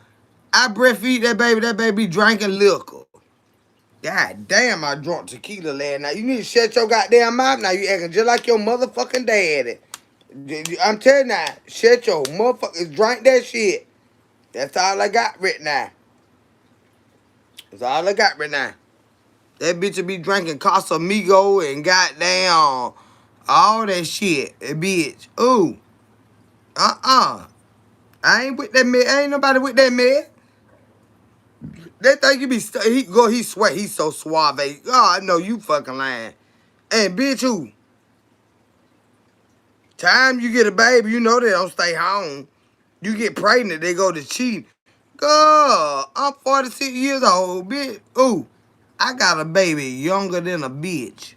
I breastfeed that baby. That baby drinking liquor. God damn, I drunk tequila last night. You need to shut your goddamn mouth now. You acting just like your motherfucking daddy. I'm telling you now, shut your motherfuckers, drink that shit. That's all I got right now. That's all I got right now. That bitch will be drinking Casamigo and goddamn all that shit. That bitch. Ooh. I ain't with that man. Ain't nobody with that man. They think you be he sweat. He's so suave. Oh, I know you fucking lying. And bitch who? Time you get a baby, you know they don't stay home. You get pregnant, they go to cheating. God, I'm 46 years old, bitch. Ooh, I got a baby younger than a bitch.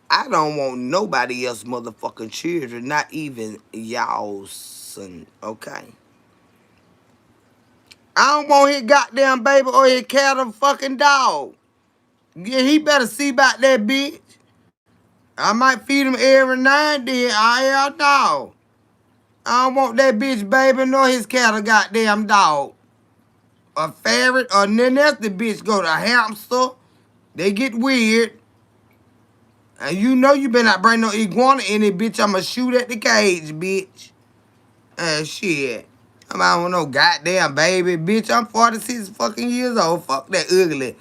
I don't want nobody else motherfucking children, not even y'all son, okay? I don't want his goddamn baby or his cat or fucking dog. Yeah, he better see about that bitch. I might feed him every now and then. I hell no. I don't want that bitch baby nor his cat or goddamn dog. A ferret or nothing else the bitch go to a hamster. They get weird. And you know you better not bring no iguana in it, bitch. I'ma shoot at the cage, bitch. Shit. I don't want no goddamn baby, bitch. I'm 46 fucking years old. Fuck that ugly.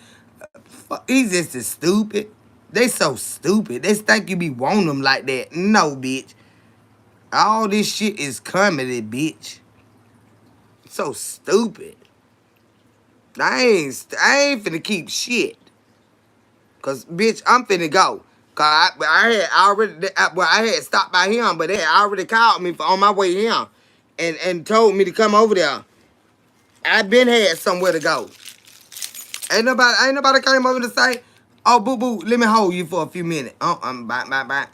Fuck, he's just as stupid. They so stupid. They think you be wanting them like that. No, bitch. All this shit is comedy, bitch. So stupid. I ain't finna keep shit. Cause bitch, I'm finna go. Cause I had stopped by him, but they had already called me for on my way here, and told me to come over there. I been had somewhere to go. Ain't nobody came over to say, oh boo boo, let me hold you for a few minutes. I'm back.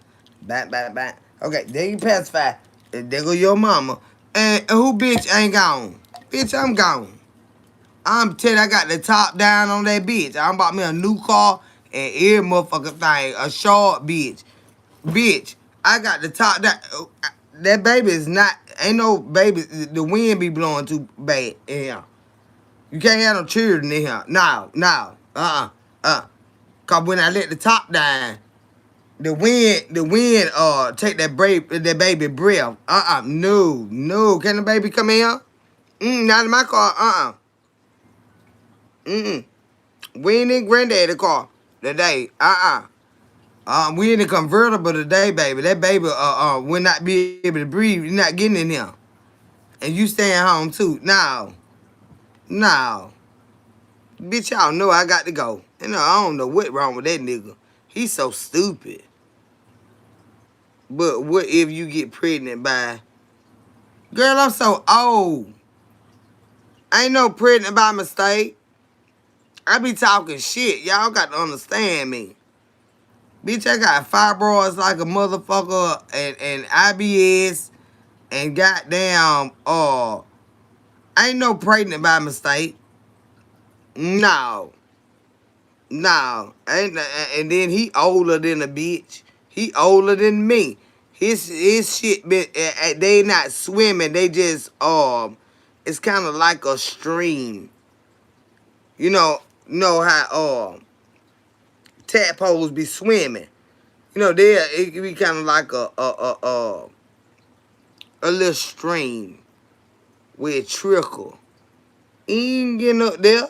Okay, there you pacify. And there go your mama. And who bitch ain't gone? Bitch, I'm gone. I'm telling you, I got the top down on that bitch. I bought me a new car and every motherfucking thing. A short bitch. Bitch, I got the top down. That baby is not, ain't no baby, the wind be blowing too bad in here. You can't have no children in here. No. Cause when I let the top down, the wind take that baby breath. No. Can the baby come in here? Not in my car. We ain't in granddaddy car today. We in the convertible today, baby. That baby will not be able to breathe. You're not getting in here. And you staying home too. No. Bitch, y'all know I got to go. You know, I don't know what wrong with that nigga. He's so stupid. But what if you get pregnant by... Girl, I'm so old. I ain't no pregnant by mistake. I be talking shit. Y'all got to understand me. Bitch, I got fibroids like a motherfucker and IBS and goddamn, I ain't no pregnant by mistake. No. And then he older than a bitch. He older than me. His shit been, they not swimming. They just, it's kind of like a stream. You know how, tadpoles be swimming. You know, it can be kind of like a little stream where it trickle. He ain't getting up there.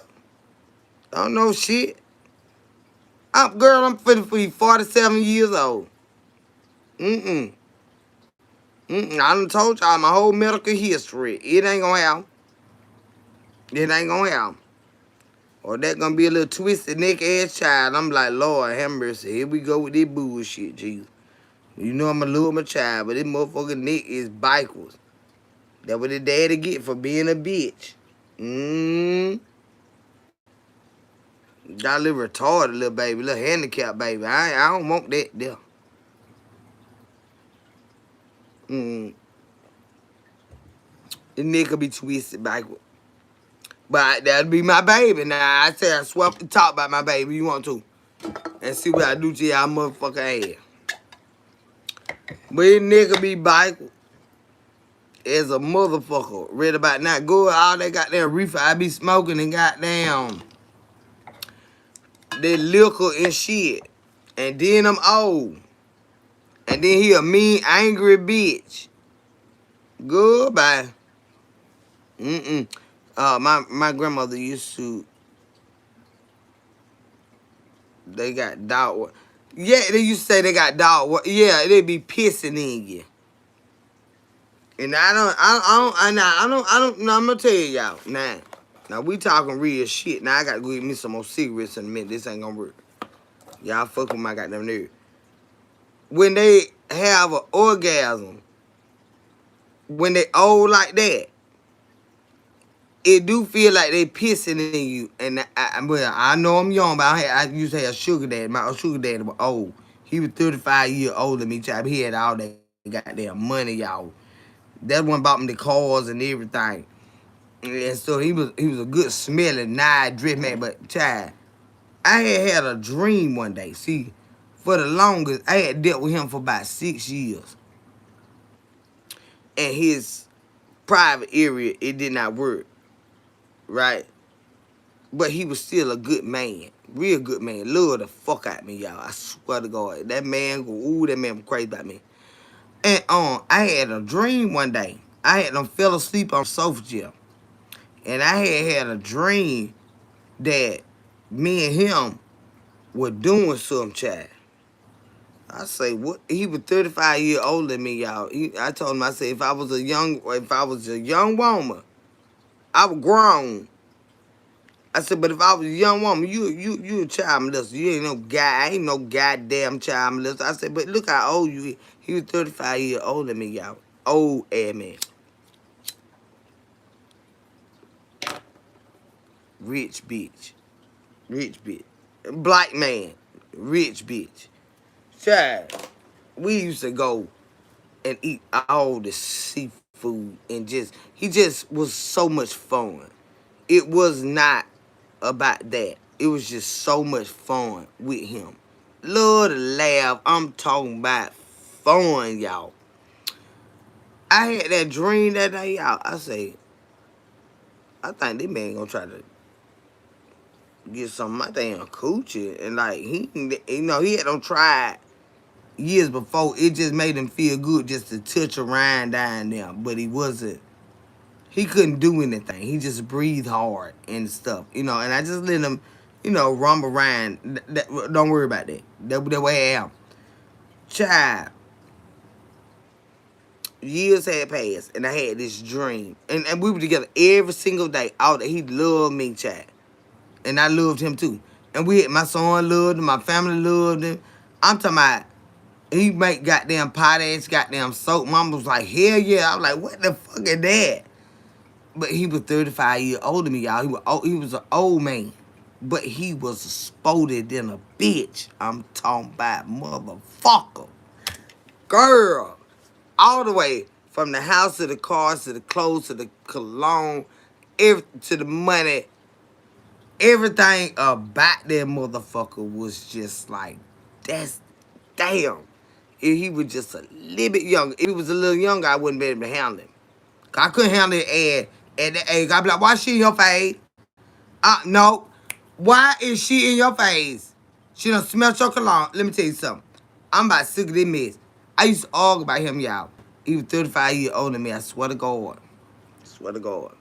I don't know shit. I'm 47 years old. I done told y'all my whole medical history. It ain't gonna happen. Or that gonna be a little twisted neck ass child. I'm like, Lord have mercy. Here we go with this bullshit, Jesus. You know I'm a little my child, but this motherfucking neck is backwards. That what the daddy get for being a bitch. Got a little retarded little baby, little handicapped baby. I don't want that there. The neck will be twisted backward. But that'll be my baby. Now, I say I swap the top about my baby. You want to? And see what I do to y'all motherfucker ass. But his nigga be backward as a motherfucker. Read about not good. All that goddamn reefer I be smoking and goddamn that liquor and shit. And then I'm old. And then he a mean, angry bitch. Goodbye. My grandmother used to. They got dog. Yeah, they used to say they got dog. Yeah, they be pissing in you. And I don't. No, I'm gonna tell y'all now. Now we talking real shit. Now I gotta go get me some more cigarettes in a minute. This ain't gonna work. Y'all fuck with my goddamn nerve. When they have an orgasm, when they old like that, it do feel like they pissing in you. And I know I'm young, but I used to have a sugar daddy. My sugar daddy was old. He was 35 years older than me, child. He had all that goddamn money, y'all. That one bought me the cars and everything. And so he was a good smelling, nice dress man, but child, I had a dream one day. See, for the longest, I had dealt with him for about 6 years. And his private area, it did not work, right? But he was still a good man. Real good man. Love the fuck out of me, y'all. I swear to God. That man, that man was crazy about me. And I had a dream one day. I had fell asleep on the sofa chair. And I had a dream that me and him were doing some child. I say, what? He was 35 years older than me, y'all. I told him, I said, if I was a young woman, I was grown. I said, but if I was a young woman, you a child molester. You ain't no guy. I ain't no goddamn child molester. I said, but look how old you is. He was 35 years older than me, y'all. Old ass man. Rich bitch. Rich bitch. Black man. Rich bitch. Child. We used to go and eat all the seafood and he just was so much fun. It was not about that. It was just so much fun with him. Love to laugh. I'm talking about fun, y'all. I had that dream that day, y'all. I say, I think this man gonna try to get some of my damn coochie. And like, he had done tried years before. It just made him feel good just to touch around down there. But he couldn't do anything. He just breathed hard and stuff, and I just let him, rumble around. Don't worry about that. That way I am. Child, years had passed, and I had this dream. And we were together every single day. All day. He loved me, child. And I loved him, too. And my son loved him. My family loved him. I'm talking about, he make goddamn potash, goddamn soap. Mama was like, hell yeah. I was like, what the fuck is that? But he was 35 years older than me, y'all. He was an old man. But he was spotted than a bitch. I'm talking about motherfucker. Girl. All the way from the house to the cars to the clothes to the cologne, to the money. Everything about that motherfucker was just like, that's damn. If he was just a little bit younger. If he was a little younger, I wouldn't be able to handle him. I couldn't handle it at that age. I'd be like, why she in your face? No. Why is she in your face? She done smelled your cologne. Let me tell you something. I'm about sick of this mess. I used to argue about him, y'all. He was 35 years older than me. I swear to God. I swear to God.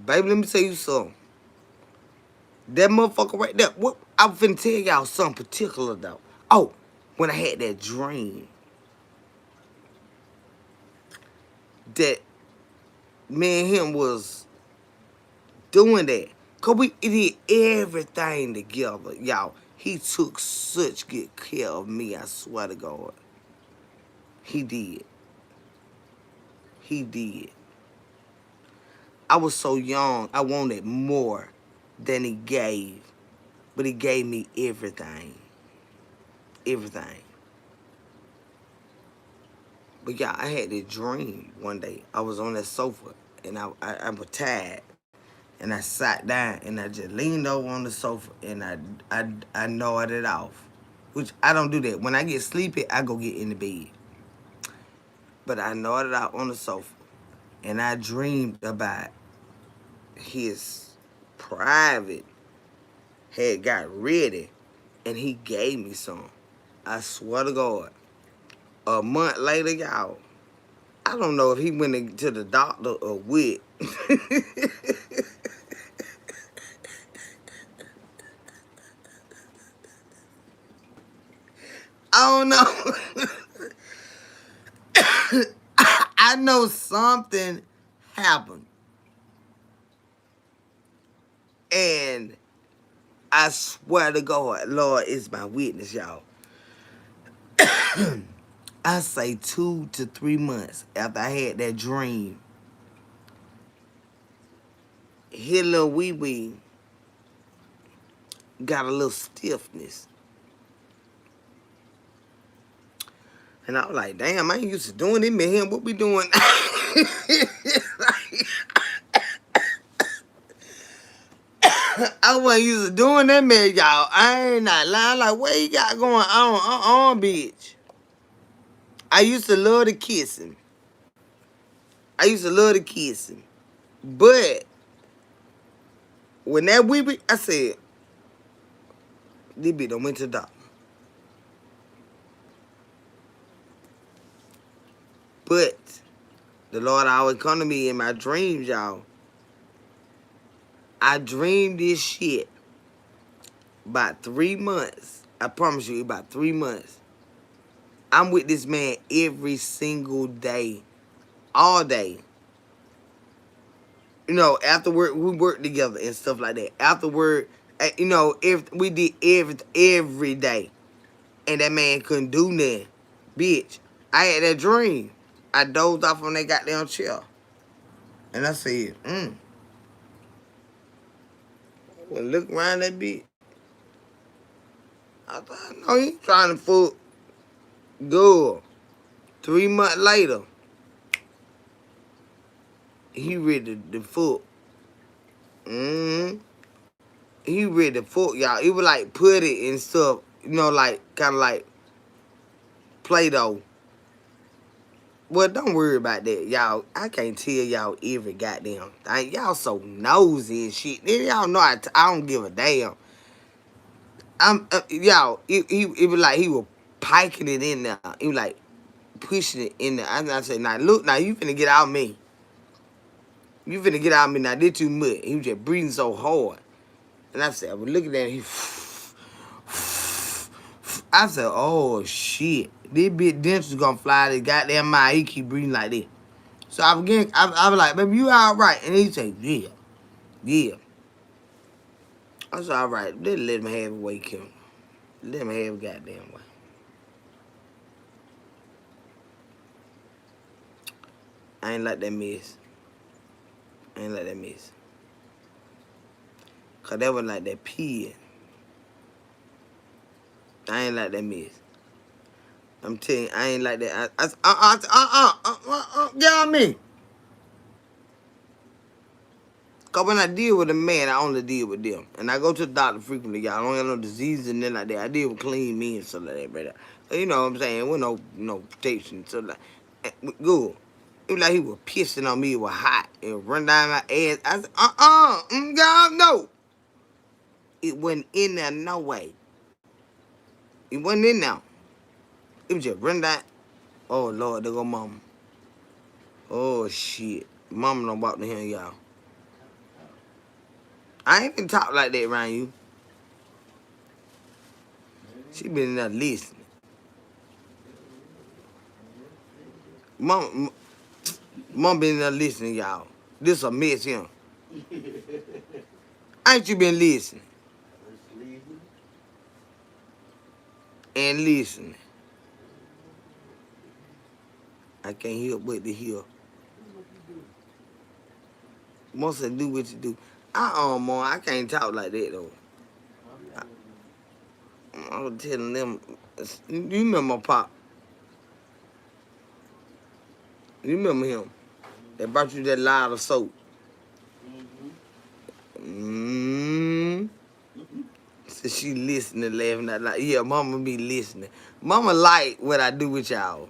Baby, let me tell you something. That motherfucker right there. What? I'm finna tell y'all something particular, though. Oh, when I had that dream that me and him was doing that. Because we did everything together, y'all. He took such good care of me, I swear to God. He did. He did. I was so young, I wanted more than he gave. But he gave me everything. Everything. But yeah, I had this dream one day. I was on that sofa, and I was tired. And I sat down, and I just leaned over on the sofa, and I nodded off. Which, I don't do that. When I get sleepy, I go get in the bed. But I nodded out on the sofa, and I dreamed about his private had got ready, and he gave me some. I swear to God. A month later, y'all, I don't know if he went to the doctor or what. I don't know. I know something happened. And I swear to God, Lord is my witness, y'all. I say 2 to 3 months after I had that dream, his little wee got a little stiffness. And I was like, damn, I ain't used to doing it, man. What we doing? I wasn't used to doing that, man, y'all. I ain't not lying. Like, what you got going on, bitch? I used to love to kiss him. But when that wee, I said, this bitch done went to the doctor. But the Lord always come to me in my dreams, y'all. I dreamed this shit about 3 months. I promise you, about 3 months. I'm with this man every single day, all day. You know, after work, we work together and stuff like that. After work, you know, if we did every day, and that man couldn't do nothing, bitch. I had that dream. I dozed off on that goddamn chair, and I said, Well, look around that bitch. I thought, no, he trying to fuck girl. 3 months later, he ready to fuck. He ready to fuck, y'all. He would like put it and stuff, you know, like kind of like Play-Doh. Well, don't worry about that, y'all. I can't tell y'all every goddamn thing. Y'all so nosy and shit. Y'all know I don't give a damn. Y'all, it was like he was piking it in there. He was like pushing it in there. I said, now look, now you finna get out of me. You finna get out of me now. This too much. He was just breathing so hard. And I said, I was looking at him. I said, oh shit. This bitch dentist gonna fly this goddamn mouth. He keep breathing like this. So I was like, baby, you all right? And he said, yeah. I said, all right, let him have a way, Kim. Let him have a goddamn way. I ain't like that mess. Cause that was like that pee. I ain't like that mess. I'm telling you, I ain't like that. Get on me. Cause when I deal with a man, I only deal with them. And I go to the doctor frequently, y'all. I don't have no diseases and nothing like that. I deal with clean men and stuff like that, brother. So you know what I'm saying? With no protection and stuff like that. Good. It was like he was pissing on me. It was hot. It run down my ass. I said, y'all, no. It wasn't in there no way. It wasn't in there. It was just run down. Oh, Lord, there go mama. Oh, shit. Mama done walked in here, y'all. I ain't been talk like that around you. She been in there listening. Mom been in there listening, y'all. This a mess here. Ain't you been listening? And listening. I can't help but to hear. Most of do what you do. Mom, I can't talk like that, though. I was telling them, you remember my pop? You remember him? That brought you that lot of soap. So she listening, laughing out loud. Yeah, mama be listening. Mama like what I do with y'all.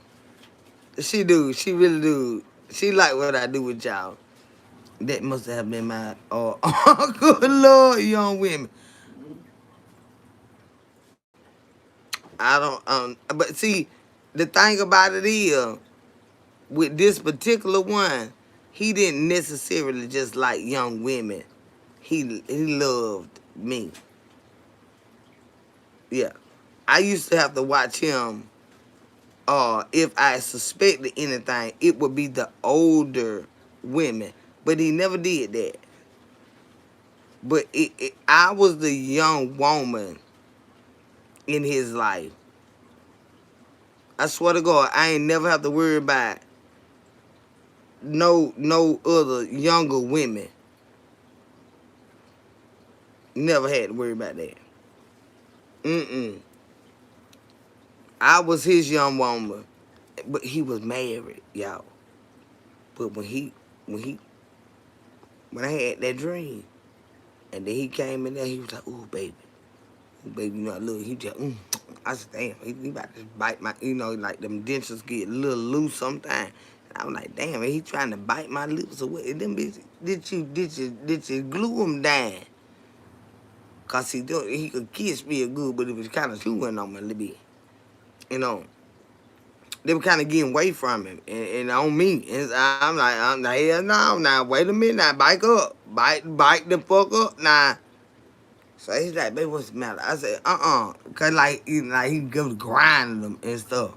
She do. She really do. She like what I do with y'all. That must have been my, good Lord, young women. I don't, but see, the thing about it is, with this particular one, he didn't necessarily just like young women. He loved me. Yeah. I used to have to watch him. If I suspected anything, it would be the older women. But he never did that. But I was the young woman in his life. I swear to God, I ain't never have to worry about no other younger women. Never had to worry about that. I was his young woman, but he was married, y'all. But when I had that dream, And then he came in there, he was like, ooh, baby, you know, look, he just, I said, damn, he about to bite my, you know, like them dentures get a little loose sometimes. And I was like, damn, he trying to bite my lips or what? And them bitches, did you glue them down? Cause he could kiss me good, but it was kind of chewing on me a little bit. You know, they were kind of getting away from him and on me. And I'm like, hell no, now wait a minute, now bike up, bite the fuck up, now. So he's like, baby, what's the matter? I said, cause like he was grinding them and stuff.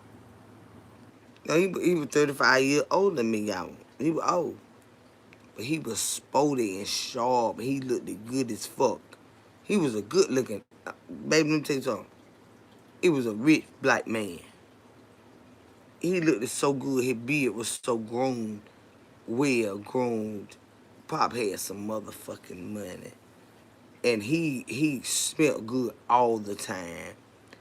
You know, he was 35 years older than me, y'all. He was old, but he was sporty and sharp. He looked good as fuck. He was a good looking, baby. Let me tell you something. He was a rich black man. He looked so good. His beard was so grown, well groomed. Pop had some motherfucking money, and he smelled good all the time.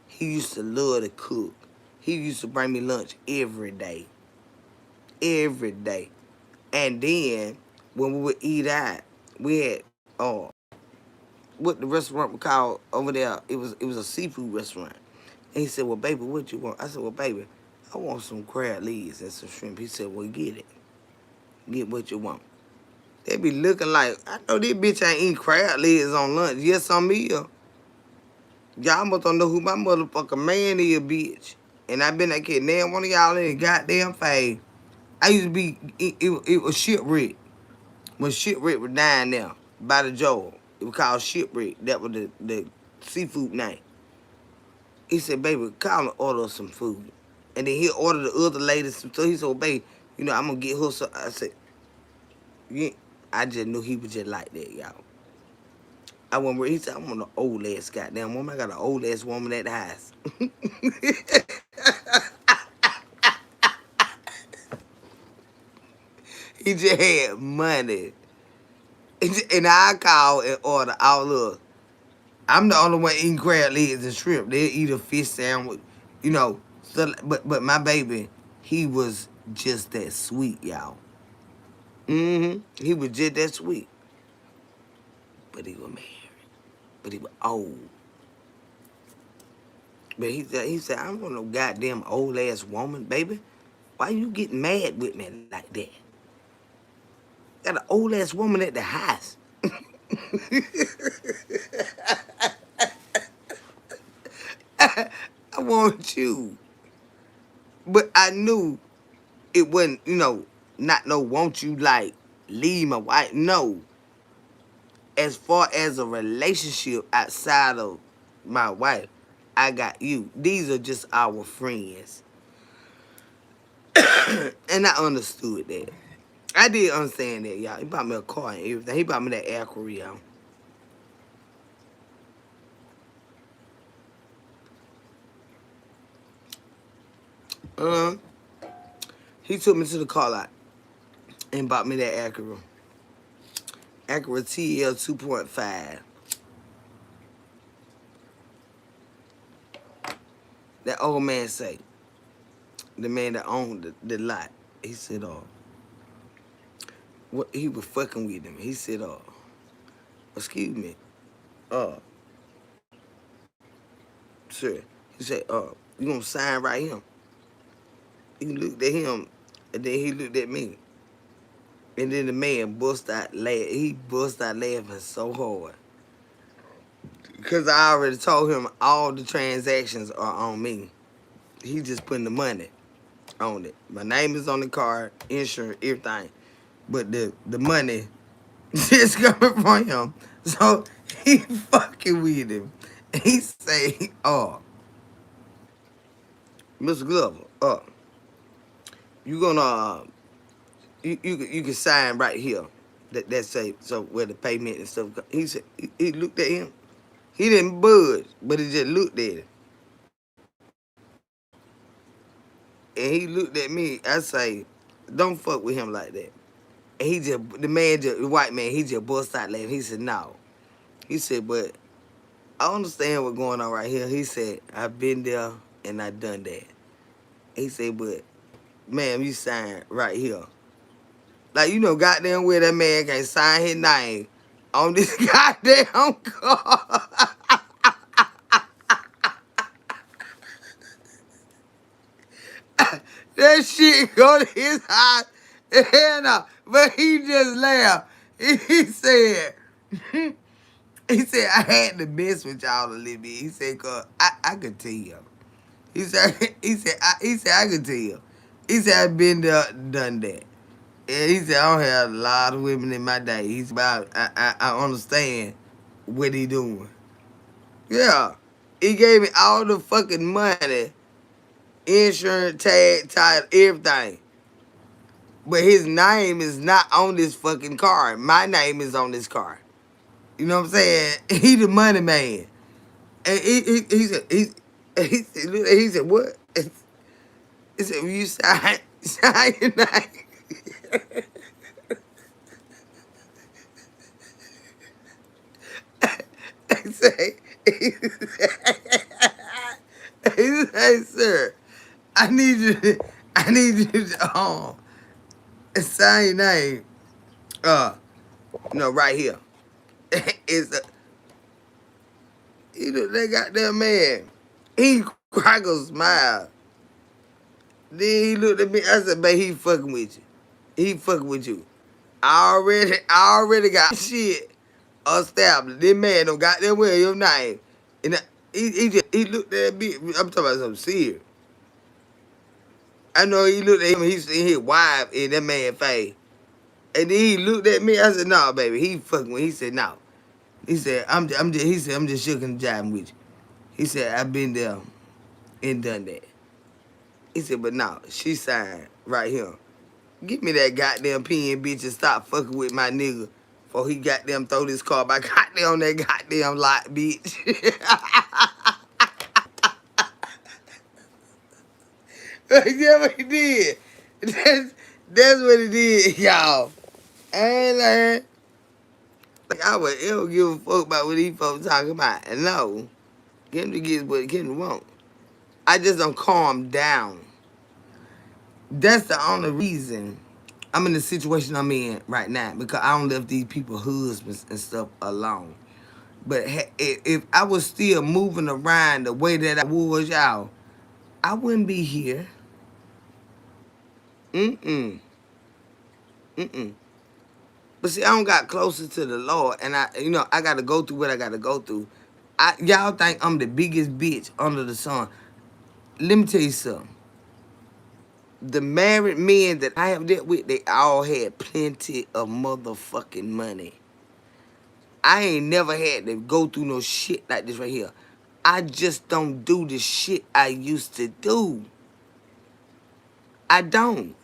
He used to love to cook. He used to bring me lunch every day, every day. And then when we would eat out, we had what the restaurant we called over there. It was a seafood restaurant. And he said, "Well, baby, what you want?" I said, "Well, baby, I want some crab legs and some shrimp." He said, "Well, get it. Get what you want." They be looking like, I know this bitch ain't eating crab legs on lunch. Yes, on me. Y'all must don't know who my motherfucking man is, bitch. And I been that kid. Now one of y'all in the goddamn face. I used to be, it was shipwreck. When shipwreck was down there by the Joel. It was called shipwreck. That was the seafood name. He said, baby, call and order some food. And then he ordered the other ladies. So he said, well, baby, you know, I'm going to get her some. I said, yeah. I just knew he was just like that, y'all. I went where he said, I want an old ass goddamn woman. I got an old ass woman at the house. He just had money. And I call and order all of. I'm the only one eating crab legs and shrimp. They eat a fish sandwich, you know. So, but my baby, he was just that sweet, y'all. He was just that sweet. But he was married. But he was old. But he said, I don't want no goddamn old ass woman, baby. Why you getting mad with me like that? Got an old ass woman at the house. I want you. But I knew it wasn't, you know, not no want you like leave my wife. No. As far as a relationship outside of my wife, I got you. These are just our friends. And I understood that. I did understand that, y'all. He bought me a car and everything. He bought me that Acura, y'all. Uh, he took me to the car lot and bought me that Acura. Acura TL 2.5. That old man say, the man that owned the lot, he said, what he was fucking with him. He said, excuse me, uh, sir. He said, you gonna sign right here? He looked at him, and then he looked at me. And then the man bust out laughing. He bust out laughing so hard. Because I already told him all the transactions are on me. He just putting the money on it. My name is on the card, insurance, everything. But the money is coming from him. So he fucking with him. He say, Mr. Glover, you gonna you can sign right here. That say so where the payment and stuff. He said he looked at him. He didn't budge, but he just looked at him. And he looked at me. I say, don't fuck with him like that. And the white man, he just bust out laughing. He said, no. He said, but I understand what's going on right here. He said, I've been there and I done that. He said, but ma'am, you signed right here. Like, you know, goddamn well that man can't sign his name on this goddamn car. That shit go to his house. And, but he just laughed. He said, he said, I had to mess with y'all a little bit. He said, cause I could tell. He said, I could tell. He said, I've been there, done that. And he said, I don't have a lot of women in my day. He's about, I understand what he doing. Yeah. He gave me all the fucking money, insurance, tag, title, everything. But his name is not on this fucking car. My name is on this car. You know what I'm saying? He the money man. And he said, what? He said, will you sign your name? He say, sir, I need you to sign your name. No, right here. It's a, you know, that goddamn man. He crack a smile. Then he looked at me. I said, man, he fucking with you. He fucking with you. I already got shit established. This man don't got that well your name. And he looked at me. I'm talking about something serious. I know he looked at him. He seen his wife in that man's face. And then he looked at me. I said, no, baby. He fucking with. He said, no. He said, I'm just shaking the jiving with you. He said, I've been there and done that. He said, but no, she signed right here. Give me that goddamn pen, bitch, and stop fucking with my nigga before he goddamn throw this car back goddamn on that goddamn lot, bitch. That's what he did. That's what he did, y'all. I ain't lying. Like, I would ever give a fuck about what these folks talking about. And no, get him to get what Kendra want. I just don't calm down. That's the only reason I'm in the situation I'm in right now, because I don't left these people husbands and stuff alone. But if I was still moving around the way that I was, y'all, I wouldn't be here. Mm-mm. Mm-mm. But see, I don't got closer to the Lord, and I got to go through what I got to go through. Y'all think I'm the biggest bitch under the sun. Let me tell you something. The married men that I have dealt with, they all had plenty of motherfucking money. I ain't never had to go through no shit like this right here. I just don't do the shit I used to do. I don't.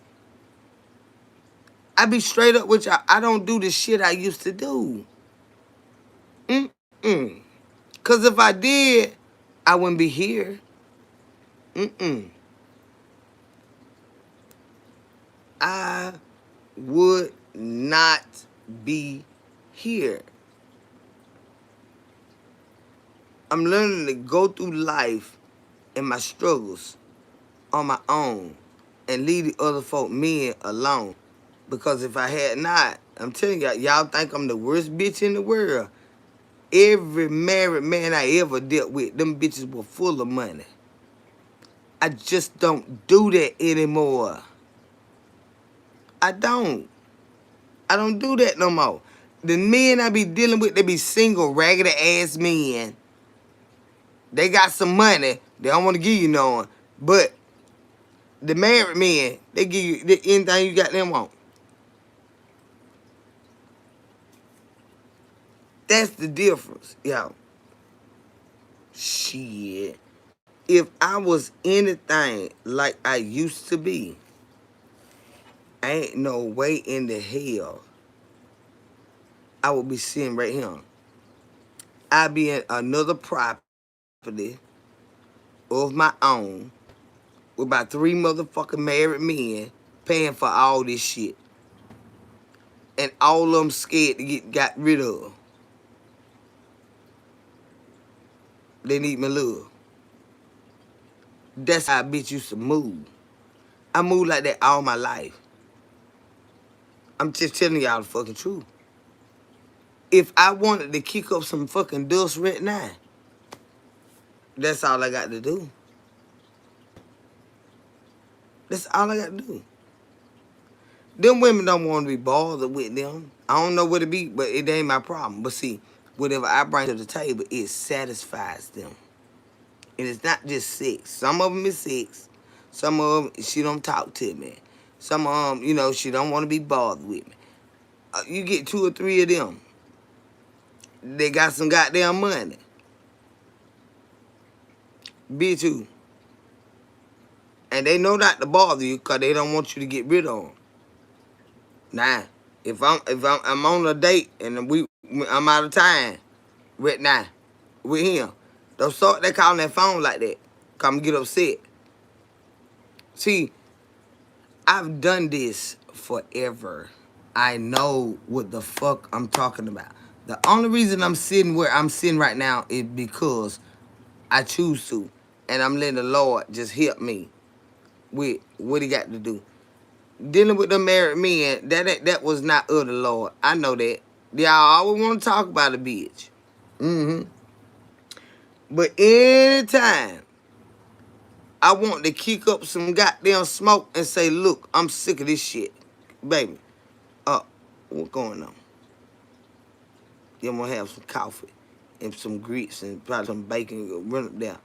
I be straight up with y'all. I don't do the shit I used to do. Mm-mm. Because if I did, I wouldn't be here. Mm-mm. I would not be here. I'm learning to go through life and my struggles on my own and leave the other folk men alone. Because if I had not, I'm telling y'all think I'm the worst bitch in the world. Every married man I ever dealt with, them bitches were full of money. I just don't do that anymore. I don't do that no more. The men I be dealing with, they be single, raggedy ass men. They got some money. They don't want to give you no one. But the married men, they give you anything you got them want. That's the difference, y'all. Shit. If I was anything like I used to be, ain't no way in the hell I would be sitting right here. I'd be in another property of my own with about 3 motherfucking married men paying for all this shit. And all of them scared to get got rid of. They need my love. That's how a bitch used to move. I moved like that all my life. I'm just telling y'all the fucking truth. if I wanted to kick up some fucking dust right now, that's all I got to do. That's all I got to do. Them women don't want to be bothered with them. I don't know what it be, but it ain't my problem. But see, whatever I bring to the table, it satisfies them. And it's not just sex. Some of them is sex. Some of them, she don't talk to me. Some of them, you know, she don't want to be bothered with me. You get 2 or 3 of them. They got some goddamn money. Bitch, who? And they know not to bother you because they don't want you to get rid of them. Nah, if I'm on a date and I'm out of time right now with him, don't start they calling that phone like that. Come get upset. See, I've done this forever. I know what the fuck I'm talking about. The only reason I'm sitting where I'm sitting right now is because I choose to. And I'm letting the Lord just help me with what he got to do. Dealing with the married men, that was not of the Lord. I know that. Y'all always want to talk about a bitch. But anytime I want to kick up some goddamn smoke and say, look, I'm sick of this shit. Baby, what's going on? You want to have some coffee and some grits and probably some bacon, run up there.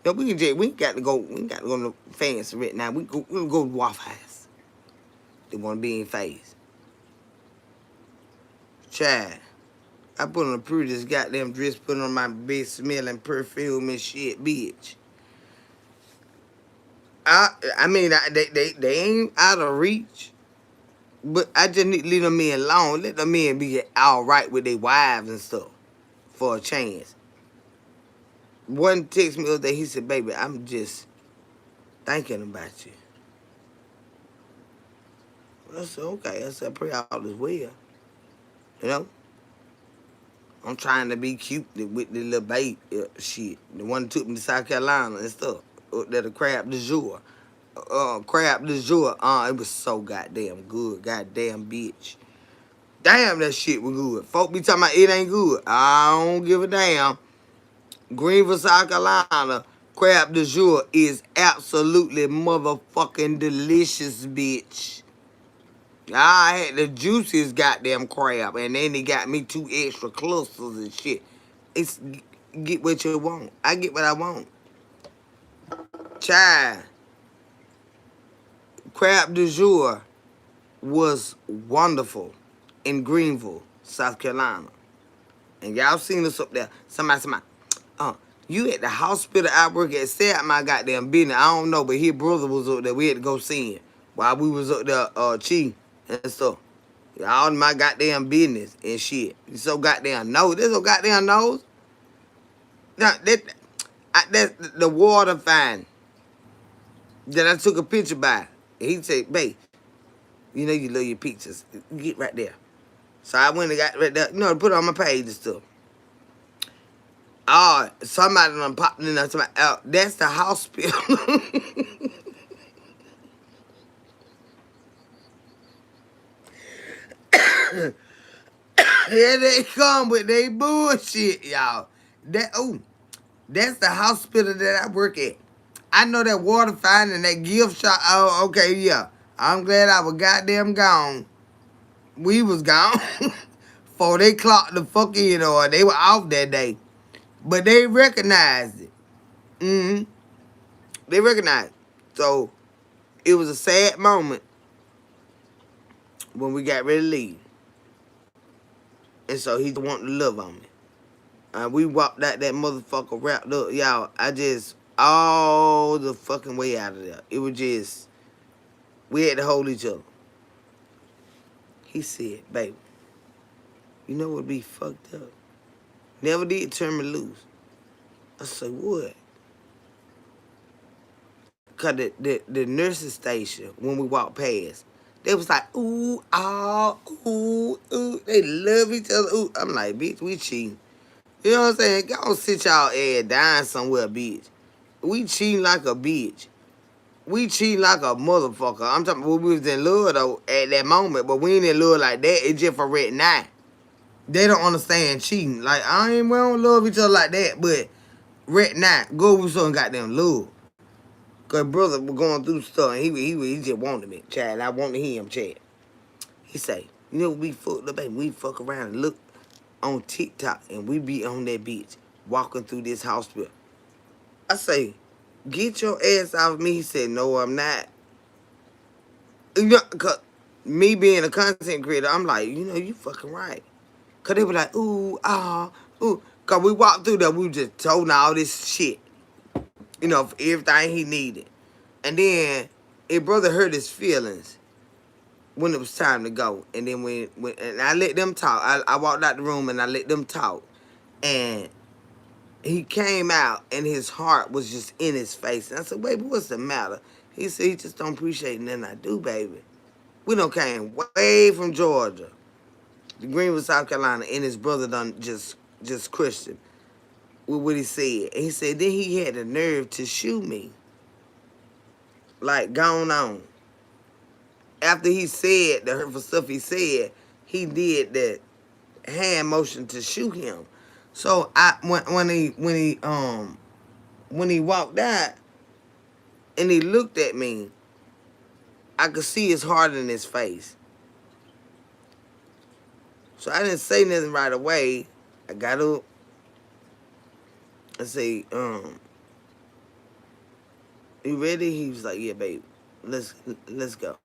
No, we ain't got to go to fancy right now. We'll go to Waffle House. They want to be in phase. Child, I put on the prettiest goddamn dress, put on my best smelling perfume and shit, bitch. I mean, they ain't out of reach, but I just need to leave them men alone. Let them men be all right with their wives and stuff for a chance. One text me the other day, he said, baby, I'm just thinking about you. I said, okay. I said, I pray all is well. You know? I'm trying to be cute with the little babe shit. The one that took me to South Carolina and stuff. That a crab du jour. Crab du jour. It was so goddamn good. Goddamn bitch. Damn, that shit was good. Folk be talking about it ain't good. I don't give a damn. Greenville, South Carolina, crab du jour is absolutely motherfucking delicious, bitch. I had the juiciest goddamn crab, and then he got me 2 extra clusters and shit. It's get what you want. I get what I want. Child, crab du jour was wonderful in Greenville, South Carolina. And y'all seen us up there. Somebody, you at the hospital I work at, say out my goddamn business. I don't know, but his brother was up there. We had to go see him while we was up there, chief and stuff. All my goddamn business and shit. You so goddamn nose. There's no goddamn nose. Now, that's the water fine that I took a picture by. And he said, babe, you know you love your pictures. Get right there. So I went and got right there. You know, put it on my page and stuff. Oh, somebody done popped in there. Somebody, that's the hospital. Here they come with they bullshit, y'all. That's the hospital that I work at. I know that water fine and that gift shop. Oh, okay, yeah. I'm glad I was goddamn gone. We was gone. Before they clocked the fuck in or they were off that day. But they recognized it. They recognized it. So, it was a sad moment when we got ready to leave. And so he wanted to love on me. We walked out that motherfucker wrapped up. Y'all, I just, all the fucking way out of there. It was just, we had to hold each other. He said, baby, you know what be fucked up? Never did turn me loose. I said, what? Because the nursing station, when we walked past, they was like, ooh, ah, ooh, ooh. They love each other. Ooh. I'm like, bitch, we cheating. You know what I'm saying? Go sit y'all ass down somewhere, bitch. We cheating like a bitch. We cheating like a motherfucker. I'm talking about we was in love, though, at that moment. But we ain't in love like that. It's just for right now. They don't understand cheating. Like, we don't love each other like that, but right now, go with some goddamn love. Cause brother was going through stuff and he just wanted me, Chad. I wanted him, Chad. He say, you know, we fucked up, baby. We fuck around and look on TikTok and we be on that bitch walking through this hospital. I say, get your ass off of me. He said, no, I'm not. You know, cause me being a content creator, I'm like, you know, you fucking right. Cause they were like, ooh, ah, ooh. Cause we walked through there, we just told him all this shit. You know, for everything he needed. And then his brother hurt his feelings when it was time to go. And then when and I let them talk. I walked out the room and I let them talk. And he came out and his heart was just in his face. And I said, baby, what's the matter? He said, he just don't appreciate nothing I do, baby. We done came way from Georgia, Greenville, South Carolina, and his brother done just Christian with what he said. And he said, then he had the nerve to shoot me. Like, gone on. After he said the hurtful stuff he said, he did that hand motion to shoot him. So when he walked out and he looked at me, I could see his heart in his face. So I didn't say nothing right away. I got up and say, you ready? He was like, yeah, babe, let's go.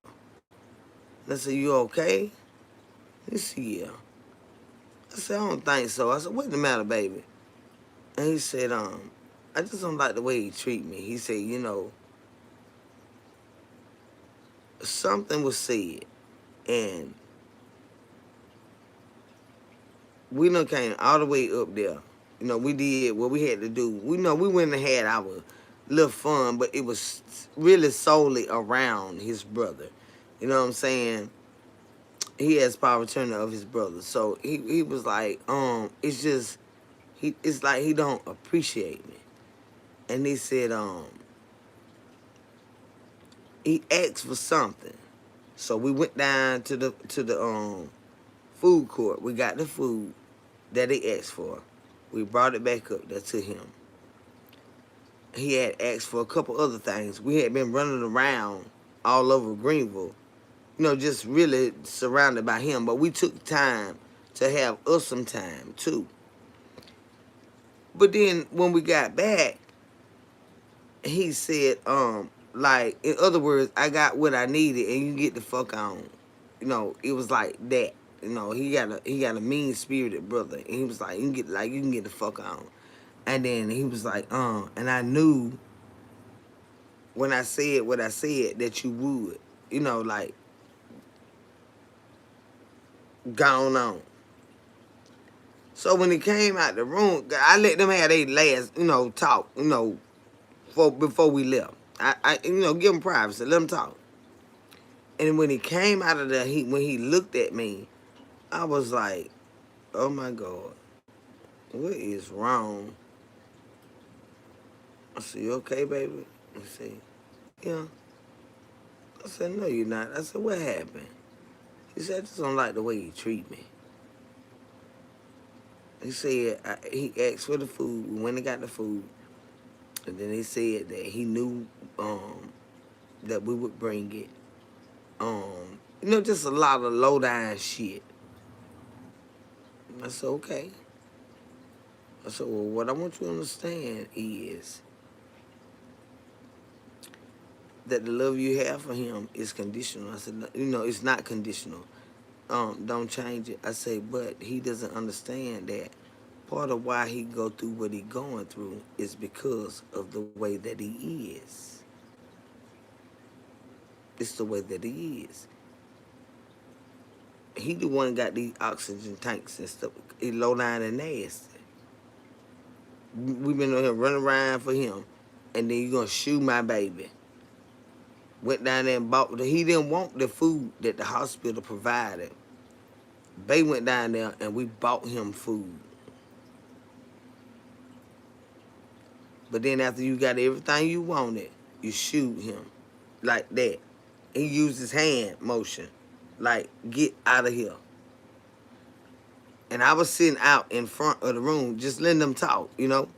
I said, you okay? He said, yeah. I said, I don't think so. I said, what's the matter, baby? And he said, I just don't like the way he treat me. He said, you know, something was said, and we done came all the way up there. You know, we did what we had to do. We know we went and had our little fun, but it was really solely around his brother. You know what I'm saying? He has power attorney of his brother. So he was like, it's just, it's like he don't appreciate me. And he said, he asked for something. So we went down to the food court. We got the food that he asked for. We brought it back up there to him. He had asked for a couple other things. We had been running around all over Greenville, you know, just really surrounded by him. But we took time to have us some time too. But then when we got back, he said, like, in other words, I got what I needed and you get the fuck on. You know, it was like that. You know, he got a mean spirited brother. And he was like, you can get the fuck on. And then he was like, and I knew when I said what I said that you would. You know, like, gone on. So when he came out the room, I let them have their last, you know, talk, you know, before we left. I you know, give them privacy, let them talk. And when he came out of there, when he looked at me, I was like, oh my God, what is wrong? I said, you okay, baby? He said, yeah. I said, no, you're not. I said, what happened? He said, I just don't like the way you treat me. He said, he asked for the food. We went and got the food. And then he said that he knew that we would bring it. You know, just a lot of low-down shit. I said, okay. I said, well, what I want you to understand is that the love you have for him is conditional. I said, you know, it's not conditional. Don't change it. I say, but he doesn't understand that part of why he go through what he going through is because of the way that he is. It's the way that he is. He the one got these oxygen tanks and stuff. He low down and nasty. We've been on here running around for him, and then you gonna shoot my baby. Went down there and bought. He didn't want the food that the hospital provided. They went down there and we bought him food. But then after you got everything you wanted, you shoot him like that. He used his hand motion, like, get out of here. And I was sitting out in front of the room, just letting them talk, you know.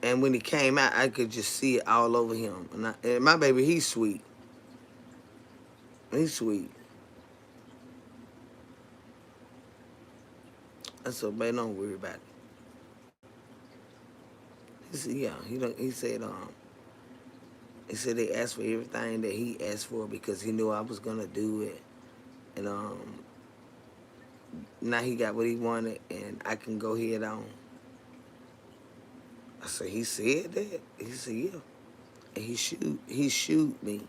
And when he came out, I could just see it all over him. And my baby, he's sweet. He's sweet. I said, baby, don't worry about it. He said, yeah. He said they asked for everything that he asked for because he knew I was gonna do it. And now he got what he wanted, and I can go head on. I said, he said that? He said, yeah. And he shoot me.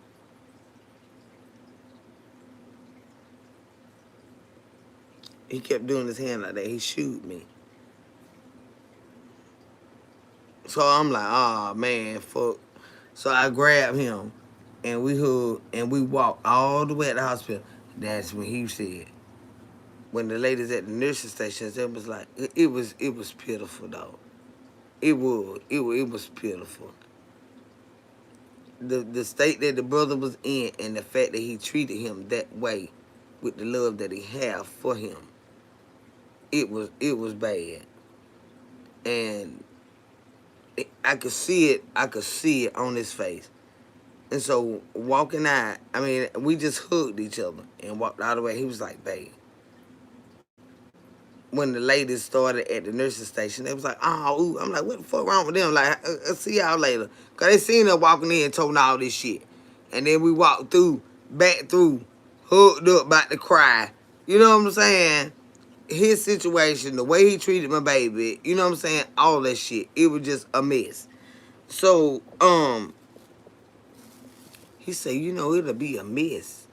He kept doing his hand like that. He shoot me. So I'm like, oh man, fuck. So I grabbed him and we hugged and we walked all the way at the hospital. That's when he said, when the ladies at the nursing stations, it was like, it was pitiful though. It was pitiful. The state that the brother was in and the fact that he treated him that way with the love that he had for him, it was bad. And I could see it on his face. And so walking out, I mean, we just hugged each other and walked all the way. He was like, babe. When the ladies started at the nursing station, they was like, oh, ooh. I'm like, what the fuck wrong with them? Like, I'll see y'all later. Because they seen her walking in and told all this shit. And then we walked back through, hugged up, about to cry. You know what I'm saying? His situation, the way he treated my baby, you know what I'm saying? All that shit. It was just a mess. So, he said, you know, it'll be a mess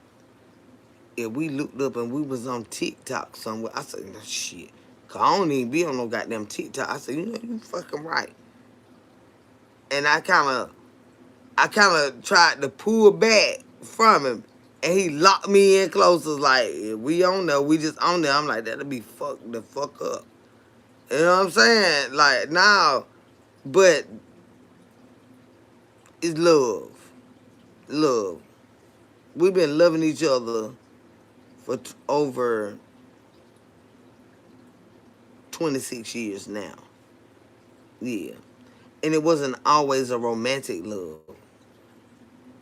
if we looked up and we was on TikTok somewhere. I said, no shit. Cause I don't even be on no goddamn TikTok. I said, you know, you fucking right. And I kinda tried to pull back from him. And he locked me in closer, like, if we on there, we just on there. I'm like, that'll be fucked the fuck up. You know what I'm saying? Like, now, but it's love. Love. We've been loving each other for over 26 years now. Yeah. And it wasn't always a romantic love.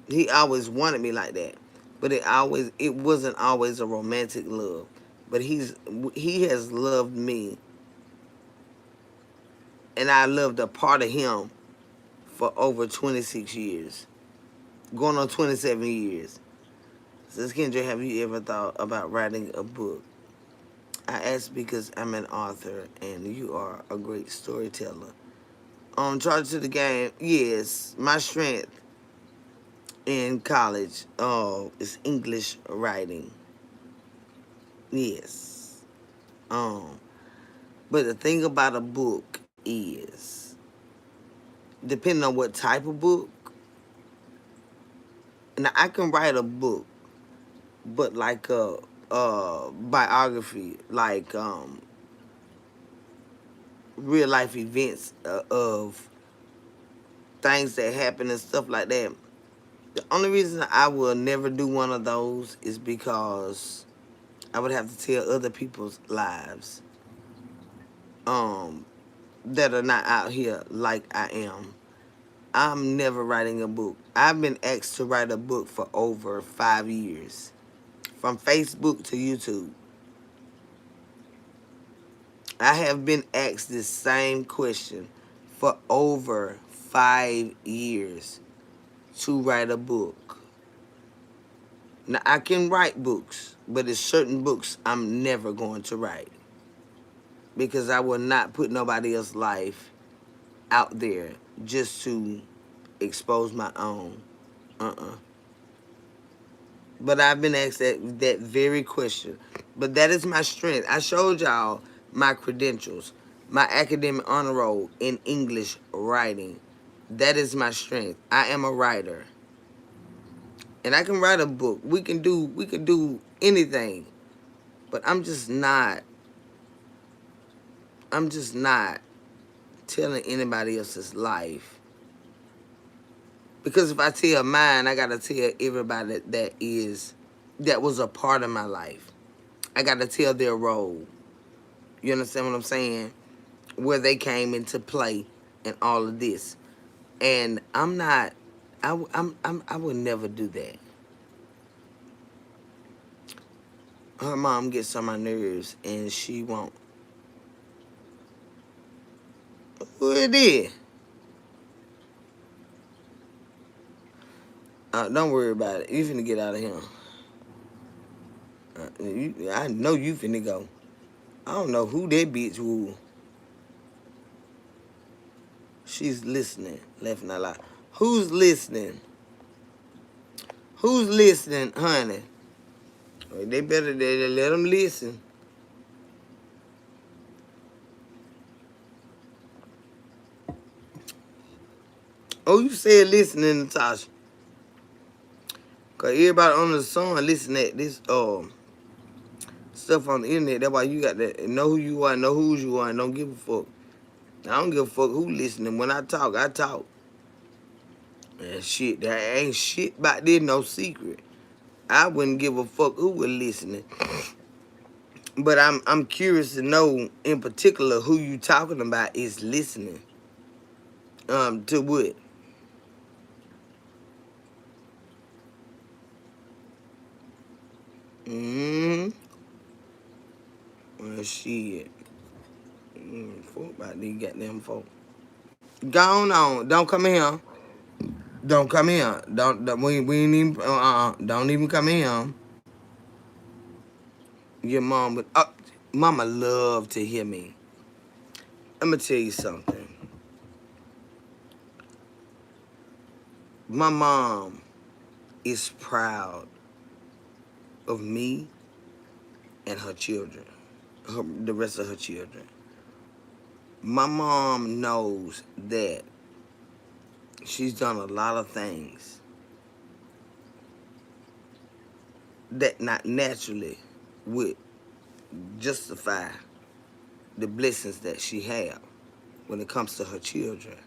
He always wanted me like that. But it wasn't always a romantic love. But he has loved me. And I loved a part of him for over 26 years. Going on 27 years. Says, Kendra, have you ever thought about writing a book? I ask because I'm an author and you are a great storyteller. Charge to the game, yes. My strength in college is English writing. Yes. But the thing about a book is, depending on what type of book, now I can write a book, but like a biography, like real life events of things that happen and stuff like that. The only reason I will never do one of those is because I would have to tell other people's lives that are not out here like I am. I'm never writing a book. I've been asked to write a book for over 5 years. From Facebook to YouTube. I have been asked this same question for over 5 years to write a book. Now, I can write books, but there's certain books I'm never going to write. Because I will not put nobody else's life out there just to expose my own. But I've been asked that very question. But that is my strength. I showed y'all my credentials, my academic honor roll in English writing. That is my strength. I am a writer. And I can write a book. We can do anything. But I'm just not telling anybody else's life. Because if I tell mine, I gotta tell everybody that was a part of my life. I gotta tell their role. You understand what I'm saying? Where they came into play and all of this. And I'm not, I would never do that. Her mom gets on my nerves and she won't. Who it is? Don't worry about it. You finna get out of here. I know you finna go. I don't know who that bitch was. She's listening, laughing out loud. Who's listening? Who's listening, honey? Well, they better let them listen. Oh, you said listening, Natasha. Cause everybody on the sun listen at this stuff on the internet. That's why you got to know who you are, know whose you are, and don't give a fuck. I don't give a fuck who listening. When I talk, I talk. And shit, there ain't shit about this, no secret. I wouldn't give a fuck who was listening. But I'm curious to know in particular who you talking about is listening. To what? Well, shit. Fuck about these goddamn folk. Go on. Don't come in here. Don't come in here. We ain't even, don't even come in here. Your mom would, mama love to hear me. I'm gonna tell you something. My mom is proud of me and her children, the rest of her children. My mom knows that she's done a lot of things that not naturally would justify the blessings that she have when it comes to her children.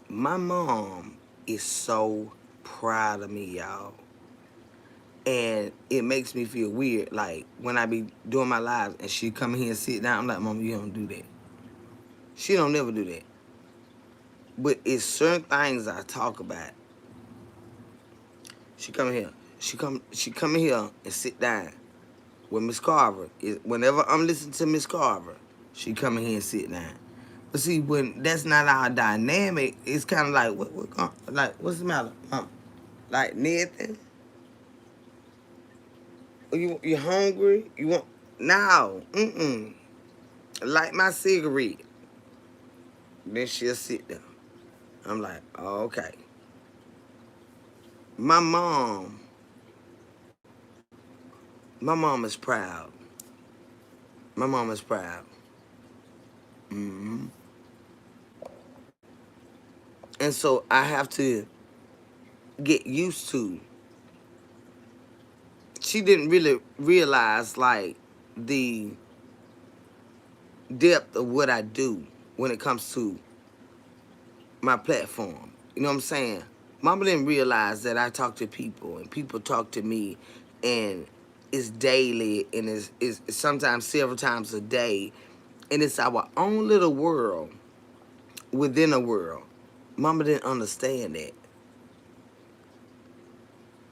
My mom is so proud of me, y'all. And it makes me feel weird, like when I be doing my lives and she come here and sit down, I'm like, Mom, you don't do that. She don't never do that. But it's certain things I talk about. She come here. She come in here and sit down with Miss Carver. Whenever I'm listening to Miss Carver, she come in here and sit down. But see, when that's not our dynamic, it's kind of like what's the matter, Mom? Like nothing. You hungry? You want no? Light my cigarette. Then she'll sit there. I'm like, oh, okay. My mom is proud. My mom is proud. hmm And so I have to get used to. She didn't really realize like the depth of what I do when it comes to my platform. You know what I'm saying? Mama didn't realize that I talk to people and people talk to me, and it's daily and it's sometimes several times a day, and it's our own little world within a world. Mama didn't understand that.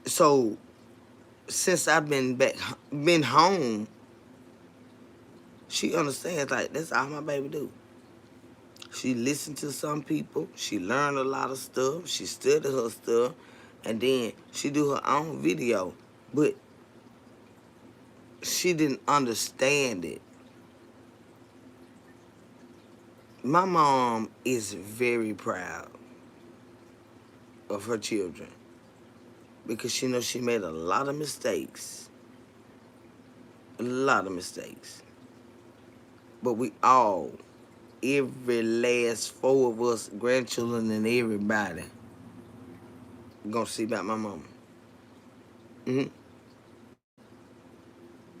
So since I've been home, she understands like that's all my baby do. She listened to some people. She learned a lot of stuff. She studied her stuff. And then she do her own video. But she didn't understand it. My mom is very proud of her children because she knows she made a lot of mistakes. A lot of mistakes. But we all, every last four of us, grandchildren and everybody, gonna see about my mama.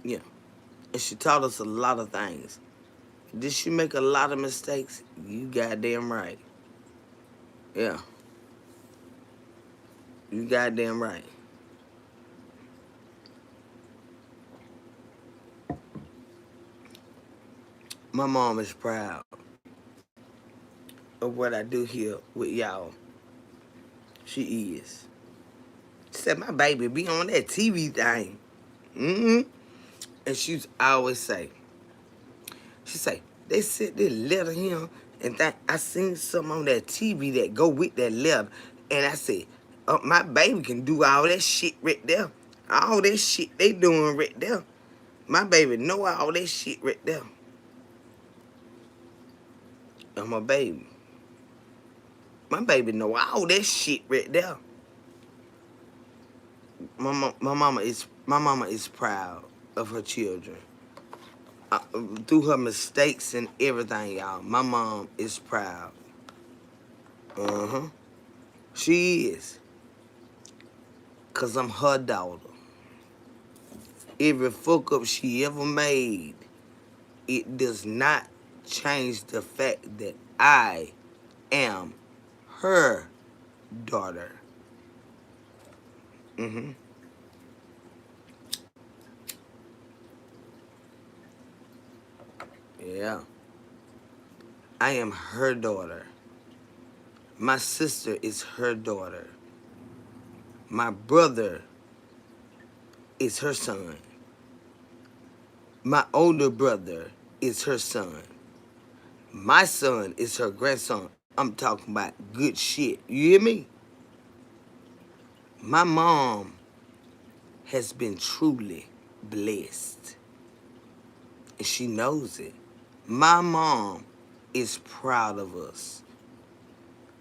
Yeah. And she taught us a lot of things. Did she make a lot of mistakes? You goddamn right. Yeah. You goddamn right. My mom is proud of what I do here with y'all. She is. She said, my baby be on that TV thing. And she always say, she say, they sent this letter here and I seen something on that TV that go with that letter. And I said, oh, my baby can do all that shit right there. All that shit they doing right there. My baby know all that shit right there. And my baby. My baby know all that shit right there. My mama is proud of her children. Through her mistakes and everything, y'all. My mom is proud. She is. Cause I'm her daughter. Every fuck up she ever made, it does not change the fact that I am her daughter. Yeah. I am her daughter. My sister is her daughter. My brother is her son. My older brother is her son. My son is her grandson. I'm talking about good shit. You hear me? My mom has been truly blessed. And she knows it. My mom is proud of us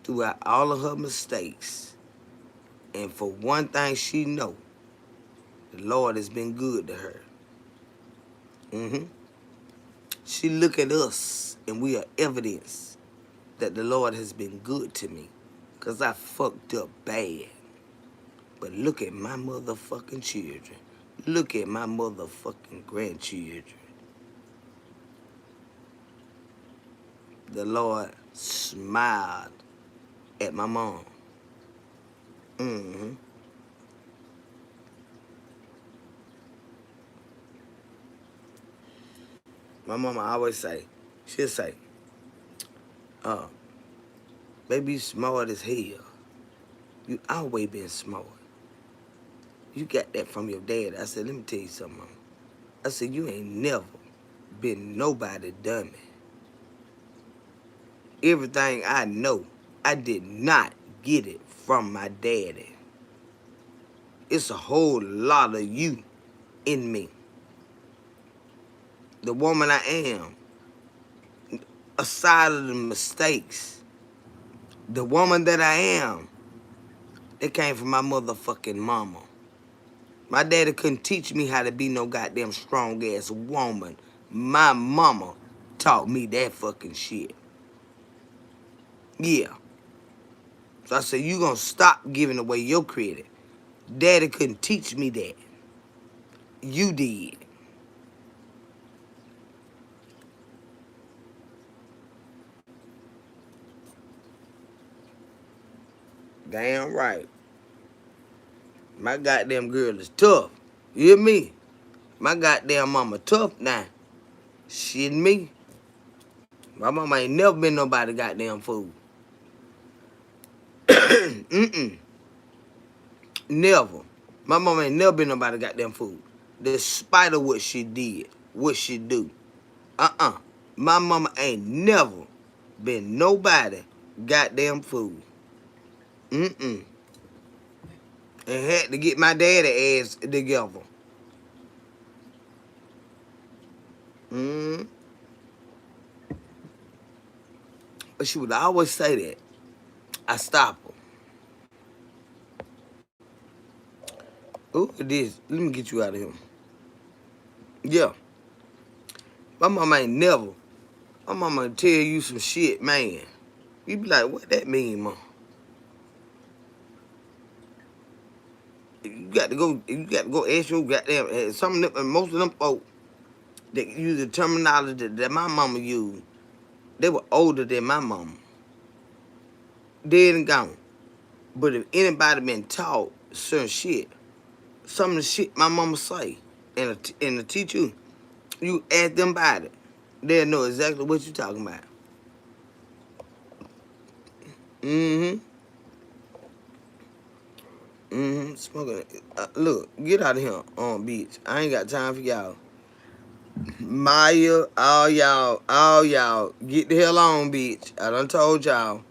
throughout all of her mistakes. And for one thing she know, the Lord has been good to her. She look at us and we are evidence that the Lord has been good to me. Because I fucked up bad. But look at my motherfucking children. Look at my motherfucking grandchildren. The Lord smiled at my mom. My mama always say, she'll say, baby, you smart as hell. You always been smart. You got that from your dad. I said, let me tell you something, Mama. I said, you ain't never been nobody dummy. Everything I know, I did not get it from my daddy. It's a whole lot of you in me. The woman I am, aside of the mistakes, the woman that I am, it came from my motherfucking mama. My daddy couldn't teach me how to be no goddamn strong-ass woman. My mama taught me that fucking shit. Yeah. So I said, you gonna stop giving away your credit. Daddy couldn't teach me that. You did. Damn right. My goddamn girl is tough. You hear me? My goddamn mama tough now. Shit me. My mama ain't never been nobody goddamn fool. Never. My mama ain't never been nobody goddamn fool. Despite of what she did, what she do. My mama ain't never been nobody goddamn fool. And had to get my daddy ass together. But she would always say that. I stop her. Who it is? Let me get you out of here. Yeah. My mama ain't never. My mama tell you some shit, man. You be like, what that mean, Mom? You got to go ask your goddamn, some of them, most of them folk that use the terminology that my mama used, they were older than my mama. Dead and gone. But if anybody been taught certain shit, some of the shit my mama say, and to teach you, you ask them about it. They'll know exactly what you talking about. Mm-hmm. Mm-hmm. Smoking. Look, get out of here on beach. I ain't got time for y'all. Maya, all y'all, get the hell on, bitch. I done told y'all.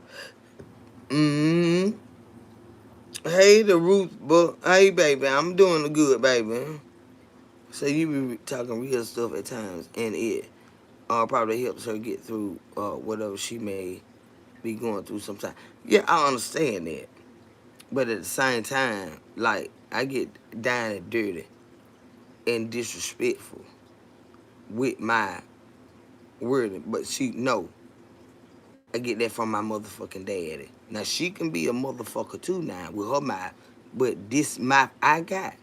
Mm-hmm. Hey, the Ruth, but hey, baby, I'm doing the good, baby. So you be talking real stuff at times, and it probably helps her get through whatever she may be going through sometimes. Yeah, I understand that. But at the same time, like, I get down and dirty and disrespectful with my wording. But no, I get that from my motherfucking daddy. Now, she can be a motherfucker too now with her mouth. But this mouth I got,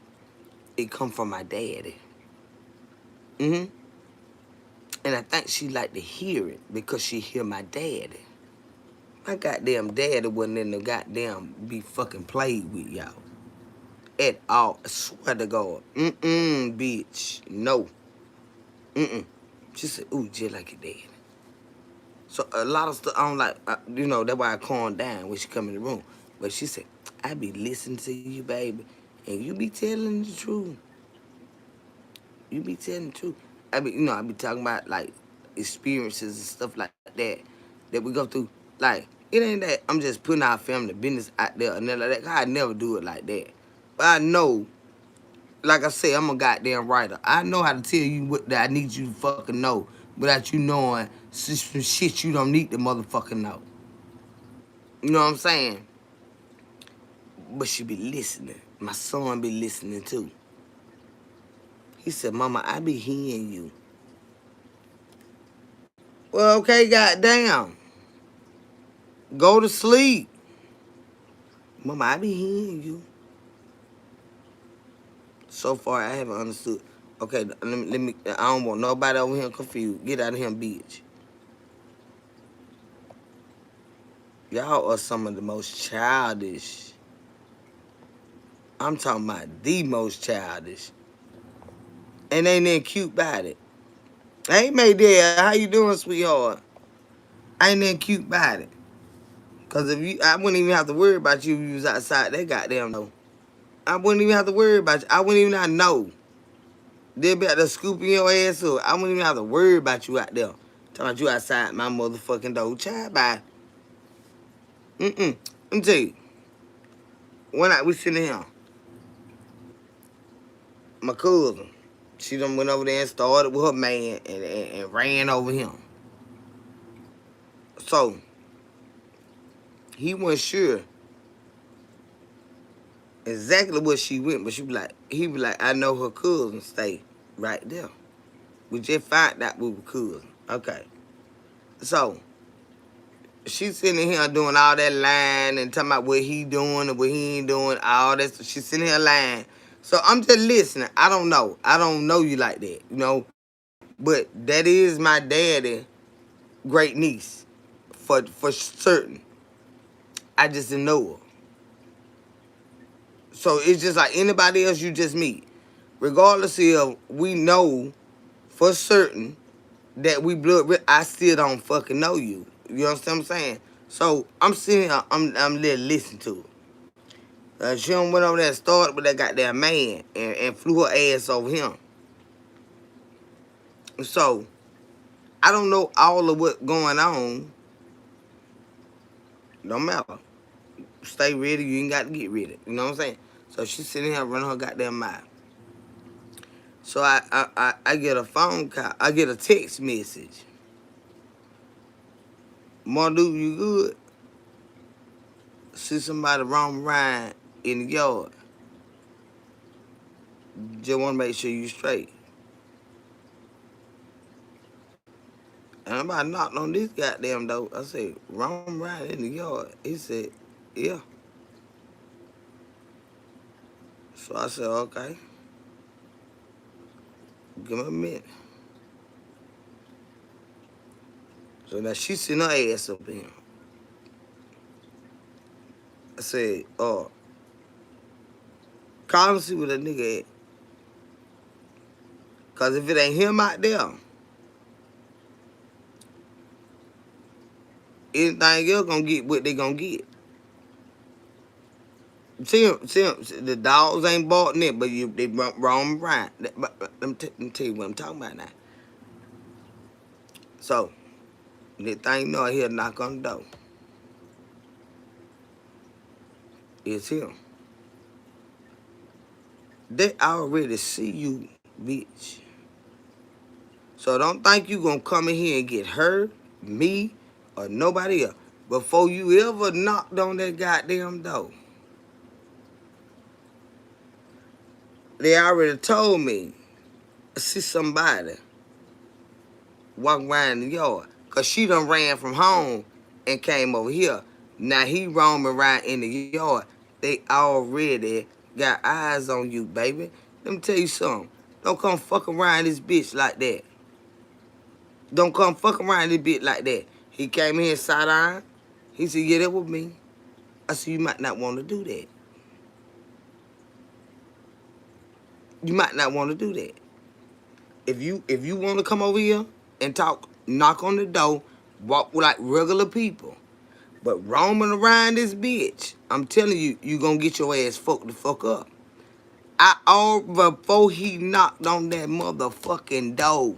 it come from my daddy. Mm-hmm. And I think she like to hear it because she hear my daddy. My goddamn daddy wasn't in the goddamn be fucking played with, y'all. At all. I swear to God. Bitch. No. She said, ooh, just like your dad. So a lot of stuff I don't like, that's why I calm down when she come in the room. But she said, I be listening to you, baby, and you be telling the truth. You be telling the truth. I be talking about, like, experiences and stuff like that we go through. Like, it ain't that I'm just putting our family business out there and nothing like that. I never do it like that. But I know, like I said, I'm a goddamn writer. I know how to tell you what that I need you to fucking know without you knowing some shit you don't need to motherfucking know. You know what I'm saying? But she be listening. My son be listening too. He said, Mama, I be hearing you. Well, okay, goddamn. Go to sleep. Mama, I be hearing you. So far, I haven't understood. Okay, let me, I don't want nobody over here confused. Get out of here, bitch. Y'all are some of the most childish. I'm talking about the most childish. And ain't that cute about it. Hey, Mayday, how you doing, sweetheart? Ain't that cute about it. Because I wouldn't even have to worry about you if you was outside that goddamn though. I wouldn't even have to worry about you. I wouldn't even have to know. They'll be out there scooping your ass up. I wouldn't even have to worry about you out there. Talking about you outside my motherfucking door. Child, bye. Let me tell you. One night we sitting here. My cousin, she done went over there and started with her man and ran over him. So, he wasn't sure exactly where she went, but he be like, I know her cousin stay right there. We just found out we were cousins. Okay. So, she's sitting here doing all that lying and talking about what he doing and what he ain't doing, all that. So she's sitting here lying. So I'm just listening. I don't know. I don't know you like that, But that is my daddy, great niece, for certain. I just didn't know her. So it's just like anybody else you just meet. Regardless of we know for certain that we blood, I still don't fucking know you. You understand what I'm saying? So I'm sitting here, I'm there listening to her. She done went over there and started with that goddamn man and flew her ass over him. So I don't know all of what's going on. Don't matter. Stay ready, you ain't got to get ready. You know what I'm saying? So she's sitting here running her goddamn mouth. So I get a phone call. I get a text message. Dude, you good? See somebody roam around in the yard. Just want to make sure you straight. And I'm about knocked on this goddamn door. I said, roam around in the yard. He said, yeah. So I said, okay. Give me a minute. So now she sent her ass up in here. I said, call and see where that nigga at. Because if it ain't him out there, Anything else gonna get what they gonna get. See 'em, the dogs ain't barking it, but they roam around. But let me tell you what I'm talking about now. So, the thing you know, I hear a knock on the door. It's him. They already see you, bitch. So don't think you gonna come in here and get hurt, me, or nobody else, before you ever knocked on that goddamn door. They already told me, I see somebody walk around the yard. Cause she done ran from home and came over here. Now he roaming around in the yard. They already got eyes on you, baby. Let me tell you something. Don't come fuck around this bitch like that. Don't come fuck around this bitch like that. He came here side-eyeing. He said, yeah, that was me. I said, you might not want to do that. You might not want to do that. If you want to come over here and talk, knock on the door, walk like regular people. But roaming around this bitch, I'm telling you, you gonna get your ass fucked the fuck up. Before he knocked on that motherfucking door,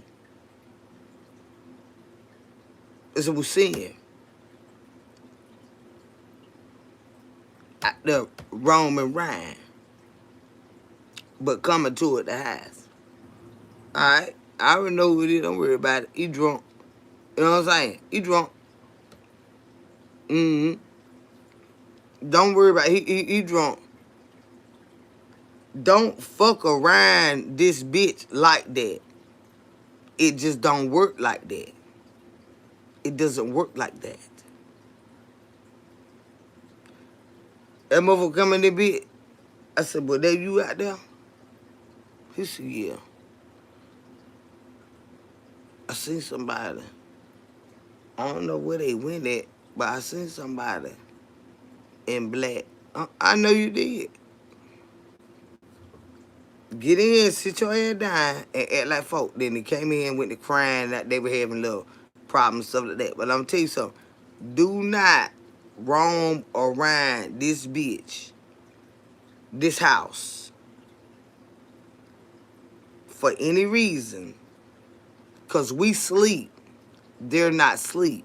that's what we're seeing. Out there roaming around, but coming to it the house. Alright, I already know who it is. Don't worry about it. He drunk. You know what I'm saying? He drunk. Don't worry about it. He drunk. Don't fuck around this bitch like that. It just don't work like that. It doesn't work like that. That motherfucker come in there, bitch. I said, but that you out there? He said, yeah. I seen somebody. I don't know where they went at, but I seen somebody in black. I know you did. Get in, sit your head down, and act like folk. Then they came in with the crying that they were having little problems, stuff like that. But I'm gonna tell you something. Do not roam around this bitch, this house, for any reason. Because we sleep. They're not sleep.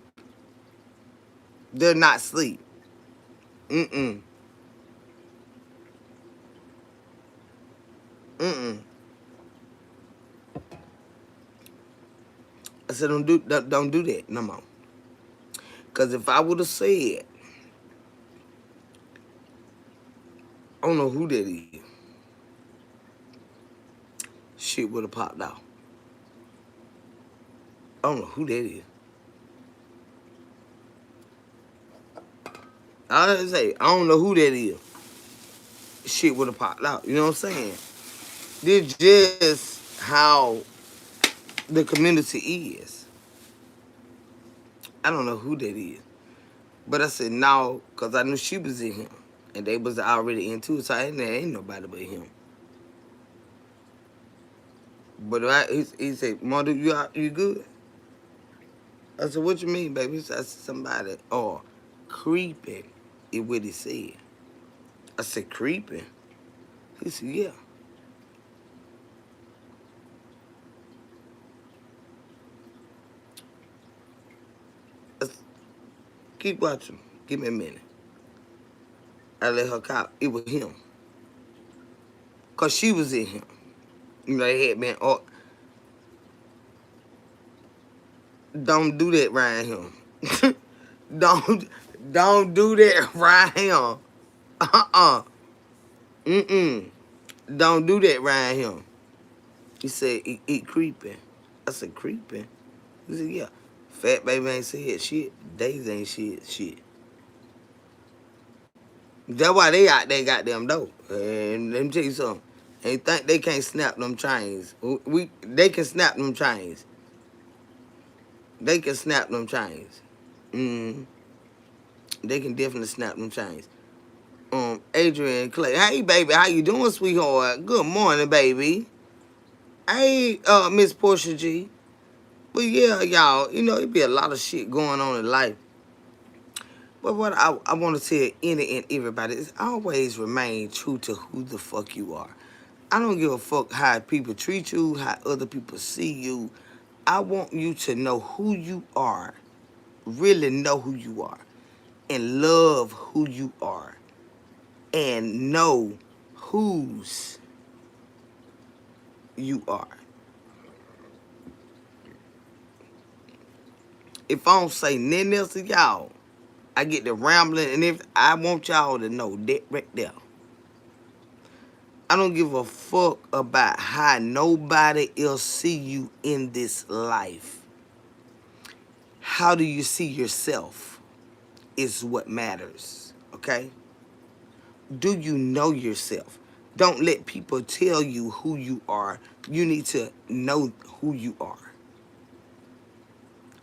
They're not sleep. Mm-mm. Mm-mm. I said, don't do that no more. Because if I would have said, I don't know who that is, shit would have popped out. I don't know who that is. I didn't say, I don't know who that is. Shit would have popped out. You know what I'm saying? This just how the community is. I don't know who that is. But I said no, because I knew she was in him. And they was already into it, so there ain't nobody but him. But he said, Mother, you good? I said, what you mean, baby? I said, somebody, creeping is what he said. I said, creeping? He said, yeah. I said, keep watching. Give me a minute. I let her cop. It was him. Because she was in him. You know, they had been, don't do that around him. don't do that around him. Don't do that around him. He said, he creeping. I said, creeping? He said, yeah. Fat baby ain't said shit. Days ain't shit. That's why they out there goddamn dope. And let me tell you something. They think they can't snap them chains. They can snap them chains. They can snap them chains. They can definitely snap them chains. Adrian Clay. Hey, baby. How you doing, sweetheart? Good morning, baby. Hey, Miss Portia G. But yeah, y'all, you know, it be a lot of shit going on in life. But what I want to tell any and everybody is always remain true to who the fuck you are. I don't give a fuck how people treat you, how other people see you. I want you to know who you are, really know who you are, and love who you are, and know whose you are. If I don't say nothing else to y'all, I get the rambling, and if I want y'all to know that right there. I don't give a fuck about how nobody else see you in this life. How do you see yourself is what matters, okay? Do you know yourself? Don't let people tell you who you are. You need to know who you are.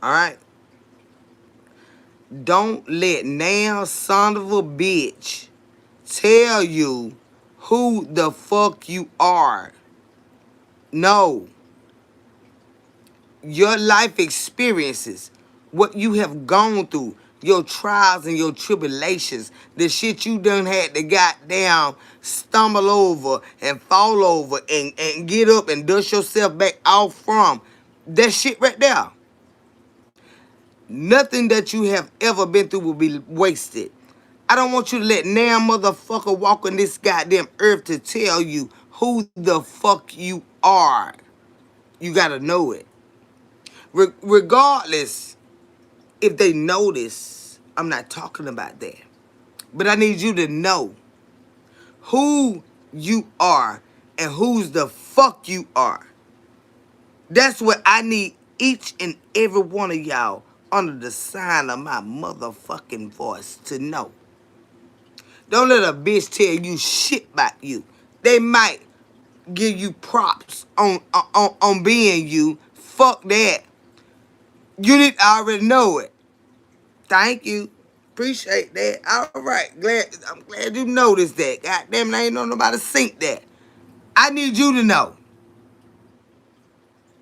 All right? Don't let now son of a bitch tell you who the fuck you are. No. Your life experiences, what you have gone through, your trials and your tribulations, the shit you done had to goddamn stumble over and fall over and get up and dust yourself back off from. That shit right there. Nothing that you have ever been through will be wasted. I don't want you to let now motherfucker walk on this goddamn earth to tell you who the fuck you are. You gotta know it. Regardless if they notice, I'm not talking about that. But I need you to know who you are and who's the fuck you are. That's what I need each and every one of y'all under the sign of my motherfucking voice to know. Don't let a bitch tell you shit about you. They might give you props on being you. Fuck that. You need to already know it. Thank you. Appreciate that. All right. I'm glad you noticed that. God damn it, I ain't know nobody think that. I need you to know.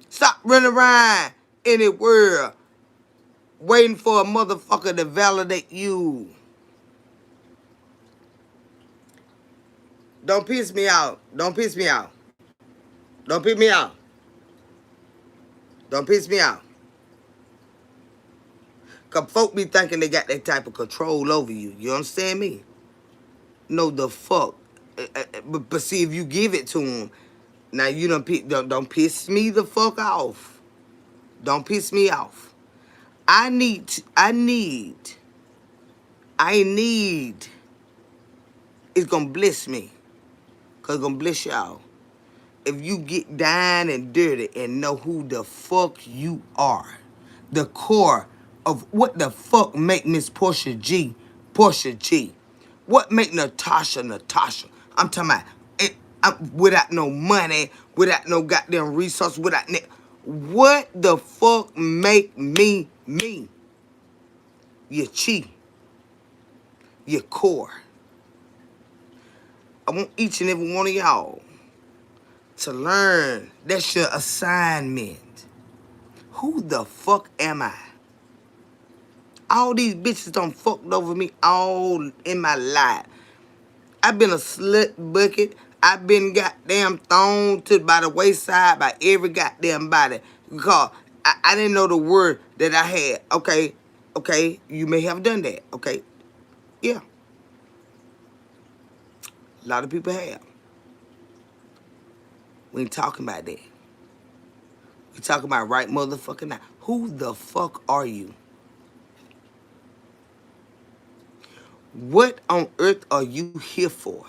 Stop running around in the world waiting for a motherfucker to validate you. Don't piss me out. Don't piss me out. Don't piss me out. Don't piss me out. Cause folk be thinking they got that type of control over you. You understand me? No, the fuck. But see, if you give it to them, now you don't piss me the fuck off. Don't piss me off. I need. It's gonna bless me. Cause it's gonna bless y'all. If you get down and dirty and know who the fuck you are. The core of what the fuck make Miss Portia G, Portia G. What make Natasha, Natasha. I'm talking about without no money, without no goddamn resource, what the fuck make me me? Your chi, your core. I want each and every one of y'all to learn. That's your assignment. Who the fuck am I? All these bitches done fucked over me all in my life. I've been a slut bucket. I've been goddamn thrown by the wayside by every goddamn body. Because I didn't know the word that I had. Okay, you may have done that. Okay, yeah. A lot of people have. We ain't talking about that. We talking about right motherfucking now. Who the fuck are you? What on earth are you here for?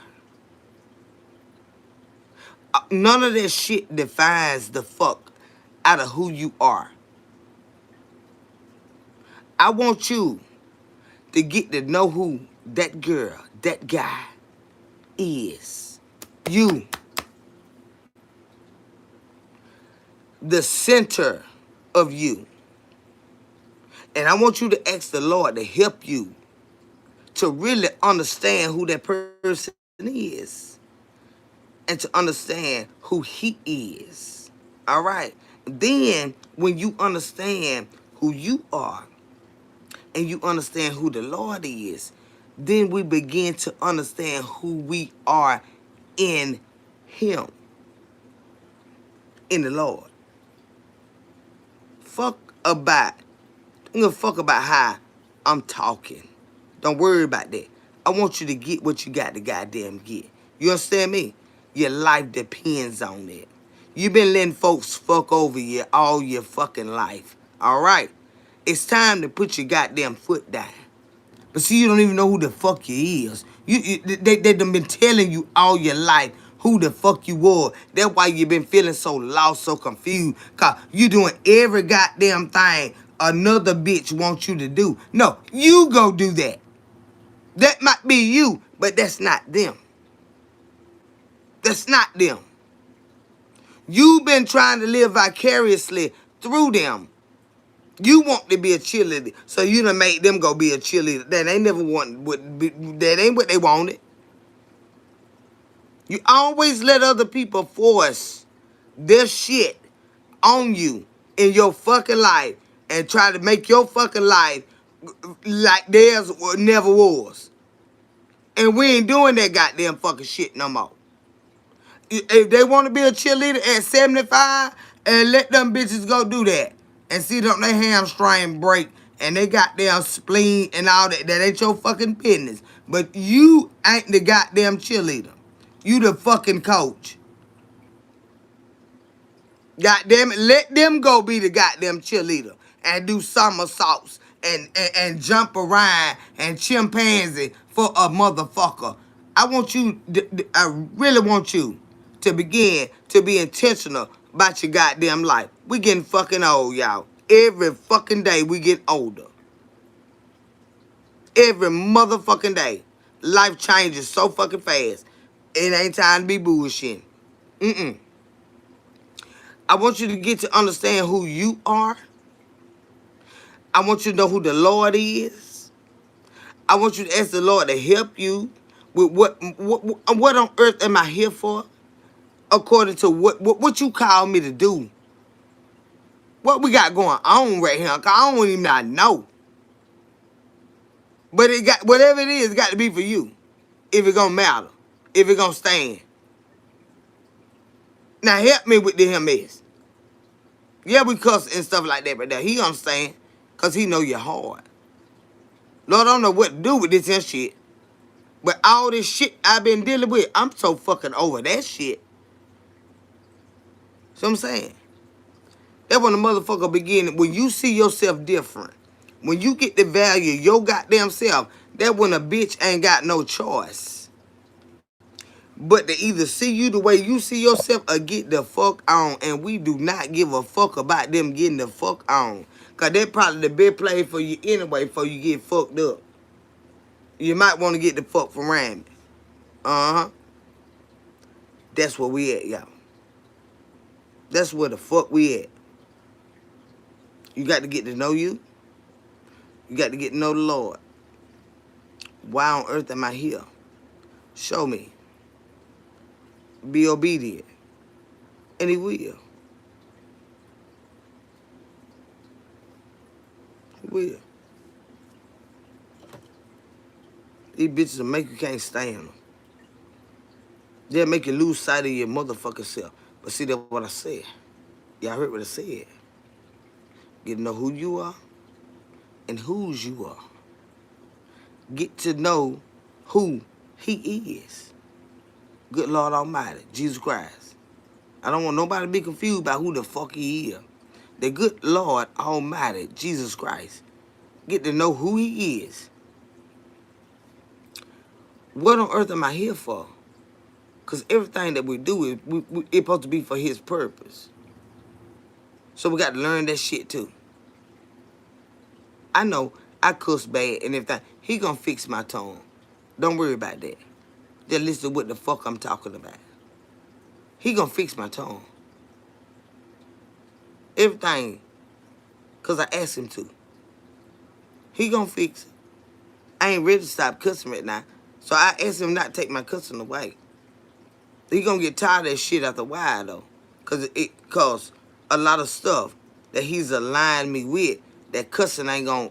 None of that shit defines the fuck out of who you are. I want you to get to know who that girl, that guy is. You. The center of you. And I want you to ask the Lord to help you to really understand who that person is. And to understand who he is. All right? Then, when you understand who you are, and you understand who the Lord is, then we begin to understand who we are in Him, in the Lord. I'm gonna fuck about how I'm talking. Don't worry about that. I want you to get what you got to goddamn get. You understand me? Your life depends on it. You've been letting folks fuck over you all your fucking life. All right? It's time to put your goddamn foot down. But see, you don't even know who the fuck you is. They done been telling you all your life who the fuck you were. That's why you been feeling so lost, so confused. Cause you doing every goddamn thing another bitch wants you to do. No, you go do that. That might be you, but that's not them. That's not them. You've been trying to live vicariously through them. You want to be a cheerleader, so you done made them go be a cheerleader. That ain't never that ain't what they wanted. You always let other people force their shit on you in your fucking life and try to make your fucking life like theirs never was. And we ain't doing that goddamn fucking shit no more. If they want to be a cheerleader at 75, and let them bitches go do that. And see them their hamstring break and they got their spleen and all that. That ain't your fucking business. But you ain't the goddamn cheerleader. You the fucking coach. Goddamn it, let them go be the goddamn cheerleader and do somersaults and jump around and chimpanzee for a motherfucker. I really want you to begin to be intentional about your goddamn life. We getting fucking old, y'all. Every fucking day we get older. Every motherfucking day. Life changes so fucking fast. It ain't time to be bullshitting. I want you to get to understand who you are. I want you to know who the Lord is. I want you to ask the Lord to help you with what on earth am I here for? According to what you call me to do. What we got going on right here, cause I don't even not know. But it got whatever it is, it got to be for you. If it gonna matter. If it gonna stand. Now help me with the MS. Yeah, we cuss and stuff like that, but he understand. Cause he know your heart. Lord, I don't know what to do with this and shit. But all this shit I've been dealing with, I'm so fucking over that shit. So I'm saying. That's when the motherfucker begin. When you see yourself different. When you get the value of your goddamn self, that when a bitch ain't got no choice. But to either see you the way you see yourself or get the fuck on. And we do not give a fuck about them getting the fuck on. Because they're probably the best play for you anyway before you get fucked up. You might want to get the fuck from Randy. Uh-huh. That's where we at, y'all. That's where the fuck we at. You got to get to know you. You got to get to know the Lord. Why on earth am I here? Show me. Be obedient. And he will. He will. These bitches will make you can't stand them. They'll make you lose sight of your motherfucking self. But see, that's what I said. Y'all heard what I said. Get to know who you are and whose you are. Get to know who he is. Good Lord Almighty, Jesus Christ. I don't want nobody to be confused about who the fuck he is. The good Lord Almighty, Jesus Christ. Get to know who he is. What on earth am I here for? Because everything that we do, it's supposed to be for his purpose. So we got to learn that shit too. I know I cuss bad and everything. He gonna fix my tone. Don't worry about that. Just listen to what the fuck I'm talking about. He gonna fix my tone. Everything. Because I asked him to. He gonna fix it. I ain't ready to stop cussing right now. So I asked him not to take my cussing away. He gonna get tired of that shit after a while though. Cause a lot of stuff that he's aligned me with that cussing ain't gonna,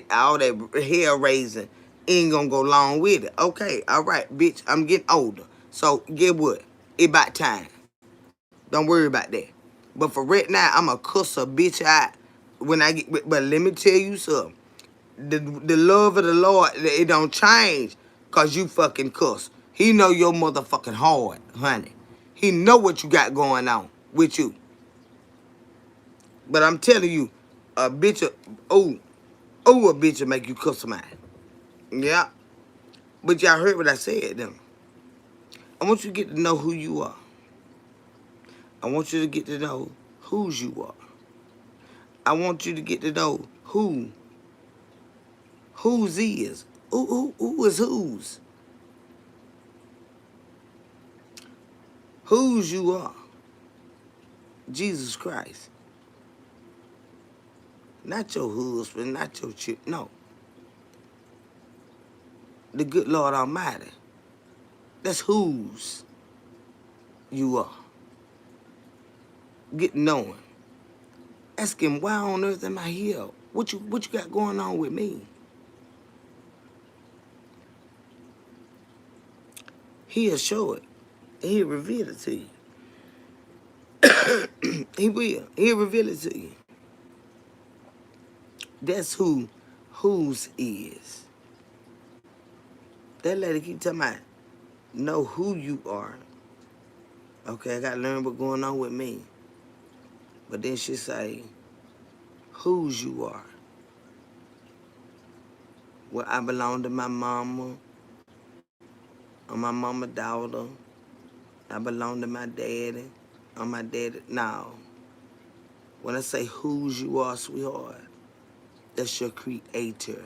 all that hair raising ain't gonna go along with it. Okay, all right, bitch, I'm getting older. So, get what? It about time. Don't worry about that. But for right now, I'm going to cuss a bitch out when I get, but let me tell you something. The love of the Lord, it don't change because you fucking cuss. He know your motherfucking heart, honey. He know what you got going on with you. But I'm telling you, a bitch, a bitch will make you cuss a man. Yeah. But y'all heard what I said, then. I want you to get to know who you are. I want you to get to know whose you are. I want you to get to know whose is. Who is whose? Whose you are. Jesus Christ. Not your husband, not your chick. No. The good Lord Almighty. That's whose you are. Get knowing. Ask him, why on earth am I here? What you got going on with me? He'll show it. He'll reveal it to you. He will. He'll reveal it to you. That's whose is. That lady keep telling me, know who you are. Okay, I gotta learn what's going on with me. But then she say, whose you are. Well, I belong to my mama, or my mama daughter. I belong to my daddy, or my daddy. No. When I say whose you are, sweetheart, that's your creator.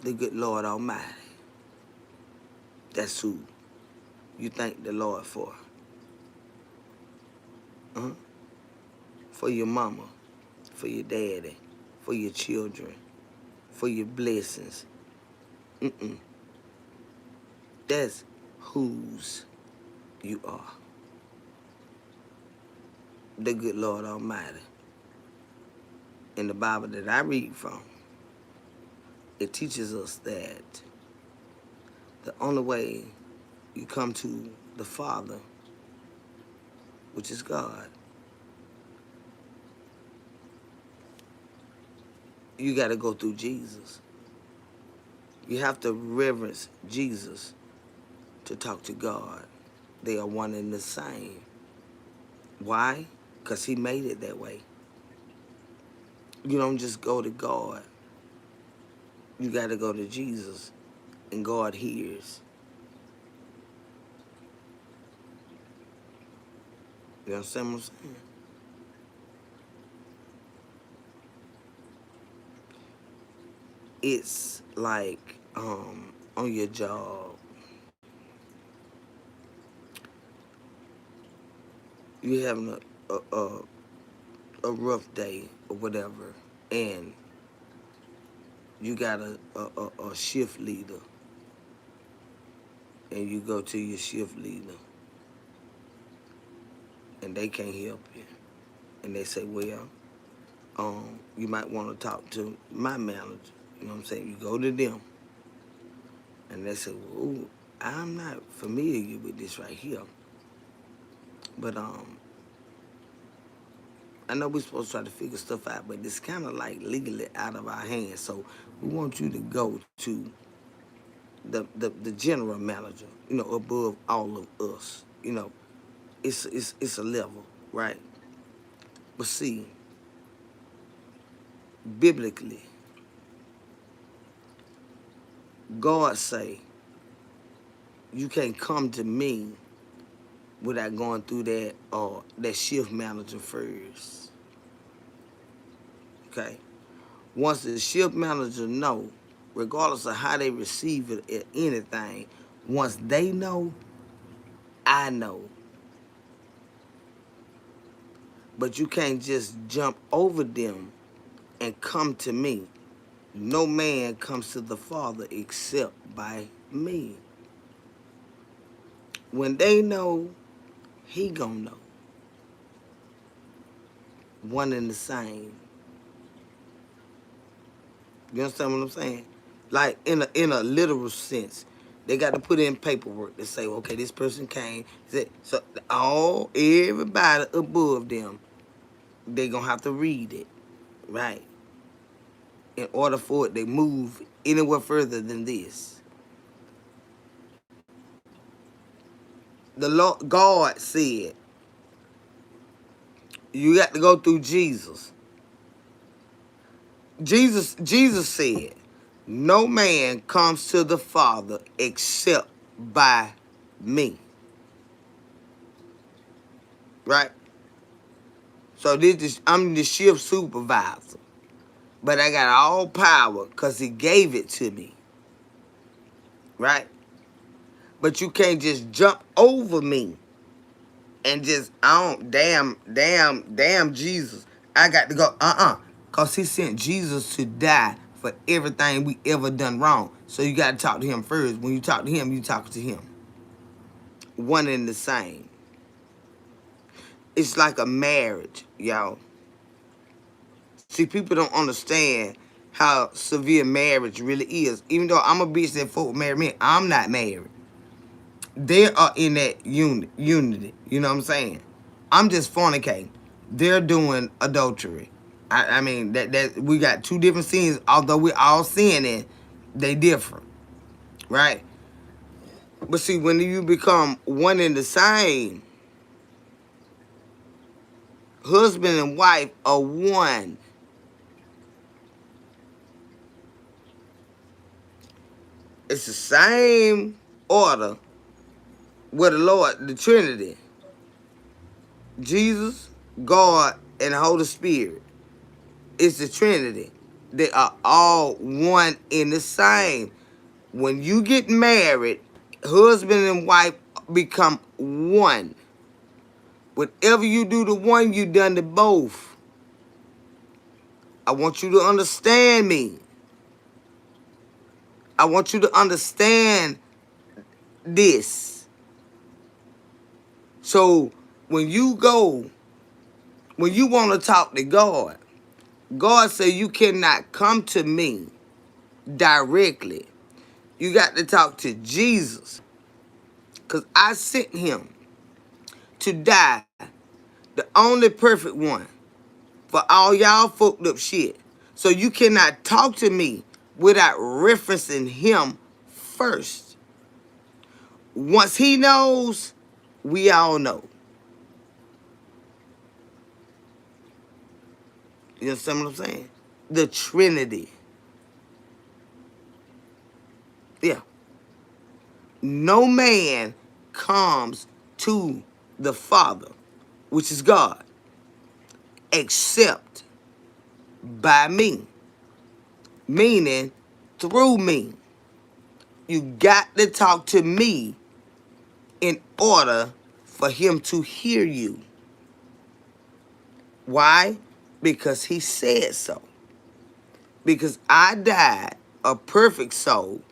The good Lord Almighty. That's who you thank the Lord for. For your mama, for your daddy, for your children, for your blessings. That's whose you are. The good Lord Almighty. In the Bible that I read from, it teaches us that the only way you come to the Father, which is God, you got to go through Jesus. You have to reverence Jesus to talk to God. They are one and the same. Why? Because he made it that way. You don't just go to God. You got to go to Jesus, and God hears. You understand what I'm saying? It's like on your job, you having a rough day or whatever, and you got a shift leader, and you go to your shift leader, and they can't help you, and they say, well, you might want to talk to my manager. You know what I'm saying? You go to them, and they say, well, ooh, I'm not familiar with this right here, but I know we're supposed to try to figure stuff out, but it's kind of like legally out of our hands. So we want you to go to the general manager, you know, above all of us. You know, it's a level, right? But see, biblically, God say, you can't come to me without going through that shift manager first. Okay? Once the shift manager know, regardless of how they receive it at anything, once they know, I know. But you can't just jump over them and come to me. No man comes to the Father except by me. When they know, he gonna know. One and the same. You understand what I'm saying? Like in a literal sense. They got to put in paperwork to say, okay, this person came. So everybody above them, they gonna have to read it, right? In order for it to move anywhere further than this. The Lord God said, you got to go through Jesus. Jesus said, no man comes to the Father except by me. Right? So I'm the shift supervisor. But I got all power because he gave it to me. Right? But you can't just jump over me and just, damn Jesus. I got to go, because he sent Jesus to die for everything we ever done wrong. So you got to talk to him first. When you talk to him, you talk to him. One and the same. It's like a marriage, y'all. See, people don't understand how severe marriage really is. Even though I'm a bitch that folk marry me, I'm not married. They are in that unity. You know what I'm saying? I'm just fornicating. They're doing adultery. I mean, that we got two different sins. Although we're all sinning, they different, right? But see, when you become one and the same, husband and wife are one. It's the same order with the Lord, the Trinity. Jesus, God, and the Holy Spirit. It's the Trinity. They are all one in the same. When you get married, husband and wife become one. Whatever you do to one, you done to both. I want you to understand me. I want you to understand this. So when you want to talk to God, God said you cannot come to me directly. You got to talk to Jesus. Because I sent him to die, the only perfect one, for all y'all fucked up shit. So you cannot talk to me without referencing him first. Once he knows, we all know. You understand what I'm saying? The Trinity. Yeah. No man comes to the Father, which is God, except by me. Meaning, through me. You got to talk to me in order for him to hear you. Why? Because he said so. Because I died a perfect soul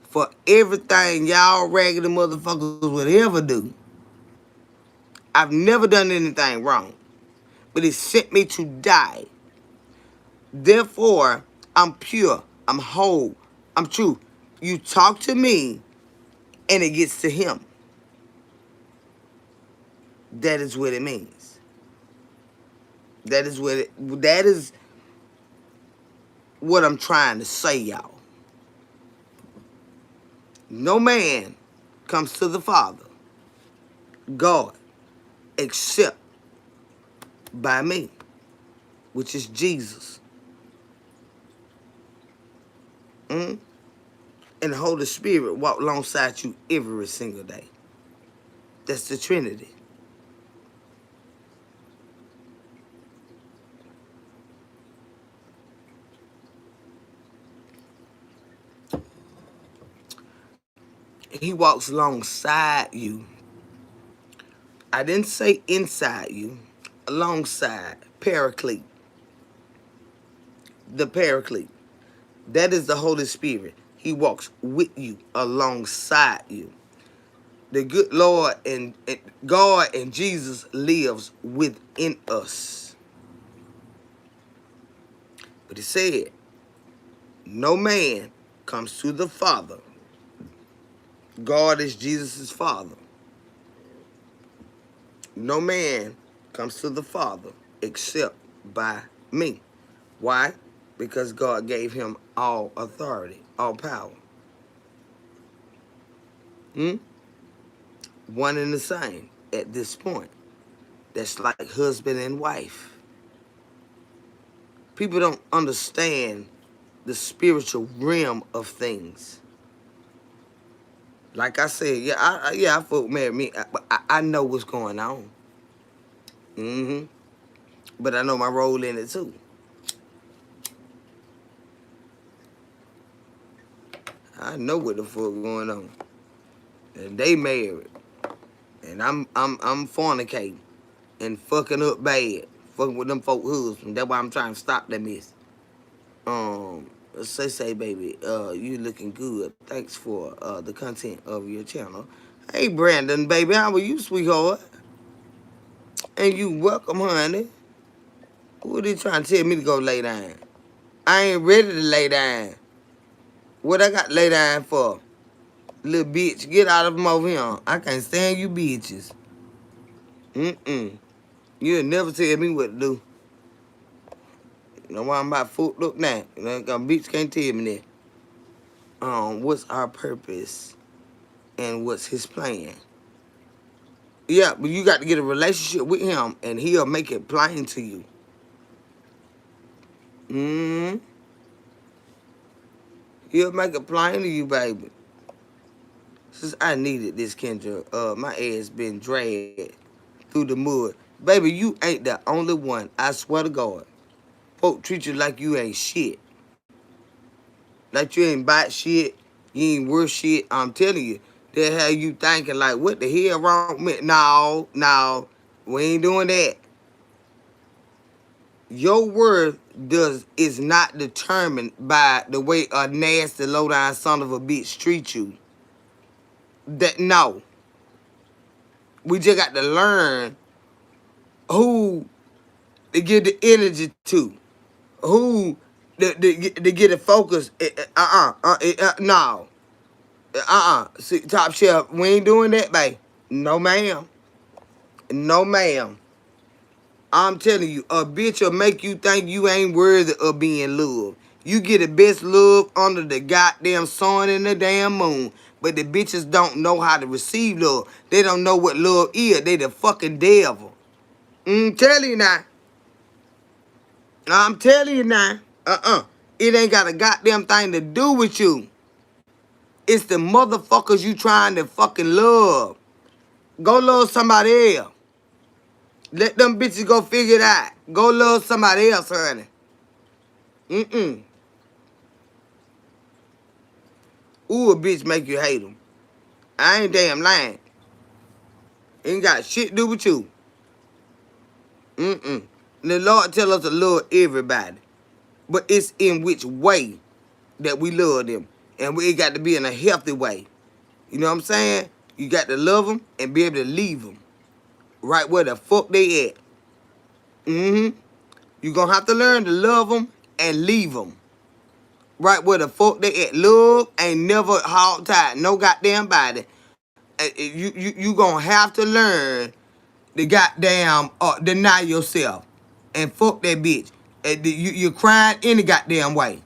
for everything y'all raggedy motherfuckers would ever do. I've never done anything wrong. But he sent me to die. Therefore, I'm pure. I'm whole. I'm true. You talk to me and it gets to him. That is what it means. That is what I'm trying to say, y'all. No man comes to the Father, God, except by me, which is Jesus. And the Holy Spirit walk alongside you every single day. That's the Trinity. He walks alongside you. I didn't say inside you. Alongside. Paraclete. The Paraclete. That is the Holy Spirit. He walks with you, alongside you. The good Lord and God and Jesus lives within us. But he said, No man comes to the Father. God is Jesus' Father. No man comes to the Father except by me. Why? Because God gave him all authority, all power. One and the same at this point. That's like husband and wife. People don't understand the spiritual realm of things. Like I said, I folk married me, but I know what's going on. But I know my role in it too. I know what the fuck going on. And they married, and I'm fornicating and fucking up bad, fucking with them folk husbands. That's why I'm trying to stop that mess. Say, baby, you looking good. Thanks for the content of your channel. Hey, Brandon, baby, how are you, sweetheart? And you welcome, honey. Who are they trying to tell me to go lay down? I ain't ready to lay down. What I got to lay down for? Little bitch, get out of them over here. I can't stand you bitches. You'll never tell me what to do. You know why I'm about fucked up now? You know, bitch can't tell me that. What's our purpose and what's his plan? Yeah, but you got to get a relationship with him and he'll make it plain to you. He'll make it plain to you, baby. Since I needed this, Kendra, my ass been dragged through the mud. Baby, you ain't the only one. I swear to God. Folk treat you like you ain't shit. Like you ain't bought shit. You ain't worth shit. I'm telling you. They have you thinking like, what the hell wrong with me? No. We ain't doing that. Your worth is not determined by the way a nasty, low-down son of a bitch treats you. No. We just got to learn who to give the energy to. Who to get it focused. No. See, top shelf, we ain't doing that, babe. No, ma'am. No, ma'am. I'm telling you, a bitch will make you think you ain't worthy of being loved. You get the best love under the goddamn sun and the damn moon. But the bitches don't know how to receive love. They don't know what love is. They the fucking devil. I'm telling you now. I'm telling you now. It ain't got a goddamn thing to do with you. It's the motherfuckers you trying to fucking love. Go love somebody else. Let them bitches go figure it out. Go love somebody else, honey. Ooh, a bitch make you hate them. I ain't damn lying. Ain't got shit to do with you. The Lord tell us to love everybody. But it's in which way that we love them. And it got to be in a healthy way. You know what I'm saying? You got to love them and be able to leave them. Right where the fuck they at. You gonna have to learn to love them and leave them. Right where the fuck they at. Love ain't never hog tied. No goddamn body. You gonna have to learn to goddamn deny yourself. And fuck that bitch. You're crying any goddamn way.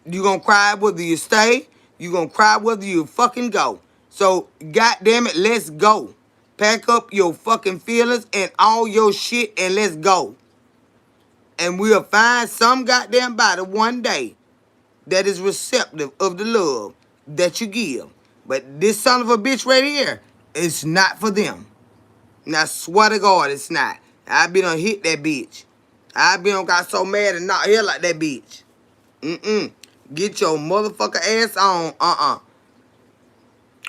You gonna cry whether you stay. You gonna cry whether you fucking go. So, goddamn it, let's go. Pack up your fucking feelings and all your shit and let's go. And we'll find some goddamn body one day that is receptive of the love that you give. But this son of a bitch right here, it's not for them. And I swear to God, it's not. I been on hit that bitch. I been on got so mad and not here like that bitch. Get your motherfucker ass on.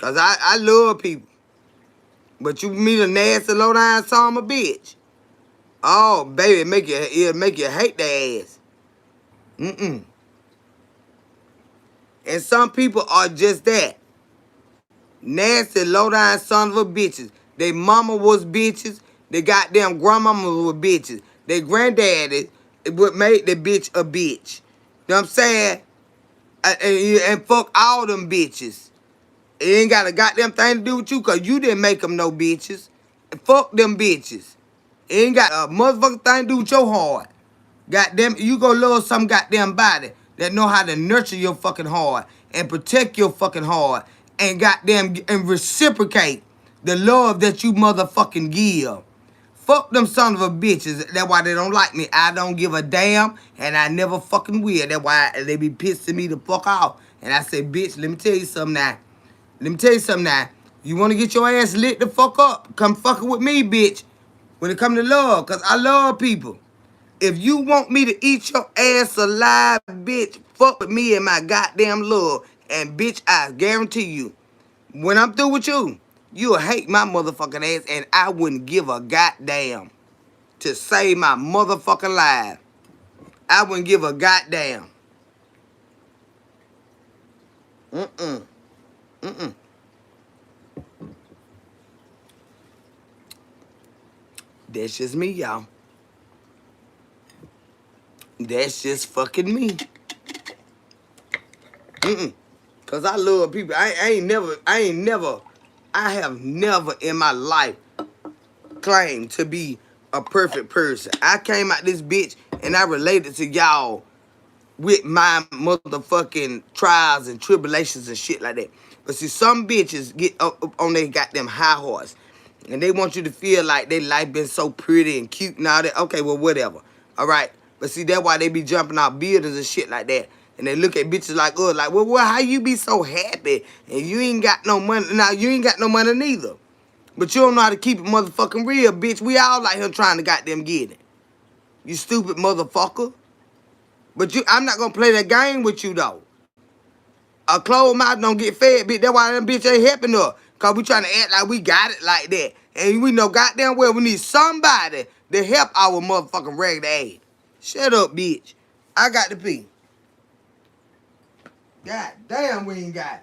Cause I love people. But you meet a nasty low down son of a bitch. Oh, baby, it'll make you hate their ass. And some people are just that. Nasty, low-down son of a bitches. They mama was bitches. They goddamn grandmama was bitches. They granddaddy would make the bitch a bitch. know what I'm saying? And fuck all them bitches. It ain't got a goddamn thing to do with you because you didn't make them no bitches. And fuck them bitches. It ain't got a motherfucking thing to do with your heart. Goddamn, you go love some goddamn body that know how to nurture your fucking heart and protect your fucking heart and goddamn and reciprocate the love that you motherfucking give. Fuck them son of a bitches. That's why they don't like me. I don't give a damn, and I never fucking will. That's why they be pissing me the fuck off. And I say, bitch, let me tell you something now. Let me tell you something now. You want to get your ass lit the fuck up? Come fucking with me, bitch. When it come to love, because I love people. If you want me to eat your ass alive, bitch, fuck with me and my goddamn love. And bitch, I guarantee you, when I'm through with you, you'll hate my motherfucking ass and I wouldn't give a goddamn to save my motherfucking life. I wouldn't give a goddamn. Mm-mm. Mm-mm. That's just me, y'all. That's just fucking me. Mm-mm. Cause I love people. I have never in my life claimed to be a perfect person. I came out this bitch and I related to y'all with my motherfucking trials and tribulations and shit like that. But see, some bitches get up on their goddamn high horse and they want you to feel like their life been so pretty and cute and all that. Okay, well, whatever. All right. But see, that's why they be jumping out buildings and shit like that. And they look at bitches like us, like, well, how you be so happy and you ain't got no money? Now, you ain't got no money neither. But you don't know how to keep it motherfucking real, bitch. We all like here trying to goddamn get it. You stupid motherfucker. But I'm not gonna play that game with you, though. A closed mouth don't get fed, bitch. That's why them bitch ain't helping us. Because we trying to act like we got it like that. And we know goddamn well we need somebody to help our motherfucking ragged ass. Shut up, bitch. I got to pee. God damn, we ain't got it.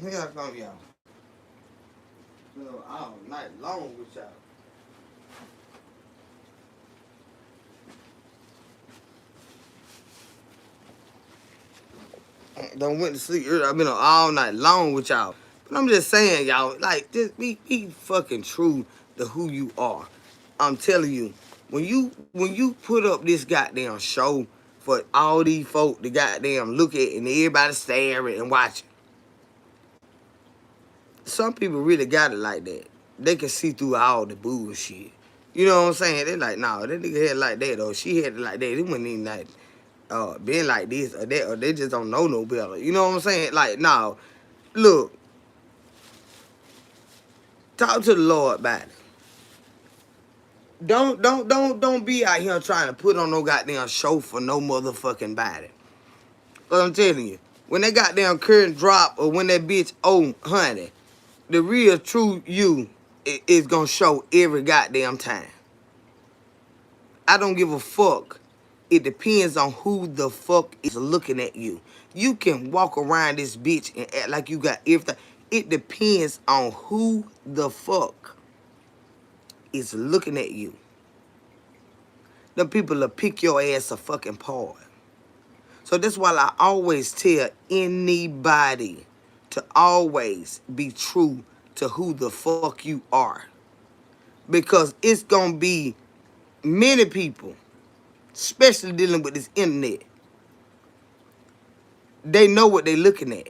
Here I come, y'all. So, all night long with y'all. Don't went to sleep early. I've been up all night long with y'all. But I'm just saying, y'all, like, just be fucking true to who you are. I'm telling you, when you put up this goddamn show for all these folk to goddamn look at and everybody staring and watching, some people really got it like that. They can see through all the bullshit. You know what I'm saying? They like, nah, that nigga had it like that, or she had it like that. It wasn't even like, been like this or that, or they just don't know no better. You know what I'm saying? Like, nah, look, Talk to the Lord about it. Don't be out here trying to put on no goddamn show for no motherfucking body. Cause I'm telling you, when that goddamn curtain drop or when that bitch, oh honey, the real true you is gonna show every goddamn time. I don't give a fuck. It depends on who the fuck is looking at you. You can walk around this bitch and act like you got everything. It depends on who the fuck is looking at you. Them people will pick your ass a fucking apart. So that's why I always tell anybody to always be true to who the fuck you are. Because it's gonna be many people, especially dealing with this internet. They know what they're looking at.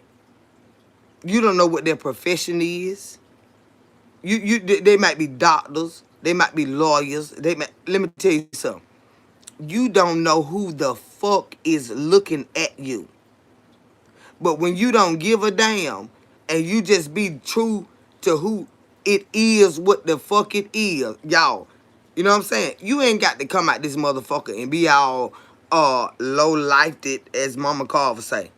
You don't know what their profession is. They might be doctors. They might be lawyers. Let me tell you something. You don't know who the fuck is looking at you. But when you don't give a damn and you just be true to who it is, what the fuck it is, y'all. You know what I'm saying? You ain't got to come out this motherfucker and be all low-lifed it, as Mama Carver say.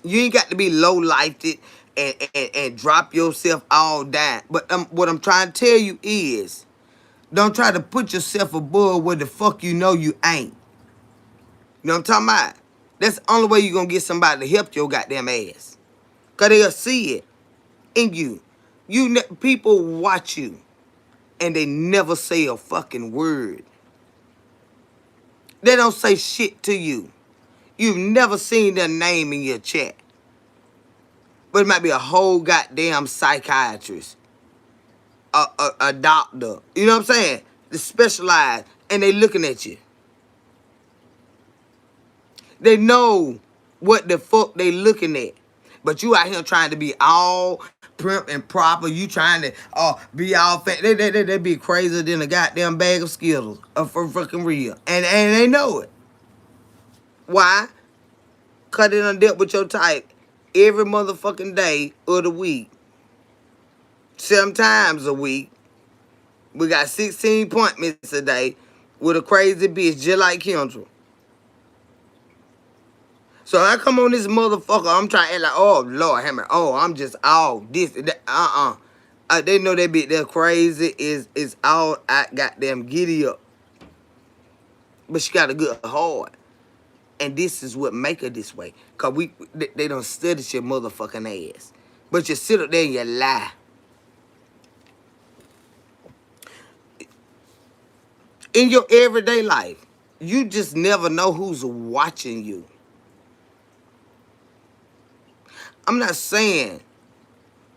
You ain't got to be low-lifed it and drop yourself all down. But what I'm trying to tell you is, don't try to put yourself above where the fuck you know you ain't. You know what I'm talking about? That's the only way you're going to get somebody to help your goddamn ass. Because they'll see it in you. People watch you and they never say a fucking word. They don't say shit to you. You've never seen their name in your chat. But it might be a whole goddamn psychiatrist. A doctor. You know what I'm saying? They specialize and they looking at you. They know what the fuck they looking at. But you out here trying to be all prim and proper. You trying to be all fat. They be crazier than a goddamn bag of Skittles. For fucking real. And they know it. Why? Cause they done dealt with your type every motherfucking day of the week. 7 times a week. We got 16 appointments a day with a crazy bitch just like Kendra. So I come on this motherfucker, I'm trying to act like, oh, Lord, hammer, oh, I'm just all this, that, they know that bitch, they're crazy, is all I goddamn giddy up. But she got a good heart. And this is what make her this way. Because they don't study your motherfucking ass. But you sit up there and you lie. In your everyday life, you just never know who's watching you. I'm not saying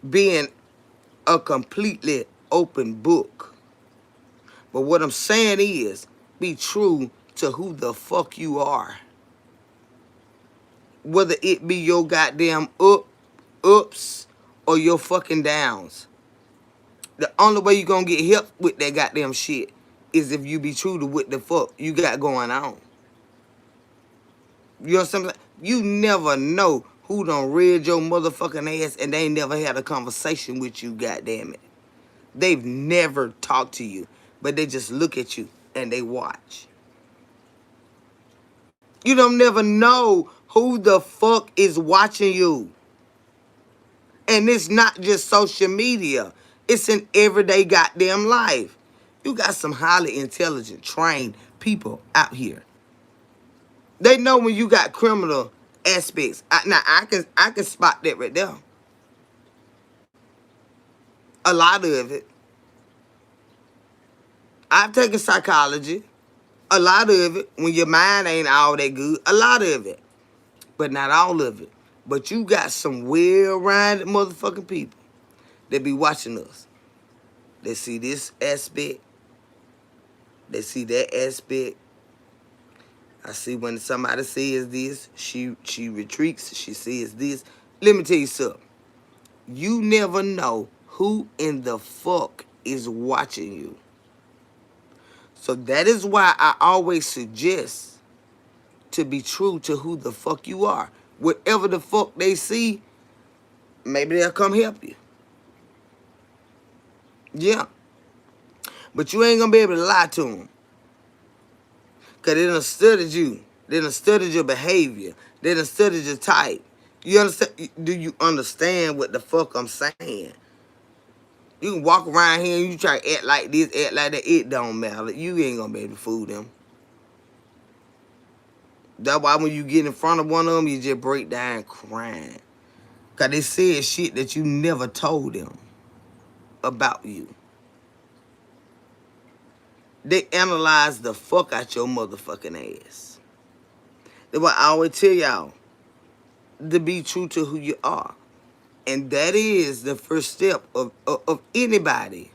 being a completely open book. But what I'm saying is, be true to who the fuck you are. Whether it be your goddamn ups or your fucking downs. The only way you gonna get help with that goddamn shit is if you be true to what the fuck you got going on. You know what I'm saying? You never know who done read your motherfucking ass and they ain't never had a conversation with you, goddammit. They've never talked to you, but they just look at you and they watch. You don't never know who the fuck is watching you. And it's not just social media. It's in everyday goddamn life. You got some highly intelligent, trained people out here. They know when you got criminal aspects. Now, I can spot that right there. A lot of it. I've taken psychology. A lot of it. When your mind ain't all that good. A lot of it. But not all of it. But you got some well-rounded motherfucking people that be watching us. They see this aspect. They see that aspect. I see when somebody says this, she retreats, she says this. Let me tell you something. You never know who in the fuck is watching you. So that is why I always suggest to be true to who the fuck you are. Whatever the fuck they see, maybe they'll come help you. Yeah. But you ain't gonna be able to lie to them. Because they done studied you. They done studied your behavior. They done studied your type. You understand? Do you understand what the fuck I'm saying? You can walk around here and you try to act like this, act like that. It don't matter. You ain't gonna be able to fool them. That's why when you get in front of one of them, you just break down crying. Because they said shit that you never told them about you. They analyze the fuck out your motherfucking ass. That's why I always tell y'all to be true to who you are. And that is the first step of anybody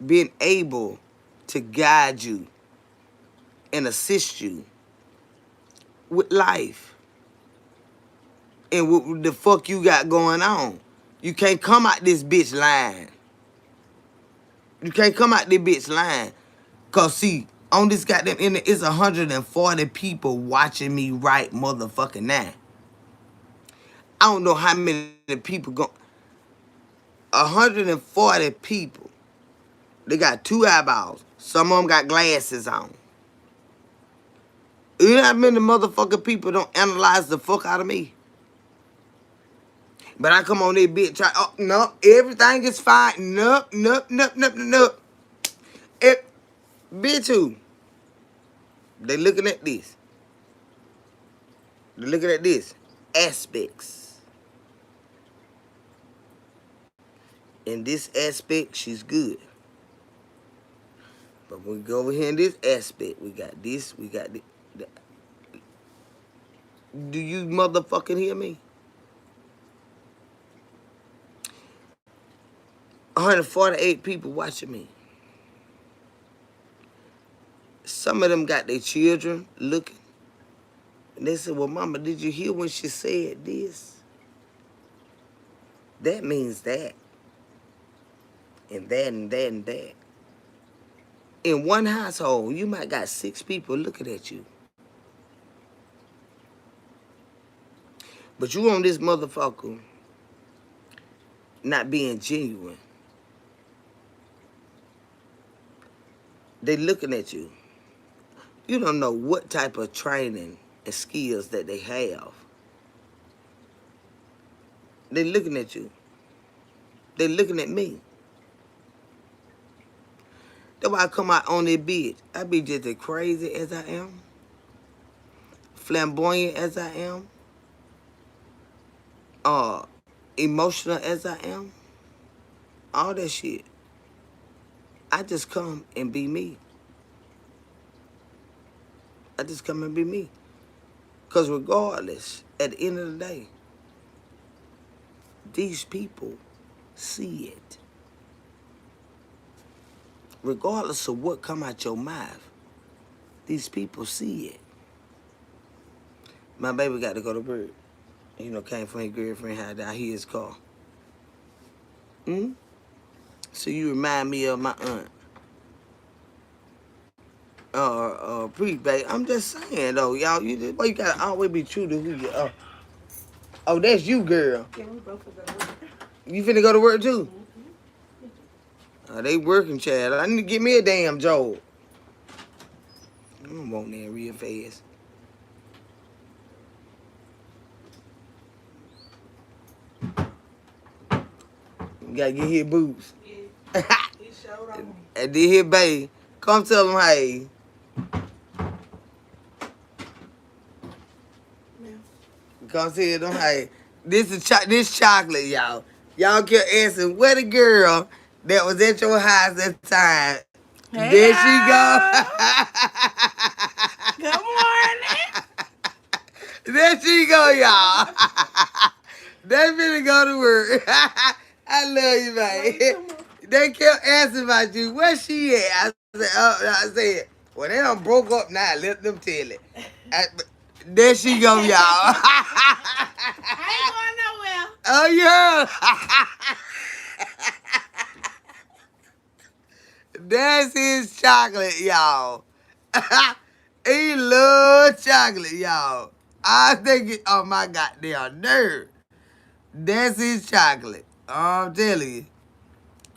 being able to guide you and assist you with life and what the fuck you got going on. You can't come out this bitch lying. You can't come out this bitch lying. Cause see, on this goddamn internet, it's 140 people watching me right motherfucking now. I don't know how many people go. 140 people. They got 2 eyeballs. Some of them got glasses on. You know how many motherfucking people don't analyze the fuck out of me? But I come on there, bitch, try, oh, no, everything is fine. Nope, nope, nope, nope, nope. It, bitch, who? They looking at this. They looking at this. Aspects. In this aspect, she's good. But when we go over here in this aspect, we got this, we got this. Do you motherfucking hear me? 148 people watching me. Some of them got their children looking. And they said, well, mama, did you hear when she said this? That means that. And that and that and that. In one household, you might got 6 people looking at you. But you on this motherfucker not being genuine. They looking at you. You don't know what type of training and skills that they have. They looking at you. They looking at me. That's why I come out on that bitch. I be just as crazy as I am. Flamboyant as I am. Emotional as I am. All that shit. I just come and be me. I just come and be me. Because regardless, at the end of the day, these people see it. Regardless of what come out your mouth, these people see it. My baby got to go to work. You know, came from his girlfriend, had to hear his car. So you remind me of my aunt. Preach, babe. I'm just saying, though, y'all. You gotta always be true to who you are. Oh, that's you, girl. Yeah, we both go to work. You finna go to work, too? They working, Chad. I need to get me a damn job. I don't want that real fast. You gotta get his boots. Yeah, he showed up. And then his babe. Come tell him, hey. Yeah. Come tell them, hey. This chocolate, y'all. Y'all kept asking, where the girl that was at your house at the time? Hey, there she go. Good morning. There she go, y'all. They finna go to work. I love you, man. They kept asking about you. Where she at? I said, well, they done broke up now. Let them tell it. There she go, y'all. I ain't going nowhere. Oh, yeah. That's his chocolate, y'all. He love chocolate, y'all. I think it, oh my goddamn nerve. That's his chocolate. I'm telling you.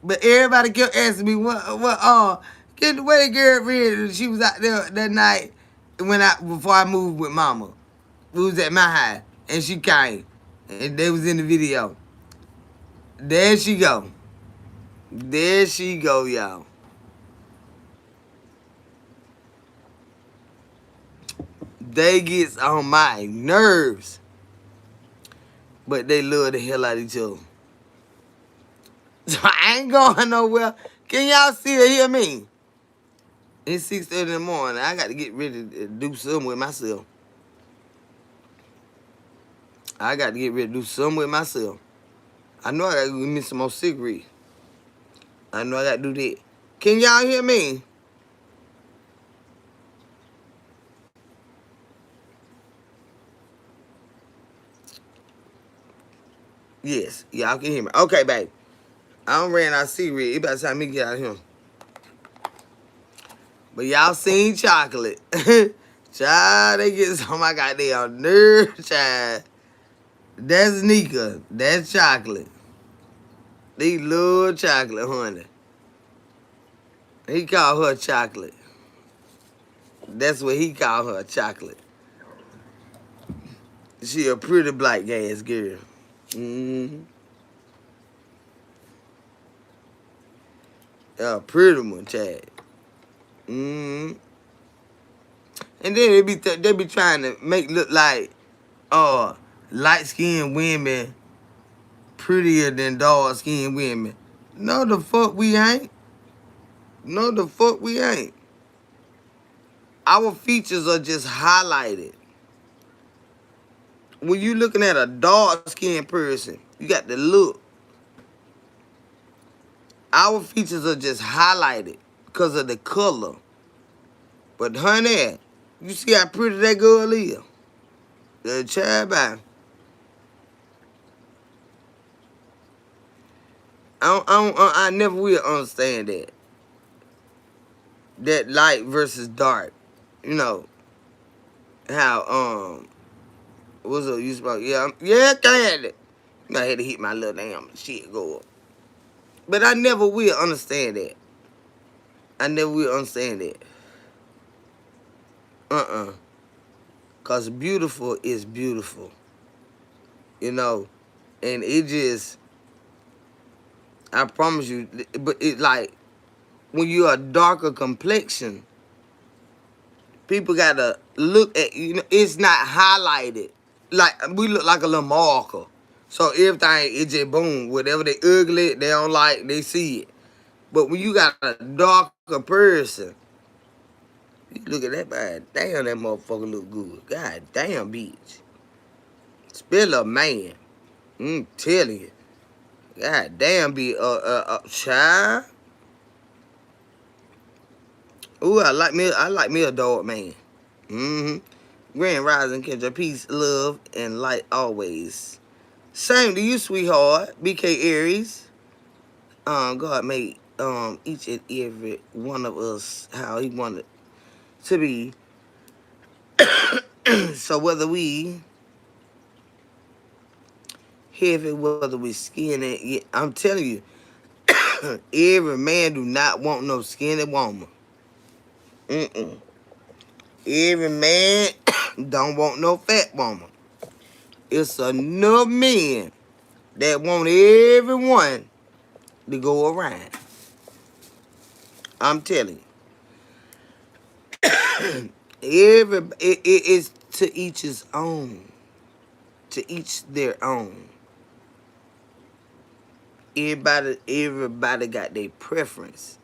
But everybody kept asking me get the way girl ready. She was out there that night before I moved with mama. We was at my house and she came. And they was in the video. There she go. There she go, y'all. They gets on my nerves. But they love the hell out of each other. So I ain't going nowhere. Can y'all still hear me? It's 6:30 in the morning. I got to get ready to do something with myself. I know I got to give me some more cigarettes. I know I got to do that. Can y'all hear me? Yes, y'all can hear me. Okay, babe. I don't ran out of cigarettes. It's about time me get out of here. But y'all seen chocolate. Child, they get some of my goddamn nerve, child. That's Nika. That's chocolate. They love chocolate, honey. He called her chocolate. That's what he called her, chocolate. She a pretty black ass girl. Mm-hmm. A pretty one, child. Mm-hmm. And then they be trying to make look like light-skinned women prettier than dark-skinned women. No, the fuck we ain't. No, the fuck we ain't. Our features are just highlighted. When you looking at a dark-skinned person, you got the look. Our features are just highlighted because of the color. But honey, you see how pretty that girl is? The child by. I never will understand that. That light versus dark. You know, how, what's up, you supposed, yeah, candy. You know, I had to hit my little damn shit go up. But I never will understand that. Cause beautiful is beautiful. You know, and it just, I promise you, but it like, when you're a darker complexion, people gotta look at, you know, it's not highlighted. Like, we look like a little marker. So everything, it just boom. Whatever they ugly, they don't like, they see it. But when you got a darker person, you look at that bad. Damn, that motherfucker look good. God damn, bitch. Spill a man. I'm telling you. God damn, be child. Ooh, I like me a dog man. Mm-hmm. Grand Rising, Kendra. Peace, love, and light always. Same to you, sweetheart. BK Aries. God made each and every one of us how he wanted to be. So whether we heavy, whether we skinny, I'm telling you, every man do not want no skinny woman. Every man don't want no fat woman. It's enough men that want everyone to go around. I'm telling you. It's to each his own. To each their own. Everybody got their preference.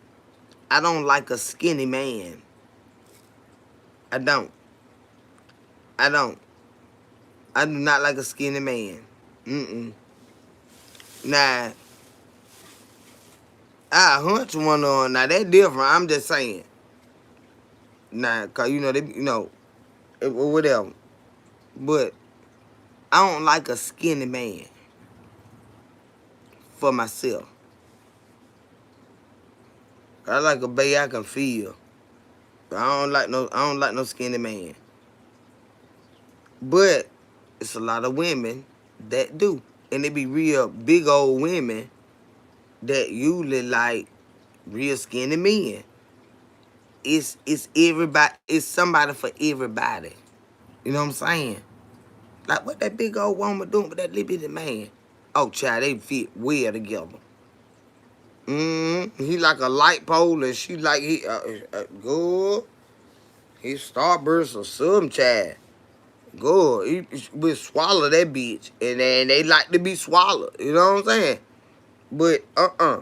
I don't like a skinny man. I don't. I do not like a skinny man. Nah, I hunch one on. Now that different. I'm just saying. Nah, cause you know whatever. But I don't like a skinny man for myself. I like a baby I can feel. But I don't like no skinny man. But it's a lot of women that do. And they be real big old women that usually like real skinny men. It's everybody. It's somebody for everybody. You know what I'm saying? Like what that big old woman doing with that little bitty man? Oh, child, they fit well together. He like a light pole, and she like he good. He starburst or some child. Good. He will swallow that bitch, and then they like to be swallowed. You know what I'm saying? But I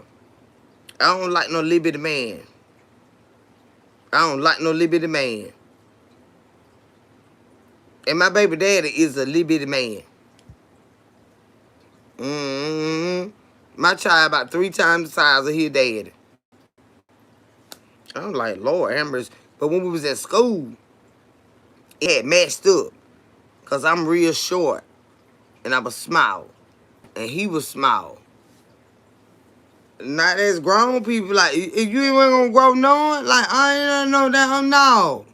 don't like no little bitty man. I don't like no little bitty man. And my baby daddy is a little bitty man. My child about 3 times the size of his daddy. I'm like, Lord Ambrose. But when we was at school, it had matched up. Because I'm real short. And I was small. And he was small. Not as grown people. Like, if you ain't gonna grow knowing, like, I ain't no damn no.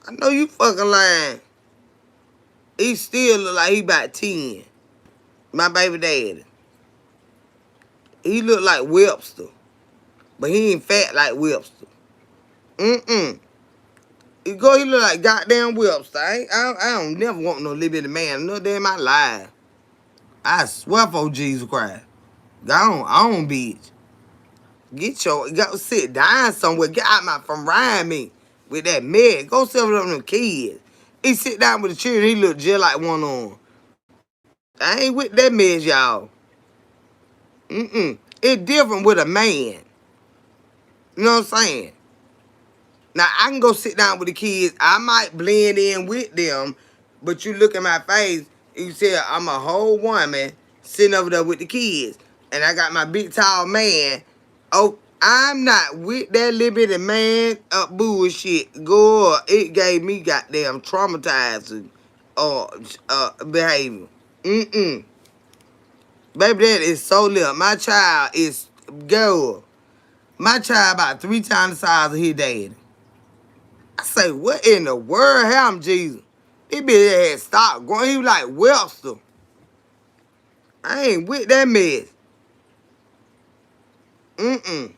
I know you fucking lying. He still look like he about 10. My baby daddy. He look like Webster. But he ain't fat like Webster. He look like goddamn Webster. I don't never want no little bitty man. No day in my life. I swear for Jesus Christ. Go on, bitch. Go sit down somewhere. Get out from around me with that man. Go sit with them kids. He sit down with the children. He look just like one on. I ain't with that mess, y'all. It's different with a man. You know what I'm saying? Now, I can go sit down with the kids. I might blend in with them, but you look at my face, you say I'm a whole woman sitting over there with the kids. And I got my big, tall man. Oh, I'm not with that little bitty man bullshit. God, it gave me goddamn traumatizing behavior. Baby, that is so little. My child is, girl, my child about 3 times the size of his daddy. I say, what in the world happened, Jesus? This bitch had stopped growing. He was like Webster. I ain't with that mess. And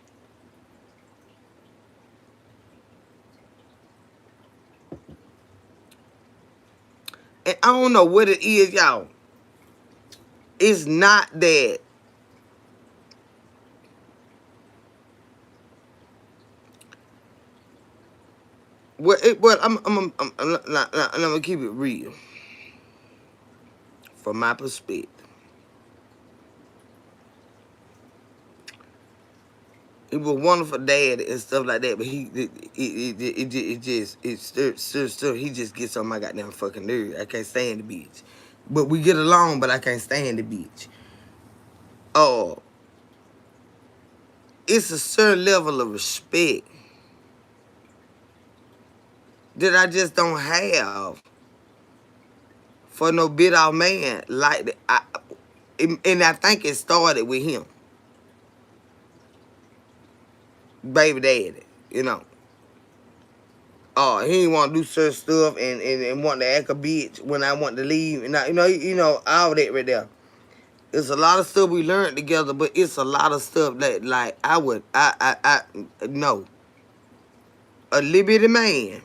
I don't know what it is, y'all. It's not that. Well, I'm gonna keep it real. From my perspective. He was a wonderful dad and stuff like that, but he just gets on my goddamn fucking nerve. I can't stand the bitch. But we get along, but I can't stand the bitch. Oh, it's a certain level of respect that I just don't have for no bit off man like that. And I think it started with him, baby daddy. You know. Oh, he didn't want to do certain stuff and want to act a bitch when I want to leave. And you know all that right there. It's a lot of stuff we learned together, but it's a lot of stuff that like I no. A little bitty man.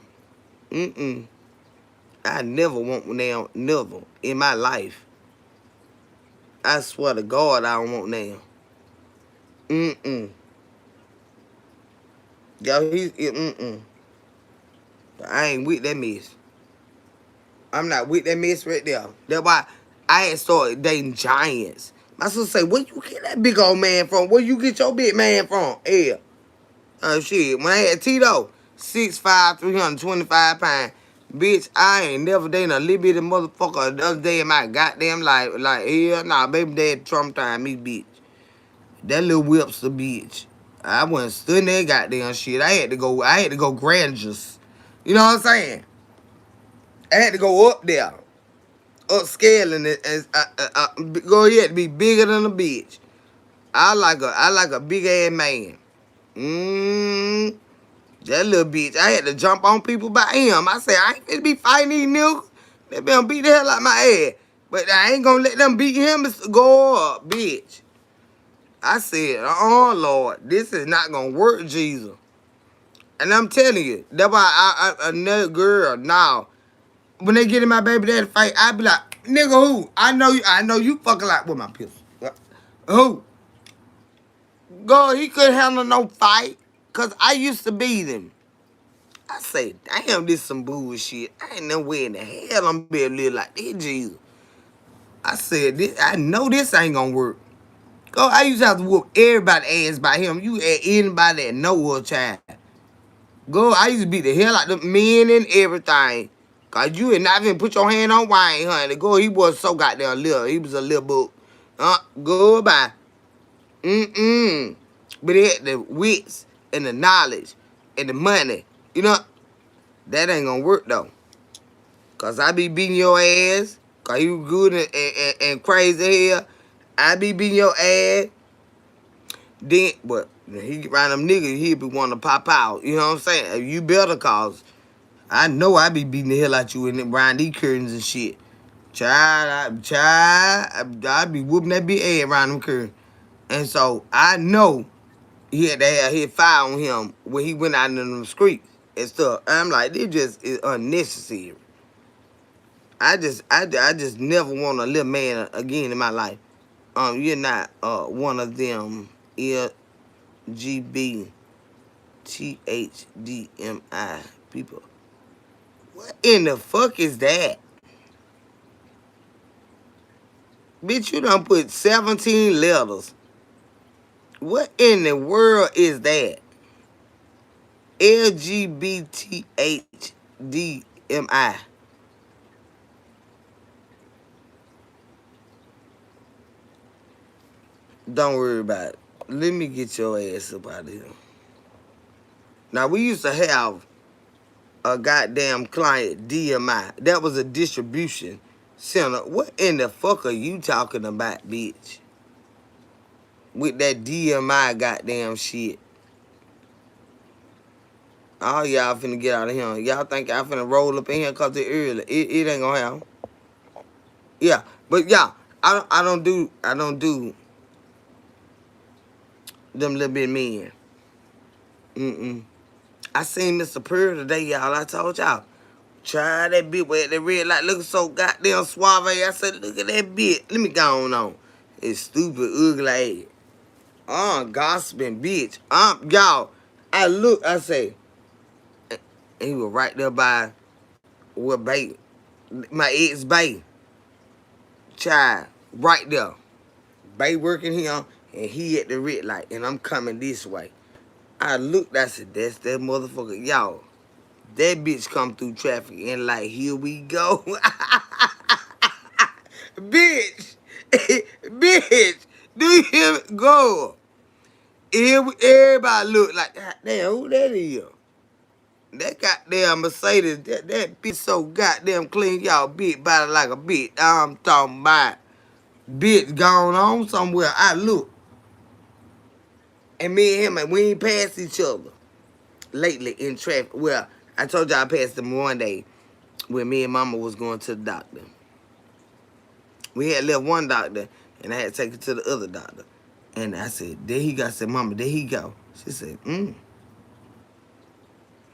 I never want now, never in my life. I swear to God, I don't want now. Yo, I ain't with that mess. I'm not with that mess right there. That's why I had started dating giants. My sister say, where you get that big old man from? Where you get your big man from? Yeah. Oh, shit. When I had Tito, 6'5", 325 pounds. Bitch, I ain't never dated a little bitty motherfucker the other day in my goddamn life. Like, hell nah, baby dad traumatized me, bitch. That little Webster bitch. I wasn't studying that goddamn shit. I had to go grandiose. You know what I'm saying? I had to go up there. Upscaling it and go ahead to be bigger than a bitch. I like a big ass man. That little bitch. I had to jump on people by him. I said, I ain't finna be fighting these niggas. They gonna beat the hell out of my ass. But I ain't gonna let them beat him. Go up, bitch. I said, Lord, this is not gonna work, Jesus. And I'm telling you, that's why another girl now, when they get in my baby daddy fight, I be like, nigga, who? I know you fucking like with my pistol. Who? Girl, he couldn't handle no fight, cause I used to beat him. I say, damn, this some bullshit. I ain't no way in the hell I'm be able to live like this, Jesus. I said, I know this ain't gonna work. Go, I used to have to whoop everybody ass by him. You had anybody that know a child. Go, I used to beat the hell out of the men and everything. Cause you had not even put your hand on Wayne, honey. Go, he was so goddamn little. He was a little book. Goodbye. Mm-mm. But he had the wits and the knowledge and the money. You know, that ain't gonna work though. Cause I be beating your ass. Cause you good and crazy hell. I be beating your ass. Then, but he get around them niggas, he be wanting to pop out. You know what I'm saying? You better, cause I know I be beating the hell out you and around these curtains and shit. I be whooping that big ass around them curtains. And so I know he had to have his fire on him when he went out in them streets and stuff. And I'm like, this just is unnecessary. I just never want a little man again in my life. You're not one of them LGBTHDMI people. What in the fuck is that? Bitch, you done put 17 letters. What in the world is that? LGBTHDMI. Don't worry about it. Let me get your ass up out of here. Now, we used to have a goddamn client, DMI. That was a distribution center. What in the fuck are you talking about, bitch? With that DMI goddamn shit. All y'all finna get out of here. Y'all think y'all finna roll up in here because it's early. It ain't gonna happen. Yeah, but yeah, I don't do them little bit men. I seen Mr. Pearl today, y'all. I told y'all. Try that bit with that red light looking so goddamn suave. I said, look at that bit. Let me go on. It's stupid, ugly ass. Gossiping bitch. Y'all. I say, and he was right there by where baby, my ex-baby. Child, right there. Baby working here, and he at the red light, and I'm coming this way. I looked, I said, that's that motherfucker. Y'all, that bitch come through traffic and like, here we go. Bitch. Bitch. Do you hear me? Go. Everybody look like, God damn, who that is? That goddamn Mercedes, that bitch so goddamn clean. Y'all big body like a bitch. I'm talking about bitch gone on somewhere. I look. And me and him, we ain't passed each other lately in traffic. Well, I told y'all I passed him one day when me and mama was going to the doctor. We had left one doctor, and I had to take her to the other doctor. And I said, there he go. I said, mama, there he go. She said,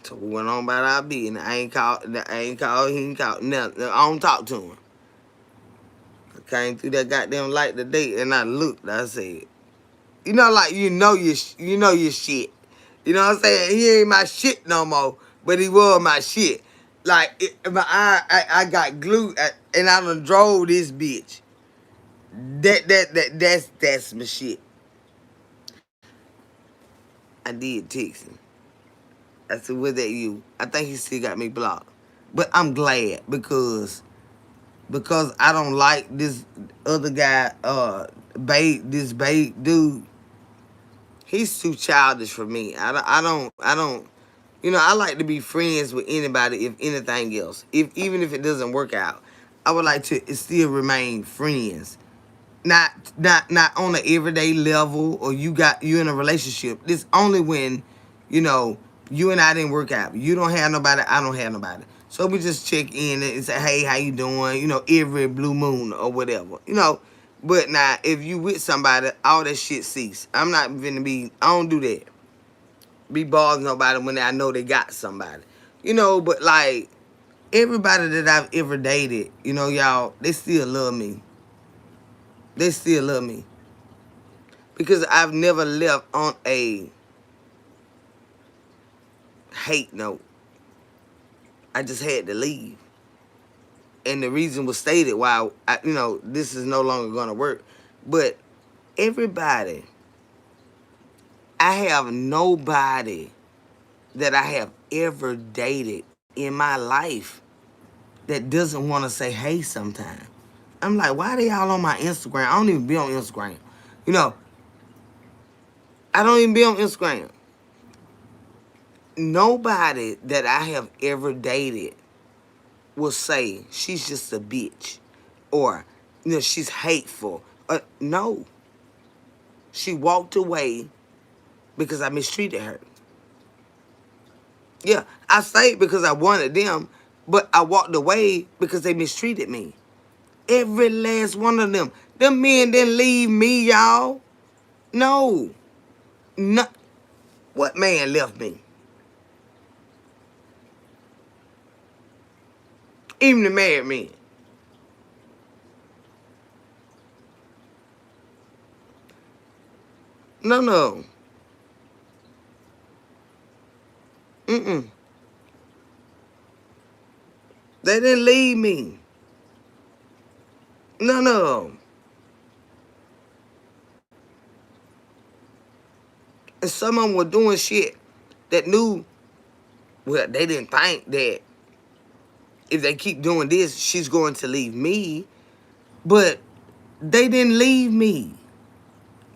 So we went on about our business. I ain't called, he ain't called, nothing. I don't talk to him. I came through that goddamn light today, and I looked, I said, you know, like, you know your shit. You know what I'm saying? He ain't my shit no more, but he was my shit. Like, my eye, I got glued, and I done drove this bitch. That's my shit. I did text him. I said, was that you? I think he still got me blocked. But I'm glad because I don't like this other guy, this babe dude. He's too childish for me. I don't, you know, I like to be friends with anybody if anything else. Even if it doesn't work out, I would like to still remain friends. Not on an everyday level or you in a relationship. This only when, you know, you and I didn't work out. You don't have nobody, I don't have nobody. So we just check in and say, hey, how you doing? You know, every blue moon or whatever. You know, But now, if you with somebody, all that shit cease. I'm not finna be, I don't do that. Be bothering nobody when I know they got somebody. You know, but like, everybody that I've ever dated, you know, y'all, they still love me. They still love me. Because I've never left on a hate note. I just had to leave. And the reason was stated why, this is no longer going to work. But everybody, I have nobody that I have ever dated in my life that doesn't want to say hey sometime. I'm like, why they all on my Instagram? I don't even be on Instagram. You know, I don't even be on Instagram. Nobody that I have ever dated will say she's just a bitch or, she's hateful. No. She walked away because I mistreated her. Yeah, I stayed because I wanted them, but I walked away because they mistreated me. Every last one of them. Them men didn't leave me, y'all. No. No. What man left me? Even the married men. No. Mm-mm. They didn't leave me. No. And some of them were doing shit that knew, well, they didn't think that if they keep doing this, she's going to leave me. But they didn't leave me.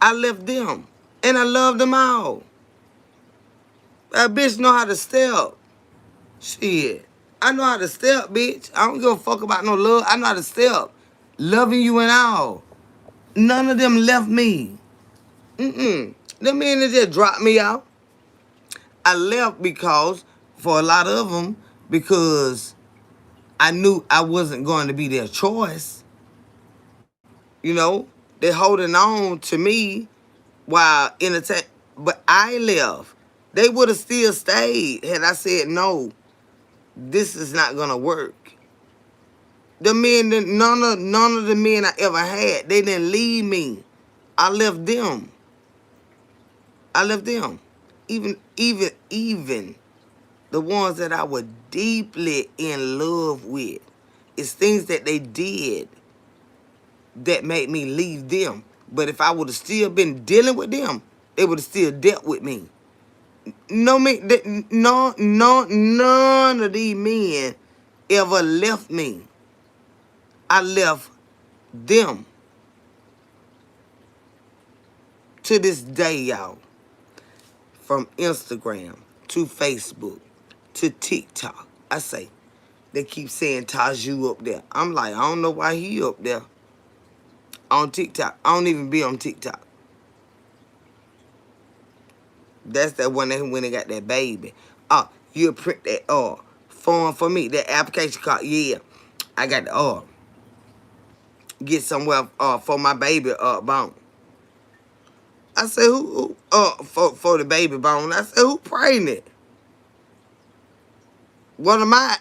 I left them. And I love them all. That bitch know how to step. Shit. I know how to step, bitch. I don't give a fuck about no love. I know how to step. Loving you and all. None of them left me. Them men that just dropped me out. I left because, for a lot of them, because I knew I wasn't going to be their choice. You know, they're holding on to me while entertain. But I left. They would have still stayed had I said, no, this is not going to work. The men, none of the men I ever had, they didn't leave me. I left them. Even the ones that I was deeply in love with. It's things that they did that made me leave them. But if I would have still been dealing with them, they would have still dealt with me. None of these men ever left me. I left them. To this day, y'all. From Instagram to Facebook to TikTok. I say, they keep saying Taju up there. I'm like, I don't know why he up there. On TikTok. I don't even be on TikTok. That's that one that when they got that baby. Oh, you print that form for me, that application card. Yeah. I got the get somewhere for my baby bone. I said, who for the baby bone? I said, who pregnant? What am I?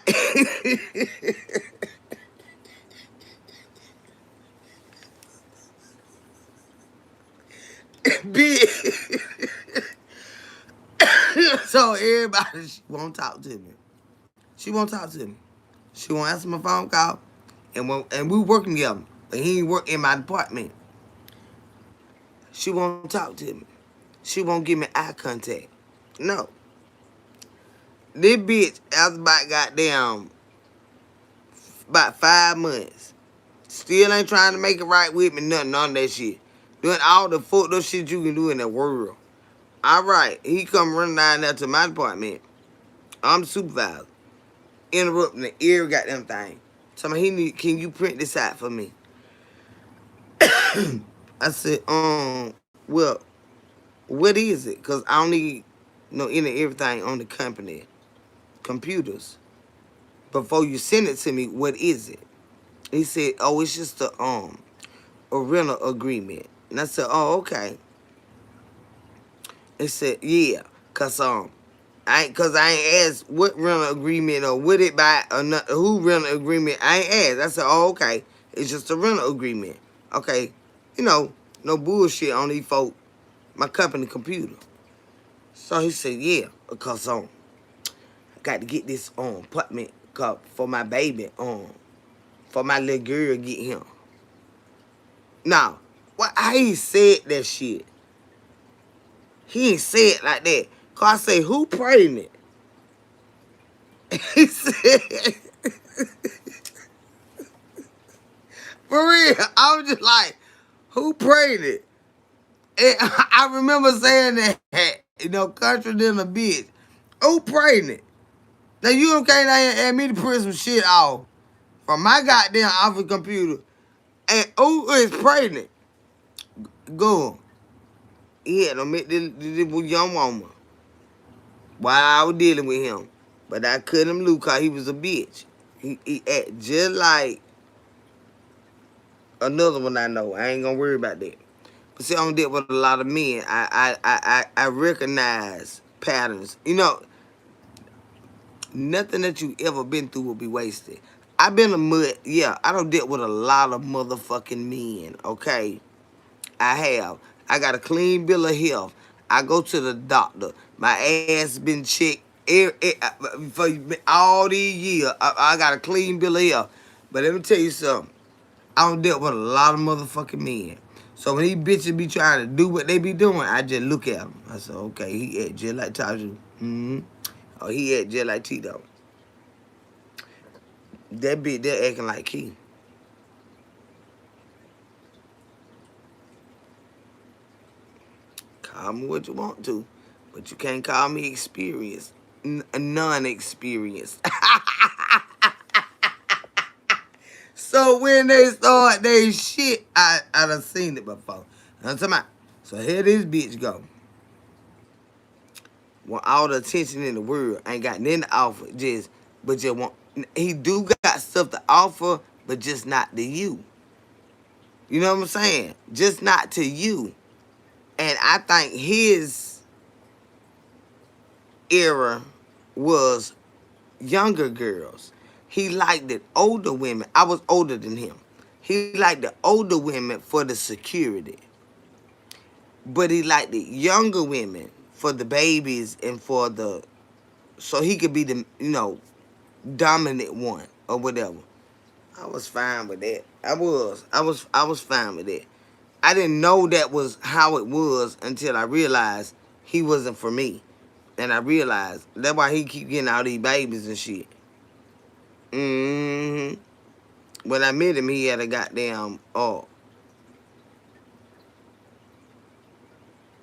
Bitch. So everybody, she won't talk to me. She won't talk to me. She won't answer my phone call. And we working together. But he ain't work in my department. She won't talk to me. She won't give me eye contact. No. This bitch, after about 5 months, still ain't trying to make it right with me, none of that shit. Doing all the fucked up shit you can do in the world. All right, he come running down there to my department. I'm the supervisor. Interrupting the ear goddamn thing. Tell me, can you print this out for me? I said, well, what is it? Because I don't need any everything on the company computers. Before you send it to me, what is it? He said, oh, it's just a a rental agreement. And I said, oh, okay. It said, yeah, I ain't asked what rental agreement or what it by or not, who rental agreement. I ain't asked. I said, oh, okay. It's just a rental agreement. Okay. No bullshit on these folk, my company computer. So he said, yeah, because I got to get this apartment for my baby, for my little girl get him. Now, how he said that shit? He ain't say it like that. Cause I say, who pregnant? He said, for real, I was just like, who pregnant? And I remember saying that, country than a bitch. Who pregnant? Now you don't can't ask me to print some shit off from my goddamn office computer. And who is pregnant? Go. He had to make this young woman while I was dealing with him. But I cut him loose because he was a bitch. He act just like another one I know. I ain't gonna worry about that. But see, I don't deal with a lot of men. I recognize patterns. Nothing that you ever been through will be wasted. I've been a mud. Yeah, I don't deal with a lot of motherfucking men, okay? I have. I got a clean bill of health. I go to the doctor. My ass been checked for all these years. I got a clean bill of health. But let me tell you something. I don't deal with a lot of motherfucking men. So when these bitches be trying to do what they be doing, I just look at them. I said, okay, he act just like Taju. Mm-hmm. Oh, he act just like Tito. That bitch, they're acting like Key. Call me what you want to, but you can't call me experienced. Non-experienced. So when they start they shit, I done seen it before. I'm talking about. So here this bitch go. Want all the attention in the world. Ain't got nothing to offer. Just want. He do got stuff to offer, but just not to you. You know what I'm saying? Just not to you. And I think his era was younger girls. He liked the older women. I was older than him. He liked the older women for the security. But he liked the younger women for the babies and so he could be the, dominant one or whatever. I was fine with that. I was fine with that. I didn't know that was how it was until I realized he wasn't for me. And I realized that's why he keep getting all these babies and shit. Mm-hmm. When I met him, he had a goddamn,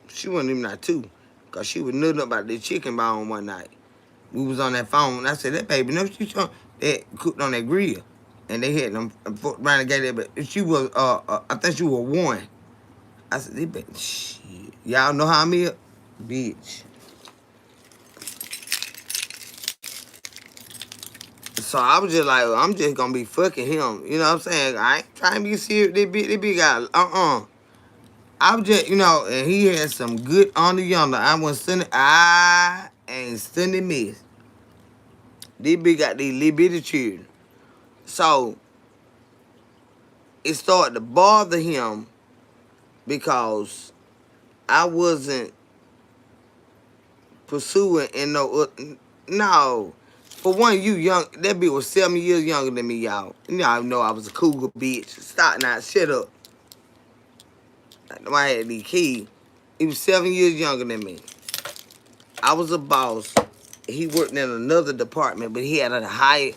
she wasn't even not two. Because she was nutting about the chicken bone one night. We was on that phone. I said, that baby, no, she that cooked on that grill. And they had them around the gate there, but she was, I think she was one. I said, this baby, shit. Y'all know how I'm here? Bitch. So I was just like, I'm just gonna be fucking him. You know what I'm saying? I ain't trying to be serious. This big guy, I was just, and he had some good on the yonder. I ain't sending miss. This big got these little bitty children. So it started to bother him because I wasn't pursuing and no. For one, you young. That bitch was 7 years younger than me, y'all. Y'all know I was a cougar bitch. Stop now, shut up. I had the key. He was 7 years younger than me. I was a boss. He worked in another department, but he had a high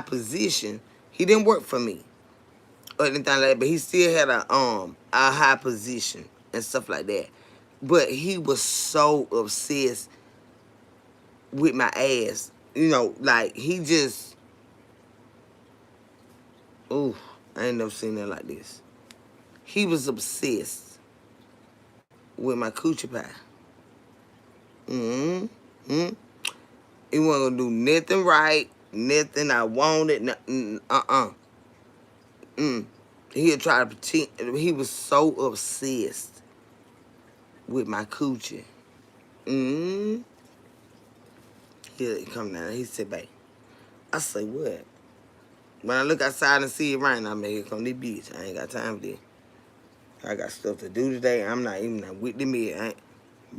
position. He didn't work for me or anything like that, but he still had a high position and stuff like that. But he was so obsessed with my ass. Like he just, ooh, I ain't never seen that like this. He was obsessed with my coochie pie. Mm-hmm. He wasn't gonna do nothing right, nothing I wanted, He He'll try to pretend. He was so obsessed with my coochie. Mm-hmm. He'll come down. He said, babe. I say, what? When I look outside and see it rain, I mean, here come this bitch. I ain't got time for this. I got stuff to do today. I'm not even with the mid.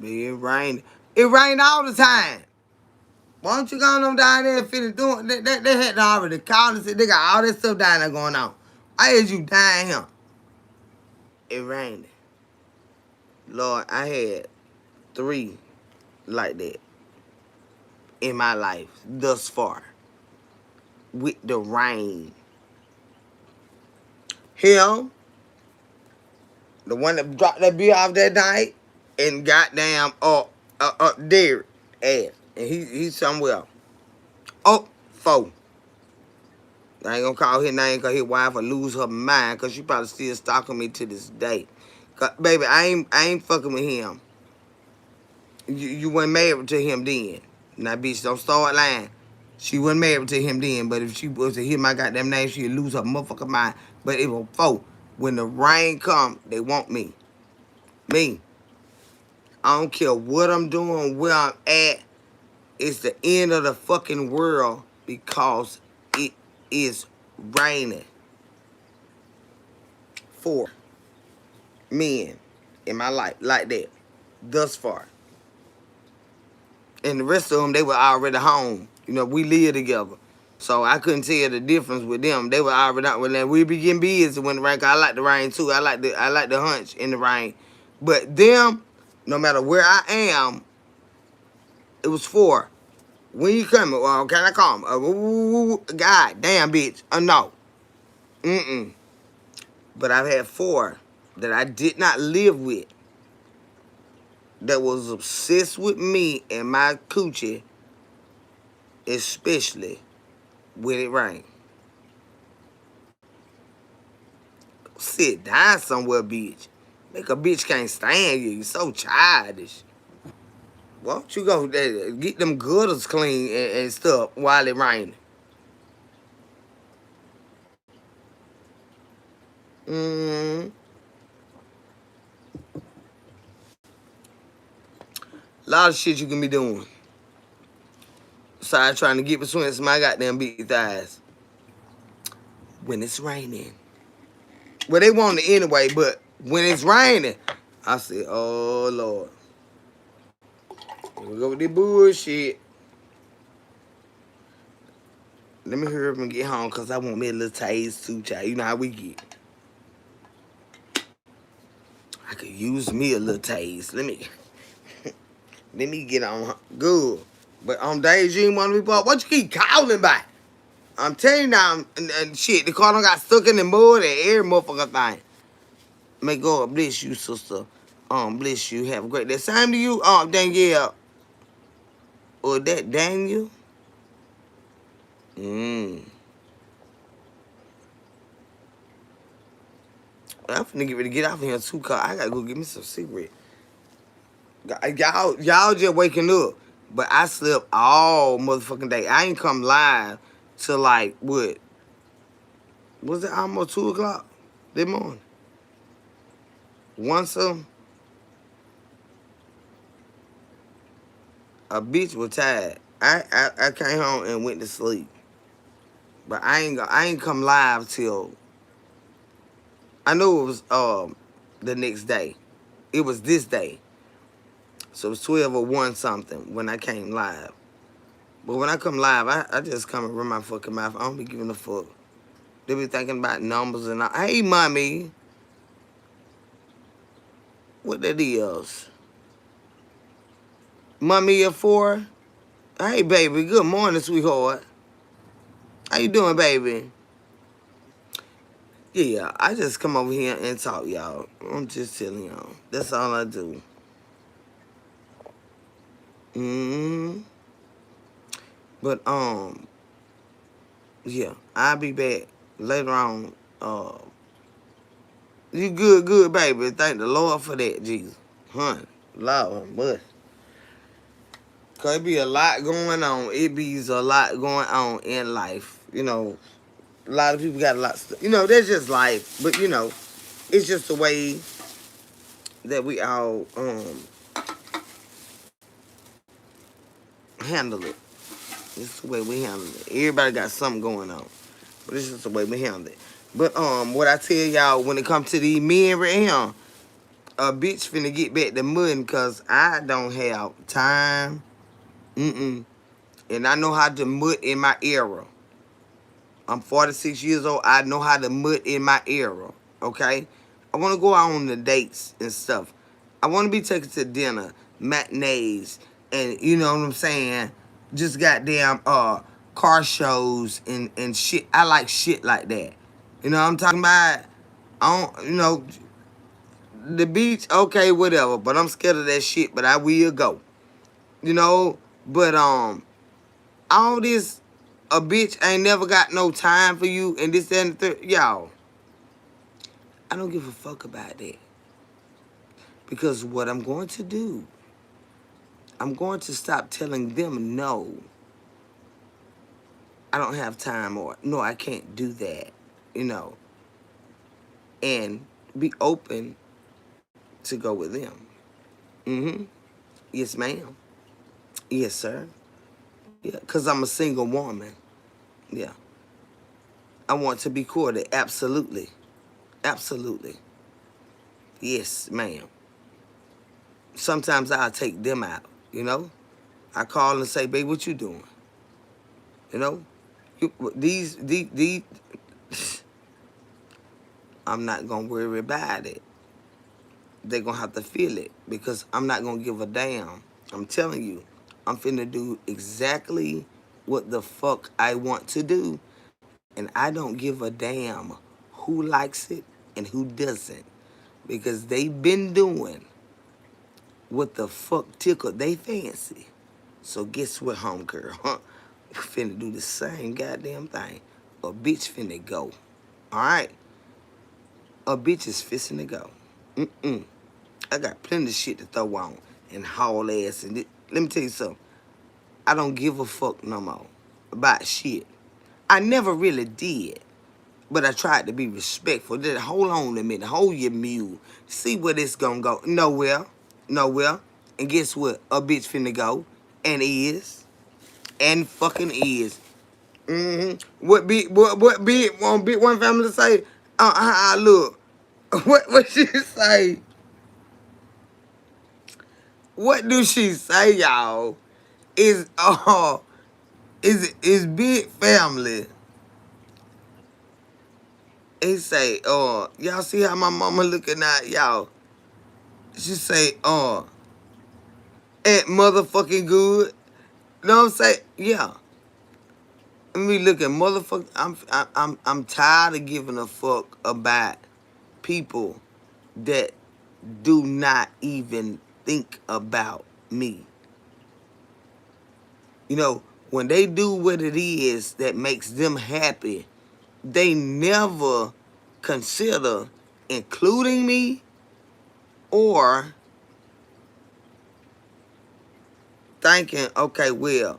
It rain. It rain all the time. Why don't you go on down there and finish doing? They had to already call and said they got all this stuff down there going on. I heard you dying here. It rained. Lord, I had 3 like that in my life thus far with the rain. Him, the one that dropped that bill off that night, and goddamn Derek ass, and he's somewhere. Oh, 4. I ain't gonna call his name because his wife will lose her mind because she probably still stalking me to this day. Cause, baby, I ain't fucking with him. You weren't married to him then. Now, bitch, don't start lying. She wasn't married to him then, but if she was to hear my goddamn name, she'd lose her motherfucking mind. But it was 4. When the rain come, they want me. Me. I don't care what I'm doing, where I'm at. It's the end of the fucking world because it is raining. 4 men in my life like that thus far. And the rest of them, they were already home. You know, we live together. So I couldn't tell the difference with them. They were already out. When we be getting busy when the rain. I like the rain too. I like the hunch in the rain. But them, no matter where I am, it was 4. When you coming? Well, can I come? God damn, bitch. No. Mm-mm. But I've had 4 that I did not live with that was obsessed with me and my coochie, especially when it rained. Sit down somewhere, bitch. Make a bitch can't stand you. You're so childish. Why don't you go there, get them gutters clean and stuff while it raining? A lot of shit you can be doing. Besides trying to get between my goddamn big thighs. When it's raining. Well, they want it anyway, but when it's raining, I say, oh, Lord. Here we go with this bullshit. Let me hurry up and get home because I want me a little taste too, child. You know how we get. I could use me a little taste. Let me get on good. But on days you ain't want to be bought, what you keep calling by? I'm telling you now, and shit, the car done got stuck in the mud and every motherfucker thing. May God bless you, sister. Bless you. Have a great day. Same to you, Danielle. Or that Daniel? I'm finna get ready to get off of here too, cause I gotta go get me some cigarette. Y'all just waking up, but I slept all motherfucking day. I ain't come live till like what? Was it almost 2 o'clock this morning? Once a bitch was tired. I came home and went to sleep, but I ain't come live till. I knew it was the next day. It was this day. So it was 12 or 1 something when I came live. But when I come live, I just come and run my fucking mouth. I don't be giving a fuck. They be thinking about numbers and all. Hey, mommy. What that is? Mommy at 4? Hey, baby. Good morning, sweetheart. How you doing, baby? Yeah, I just come over here and talk, y'all. I'm just telling y'all. That's all I do. But, yeah, I'll be back later on. You good, baby. Thank the Lord for that, Jesus. Honey, Lord, but. Cause it be a lot going on. It be a lot going on in life. You know, A lot of people got a lot of stuff. You know, that's just life. But, you know, it's just the way that we all handle it. It's the way we handle it. Everybody got something going on. But it's just the way we handle it. But what I tell y'all when it comes to these men right here, a bitch finna get back to mudding because I don't have time. And I know how to mud in my era. I'm 46 years old. I know how to mud in my era. Okay? I want to go out on the dates and stuff. I want to be taken to dinner, matinees, and you know what I'm saying? Just goddamn car shows and shit. I like shit like that. You know what I'm talking about? I don't, you know, the beach, okay, whatever. But I'm scared of that shit, but I will go. You know? But all this, a bitch ain't never got no time for you and this, that, and the third. Y'all, I don't give a fuck about that. Because what I'm going to do, I'm going to stop telling them no, I don't have time, or no, I can't do that, you know, and be open to go with them. Yes, ma'am. Yes, sir. Yeah, because I'm a single woman. Yeah. I want to be courted. Absolutely. Absolutely. Yes, ma'am. Sometimes I'll take them out, you know. I call and say, babe, what you doing? You know? These, I'm not going to worry about it. They're going to have to feel it because I'm not going to give a damn. I'm telling you, I'm finna do exactly what the fuck I want to do. And I don't give a damn who likes it and who doesn't. Because they've been doing what the fuck tickled they fancy. So guess what, homegirl? Huh? Finna do the same goddamn thing. A bitch finna go. Alright? A bitch is fisting to go. I got plenty of shit to throw on and haul ass and let me tell you something. I don't give a fuck no more about shit. I never really did. But I tried to be respectful. Then hold on a minute. Hold your mule. See where this gonna go. Nowhere. Nowhere. And guess what? A bitch finna go. And is. And fucking is. What one family say? Look. What she say? What do she say, y'all? Is big family. He say, y'all see how my mama looking at y'all? She say, ain't motherfucking good. You know what I'm saying? Yeah. Let me look at motherfucker. I'm tired of giving a fuck about people that do not even think about me. You know, when they do what it is that makes them happy, they never consider including me or thinking, okay, well,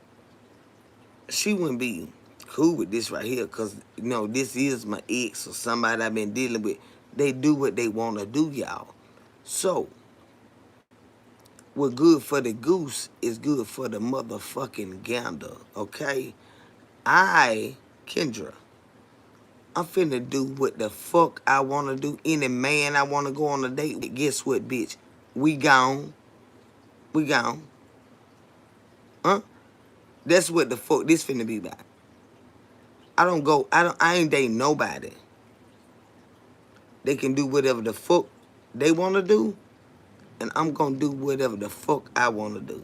she wouldn't be cool with this right here because, you know, this is my ex or somebody I've been dealing with. They do what they want to do, y'all. So, what good for the goose is good for the motherfucking gander, okay? Kendra, I'm finna do what the fuck I want to do. Any man I want to go on a date with, guess what, bitch? We gone. We gone. Huh? That's what the fuck this finna be about. I ain't dating nobody. They can do whatever the fuck they want to do, and I'm gonna do whatever the fuck I want to do.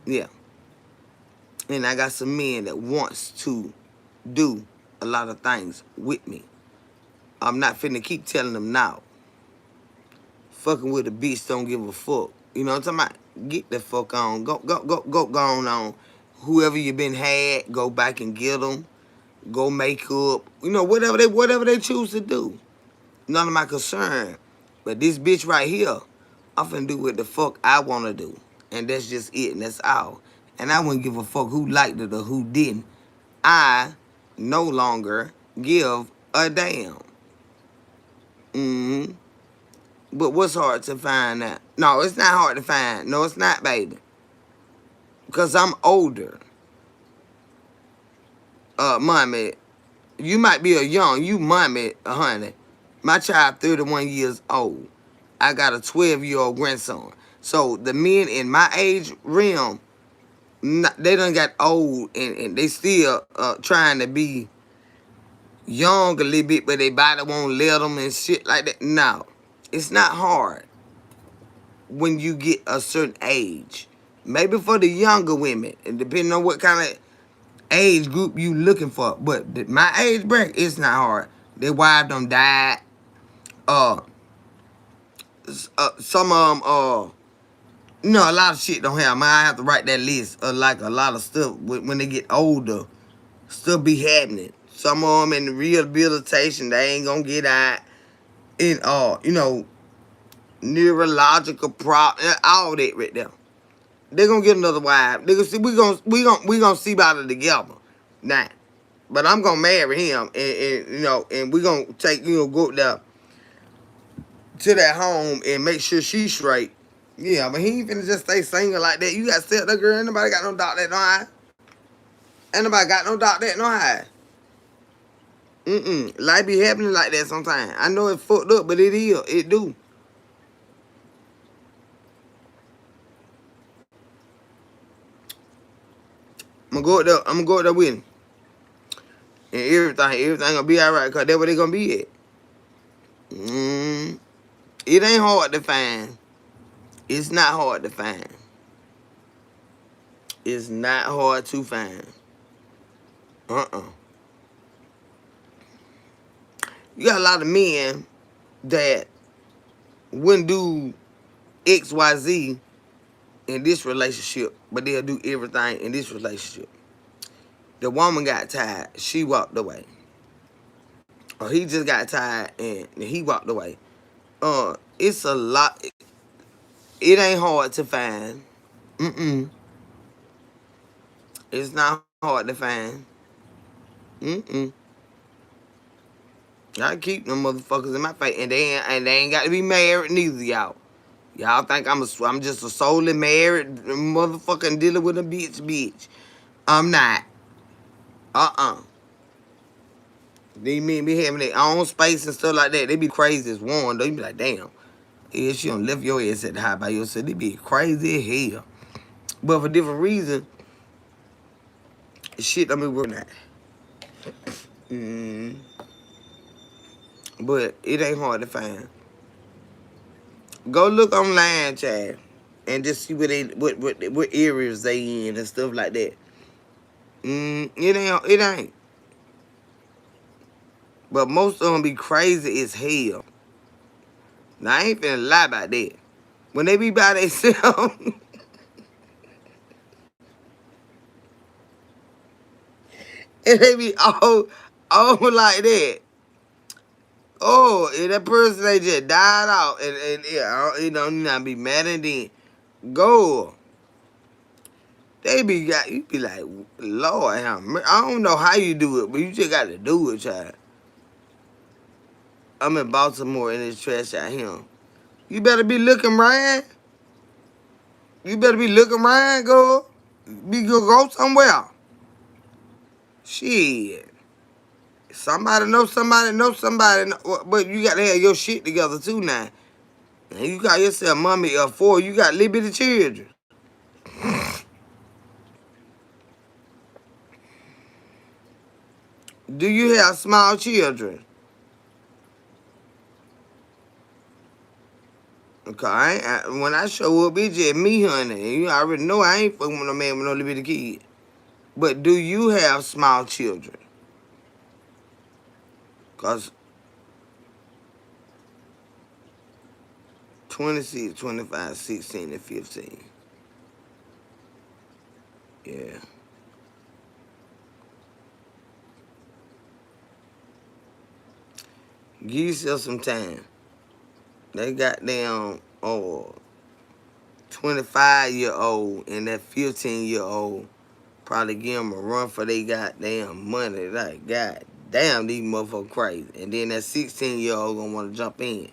Yeah. And I got some men that wants to do a lot of things with me. I'm not finna keep telling them now. Fucking with a bitch don't give a fuck. You know what I'm talking about? Get the fuck on. Go on. Whoever you been had, go back and get them. Go make up. You know, whatever they choose to do. None of my concern. But this bitch right here, I'm finna do what the fuck I want to do. And that's just it, and that's all. And I wouldn't give a fuck who liked it or who didn't. I no longer give a damn. Mm-hmm. But what's hard to find out? No, it's not hard to find. No, it's not, baby. Because I'm older. Mommy, you might be a young, you mommy, honey. My child 31 years old. I got a 12-year-old grandson. So the men in my age realm, they done got old and they still trying to be young a little bit, but they body won't let them and shit like that. No, it's not hard when you get a certain age. Maybe for the younger women, and depending on what kind of age group you looking for. But my age bracket, it's not hard. Their wives done died. Uh, some of them, a lot of shit don't have. I have to write that list of like a lot of stuff when they get older. Stuff be happening. Some of them in the rehabilitation, they ain't gonna get out. In neurological problem, all that right there. They gonna get another wife. They gonna see we gonna see about it together. Nah. But I'm gonna marry him and we gonna take go there to that home and make sure she's straight. Yeah, but he ain't finna just stay single like that. You got to tell that girl, ain't nobody got no dog that no hide. Ain't nobody got no dog that no hide. Life be happening like that sometimes. I know it's fucked up, but it is. It do. I'm gonna go up there with him. And everything gonna be alright, cause that's where they gonna be at. It ain't hard to find. It's not hard to find. It's not hard to find. You got a lot of men that wouldn't do XYZ in this relationship, but they'll do everything in this relationship. The woman got tired, she walked away. Or he just got tired and he walked away. It's a lot. It ain't hard to find. It's not hard to find. I keep them motherfuckers in my face, and they ain't got to be married neither, y'all. Y'all think I'm just a solely married motherfucker dealing with a bitch. I'm not. These men be having their own space and stuff like that. They be crazy as one. They be like, damn. Yeah, she don't lift your ass at the high by yourself. They be crazy as hell. But for different reasons, shit don't be working out. But it ain't hard to find. Go look online, Chad, and just see what areas they in and stuff like that. It ain't. But most of them be crazy as hell. Now, I ain't finna lie about that. When they be by themselves, and they be all like that. Oh, and that person, they just died out. And yeah, you not be mad and then go. You be like, Lord, I don't know how you do it, but you just got to do it, child. I'm in Baltimore and it's trash out here. You better be looking right. You better be looking right, girl. Go somewhere. Shit. Somebody know somebody, but you got to have your shit together too now. And you got yourself mommy of 4, you got little bitty children. Do you have small children? Okay, when I show up, it's just me, honey. You already know I ain't fucking with no man with no little bitty kid. But do you have small children? Because 26, 25, 16, and 15. Yeah. Give yourself some time. They got them 25-year-old and that 15-year-old probably give them a run for they goddamn money. Like, god Damn, these motherfuckers crazy. And then that 16-year-old gonna want to jump in.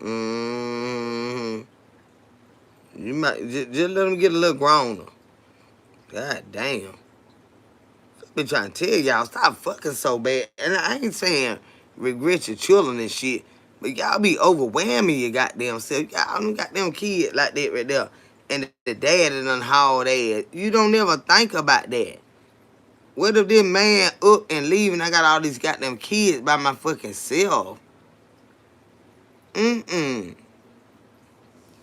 Mm-hmm. You might just let them get a little growner. God damn. I've been trying to tell y'all, stop fucking so bad. And I ain't saying regret your children and shit, but y'all be overwhelming your goddamn self. Y'all don't got them kids like that right there. And the dad done hauled ass. You don't never think about that. What if this man up and leaving, I got all these goddamn kids by my fucking self? Mm-mm.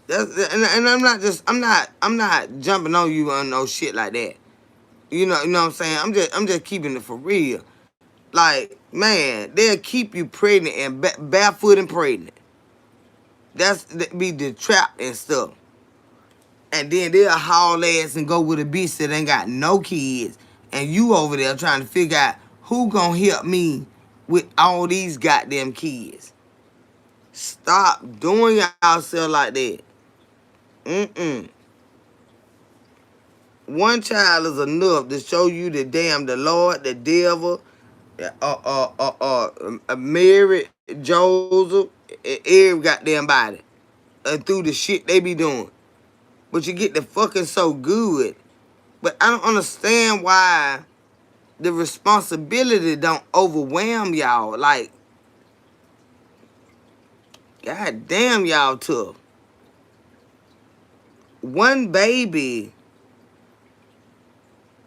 And I'm not jumping on you on no shit like that. You know what I'm saying? I'm just keeping it for real. Like, man, they'll keep you pregnant and barefoot and pregnant. That be the trap and stuff. And then they'll haul ass and go with a bitch that ain't got no kids. And you over there trying to figure out who gonna help me with all these goddamn kids. Stop doing yourself like that. Mm-mm. One child is enough to show you the Lord, the devil, Mary, Joseph, every goddamn body. And through the shit they be doing. But you get the fucking so good. But I don't understand why the responsibility don't overwhelm y'all. Like, god damn y'all tough. One baby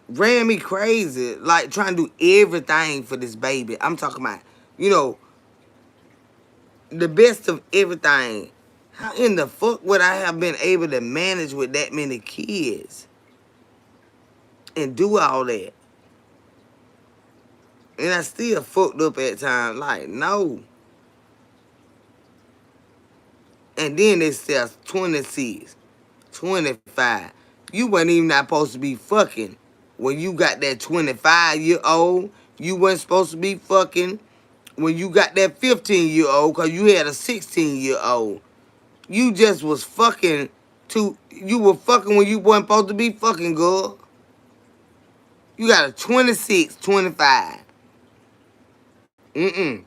ran me crazy, like trying to do everything for this baby. I'm talking about, the best of everything. How in the fuck would I have been able to manage with that many kids and do all that? And I still fucked up at times. Like, no. And then it says 26, 25. You wasn't even not supposed to be fucking when you got that 25-year-old. You wasn't supposed to be fucking when you got that 15-year-old because you had a 16-year-old. You just was fucking you were fucking when you wasn't supposed to be fucking, girl. You got a 26, 25. Mm-mm.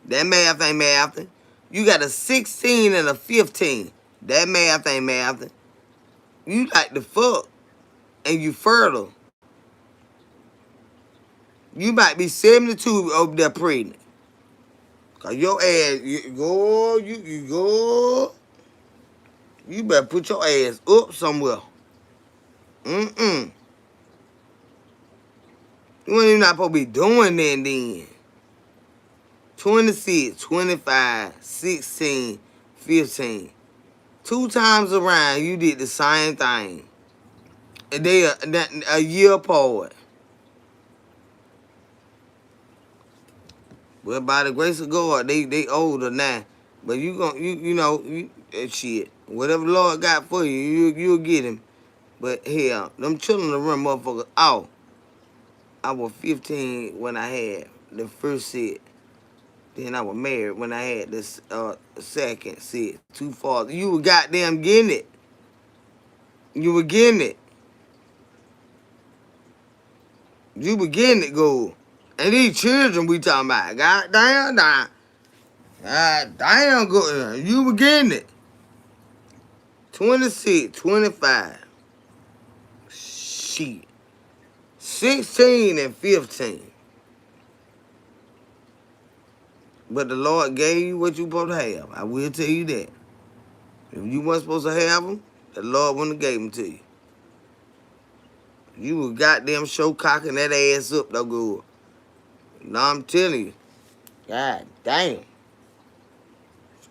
That math ain't mathing. You got a 16 and a 15. That math ain't mathing. You like the fuck and you fertile. You might be 72 over there pregnant. Cause your ass, you go. You better put your ass up somewhere. Mm-mm. You ain't even not supposed to be doing that then. 26, 25, 16, 15. 2 times around, you did the same thing. And they a year apart. Well, by the grace of God, they older now. But shit. Whatever the Lord got for you, you'll get him. But hell, them children will run motherfuckers out. I was 15 when I had the first set. Then I was married when I had this second set. 2 fathers. You were goddamn getting it. You were getting it. You were getting it, go. And these children we talking about, god damn, good. You were getting it. 26, 25. Shit. 16 and 15. But the Lord gave you what you supposed to have. I will tell you that. If you weren't supposed to have them, the Lord wouldn't have gave them to you. You was goddamn show cocking that ass up, though, good. Now I'm telling you. God damn.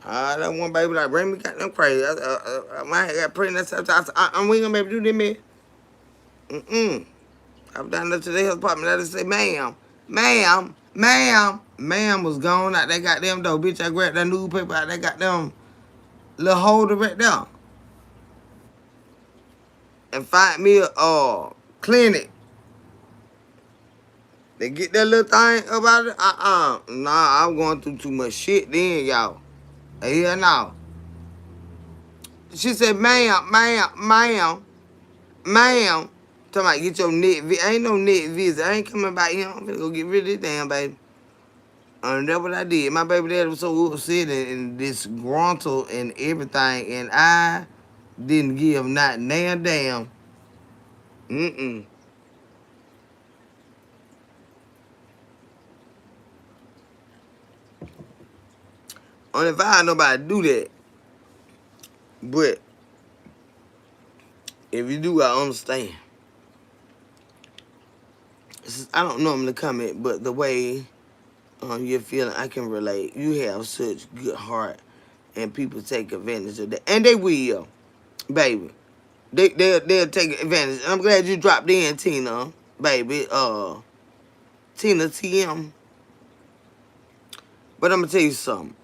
That one baby like, Remy got them crazy. I got pregnant. We ain't gonna be able to do that, man. Mm-mm. I was down there to the health department. I just say, ma'am, was gone out that goddamn door. Bitch, I grabbed that newspaper out that goddamn little holder right there. And find me a clinic. They get that little thing about it. Nah, I'm going through too much shit then, y'all. Here now. She said, ma'am, Talking about get your net visit. Ain't no net visit. I ain't coming back here. I'm finna go get rid of this damn baby. And that's what I did. My baby daddy was so upset and disgruntled and everything, and I didn't give not damn. Mm-mm. Only if I had nobody do that. But if you do, I understand. I don't normally comment, but the way you're feeling, I can relate. You have such good heart, and people take advantage of that, and they will, baby. They'll take advantage. And I'm glad you dropped in, Tina, baby. Tina TM. But I'm gonna tell you something.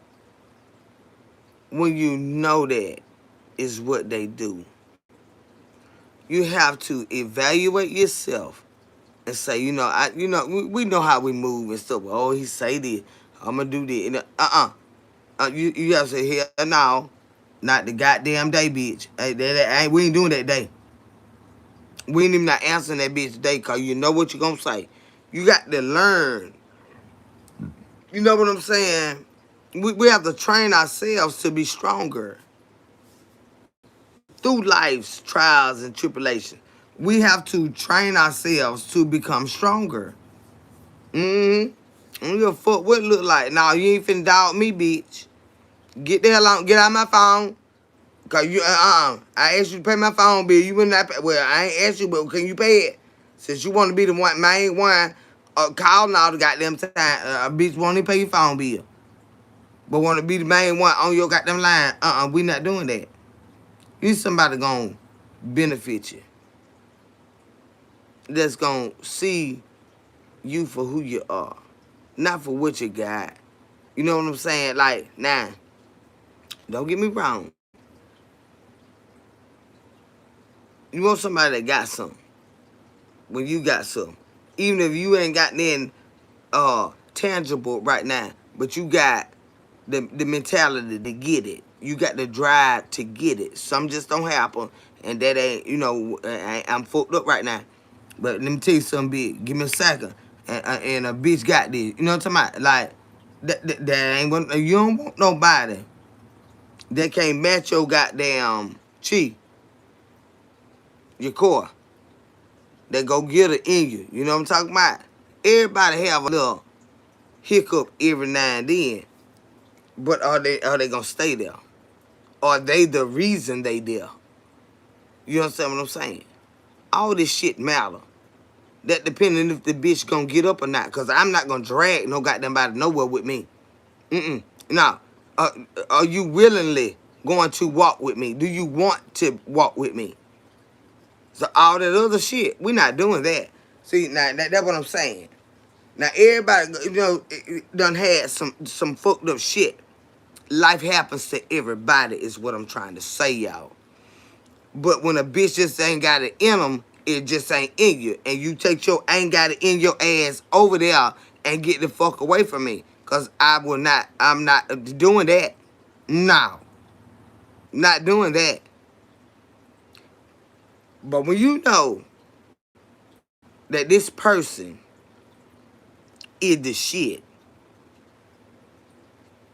When you know that is what they do, you have to evaluate yourself and say, we know how we move and stuff. Oh, he say this, I'm gonna do this. You have to say, hell no, not the goddamn day, bitch. We ain't doing that day. We ain't even not answering that bitch today, cause you know what you gonna say. You got to learn. You know what I'm saying? We have to train ourselves to be stronger through life's trials and tribulations. We have to train ourselves to become stronger. Mm-hmm. I don't give a fuck what it look like. Now, you ain't finna dog me, bitch. Get the hell out. Get out of my phone. Cause I asked you to pay my phone bill. You wouldn't not pay. Well, I ain't asked you, but can you pay it? Since you want to be the main one, call now the goddamn time. Bitch won't even pay your phone bill. But want to be the main one on your goddamn line. We not doing that. You need somebody gonna benefit you. That's gonna see you for who you are. Not for what you got. You know what I'm saying? Like, nah. Don't get me wrong. You want somebody that got something. When you got something. Even if you ain't got nothing tangible right now. But you got the mentality to get it. You got the drive to get it. Some just don't happen. And that ain't, I'm fucked up right now. But let me tell you something big. Give me a second. And a bitch got this. You know what I'm talking about? Like, that ain't what, you don't want nobody that can't match your goddamn chi, your core. That go get it in you. You know what I'm talking about? Everybody have a little hiccup every now and then. But are they gonna stay there? Are they the reason they there? You understand what I'm saying? All this shit matter. That depending if the bitch gonna get up or not. Cause I'm not gonna drag no goddamn body nowhere with me. Now, are you willingly going to walk with me? Do you want to walk with me? So all that other shit, we not doing that. See, now that's what I'm saying. Now everybody, done had some fucked up shit. Life happens to everybody is what I'm trying to say, y'all. But when a bitch just ain't got it in them, it just ain't in you. And you take your ain't got it in your ass over there and get the fuck away from me. Because I'm not doing that. No. Not doing that. But when you know that this person is the shit.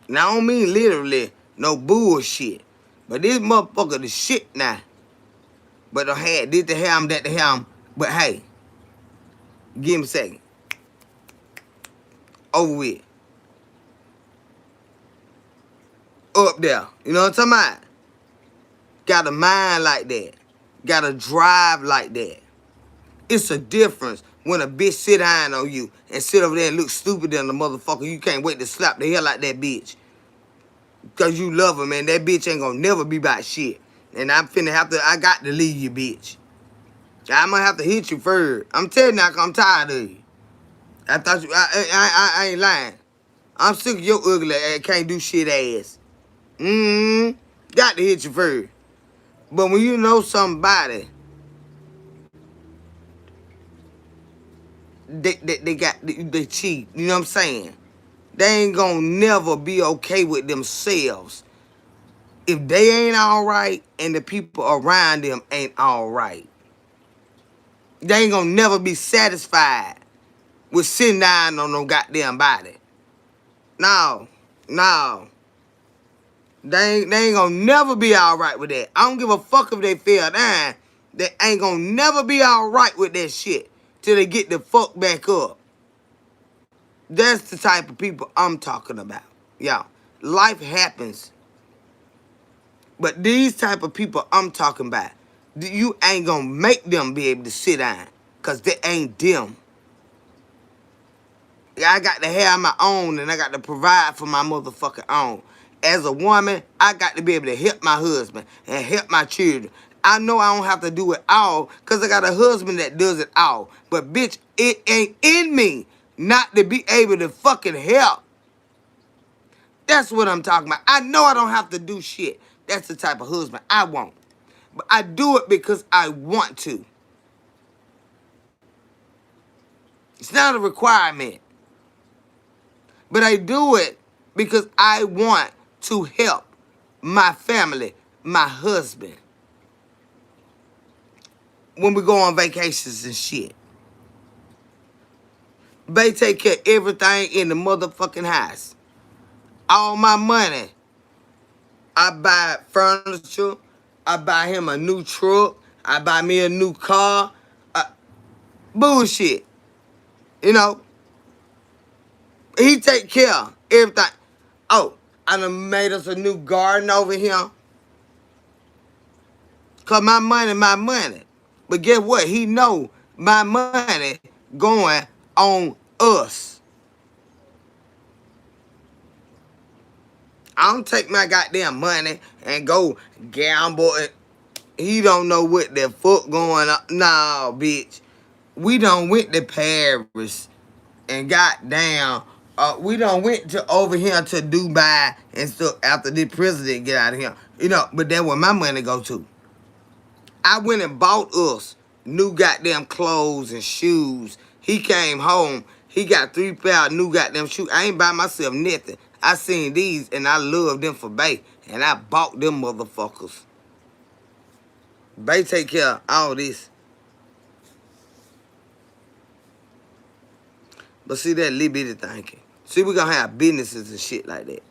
Now, I don't mean literally no bullshit. But this motherfucker the shit now. But I had this to him, that to him. But hey, give him a second. Over with. Up there. You know what I'm talking about? Got a mind like that. Got a drive like that. It's a difference when a bitch sit down on you and sit over there and look stupid than the motherfucker. You can't wait to slap the hell out that bitch. Because you love her, man. That bitch ain't gonna never be about shit. And I got to leave you, bitch. I'm gonna have to hit you first. I'm telling you, I'm tired of you. I ain't lying. I'm sick of your ugly ass, can't do shit ass. Got to hit you first. But when you know somebody, they cheat. You know what I'm saying? They ain't gonna never be okay with themselves if they ain't all right and the people around them ain't all right. They ain't gonna never be satisfied with sitting down on no goddamn body. No. They ain't gonna never be alright with that. I don't give a fuck if they fell down. They ain't gonna never be alright with that shit till they get the fuck back up. That's the type of people I'm talking about. Y'all, life happens. But these type of people I'm talking about, you ain't gonna make them be able to sit down. Cause they ain't them. I got to have my own and I got to provide for my motherfucking own. As a woman, I got to be able to help my husband and help my children. I know I don't have to do it all because I got a husband that does it all. But bitch, it ain't in me not to be able to fucking help. That's what I'm talking about. I know I don't have to do shit. That's the type of husband I want. But I do it because I want to. It's not a requirement. But I do it because I want to help my family, my husband, when we go on vacations and shit. They take care of everything in the motherfucking house. All my money. I buy furniture. I buy him a new truck. I buy me a new car. Bullshit. You know? He take care of everything. Oh, I done made us a new garden over here. Cause my money. But guess what? He know my money going on us. I don't take my goddamn money and go gamble. He don't know what the fuck going on. Nah, bitch. We done went to Paris and goddamn. We done went to over here to Dubai and stuff after the president get out of here. You know, but that's where my money go to. I went and bought us new goddamn clothes and shoes. He came home. He got 3 pair of new goddamn shoes. I ain't buy myself nothing. I seen these and I love them for Bay. And I bought them motherfuckers. Bay take care of all this. But see that little bitty thinking. See, we gonna have businesses and shit like that.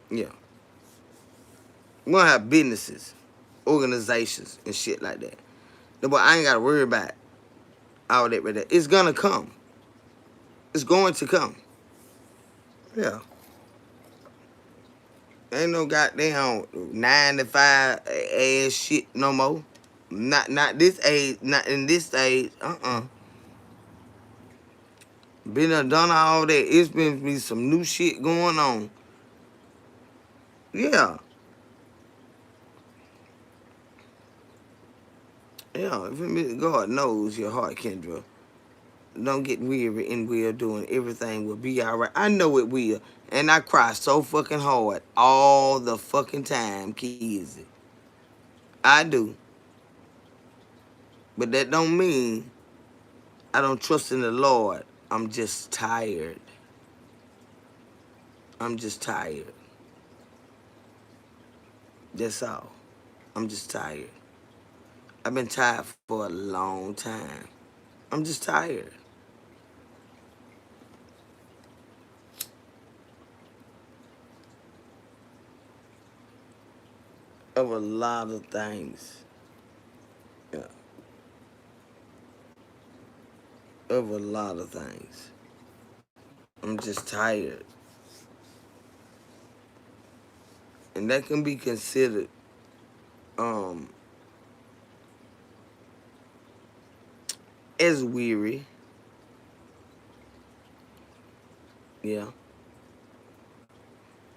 Yeah. We gonna have businesses, organizations and shit like that. No, but I ain't gotta worry about all that right there. It's gonna come. It's going to come. Yeah. Ain't no goddamn 9 to 5 ass shit no more. Not this age, not in this age. Been done all that. It's been me some new shit going on. Yeah. Yeah. God knows your heart, Kendra. Don't get weary in well doing. Everything will be alright. I know it will. And I cry so fucking hard all the fucking time, Kizzy. I do. But that don't mean I don't trust in the Lord. I'm just tired. I'm just tired. That's all. I'm just tired. I've been tired for a long time. I'm just tired. Of a lot of things. Yeah. Of a lot of things. I'm just tired. And that can be considered as weary. Yeah.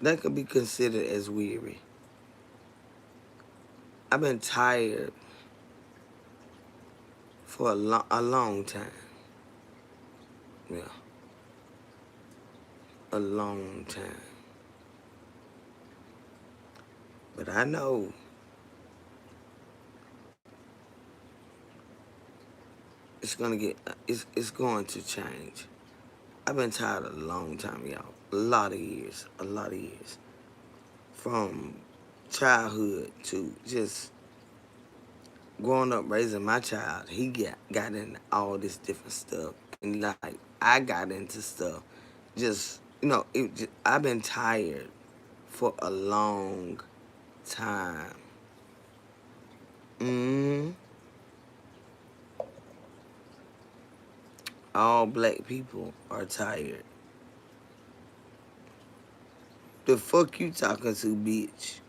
That could be considered as weary. I've been tired for a long time. Yeah. A long time. But I know it's going to change. I've been tired a long time, y'all. A lot of years. From childhood to just growing up raising my child, he got into all this different stuff, and like I got into stuff. Just I've been tired for a long time. hmm All black people are tired. The fuck you talking to, bitch?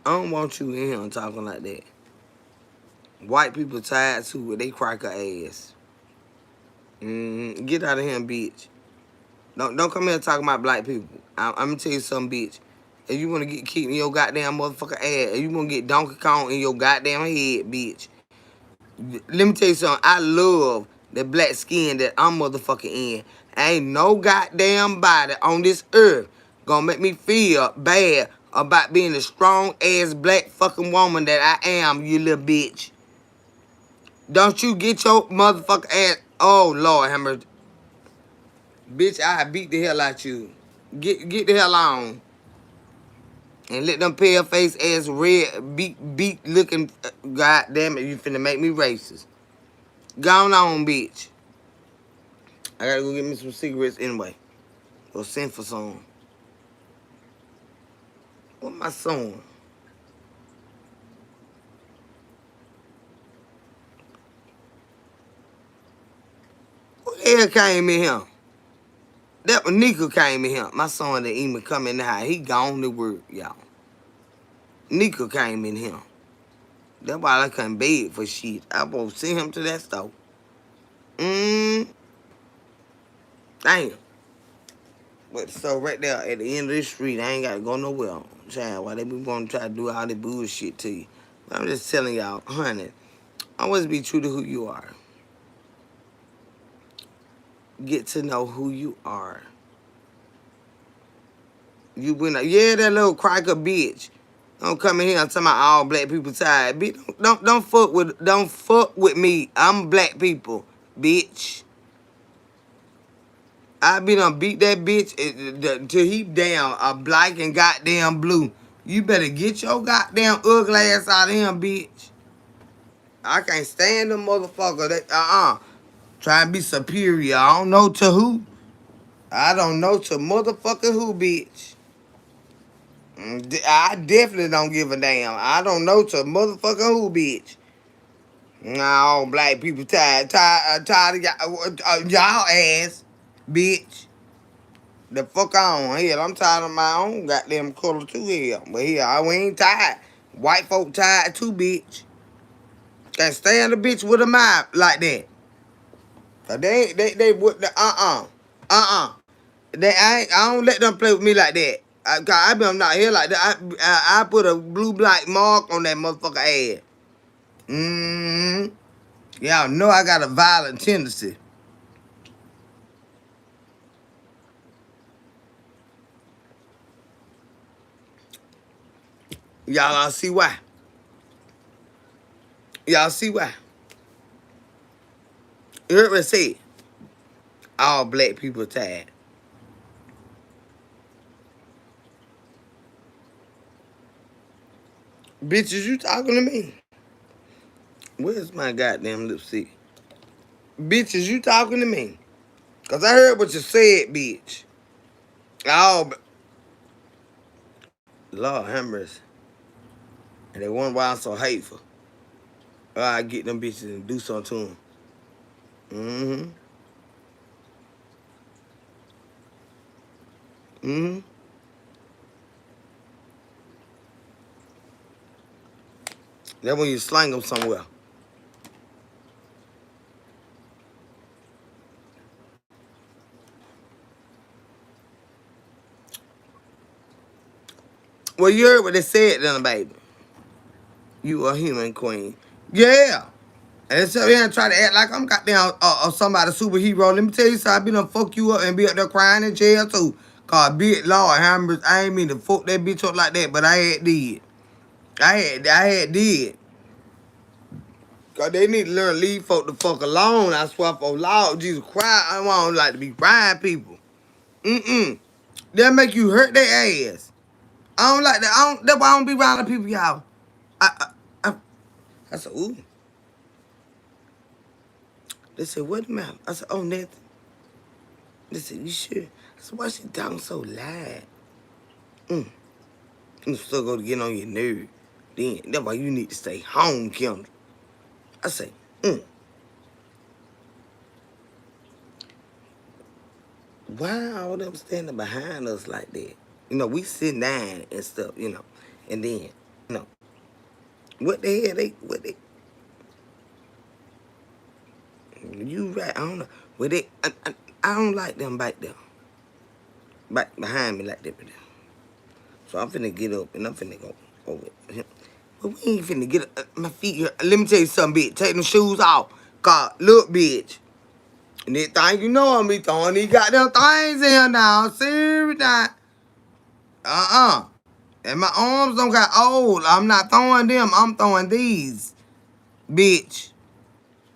I don't want you in here talking like that. White people tired too, but they crack her ass. Get out of here, bitch. Don't come here talking about black people. I'm gonna tell you something, bitch. If you wanna get kicked in your goddamn motherfucking ass, if you wanna get Donkey Kong in your goddamn head, bitch. Let me tell you something. I love the black skin that I'm motherfucking in. Ain't no goddamn body on this earth gonna make me feel bad about being the strong ass black fucking woman that I am, you little bitch. Don't you get your motherfucking ass. Oh Lord, Hammer. Bitch, I beat the hell out you. Get the hell on. And let them pale face ass red beat looking goddamn it, you finna make me racist. Gone on, bitch. I gotta go get me some cigarettes anyway. Or send for some. What my son? Who the hell came in here? That was Nika came in here. My son didn't even come in the house. He gone to work, y'all. Nika came in here. That's why I couldn't beg for shit. I supposed to send him to that store. Damn. But so right there at the end of the street, I ain't gotta go nowhere. Child, why they be gonna try to do all this bullshit to you? But I'm just telling y'all, honey, always be true to who you are. Get to know who you are. You went up, yeah, that little cracker bitch. Don't come in here and tell my all black people tired. Bitch, don't fuck with me. I'm black people, bitch. I be done beat that bitch till he down a black and goddamn blue. You better get your goddamn ugly ass out of him, bitch. I can't stand them motherfucker. Try and be superior. I don't know to who. I don't know to motherfucking who, bitch. I definitely don't give a damn. I don't know to motherfucking who, bitch. Nah, all black people tired of y'all ass, bitch. The fuck on. Hell, I'm tired of my own goddamn color too, hell. But hell, we ain't tired. White folk tired too, bitch. Can't stand a bitch with a mouth like that. Cause they would I don't let them play with me like that. Cause I been not here like that. I put a blue black mark on that motherfucker ass. Y'all know I got a violent tendency. Y'all see why. Y'all see why. You heard me say all black people tired. Bitches, you talking to me? Where's my goddamn lipstick? Bitches, you talking to me? Cause I heard what you said, bitch. Oh, Lord have mercy. And they wonder why I'm so hateful. I get them bitches and do something to them. Mm-hmm. Mm-hmm. That's when you slang them somewhere. Well, you heard what they said then, baby. You a human queen. Yeah. And they sit here and try to act like I'm goddamn somebody superhero. Let me tell you something. I be done fuck you up and be up there crying in jail too. Cause bitch, Lord, I ain't mean to fuck that bitch up like that, but I had did. I had did. Cause they need to learn to leave folk the fuck alone. I swear for Lord Jesus Christ, I don't like to be crying people. Mm-mm. They'll make you hurt their ass. I don't like that. That's why I don't be around the people, y'all. I, I said, ooh. They said, what the matter? I said, oh, nothing. They said, you sure? I said, why she talking so loud? You still go to get on your nerve. Then that's why you need to stay home, Kendall. I say, why all them standing behind us like that? You know, we sit down and stuff, you know. And then, you know, what the hell you right, I don't know. I don't like them back there. Back behind me like that. So I'm finna get up and I'm finna go over here. But we ain't finna get up. My feet here. Let me tell you something, bitch. Take them shoes off. Cause, look, bitch. And this thing you know I'm be throwing these goddamn things in here now. Serious now. And my arms don't got old. I'm not throwing them. I'm throwing these. Bitch.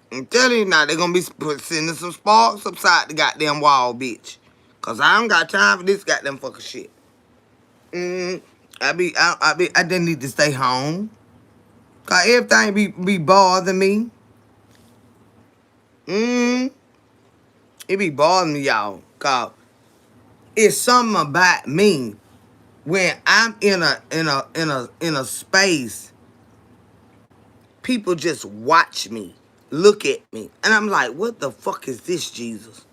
I'm telling you now, they gonna be sending some sparks upside the goddamn wall, bitch. Cause I don't got time for this goddamn fucking shit. I didn't need to stay home. Cause everything be bothering me. It be bothering me, y'all. Cause it's something about me when I'm in a space, people just watch me, look at me, and I'm like, what the fuck is this, Jesus?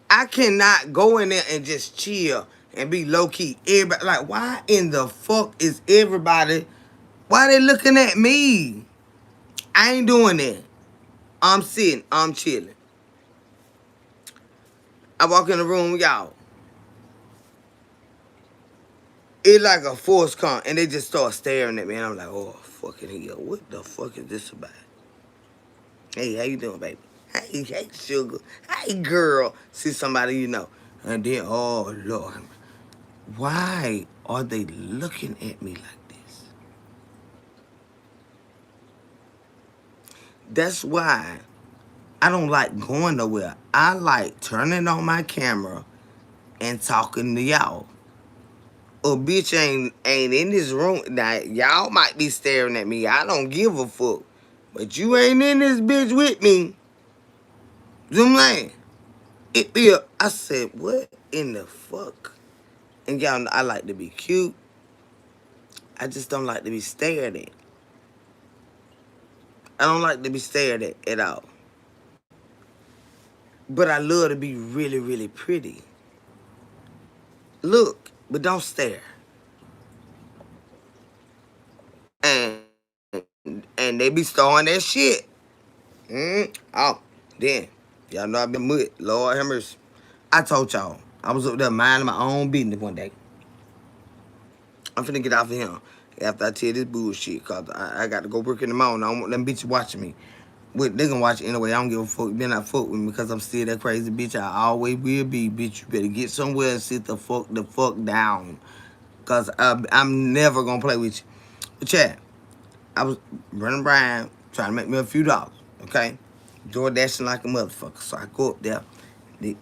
I cannot go in there and just chill and be low key. Everybody, like, why in the fuck is everybody? Why they looking at me? I ain't doing that. I'm sitting, I'm chilling. I walk in the room, y'all. It's like a force come, and they just start staring at me, and I'm like, oh, fucking hell, what the fuck is this about? Hey, how you doing, baby? Hey, sugar. Hey, girl. See somebody you know. And then, oh, Lord. Why are they looking at me like this? That's why I don't like going nowhere. I like turning on my camera and talking to y'all. A bitch ain't in this room. Now, y'all might be staring at me. I don't give a fuck. But you ain't in this bitch with me. Zoom lane. I said, what in the fuck? And y'all know I like to be cute. I just don't like to be stared at. I don't like to be stared at all. But I love to be really, really pretty. Look, but don't stare. And they be throwing that shit. Oh, then. Y'all know I been mud. Lord have mercy. I told y'all, I was up there minding my own business one day. I'm finna get off of here after I tell this bullshit, cause I got to go work in the morning. I don't want them bitches watching me. They gonna watch it anyway. I don't give a fuck. They not fuck with me because I'm still that crazy bitch. I always will be, bitch. You better get somewhere and sit the fuck down. Cause I'm never gonna play with you. But yeah, I was running around trying to make me a few dollars, okay? Door dashing like a motherfucker. So I go up there, the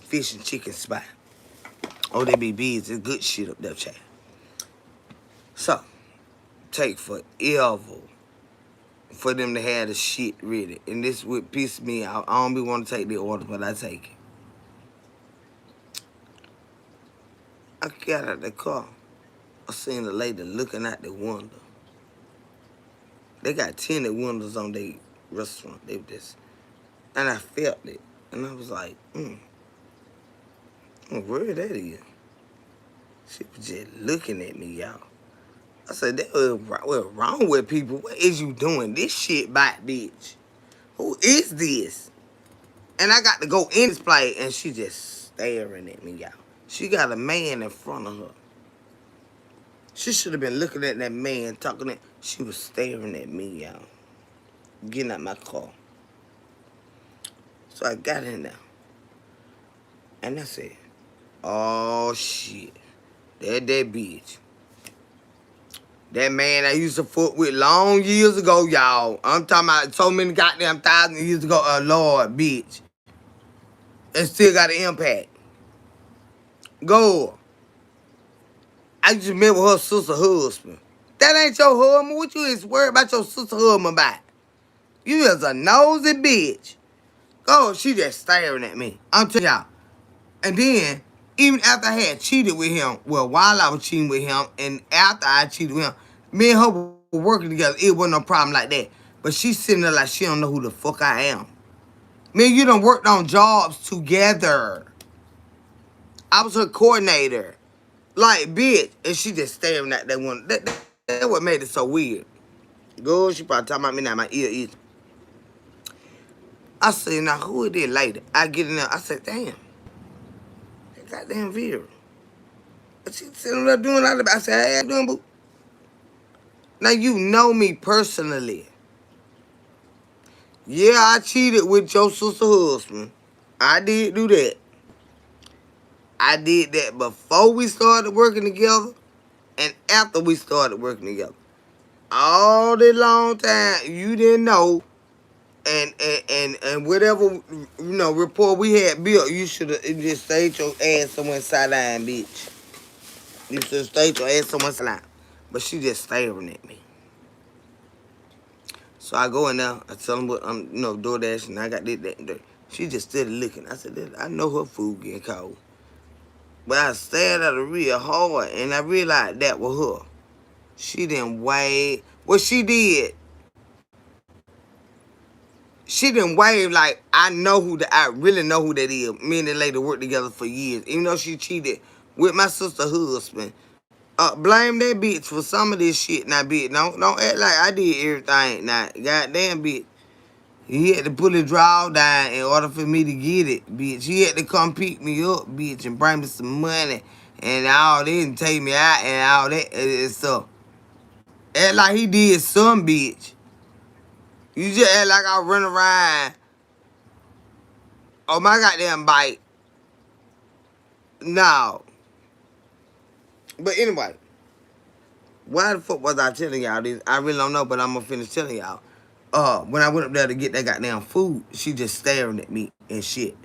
fish and chicken spot. Oh, they be bees. It's good shit up there, chat. So, take forever for them to have the shit ready. And this would piss me off. I don't be want to take the order, but I take it. I got out of the car. I seen a lady looking out the window. They got tinted windows on their restaurant. They just, and I felt it. And I was like, where that is? She was just looking at me, y'all. I said, what's wrong with people? What is you doing? This shit bite, bitch. Who is this? And I got to go in this place, and she just staring at me, y'all. She got a man in front of her. She should have been looking at that man, talking at. She was staring at me, y'all. Getting out my car. So I got in there. And I said, oh, shit. That bitch. That man I used to fuck with long years ago, y'all. I'm talking about so many goddamn thousand years ago. Lord, bitch. It still got an impact. Go. I just met with her sister husband. That ain't your husband. What you is worried about your sister husband about? You is a nosy bitch. Go, she just staring at me. I'm telling y'all. And then, even after I had cheated with him, well, while I was cheating with him, and after I cheated with him, me and her were working together. It wasn't no problem like that. But she's sitting there like she don't know who the fuck I am. Me and you done worked on jobs together. I was her coordinator. Like, bitch. And she just staring at that one. That what made it so weird. Girl, she probably talking about me now. My ear is. I said, now who it is later? I get in there. I said, damn. That goddamn Vera. And she sitting there doing all that. I said, hey, how you doing, boo? Now, you know me personally. Yeah, I cheated with your sister husband. I did do that. I did that before we started working together and after we started working together. All the long time, you didn't know. And whatever, report we had built, you should have just stayed your ass somewhere sideline, bitch. You should have stayed your ass somewhere sideline. But she just staring at me. So I go in there, I tell them what I'm, DoorDash, and I got this, that, and that. She just stood looking. I said, I know her food getting cold. But I stared at her real hard, and I realized that was her. She didn't wave. What she did, she didn't wave like I really know who that is. Me and that lady worked together for years. Even though she cheated with my sister's husband. Blame that bitch for some of this shit. Now, bitch, don't act like I did everything. Now, goddamn, bitch. He had to put his draw down in order for me to get it, bitch. He had to come pick me up, bitch, and bring me some money and all that and take me out and all that and stuff. Act like he did some, bitch. You just act like I run around on my goddamn bike. No. But anyway, why the fuck was I telling y'all this? I really don't know, but I'm gonna finish telling y'all. When I went up there to get that goddamn food, she just staring at me and shit.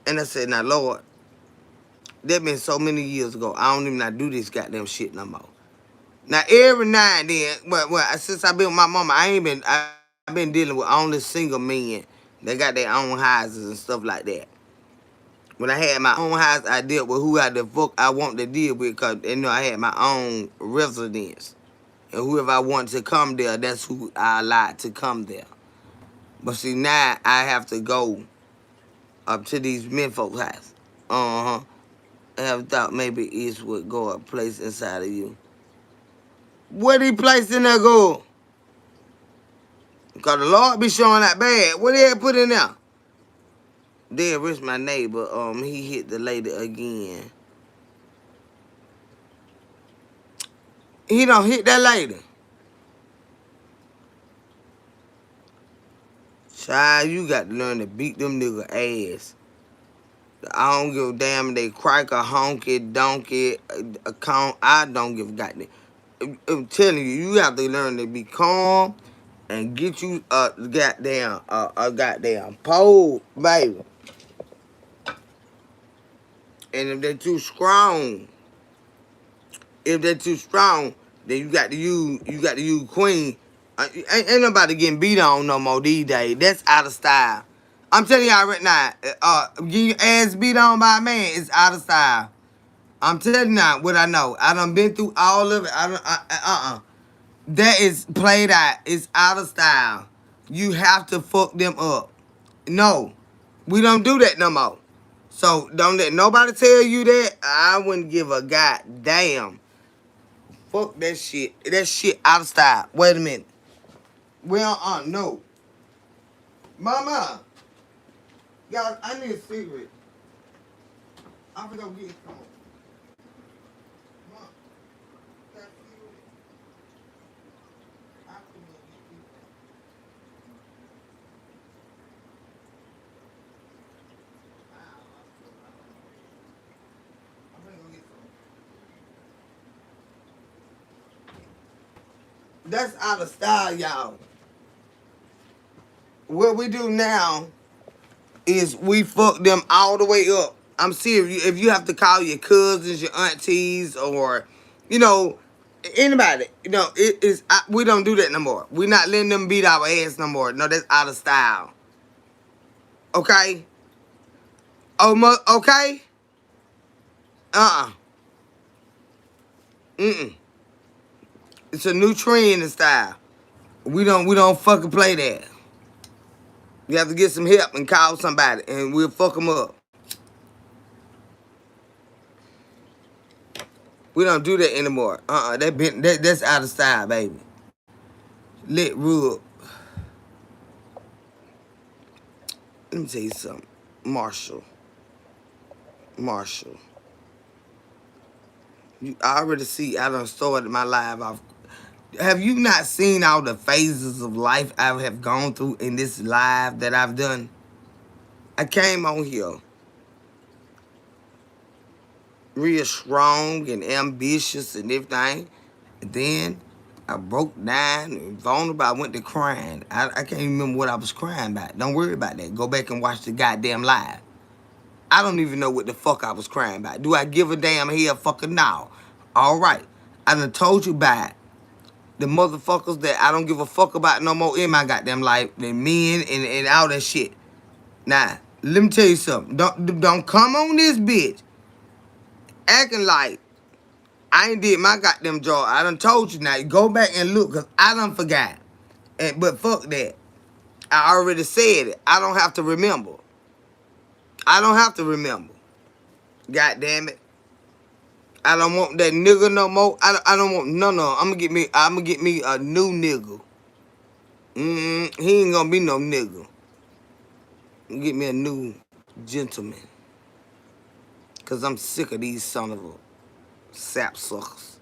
And I said, now, Lord, that been so many years ago. I don't even not do this goddamn shit no more. Now, every now and then, since I've been with my mama, I've been dealing with only single men that got their own houses and stuff like that. When I had my own house, I dealt with who the fuck I want to deal with because, I had my own residence. And whoever I want to come there, that's who I allowed to come there. But see, now I have to go up to these men folks' house. Uh-huh. I have thought maybe it would go a place inside of you. What he placed in there go? Because the Lord be showing that bad. What he had put in there? They arrest my neighbor. He hit the lady again. He don't hit that lady. Child, you got to learn to beat them nigga ass. I don't give a damn if they crack a honky, donkey, a con. I don't give a goddamn. I'm telling you, you have to learn to be calm and get you a goddamn pole, baby. And if they're too strong, then you got to use queen. Ain't nobody getting beat on no more these days. That's out of style. I'm telling y'all right now, getting your ass beat on by a man is out of style. I'm telling you now what I know. I done been through all of it. That is played out. It's out of style. You have to fuck them up. No, we don't do that no more. So don't let nobody tell you that. I wouldn't give a goddamn. Fuck that shit. That shit out of style. Wait a minute. Well, no. Mama. Y'all, I need a cigarette. I'm gonna go get it. Come on. Mom, got a cigarette? I'm gonna go get it. I'm gonna go get some. That's out of style, y'all. What we do now is we fuck them all the way up. I'm serious. If you have to call your cousins, your aunties, or, you know, anybody, you know, we don't do that no more. We're not letting them beat our ass no more. No, that's out of style. Okay? Okay? Uh-uh. Mm-mm. It's a new trend in style. We don't fucking play that. You have to get some help and call somebody, and we'll fuck them up. We don't do that anymore. That's out of style, baby. Let rule. Let me tell you something. Marshall. I already see I done started my life off. Have you not seen all the phases of life I have gone through in this life that I've done? I came on here real strong and ambitious and everything. And then I broke down and vulnerable. I went to crying. I can't even remember what I was crying about. Don't worry about that. Go back and watch the goddamn live. I don't even know what the fuck I was crying about. Do I give a damn hell fucking now? All right. I done told you about the motherfuckers that I don't give a fuck about no more in my goddamn life. The men and all that shit. Now, let me tell you something. Don't come on this bitch acting like I ain't did my goddamn job. I done told you now. Go back and look, because I done forgot. But fuck that. I already said it. I don't have to remember. God damn it. I don't want that nigga no more. I don't want no. I'm gonna get me a new nigga. He ain't gonna be no nigga. Get me a new gentleman. Cause I'm sick of these son of a sapsuckers.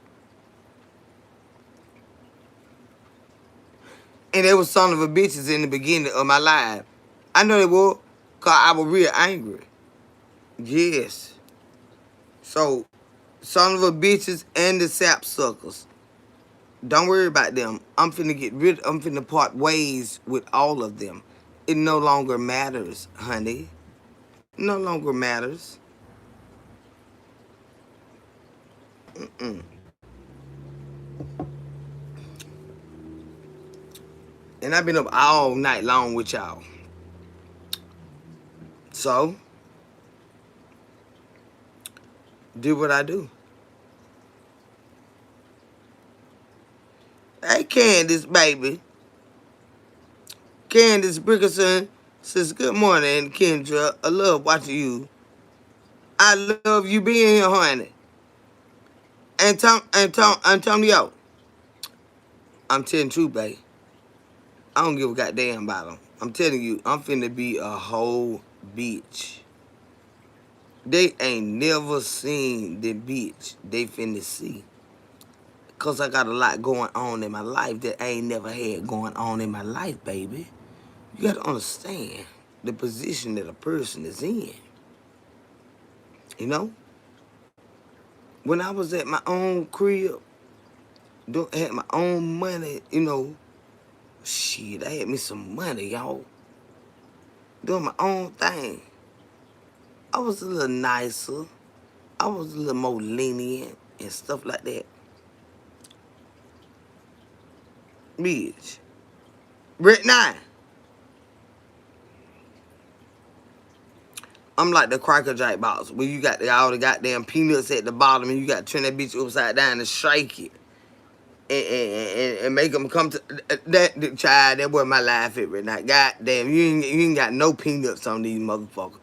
And they were son of a bitches in the beginning of my life. I know they were, cause I was real angry. Yes. So, son of a bitches and the sapsuckers. Don't worry about them. I'm finna part ways with all of them. It no longer matters, honey. No longer matters. And I've been up all night long with y'all. So, do what I do. Hey, Candace, baby. Candace Brickerson says, good morning, Kendra. I love watching you. I love you being here, honey. Antonio, I'm telling the truth, babe. I don't give a goddamn about them. I'm telling you, I'm finna be a whole bitch. They ain't never seen the bitch they finna see. Because I got a lot going on in my life that I ain't never had going on in my life, baby. You got to understand the position that a person is in. You know? When I was at my own crib, had my own money, you know, shit, I had me some money, y'all. Doing my own thing. I was a little nicer. I was a little more lenient and stuff like that. Bitch. Right now, I'm like the Cracker Jack box where you got all the goddamn peanuts at the bottom and you got to turn that bitch upside down and shake it. And make them come to that child. That was my life at right now. Goddamn, you ain't got no peanuts on these motherfuckers.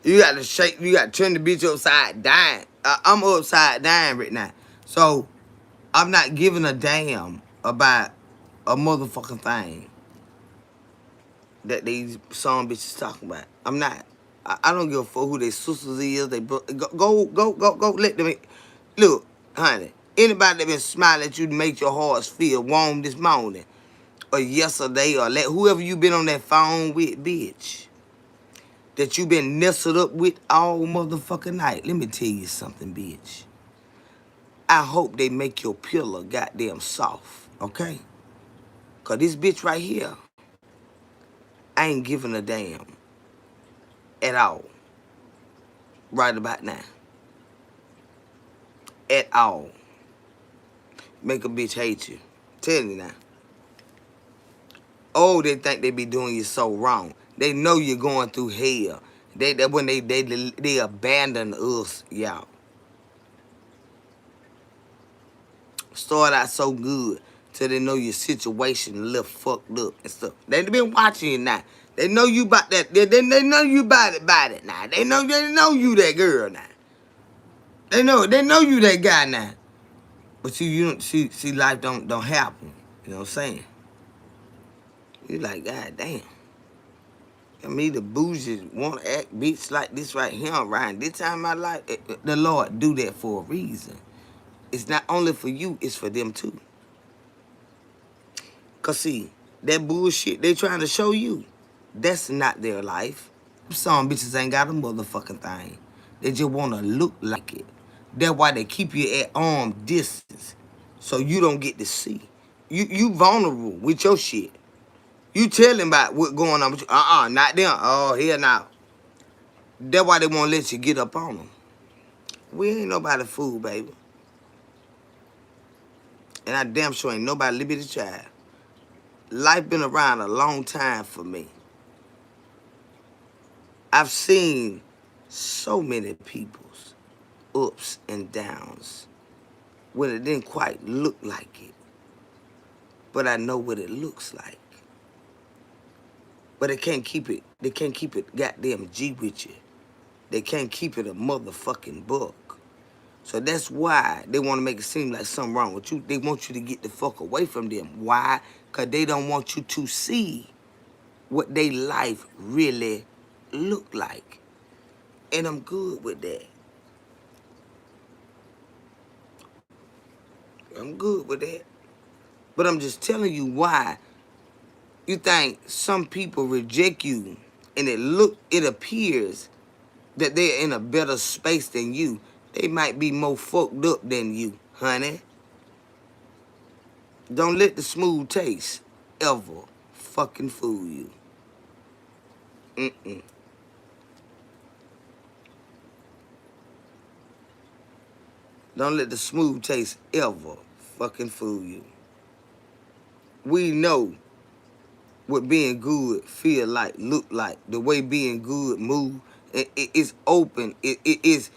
You got to shake. You got to turn the bitch upside down. I'm upside down right now, so I'm not giving a damn about a motherfucking thing that these some bitches talking about. I'm not. I don't give a fuck who their sisters is. They go. Let them. Look, honey. Anybody that been smiling at you to make your hearts feel warm this morning, or yesterday, or whoever you been on that phone with, bitch, that you been nestled up with all motherfucking night. Let me tell you something, bitch. I hope they make your pillow goddamn soft, okay? Cause this bitch right here, I ain't giving a damn at all. right about now. At all. Make a bitch hate you. Tell you now. Oh, they think they be doing you so wrong. They know you're going through hell. That when they abandon us, y'all. Start out so good till they know your situation a little fucked up and stuff. They been watching you now. They know you about that. They know you about it now. They know you that girl now. They know you that guy now. But you don't see life don't happen. You know what I'm saying? You like, God damn. And me, the bougie, want to act bitch like this right here around this time of my life. The Lord do that for a reason. It's not only for you, it's for them too. Because see, that bullshit they trying to show you, that's not their life. Some bitches ain't got a motherfucking thing. They just want to look like it. That's why they keep you at arm distance. So you don't get to see. You vulnerable with your shit. You tell them about what's going on with you. Not them. Oh, hell no. That's why they won't let you get up on them. We ain't nobody fool, baby. And I damn sure ain't nobody little bitty child. Life been around a long time for me. I've seen so many people's ups and downs when it didn't quite look like it. But I know what it looks like. But they can't keep it goddamn G with you. They can't keep it a motherfucking buck. So that's why they want to make it seem like something wrong with you. They want you to get the fuck away from them. Why? Because they don't want you to see what their life really look like. And I'm good with that. I'm good with that. But I'm just telling you why you think some people reject you and it appears that they're in a better space than you. They might be more fucked up than you, honey. Don't let the smooth taste ever fucking fool you. Mm-mm. Don't let the smooth taste ever fucking fool you. We know what being good feel like, look like, the way being good move. It's open. It is,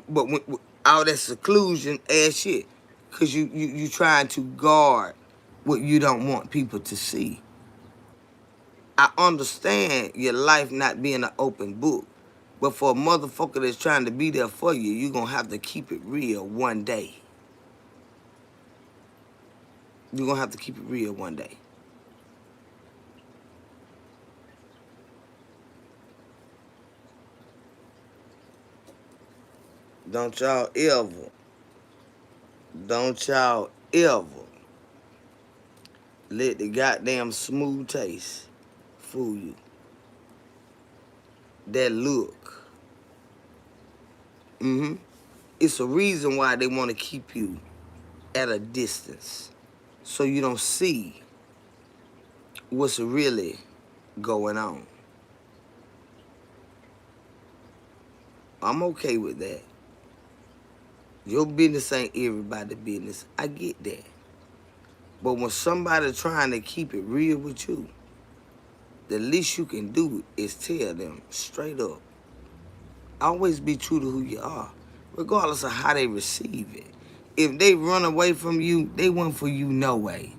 but when, all that seclusion ass shit, cause you trying to guard what you don't want people to see. I understand your life not being an open book, but for a motherfucker that's trying to be there for you, you're gonna have to keep it real one day. You're gonna have to keep it real one day. Don't y'all ever let the goddamn smooth taste fool you. That look. It's a reason why they want to keep you at a distance so you don't see what's really going on. I'm okay with that. Your business ain't everybody's business. I get that. But when somebody trying to keep it real with you, the least you can do is tell them straight up. Always be true to who you are, regardless of how they receive it. If they run away from you, they went for you no way.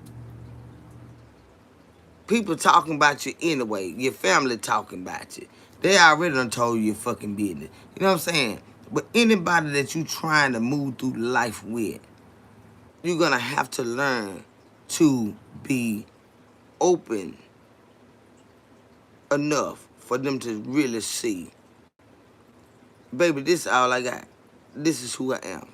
People talking about you anyway. Your family talking about you. They already done told you your fucking business. You know what I'm saying? But anybody that you trying to move through life with, you're going to have to learn to be open enough for them to really see. Baby, this is all I got. This is who I am.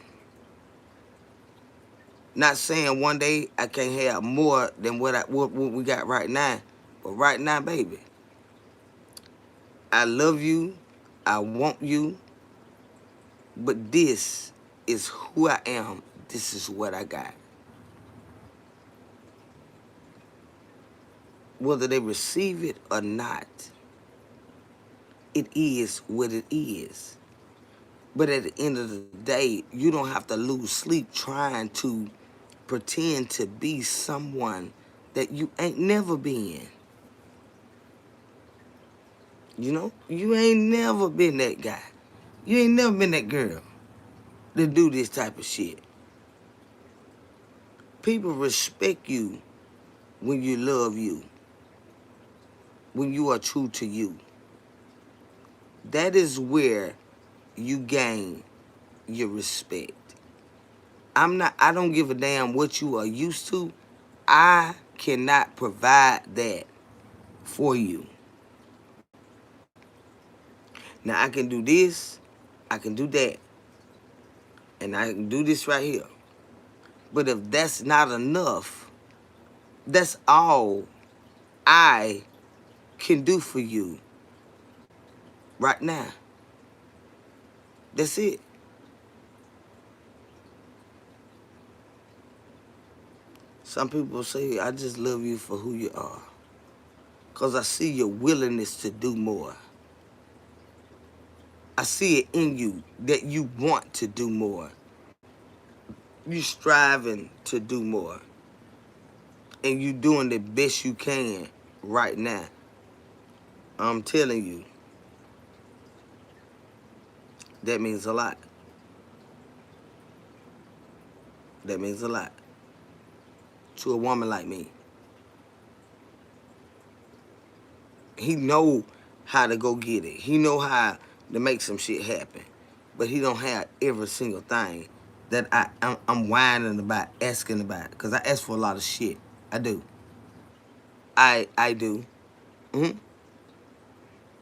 Not saying one day I can't have more than what we got right now. But right now, baby, I love you. I want you. But this is who I am. This is what I got. Whether they receive it or not, it is what it is. But at the end of the day, you don't have to lose sleep trying to pretend to be someone that you ain't never been. You know? You ain't never been that guy. You ain't never been that girl to do this type of shit. People respect you when you love you, when you are true to you. That is where you gain your respect. I don't give a damn what you are used to. I cannot provide that for you. Now I can do this, I can do that, and I can do this right here. But if that's not enough, that's all I can do for you right now. That's it. Some people say, I just love you for who you are. Because I see your willingness to do more. I see it in you that you want to do more. You striving to do more. And you doing the best you can right now. I'm telling you, that means a lot. That means a lot to a woman like me. He know how to go get it. He know how to make some shit happen. But he don't have every single thing that I'm whining about, asking about. Because I ask for a lot of shit. I do. I do.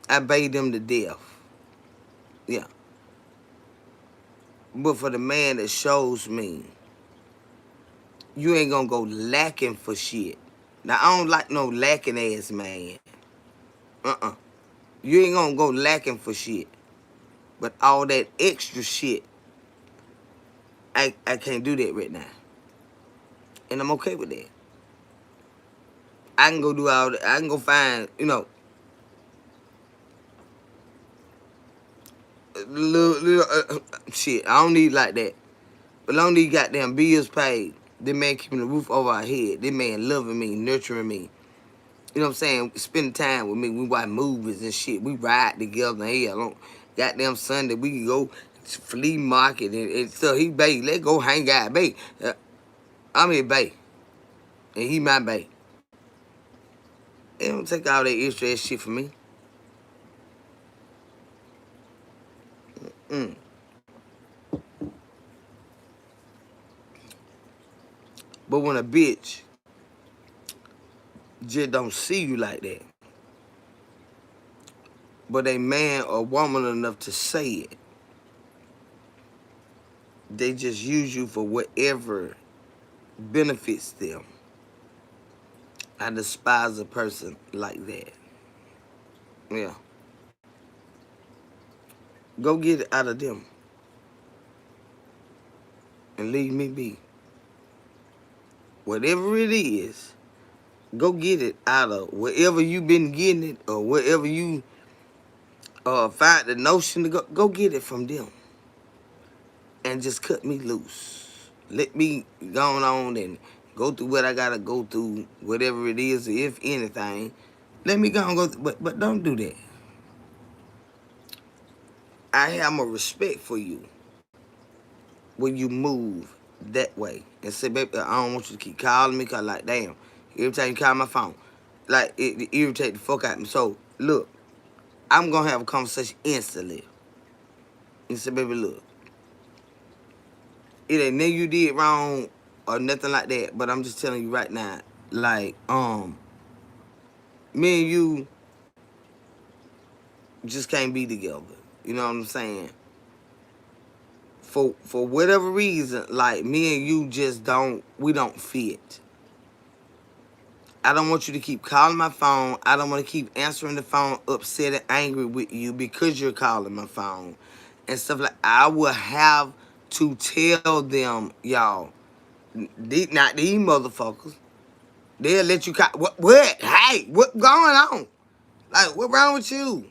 I bait them to death. Yeah. But for the man that shows me, you ain't gonna go lacking for shit. Now, I don't like no lacking ass man. You ain't gonna go lacking for shit. But all that extra shit, I can't do that right now. And I'm okay with that. I can go do all that. I can go find, shit. I don't need like that. But I don't need goddamn bills paid. This man keeping the roof over our head. This man loving me, nurturing me. You know what I'm saying? Spending time with me. We watch movies and shit. We ride together. Hell, on goddamn Sunday, we can go to flea market and stuff. He bae, let's go hang out, bae. I'm his bae. And he my bae. They don't take all that extra ass shit from me. But when a bitch just don't see you like that, but a man or woman enough to say it, they just use you for whatever benefits them. I despise a person like that. Yeah. Go get it out of them. And leave me be. Whatever it is, go get it out of wherever you been getting it or wherever you find the notion to go get it from them. And just cut me loose. Let me go on and go through what I gotta go through, whatever it is, if anything. Let me go and go through, but don't do that. I have a respect for you when you move that way. And say, baby, I don't want you to keep calling me, because, like, damn, every time you call my phone, like, it irritate the fuck out of me. So, look, I'm going to have a conversation instantly. And say, baby, look, it ain't nothing you did wrong or nothing like that, but I'm just telling you right now, like, me and you just can't be together. You know what I'm saying? For whatever reason, like, me and you just we don't fit. I don't want you to keep calling my phone. I don't want to keep answering the phone upset and angry with you because you're calling my phone and stuff like. I will have to tell them, y'all, not these motherfuckers. They'll let you call. What? Hey, what going on? Like, what wrong with you?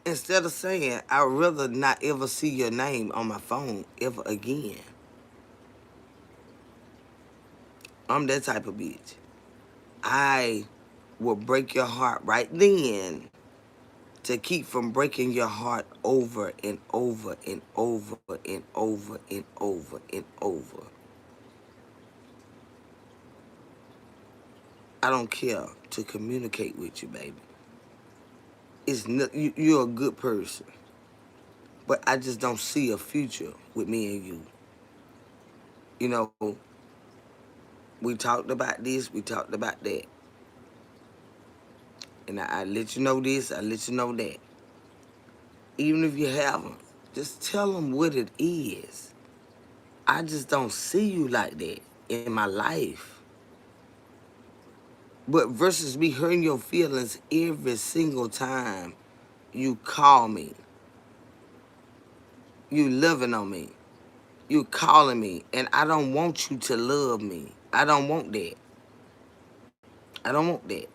instead of saying, I'd rather not ever see your name on my phone ever again. I'm that type of bitch. I will break your heart right then to keep from breaking your heart over and over and over and over and over and over. I don't care to communicate with you, baby. You're a good person, but I just don't see a future with me and you. You know, we talked about this, we talked about that. And I let you know this, I let you know that. Even if you haven't, just tell them what it is. I just don't see you like that in my life. But versus me hurting your feelings every single time you call me, you loving on me, you calling me, and I don't want you to love me. I don't want that. I don't want that.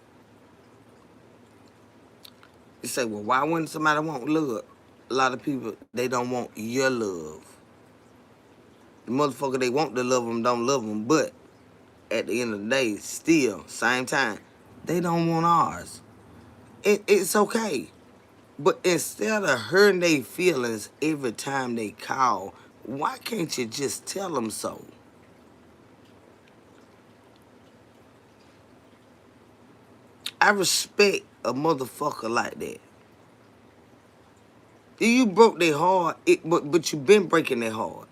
You say, well, why wouldn't somebody want love? A lot of people, they don't want your love. The motherfucker they want to love them don't love them, but at the end of the day, still, same time, they don't want ours. It's okay. But instead of hurting their feelings every time they call, why can't you just tell them so? I respect a motherfucker like that. You broke their heart, but you been breaking their heart.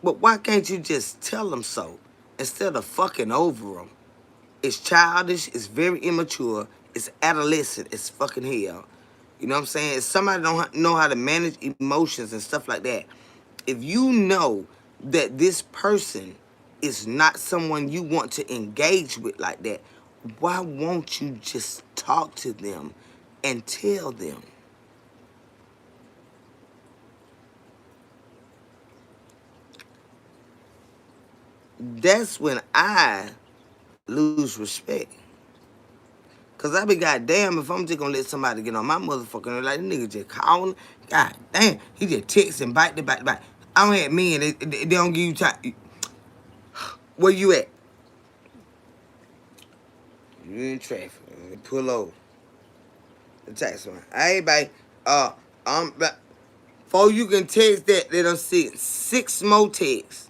But why can't you just tell them so instead of fucking over them? It's childish, it's very immature, it's adolescent, it's fucking hell. You know what I'm saying? If somebody don't know how to manage emotions and stuff like that, if you know that this person is not someone you want to engage with like that, why won't you just talk to them and tell them? That's when I lose respect. Cause I be goddamn if I'm just gonna let somebody get on my motherfucking nerve, like, this nigga just calling. God damn, he just texting, bite. I don't have men, they don't give you time. Where you at? You in traffic. Pull over. The tax one. Hey, babe. Before you can text that, they done sent 6 more texts.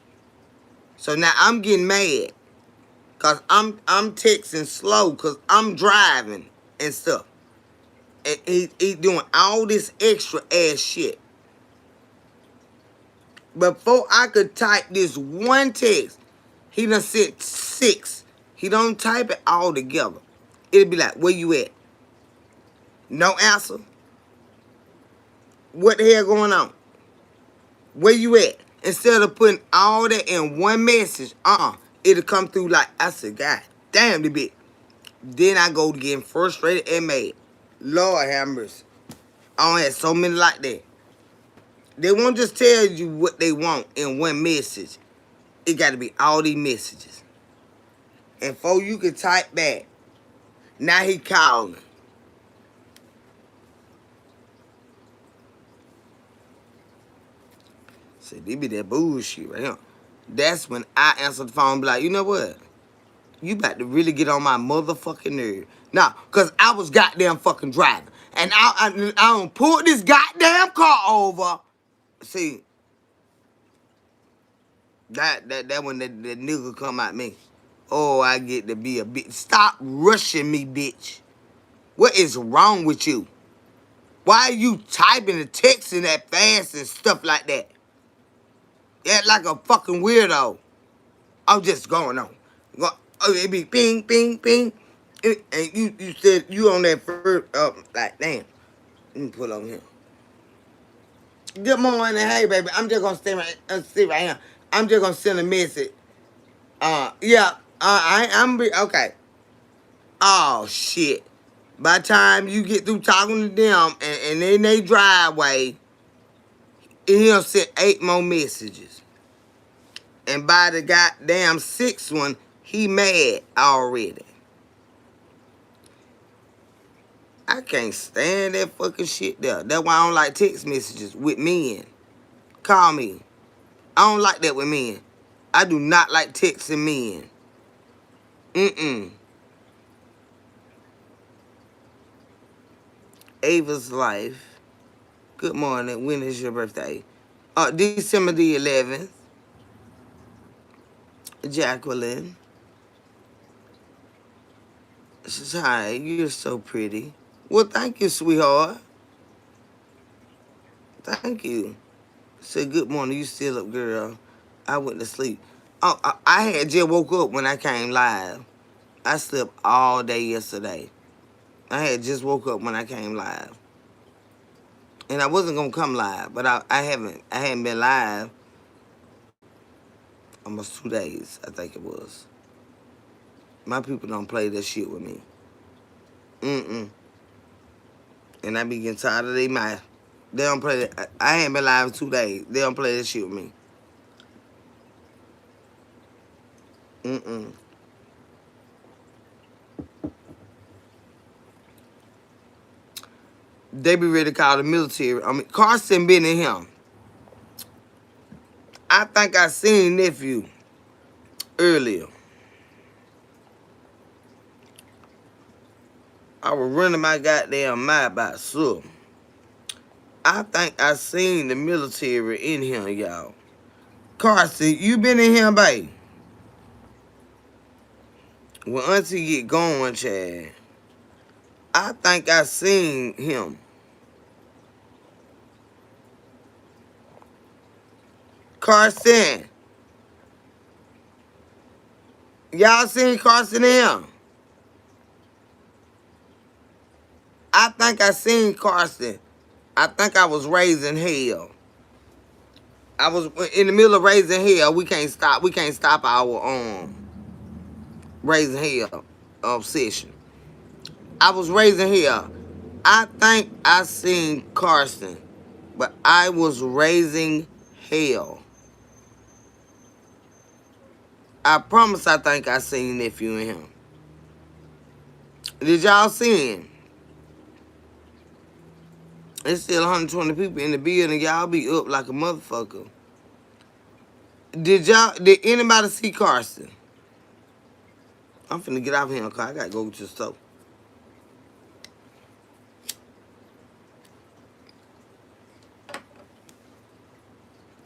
So now I'm getting mad. Cause I'm texting slow, cause I'm driving and stuff. And he doing all this extra ass shit. Before I could type this one text, he done sent 6. He don't type it all together. It'll be like, where you at? No answer. What the hell going on? Where you at? Instead of putting all that in one message, it'll come through like, I said, God damn the bitch. Then I go to getting frustrated and mad. Lord have mercy. I don't have so many like that. They won't just tell you what they want in one message. It got to be all these messages. And before you can type back, now he calling. See, they be that bullshit right here. That's when I answer the phone and be like, you know what? You about to really get on my motherfucking nerve. Nah, because I was goddamn fucking driving. And I don't pull this goddamn car over. See, that when that nigga come at me. Oh, I get to be a bitch. Stop rushing me, bitch. What is wrong with you? Why are you typing and texting that fast and stuff like that? Act like a fucking weirdo. I'm just going on. It be ping, ping, ping. And you said you on that first, like, damn. Let me pull over here. Good morning, hey, baby. I'm just going to stay right here. I'm just going to send a message. Yeah, okay. Oh, shit. By the time you get through talking to them and in their driveway, he'll send 8 more messages. And by the goddamn 6th one, he mad already. I can't stand that fucking shit there. That's why I don't like text messages with men. Call me. I don't like that with men. I do not like texting men. Ava's life. Good morning. When is your birthday? December the 11th. Jacqueline. Says, hi, you're so pretty. Well, thank you, sweetheart. Thank you. Said, good morning. You still up, girl? I went to sleep. Oh, I had just woke up when I came live. I slept all day yesterday. I had just woke up when I came live. And I wasn't gonna come live, but I hadn't been live almost 2 days, I think it was. My people don't play that shit with me. And I be getting tired of their mouth. They don't play that. I ain't been live in 2 days. They don't play that shit with me. They be ready to call the military. I mean, Carson been in him. I think I seen nephew earlier. I was running my goddamn mouth about something. I think I seen the military in here, y'all. Carson, you been in here, babe? When Auntie get going, Chad, I think I seen him. Carson. Y'all seen Carson in here? I think I seen Carson. I think I was raising hell. I was in the middle of raising hell. We can't stop our raising hell obsession. I was raising hell. I think I seen Carson, but I was raising hell. I promise I think I seen nephew in him. Did y'all see him? There's still 120 people in the building. Y'all be up like a motherfucker. Did anybody see Carson? I'm finna get out of here because I gotta go to the store.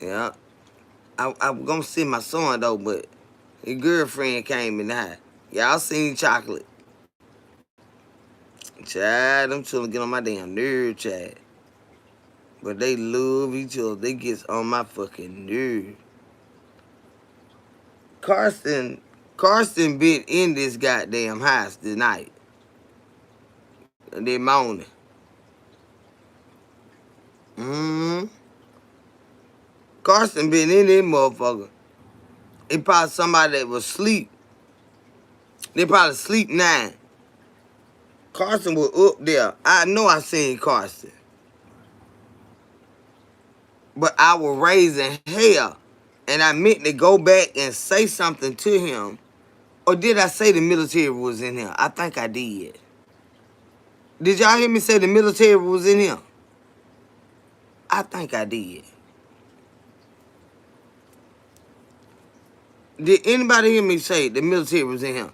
Yeah. I'm gonna see my son though, but his girlfriend came in the house. Y'all seen Chocolate. Child, them children get on my damn nerve, child. But they love each other. They get on my fucking nerve. Carson been in this goddamn house tonight. That morning. Carson been in this motherfucker. It probably somebody that was asleep. They probably sleep now. Carson was up there. I know I seen Carson. But I was raising hell. And I meant to go back and say something to him. Or did I say the military was in here? I think I did. Did y'all hear me say the military was in here? I think I did. Did anybody hear me say the military was in here?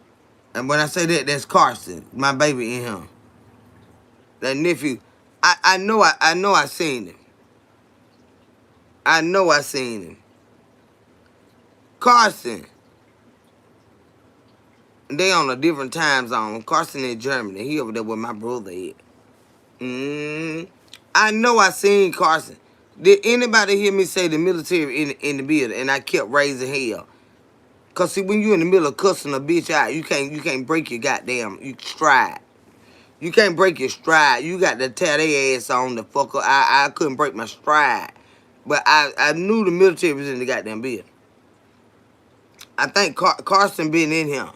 And when I say that, that's Carson, my baby in him. That nephew. I know I seen him. I know I seen him. Carson. They on a different time zone. Carson in Germany. He over there with my brother at. I know I seen Carson. Did anybody hear me say the military in the building? And I kept raising hell. Cause see, when you in the middle of cussing a bitch out, you can't break your goddamn stride. You can't break your stride. You got to tear their ass on the fucker. I couldn't break my stride. But I knew the military was in the goddamn building. I think Carson been in here.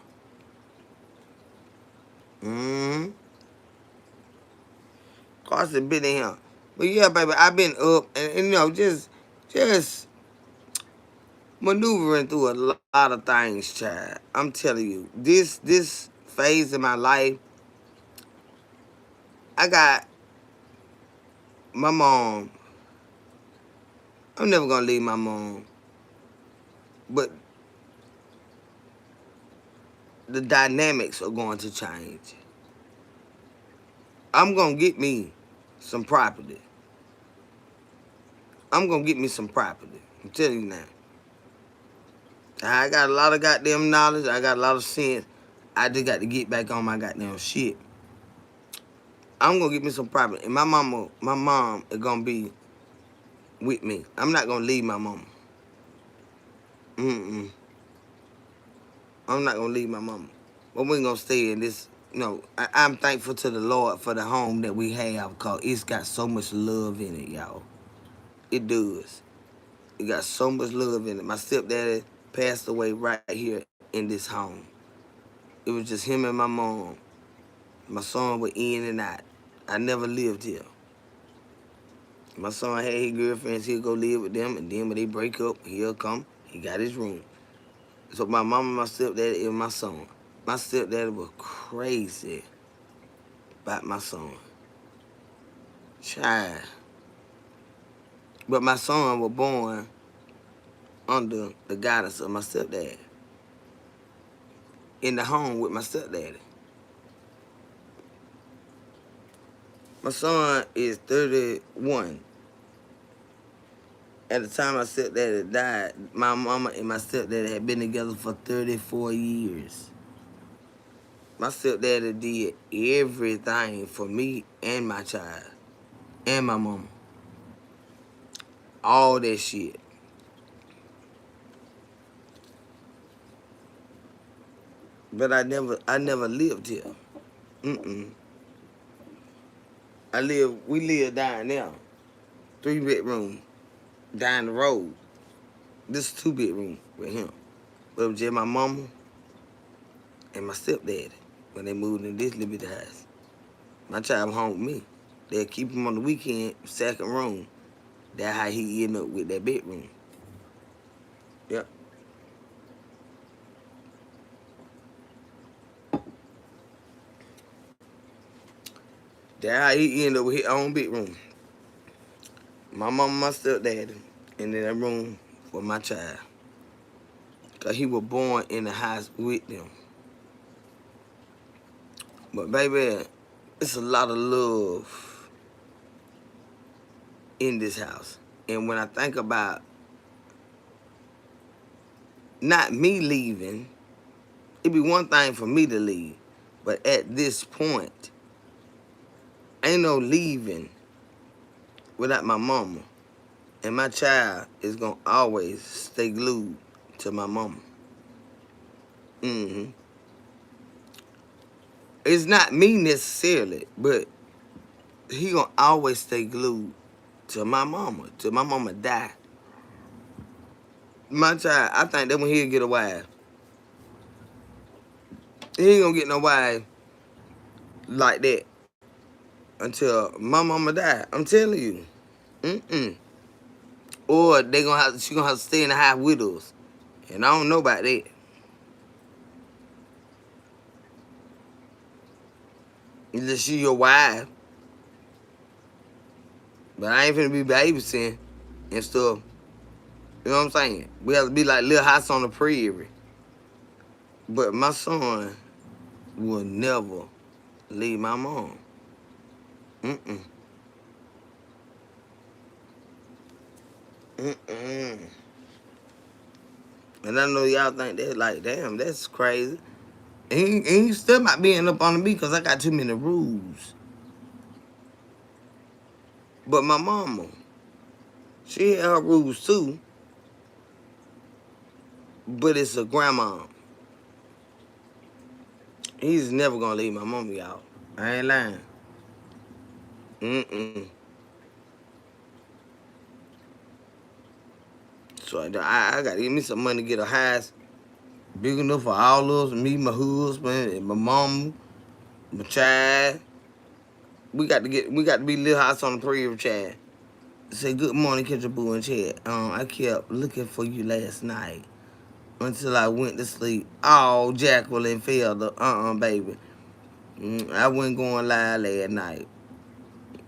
Carson been in here. But yeah, baby, I've been up and you know, just maneuvering through a lot of things, child. I'm telling you, this phase of my life, I got my mom. I'm never gonna leave my mom, but the dynamics are going to change. I'm gonna get me some property. I'm gonna get me some property. I'm telling you now. I got a lot of goddamn knowledge. I got a lot of sense. I just got to get back on my goddamn shit. I'm gonna get me some property, and my mom is gonna be with me. I'm not gonna leave my mama. Mm-mm. I'm not gonna leave my mama. But we're gonna stay in this. I'm thankful to the Lord for the home that we have, cause it's got so much love in it, y'all. It does. It got so much love in it. My stepdaddy passed away right here in this home. It was just him and my mom. My son was in and out. I never lived here. My son had his girlfriends. He'll go live with them, and then when they break up, he'll come. He got his room. So my mama, my stepdaddy, and my son. My stepdaddy was crazy about my son. Child. But my son was born under the guidance of my stepdad. In the home with my stepdaddy. My son is 31. At the time my stepdaddy died, my mama and my stepdaddy had been together for 34 years. My stepdaddy did everything for me and my child. And my mama. All that shit. But I never lived here. Mm-mm. We live down there. 3-bedroom. Down the road. This is 2-bedroom with him. But it was just my mama and my stepdaddy when they moved in this little bit of house. My child was home with me. They'd keep him on the weekend, second room. That's how he ended up with that bedroom. Yep. That's how he ended up with his own bedroom. My mama, my stepdaddy, and in that room for my child. Because he was born in the house with them. But baby, it's a lot of love in this house. And when I think about not me leaving, it'd be one thing for me to leave. But at this point, ain't no leaving without my mama. And my child is going to always stay glued to my mama. Mm-hmm. It's not me necessarily, but he going to always stay glued to my mama. Till my mama die. My child, I think that when he'll get a wife, he ain't going to get no wife like that until my mama die. I'm telling you. Mm-mm. Or she gonna have to stay in the house with us. And I don't know about that. Unless she your wife. But I ain't finna be babysitting and stuff. You know what I'm saying? We have to be like Little House on the Prairie. But my son will never leave my mom. Mm-mm. Mm-mm. And I know y'all think that like, damn, that's crazy. And he still might be up on me because I got too many rules. But my mama, she had her rules too. But it's a grandma. He's never gonna leave my mama, y'all. I ain't lying. Mm-mm. So I gotta give me some money to get a house big enough for all of us, me, my husband, and my mama, my child. We got to be Little House on the Prairie, child. Say good morning, Kitchen Boo and Chad. I kept looking for you last night until I went to sleep. Oh, Jacqueline Felder, baby. I wasn't going live last night.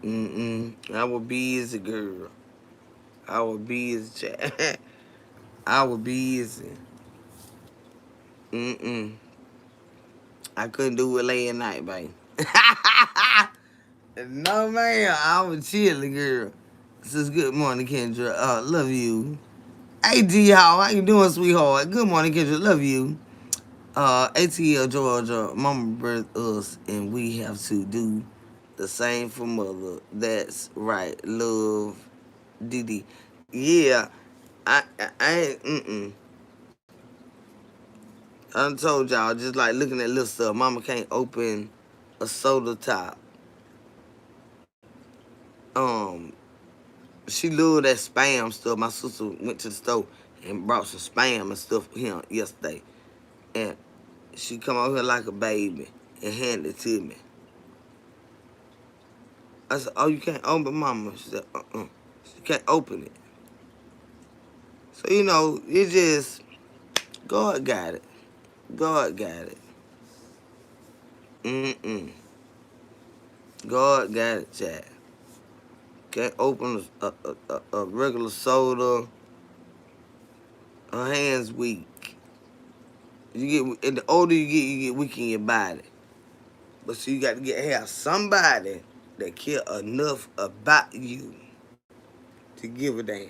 I was busy, girl. I was busy, chat. I was busy. Mm-mm. I couldn't do it late at night, babe. No, man. I was chilling, girl. Says good morning, Kendra. Love you. Hey, D, how you doing, sweetheart? Good morning, Kendra. Love you. ATL Georgia, Mama birthed us, and we have to do the same for mother. That's right. Love, Didi. Yeah, I ain't. I done told y'all, just like looking at little stuff. Mama can't open a soda top. Um, she loved that spam stuff. My sister went to the store and brought some spam and stuff here yesterday, and she come out here like a baby and handed it to me. I said, "Oh, you can't open it, Mama." She said, She can't open it. So, it just, God got it. God got it. Mm-mm. God got it, Chad. Can't open a regular soda. Her hands weak. And the older you get weak in your body. But so you got to have somebody that care enough about you to give a damn.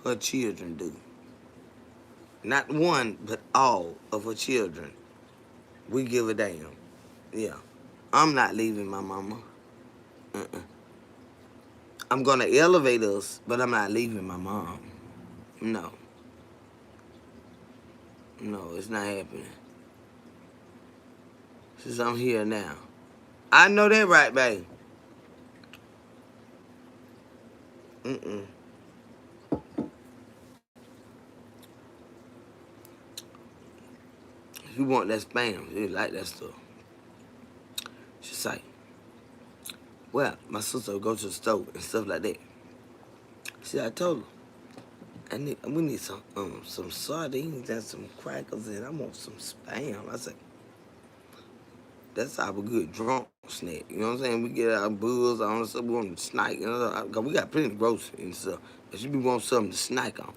Her children do. Not one, but all of her children. We give a damn. Yeah. I'm not leaving my mama. Uh-uh. I'm going to elevate us, but I'm not leaving my mom. No. No, it's not happening. Since I'm here now. I know that right, babe. Mm-mm. You want that spam. You like that stuff. She's like, well, my sister will go to the store and stuff like that. See, I told her, we need some sardines and some crackers and I want some spam. I said, that's our good drunk snack. You know what I'm saying? We get our buzz on stuff, we want to snack. Cause we got plenty of groceries and stuff. But she be want something to snack on.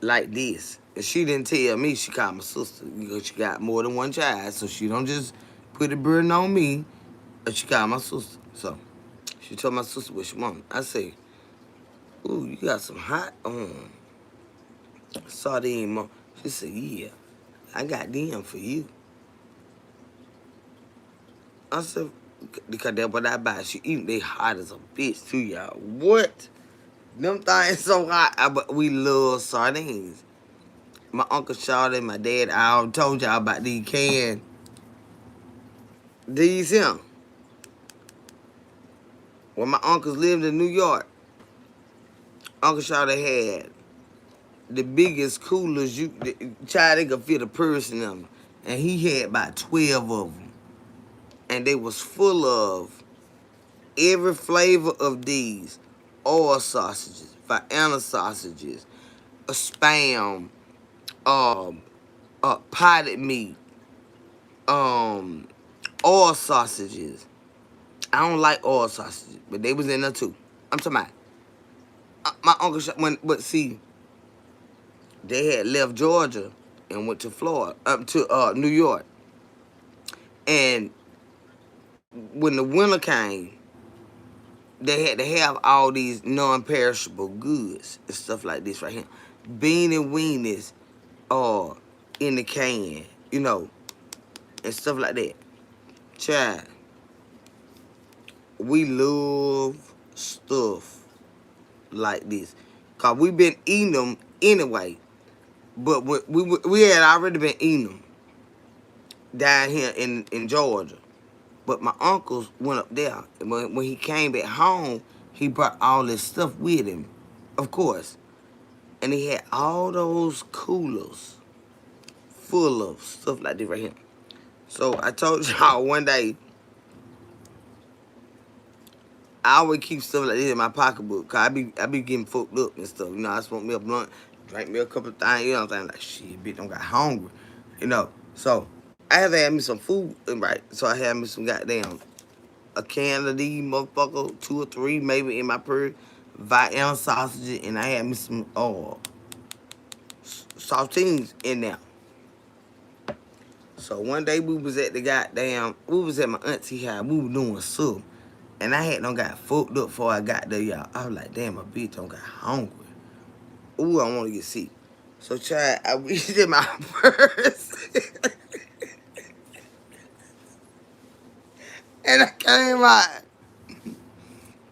Like this. And she didn't tell me, she called my sister because she got more than one child. So she don't just put the burden on me. But she called my sister. So she told my sister what she wanted. I say, ooh, you got some hot sardine, Mom. She said, yeah, I got them for you. I said, because that's what I buy. She eating, they hot as a bitch too, y'all. What? Them things so hot. But we love sardines. My Uncle Charlie and my dad, I told y'all about these cans. These him. When my uncles lived in New York, Uncle Charlie had the biggest coolers they could fit a person in them. And he had about 12 of them. And they was full of every flavor of these. Oil sausages, Vienna sausages, spam, potted meat, oil sausages. I don't like oil sausages, but they was in there too. I'm talking about my uncle. But see, they had left Georgia and went to Florida, up to New York, and when the winter came, they had to have all these non-perishable goods and stuff like this right here, bean and weenies, in the can, and stuff like that. Child, we love stuff like this. Cause we been eating them anyway. But we had already been eating them down here in Georgia. But my uncles went up there. And when he came back home, he brought all this stuff with him, of course. And he had all those coolers full of stuff like this right here. So I told y'all one day, I always keep stuff like this in my pocketbook. Cause I be getting fucked up and stuff. I smoke me a blunt, drank me a couple of things, you know what I'm saying? Like, shit, bitch, I got hungry, So I had to have me some food, right? So I had me some goddamn a can of these motherfucker, 2 or 3 maybe in my purse, Vienna sausage, and I had me some saltines in there. So one day we was at my auntie house, we was doing soup. And I had done got fucked up before I got there, y'all. I was like, damn, my bitch done got hungry. Ooh, I want to get sick. So, child, I reached in my purse. And I came out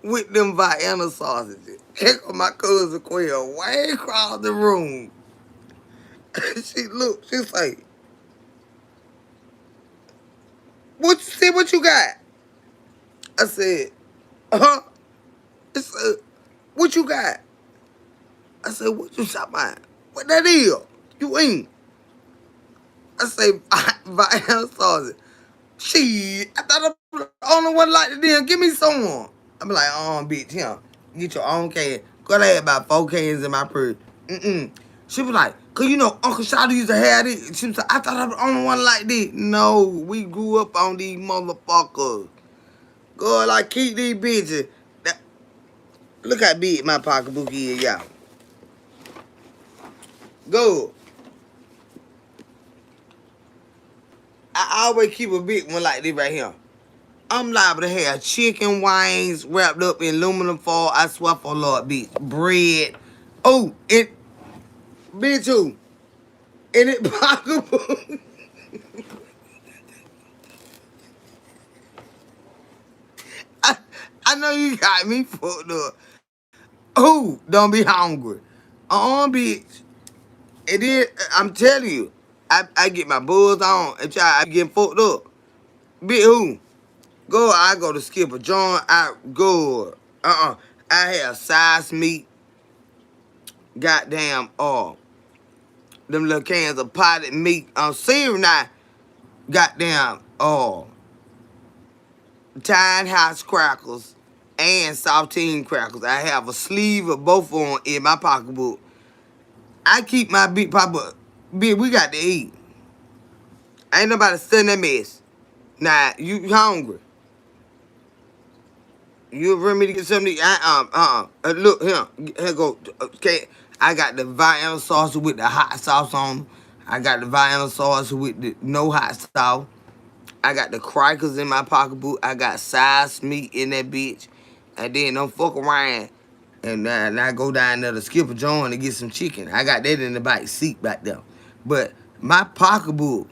with them Vienna sausages. Here come my cousin Quail way across the room. She looked, she's like, what you got? I said, huh? She said, what you got? I said, what you talking about? What that is? You ain't. I say, Vienna sausage. Shit, I thought I was the only one like it then. Give me some. I'm like, bitch, here. Get your own can. Cause I had about 4 cans in my purse. She was like, cause you know, Uncle Shawty used to have it. She was like, I thought I was the only one like this. No, we grew up on these motherfuckers. Girl, I keep these bitches. Look how big my pocketbook is, y'all. Go. I always keep a big one like this right here. I'm liable to have chicken wings wrapped up in aluminum foil. I swear for Lord, bitch. Bread. Oh, bitch, who? And it pocketbook. I know you got me fucked up. Oh, don't be hungry. Bitch. And then, I'm telling you, I get my buzz on and I get fucked up. Bitch, who? I go to skip a joint. I go. I have size meat. Goddamn, them little cans of potted meat. Senior now, goddamn, Tine House crackers and saltine crackers. I have a sleeve of both of them in my pocketbook. I keep my big papa. Bitch, we got to eat. Ain't nobody studying that mess. Now, you hungry. You want me to get something to eat? Look, here go. Okay, I got the Vienna sauce with the hot sauce on. I got the Vienna sauce with the no hot sauce. I got the crackers in my pocketbook. I got size meat in that bitch. And then don't fuck around. And I go down there to skip a joint and get some chicken. I got that in the back seat back there. But my pocketbook,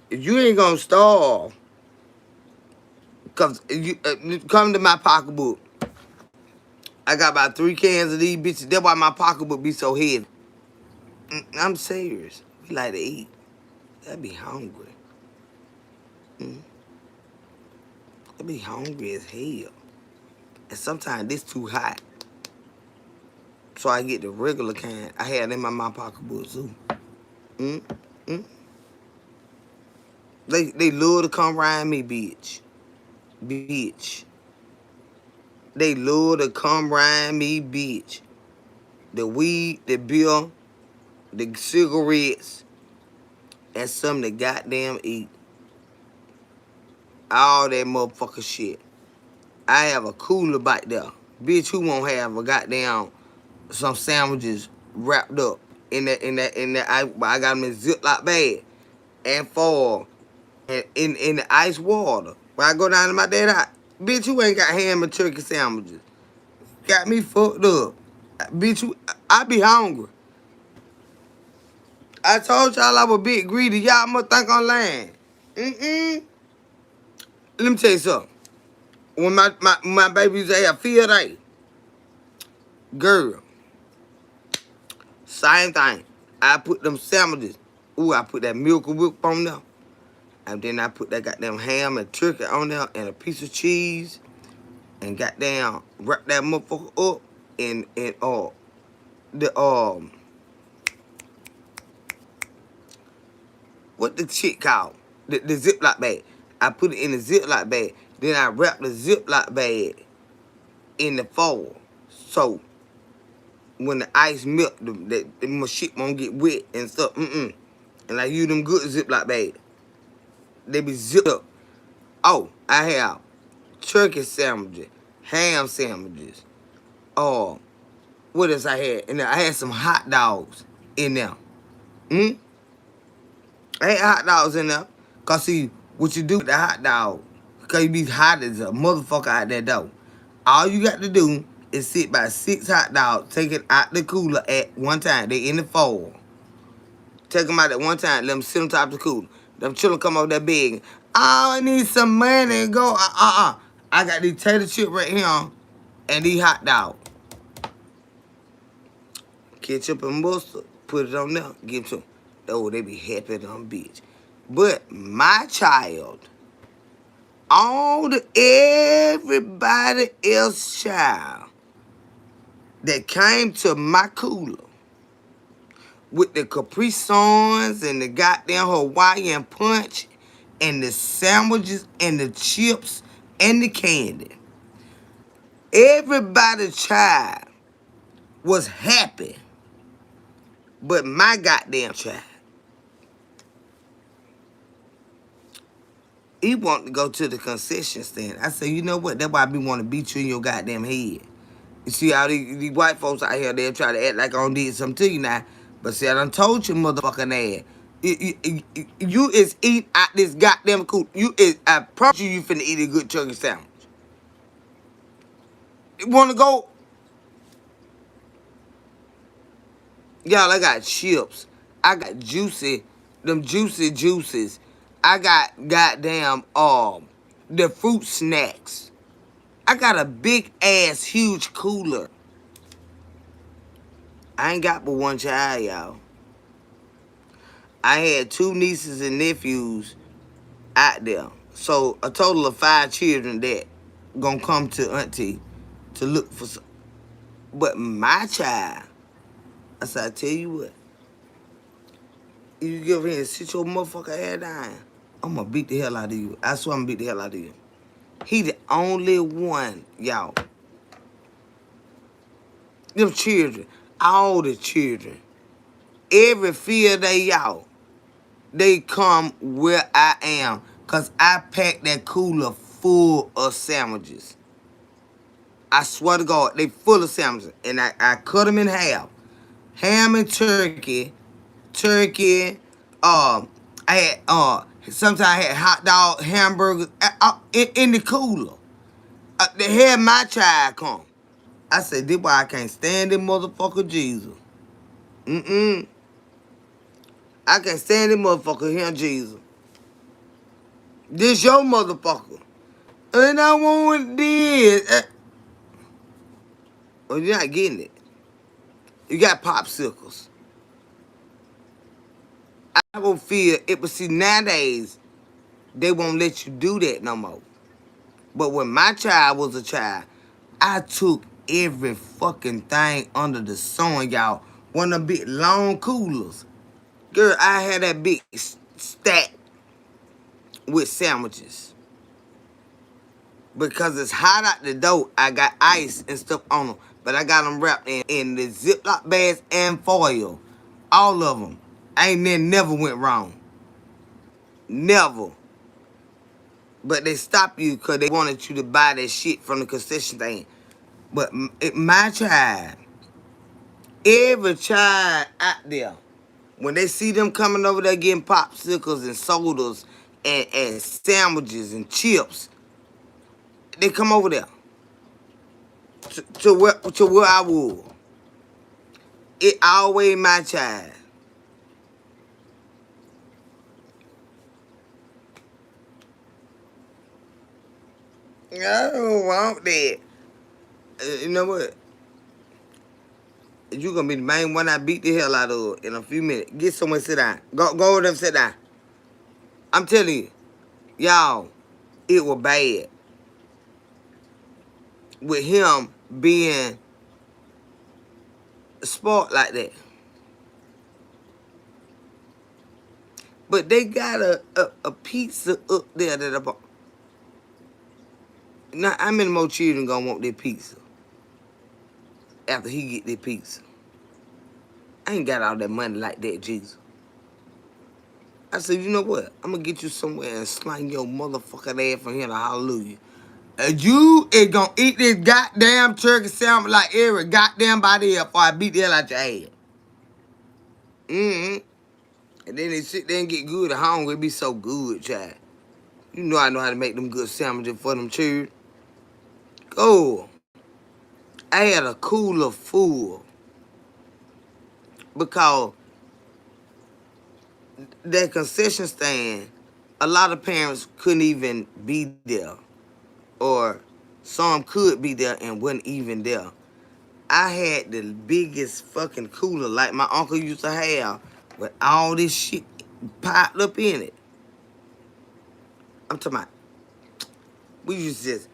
if you ain't gonna starve, cause you come to my pocketbook. I got about 3 cans of these bitches. That's why my pocketbook be so heavy. I'm serious. We like to eat. I be hungry. I be hungry as hell. And sometimes this too hot. So I get the regular kind. I had them in my pocketbook too. Mm, mm. They love to come around me, bitch. Bitch. They love to come around me, bitch. The weed, the beer, the cigarettes, and some that goddamn eat. All that motherfucker shit. I have a cooler back there. Bitch, who won't have a goddamn some sandwiches wrapped up in that I got them in Ziploc bag and foil and in the ice water. When I go down to my dad's house, bitch, you ain't got ham and turkey sandwiches. Got me fucked up. Bitch, I be hungry. I told y'all I was big greedy. Y'all must think I'm lying. Let me tell you something. When my baby used to have field day, girl, same thing. I put them sandwiches. Ooh, I put that milk and whip on there. And then I put that goddamn ham and turkey on there and a piece of cheese. And goddamn wrap that motherfucker up in the what the shit called? The Ziploc bag. I put it in the Ziploc bag. Then I wrap the Ziploc bag in the foil. So when the ice melt, the shit won't get wet and stuff. And like you them good Ziploc bags. They be zipped up. Oh, I have turkey sandwiches, ham sandwiches. Oh, what else I had? And I had some hot dogs in there. Hmm? I had hot dogs in there. Cause see, what you do with the hot dog, cause you be hot as a motherfucker out that door. All you got to do is sit by 6 hot dogs, take it out the cooler at one time. They in the foil. Take them out at one time, let them sit on top of the cooler. Them children come over there big. Oh, I need some money. Go. I got these tater chip right here and these hot dogs. Ketchup and mustard. Put it on there. Give it to them. Oh, they be happy them bitch. But my child, everybody else child that came to my cooler with the Capri Suns and the goddamn Hawaiian punch and the sandwiches and the chips and the candy. Everybody child was happy, but my goddamn child, he wanted to go to the concession stand. I said, you know what? That's why I be want to beat you in your goddamn head. You see how these white folks out here, they'll try to act like I don't did something to you now. But see, I done told you, motherfucking ass. You is eating out this goddamn coop. I promise you finna eat a good turkey sandwich. You wanna go? Y'all, I got chips. I got them juicy juices. I got goddamn, the fruit snacks. I got a big ass, huge cooler. I ain't got but one child, y'all. I had 2 nieces and nephews out there. So a total of 5 children that gonna come to auntie to look for some. But my child, I said, I tell you what, you get over here and sit your motherfucker ass down, I'm gonna beat the hell out of you. I swear I'm gonna beat the hell out of you. He the only one, y'all. Them children, all the children, every field day, y'all, they come where I am. Cause I packed that cooler full of sandwiches. I swear to God, they full of sandwiches. And I cut them in half. Ham and turkey. I had, sometimes I had hot dog, hamburgers in the cooler. They had my child come. I said, this why I can't stand this motherfucker Jesus. I can't stand this motherfucker here, Jesus. This your motherfucker. And I want this. Oh, you're not getting it. You got popsicles. I will feel it, but see, nowadays, they won't let you do that no more. But when my child was a child, I took every fucking thing under the sun, y'all. One of the big long coolers. Girl, I had that big stack with sandwiches. Because it's hot out the door, I got ice and stuff on them. But I got them wrapped in the Ziploc bags and foil. All of them. Never went wrong. Never. But they stopped you because they wanted you to buy that shit from the concession thing. But my child, every child out there, when they see them coming over there getting popsicles and sodas and sandwiches and chips, they come over there to where I was. It always my child. I don't want that. You know what? You gonna be the main one I beat the hell out of in a few minutes. Get somewhere, sit down. Go over there and sit down. I'm telling you, y'all, it was bad. With him being sport like that. But they got a pizza up there that I bought. Now, how many more children gonna want their pizza after he get their pizza? I ain't got all that money like that, Jesus. I said, you know what? I'm gonna get you somewhere and slang your motherfucking ass from here to hallelujah. And you is gonna eat this goddamn turkey sandwich like every goddamn body else before I beat the hell out your ass. Mm-hmm. And then they sit there and get good at home. It be so good, child. You know how to make them good sandwiches for them children. Go. I had a cooler full because that concession stand, a lot of parents couldn't even be there. Or some could be there and wasn't even there. I had the biggest fucking cooler like my uncle used to have with all this shit piled up in it. I'm talking about, we used to just,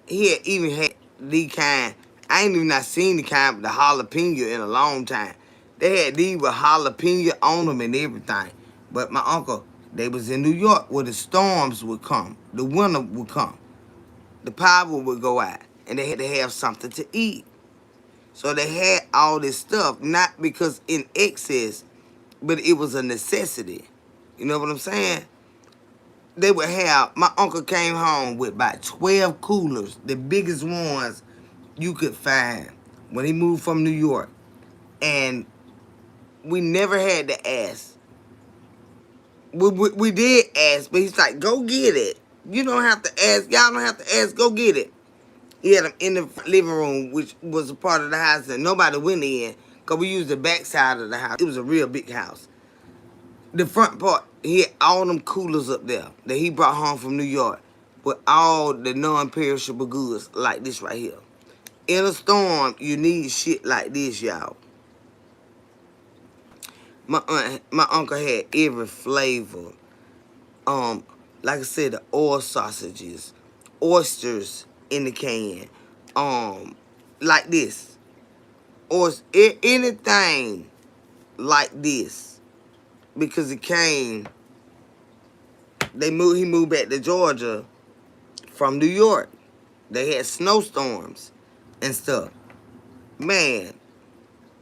he had even had the kind, I ain't even not seen the kind with the jalapeno in a long time. They had these with jalapeno on them and everything. But my uncle, they was in New York where the storms would come, the winter would come, the power would go out, and they had to have something to eat. So they had all this stuff, not because in excess, but it was a necessity. You know what I'm saying? They would have, my uncle came home with about 12 coolers, the biggest ones you could find when he moved from New York. And we never had to ask. We did ask, but he's like, go get it. You don't have to ask. Y'all don't have to ask. Go get it. He had them in the living room, which was a part of the house that nobody went in because we used the back side of the house. It was a real big house. The front part, he had all them coolers up there that he brought home from New York with all the non-perishable goods like this right here. In a storm, you need shit like this, y'all. My uncle had every flavor. Like I said, the oil sausages, oysters in the can, like this, or anything like this, because it came. He moved back to Georgia from New York. They had snowstorms and stuff. Man,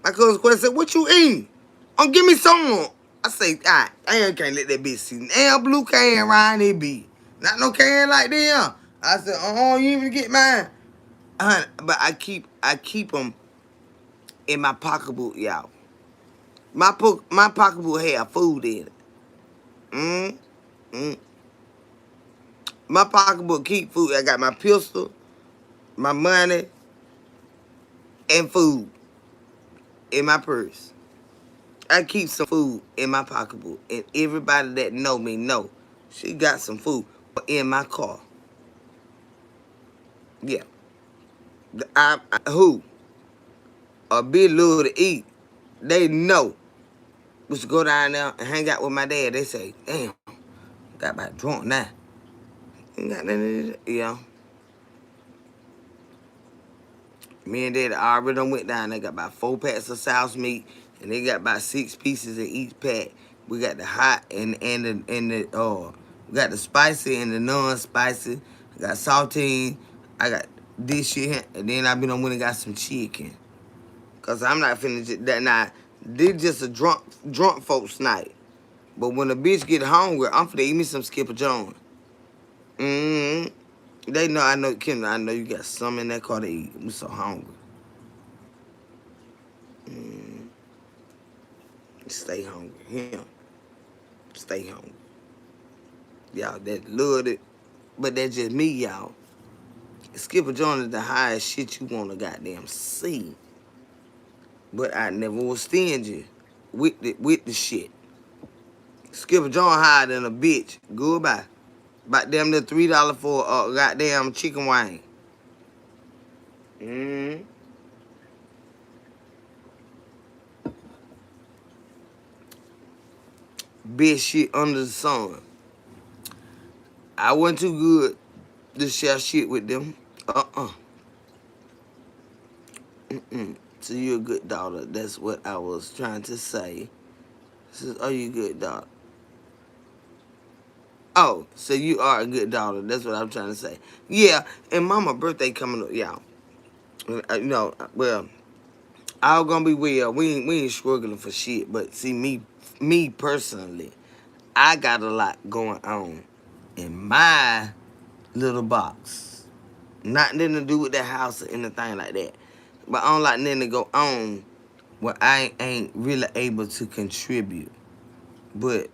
my cousin Quest said, "What you eating? Oh, give me some." I say, I can't let that bitch see. Damn blue can around it be. Not no can like them. I said, you even get mine. But I keep them in my pocketbook, y'all. My pocketbook have food in it. My pocketbook keep food. I got my pistol, my money, and food in my purse. I keep some food in my pocketbook. And everybody that know me know she got some food in my car. Yeah. Who? A big love to eat. They know. We should go down there and hang out with my dad. They say, damn, got about drunk now. Ain't got nothing to do. Yeah. Me and Dad already done went down. They got about 4 packs of sauce meat, and they got about 6 pieces of each pack. We got the hot and the we got the spicy and the non-spicy. I got saltine. I got this shit here, and then I been on when I got some chicken. Cause I'm not finna that now. This just a drunk folks night. But when a bitch get hungry, I'm finna eat me some Skipper Jones. They know, Kim, I know you got something in that car to eat. I'm so hungry. Stay hungry. Him. Stay hungry. Y'all, that love it. But that's just me, y'all. Skipper Jones is the highest shit you want to goddamn see. But I never was stingy with the shit. Skipper Jones higher than a bitch. Goodbye. About damn near $3 for a goddamn chicken wing. Best shit under the sun. I wasn't too good to share shit with them. So you're a good daughter. That's what I was trying to say. Says, are you a good daughter? Oh, so you are a good daughter. That's what I'm trying to say. Yeah, and Mama's birthday coming up, y'all. Well, all gonna be well. We ain't struggling for shit. But see, me personally, I got a lot going on in my little box. Nothing to do with the house or anything like that. But I don't like nothing to go on where I ain't really able to contribute. But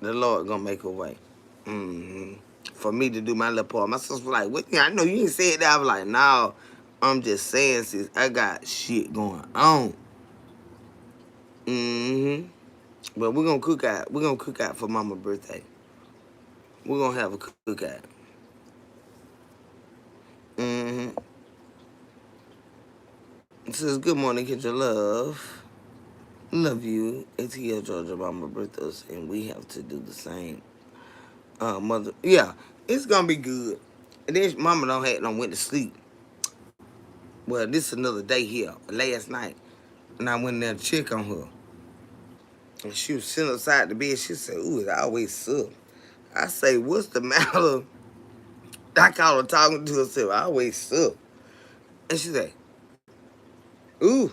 the Lord gonna make a way. For me to do my little part. My sister was like, what? I know you ain't said that. I was like, no, I'm just saying, sis, I got shit going on. But we're gonna cook out. We're gonna cook out for Mama's birthday. We're gonna have a cookout. It says, good morning, get your love. Love you. ATL Georgia Mama birthday, and we have to do the same. Mother, yeah, it's gonna be good. And then Mama went to sleep. Well, this is another day here. Last night, and I went there to check on her. And she was sitting outside the bed. She said, ooh, it always suck. I say, what's the matter? I call her talking to herself. I always suck. And she said, ooh.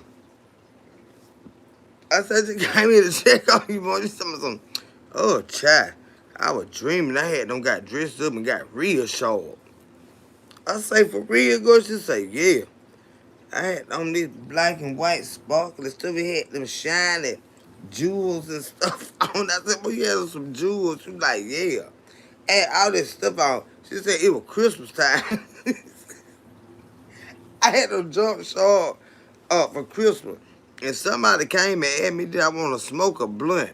I said, she came here to check on you, boy. She told me something. Oh, child. I was dreaming. I had them got dressed up and got real sharp. I say, for real, girl? She say, yeah. I had on this black and white sparkly stuff. It had them shiny jewels and stuff on. I said, well, you had some jewels. She was like, yeah. Had all this stuff on. She said it was Christmas time. I had them jump sharp for Christmas. And somebody came and asked me, did I want to smoke a blunt?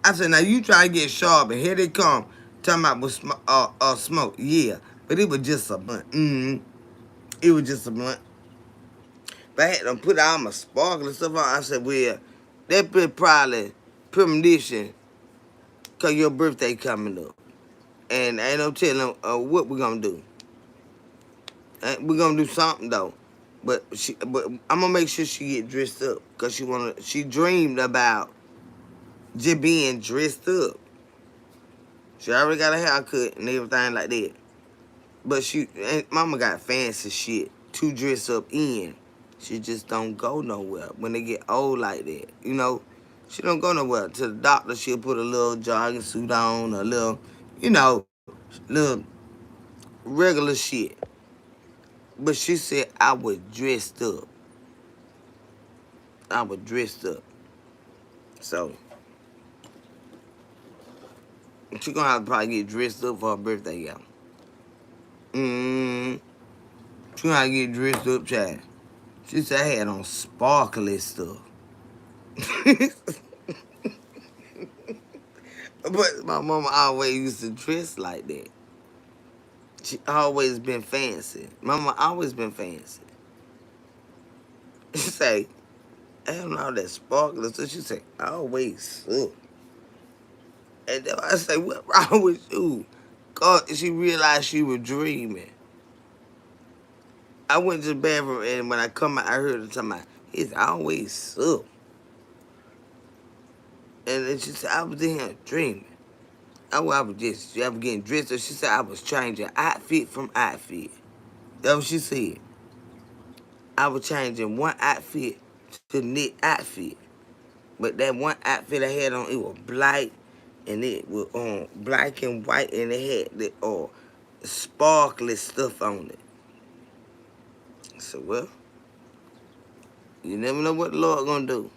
I said, now you try to get sharp, and here they come, talking about smoke. Yeah, but it was just a blunt. It was just a blunt. But I had them put all my sparkle and stuff on. I said, well, that be probably premonition because your birthday coming up. And ain't no telling what we're going to do. We're going to do something, though. But I'm going to make sure she get dressed up because she dreamed about just being dressed up. She already got a haircut and everything like that. But Mama got fancy shit to dress up in. She just don't go nowhere when they get old like that. You know, she don't go nowhere. To the doctor, she'll put a little jogging suit on, a little, little regular shit. But she said I was dressed up. I was dressed up. So, she gonna have to probably get dressed up for her birthday, y'all. She gonna have to get dressed up, child. She said I had on sparkly stuff. But my mama always used to dress like that. She always been fancy. Mama always been fancy. She say, I don't know that sparkly stuff. She say, I always suck. And then I say, what wrong with you? Cause she realized she was dreaming. I went to the bathroom and when I come out, I heard her talking about, it's always suck. And then she said, I was in here dreaming. I was getting dressed up. She said I was changing outfit from outfit. That's what she said. I was changing one outfit to the next outfit. But that one outfit I had on, it was black. And it was black and white. And it had the sparkly stuff on it. So, well, you never know what the Lord gonna do.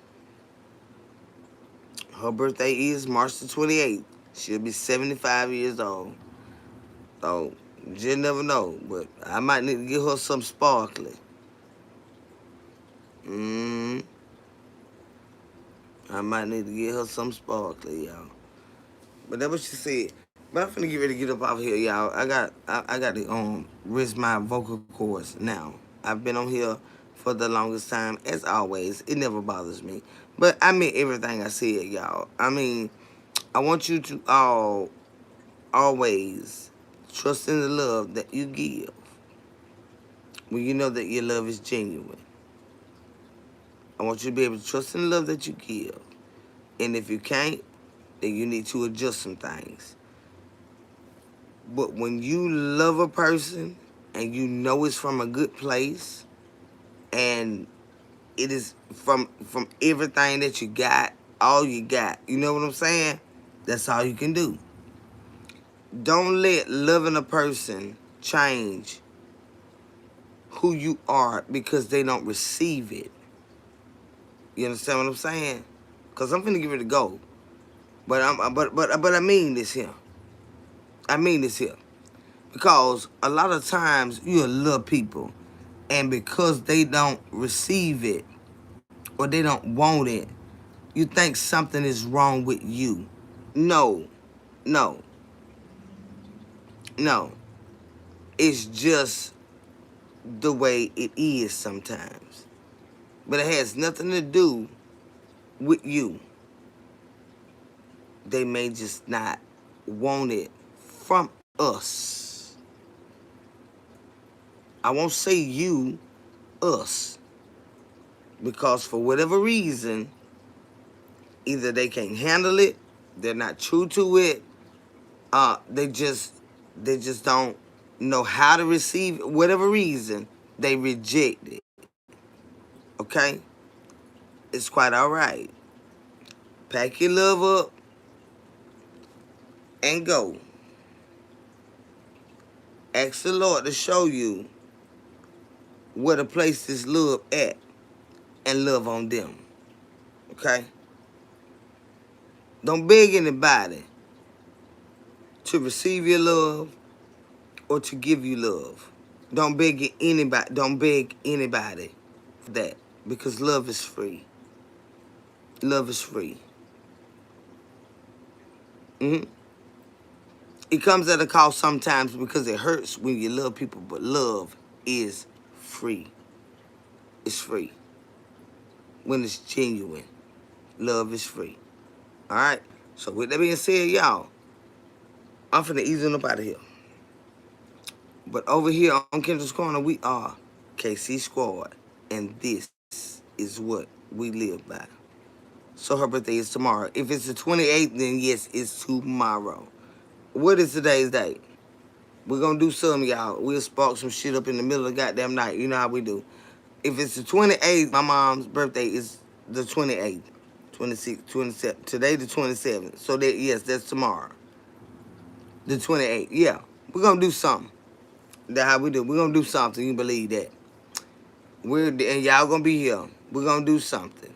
Her birthday is March the 28th. She'll be 75 years old. So, you just never know. But I might need to give her some sparkly. I might need to give her some sparkly, y'all. But that's what she said. But I'm finna get ready to get up out of here, y'all. I got to rest my vocal cords now. I've been on here for the longest time, as always. It never bothers me. But I meant everything I said, y'all. I mean, I want you to all always trust in the love that you give when you know that your love is genuine. I want you to be able to trust in the love that you give. And if you can't, then you need to adjust some things. But when you love a person and you know it's from a good place and it is from everything that you got, all you got, you know what I'm saying? That's all you can do. Don't let loving a person change who you are because they don't receive it. You understand what I'm saying? Cause I'm finna give it a go. But I mean this here. I mean this here. Because a lot of times you love people, and because they don't receive it or they don't want it, you think something is wrong with you. No, no, no. It's just the way it is sometimes. But it has nothing to do with you. They may just not want it from us. I won't say you, us. Because for whatever reason, either they can't handle it, they're not true to it, they just don't know how to receive it. Whatever reason, they reject it. Okay? It's quite all right. Pack your love up and go. Ask the Lord to show you where to place this love at and love on them. Okay? Don't beg anybody to receive your love or to give you love. Don't beg anybody. Don't beg anybody for that, because love is free. Love is free. Mm-hmm. It comes at a cost sometimes because it hurts when you love people, but love is free. It's free. When it's genuine, love is free. All right? So with that being said, y'all, I'm finna ease on up out of here. But over here on Kendall's Corner, we are KC Squad, and this is what we live by. So her birthday is tomorrow. If it's the 28th, then yes, it's tomorrow. What is today's date? We're going to do something, y'all. We'll spark some shit up in the middle of the goddamn night. You know how we do. If it's the 28th, my mom's birthday is the 28th. 26th, 27th. Today the 27th. So, that yes, that's tomorrow. The 28th. Yeah. We're going to do something. That's how we do. We're going to do something. You believe that. And y'all going to be here. We're going to do something.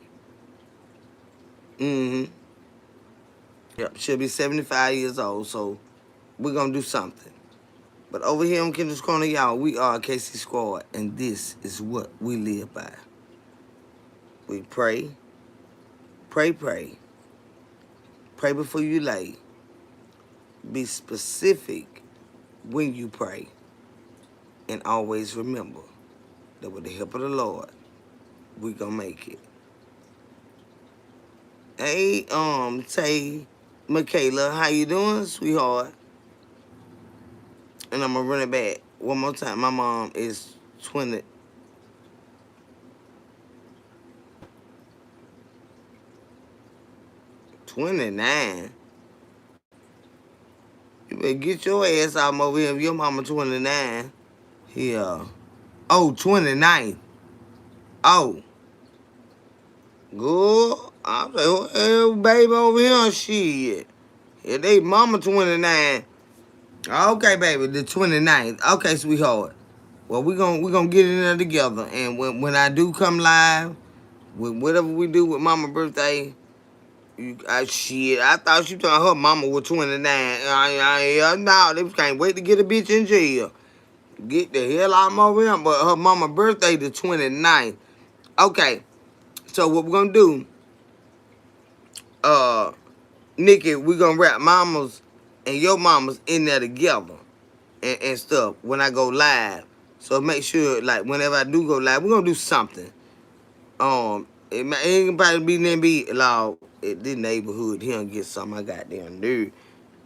Mm-hmm. Yep. She'll be 75 years old, so we're going to do something. But over here on Kendall's Corner, y'all, we are KC Squad, and this is what we live by. We pray, pray, pray. Pray before you lay. Be specific when you pray. And always remember that with the help of the Lord, we gonna make it. Hey, Tay, Michaela, how you doing, sweetheart? And I'm gonna run it back one more time. My mom is 29. You better get your ass out over here if your mama 29. Yeah. Oh, 29. Oh. Good. I'm like, well, baby over here, shit. Yeah, they mama 29. Okay, baby, the 29th. Okay, sweetheart. Well, we gonna get in there together. And when I do come live, with whatever we do with mama birthday, shit, I thought she told her mama was 29. No, they can't wait to get a bitch in jail. Get the hell out of my room. But her mama birthday the 29th. Okay, so what we're gonna do, Nikki, we're gonna wrap mamas and your mamas in there together and stuff when I go live. So make sure, like, whenever I do go live, we're gonna do something. It ain't probably be then be loud at this neighborhood here and get something I got down there.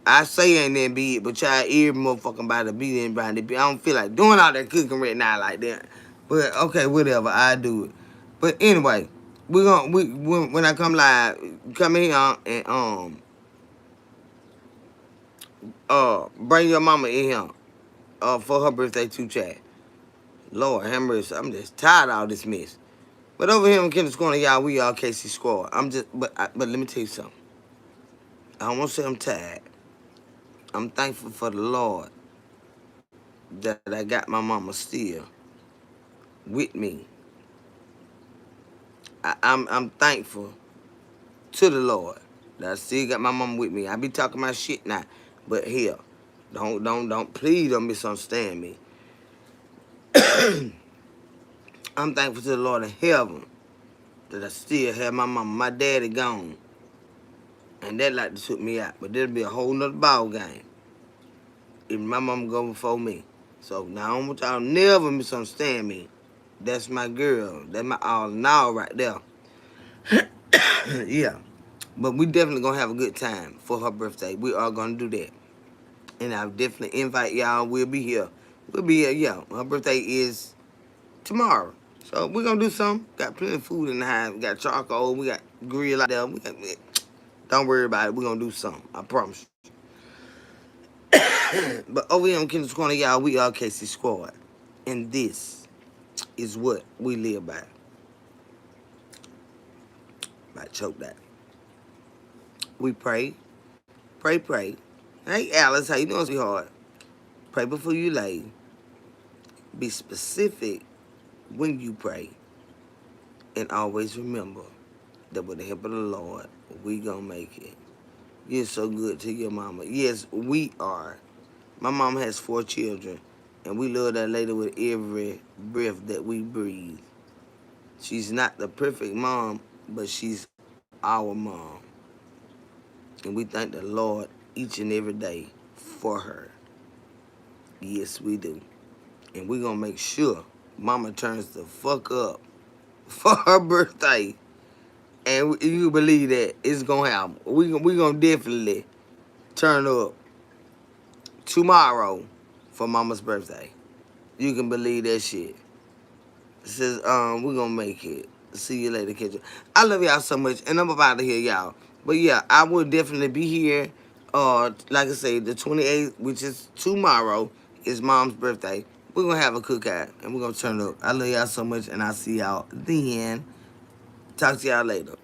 I say ain't that big, but y'all every motherfucking body be in behind it. I don't feel like doing all that cooking right now like that. But okay, whatever, I do it. But anyway, when I come live, come in here and bring your mama in here for her birthday too, chat. Lord have mercy, I'm just tired of all this mess. But over here in Kendall's Corner, y'all, we are KC Squad. But let me tell you something. I won't say I'm tired. I'm thankful for the Lord that I got my mama still with me. I'm thankful to the Lord that I still got my mama with me. I be talking my shit now, but here, please don't misunderstand me. I'm thankful to the Lord in heaven that I still have my mama. My daddy gone, and that like to took me out, but that'll be a whole nother ball game if my mama go before me. So now I don't want y'all to never misunderstand me. That's my girl. That's my all in all right there. Yeah. But we definitely gonna have a good time for her birthday. We are gonna do that. And I'll definitely invite y'all. We'll be here. We'll be here, yeah. Her birthday is tomorrow. So we're gonna do something. Got plenty of food in the house. We got charcoal. We got grill out there. Don't worry about it. We're gonna do something. I promise. But over here on Kendall's Corner, y'all, we are KC Squad. And this is what we live by. Might choke that. We pray. Pray. Hey, Alice, how you doing, sweetheart? Pray before you lay. Be specific when you pray. And always remember that with the help of the Lord, we gonna make it. You're so good to your mama. Yes, we are. My mama has 4 children, and we love that lady with every breath that we breathe. She's not the perfect mom, but she's our mom. And we thank the Lord each and every day for her. Yes, we do. And we're going to make sure mama turns the fuck up for her birthday. And you believe that it's going to happen. We're going to definitely turn up tomorrow for mama's birthday. You can believe that shit. It says, we're going to make it. See you later, Kendra. I love y'all so much, and I'm about to hear y'all. But yeah, I will definitely be here. Like I say, the 28th, which is tomorrow, is mom's birthday. We're going to have a cookout, and we're going to turn up. I love y'all so much, and I'll see y'all then. Talk to y'all later.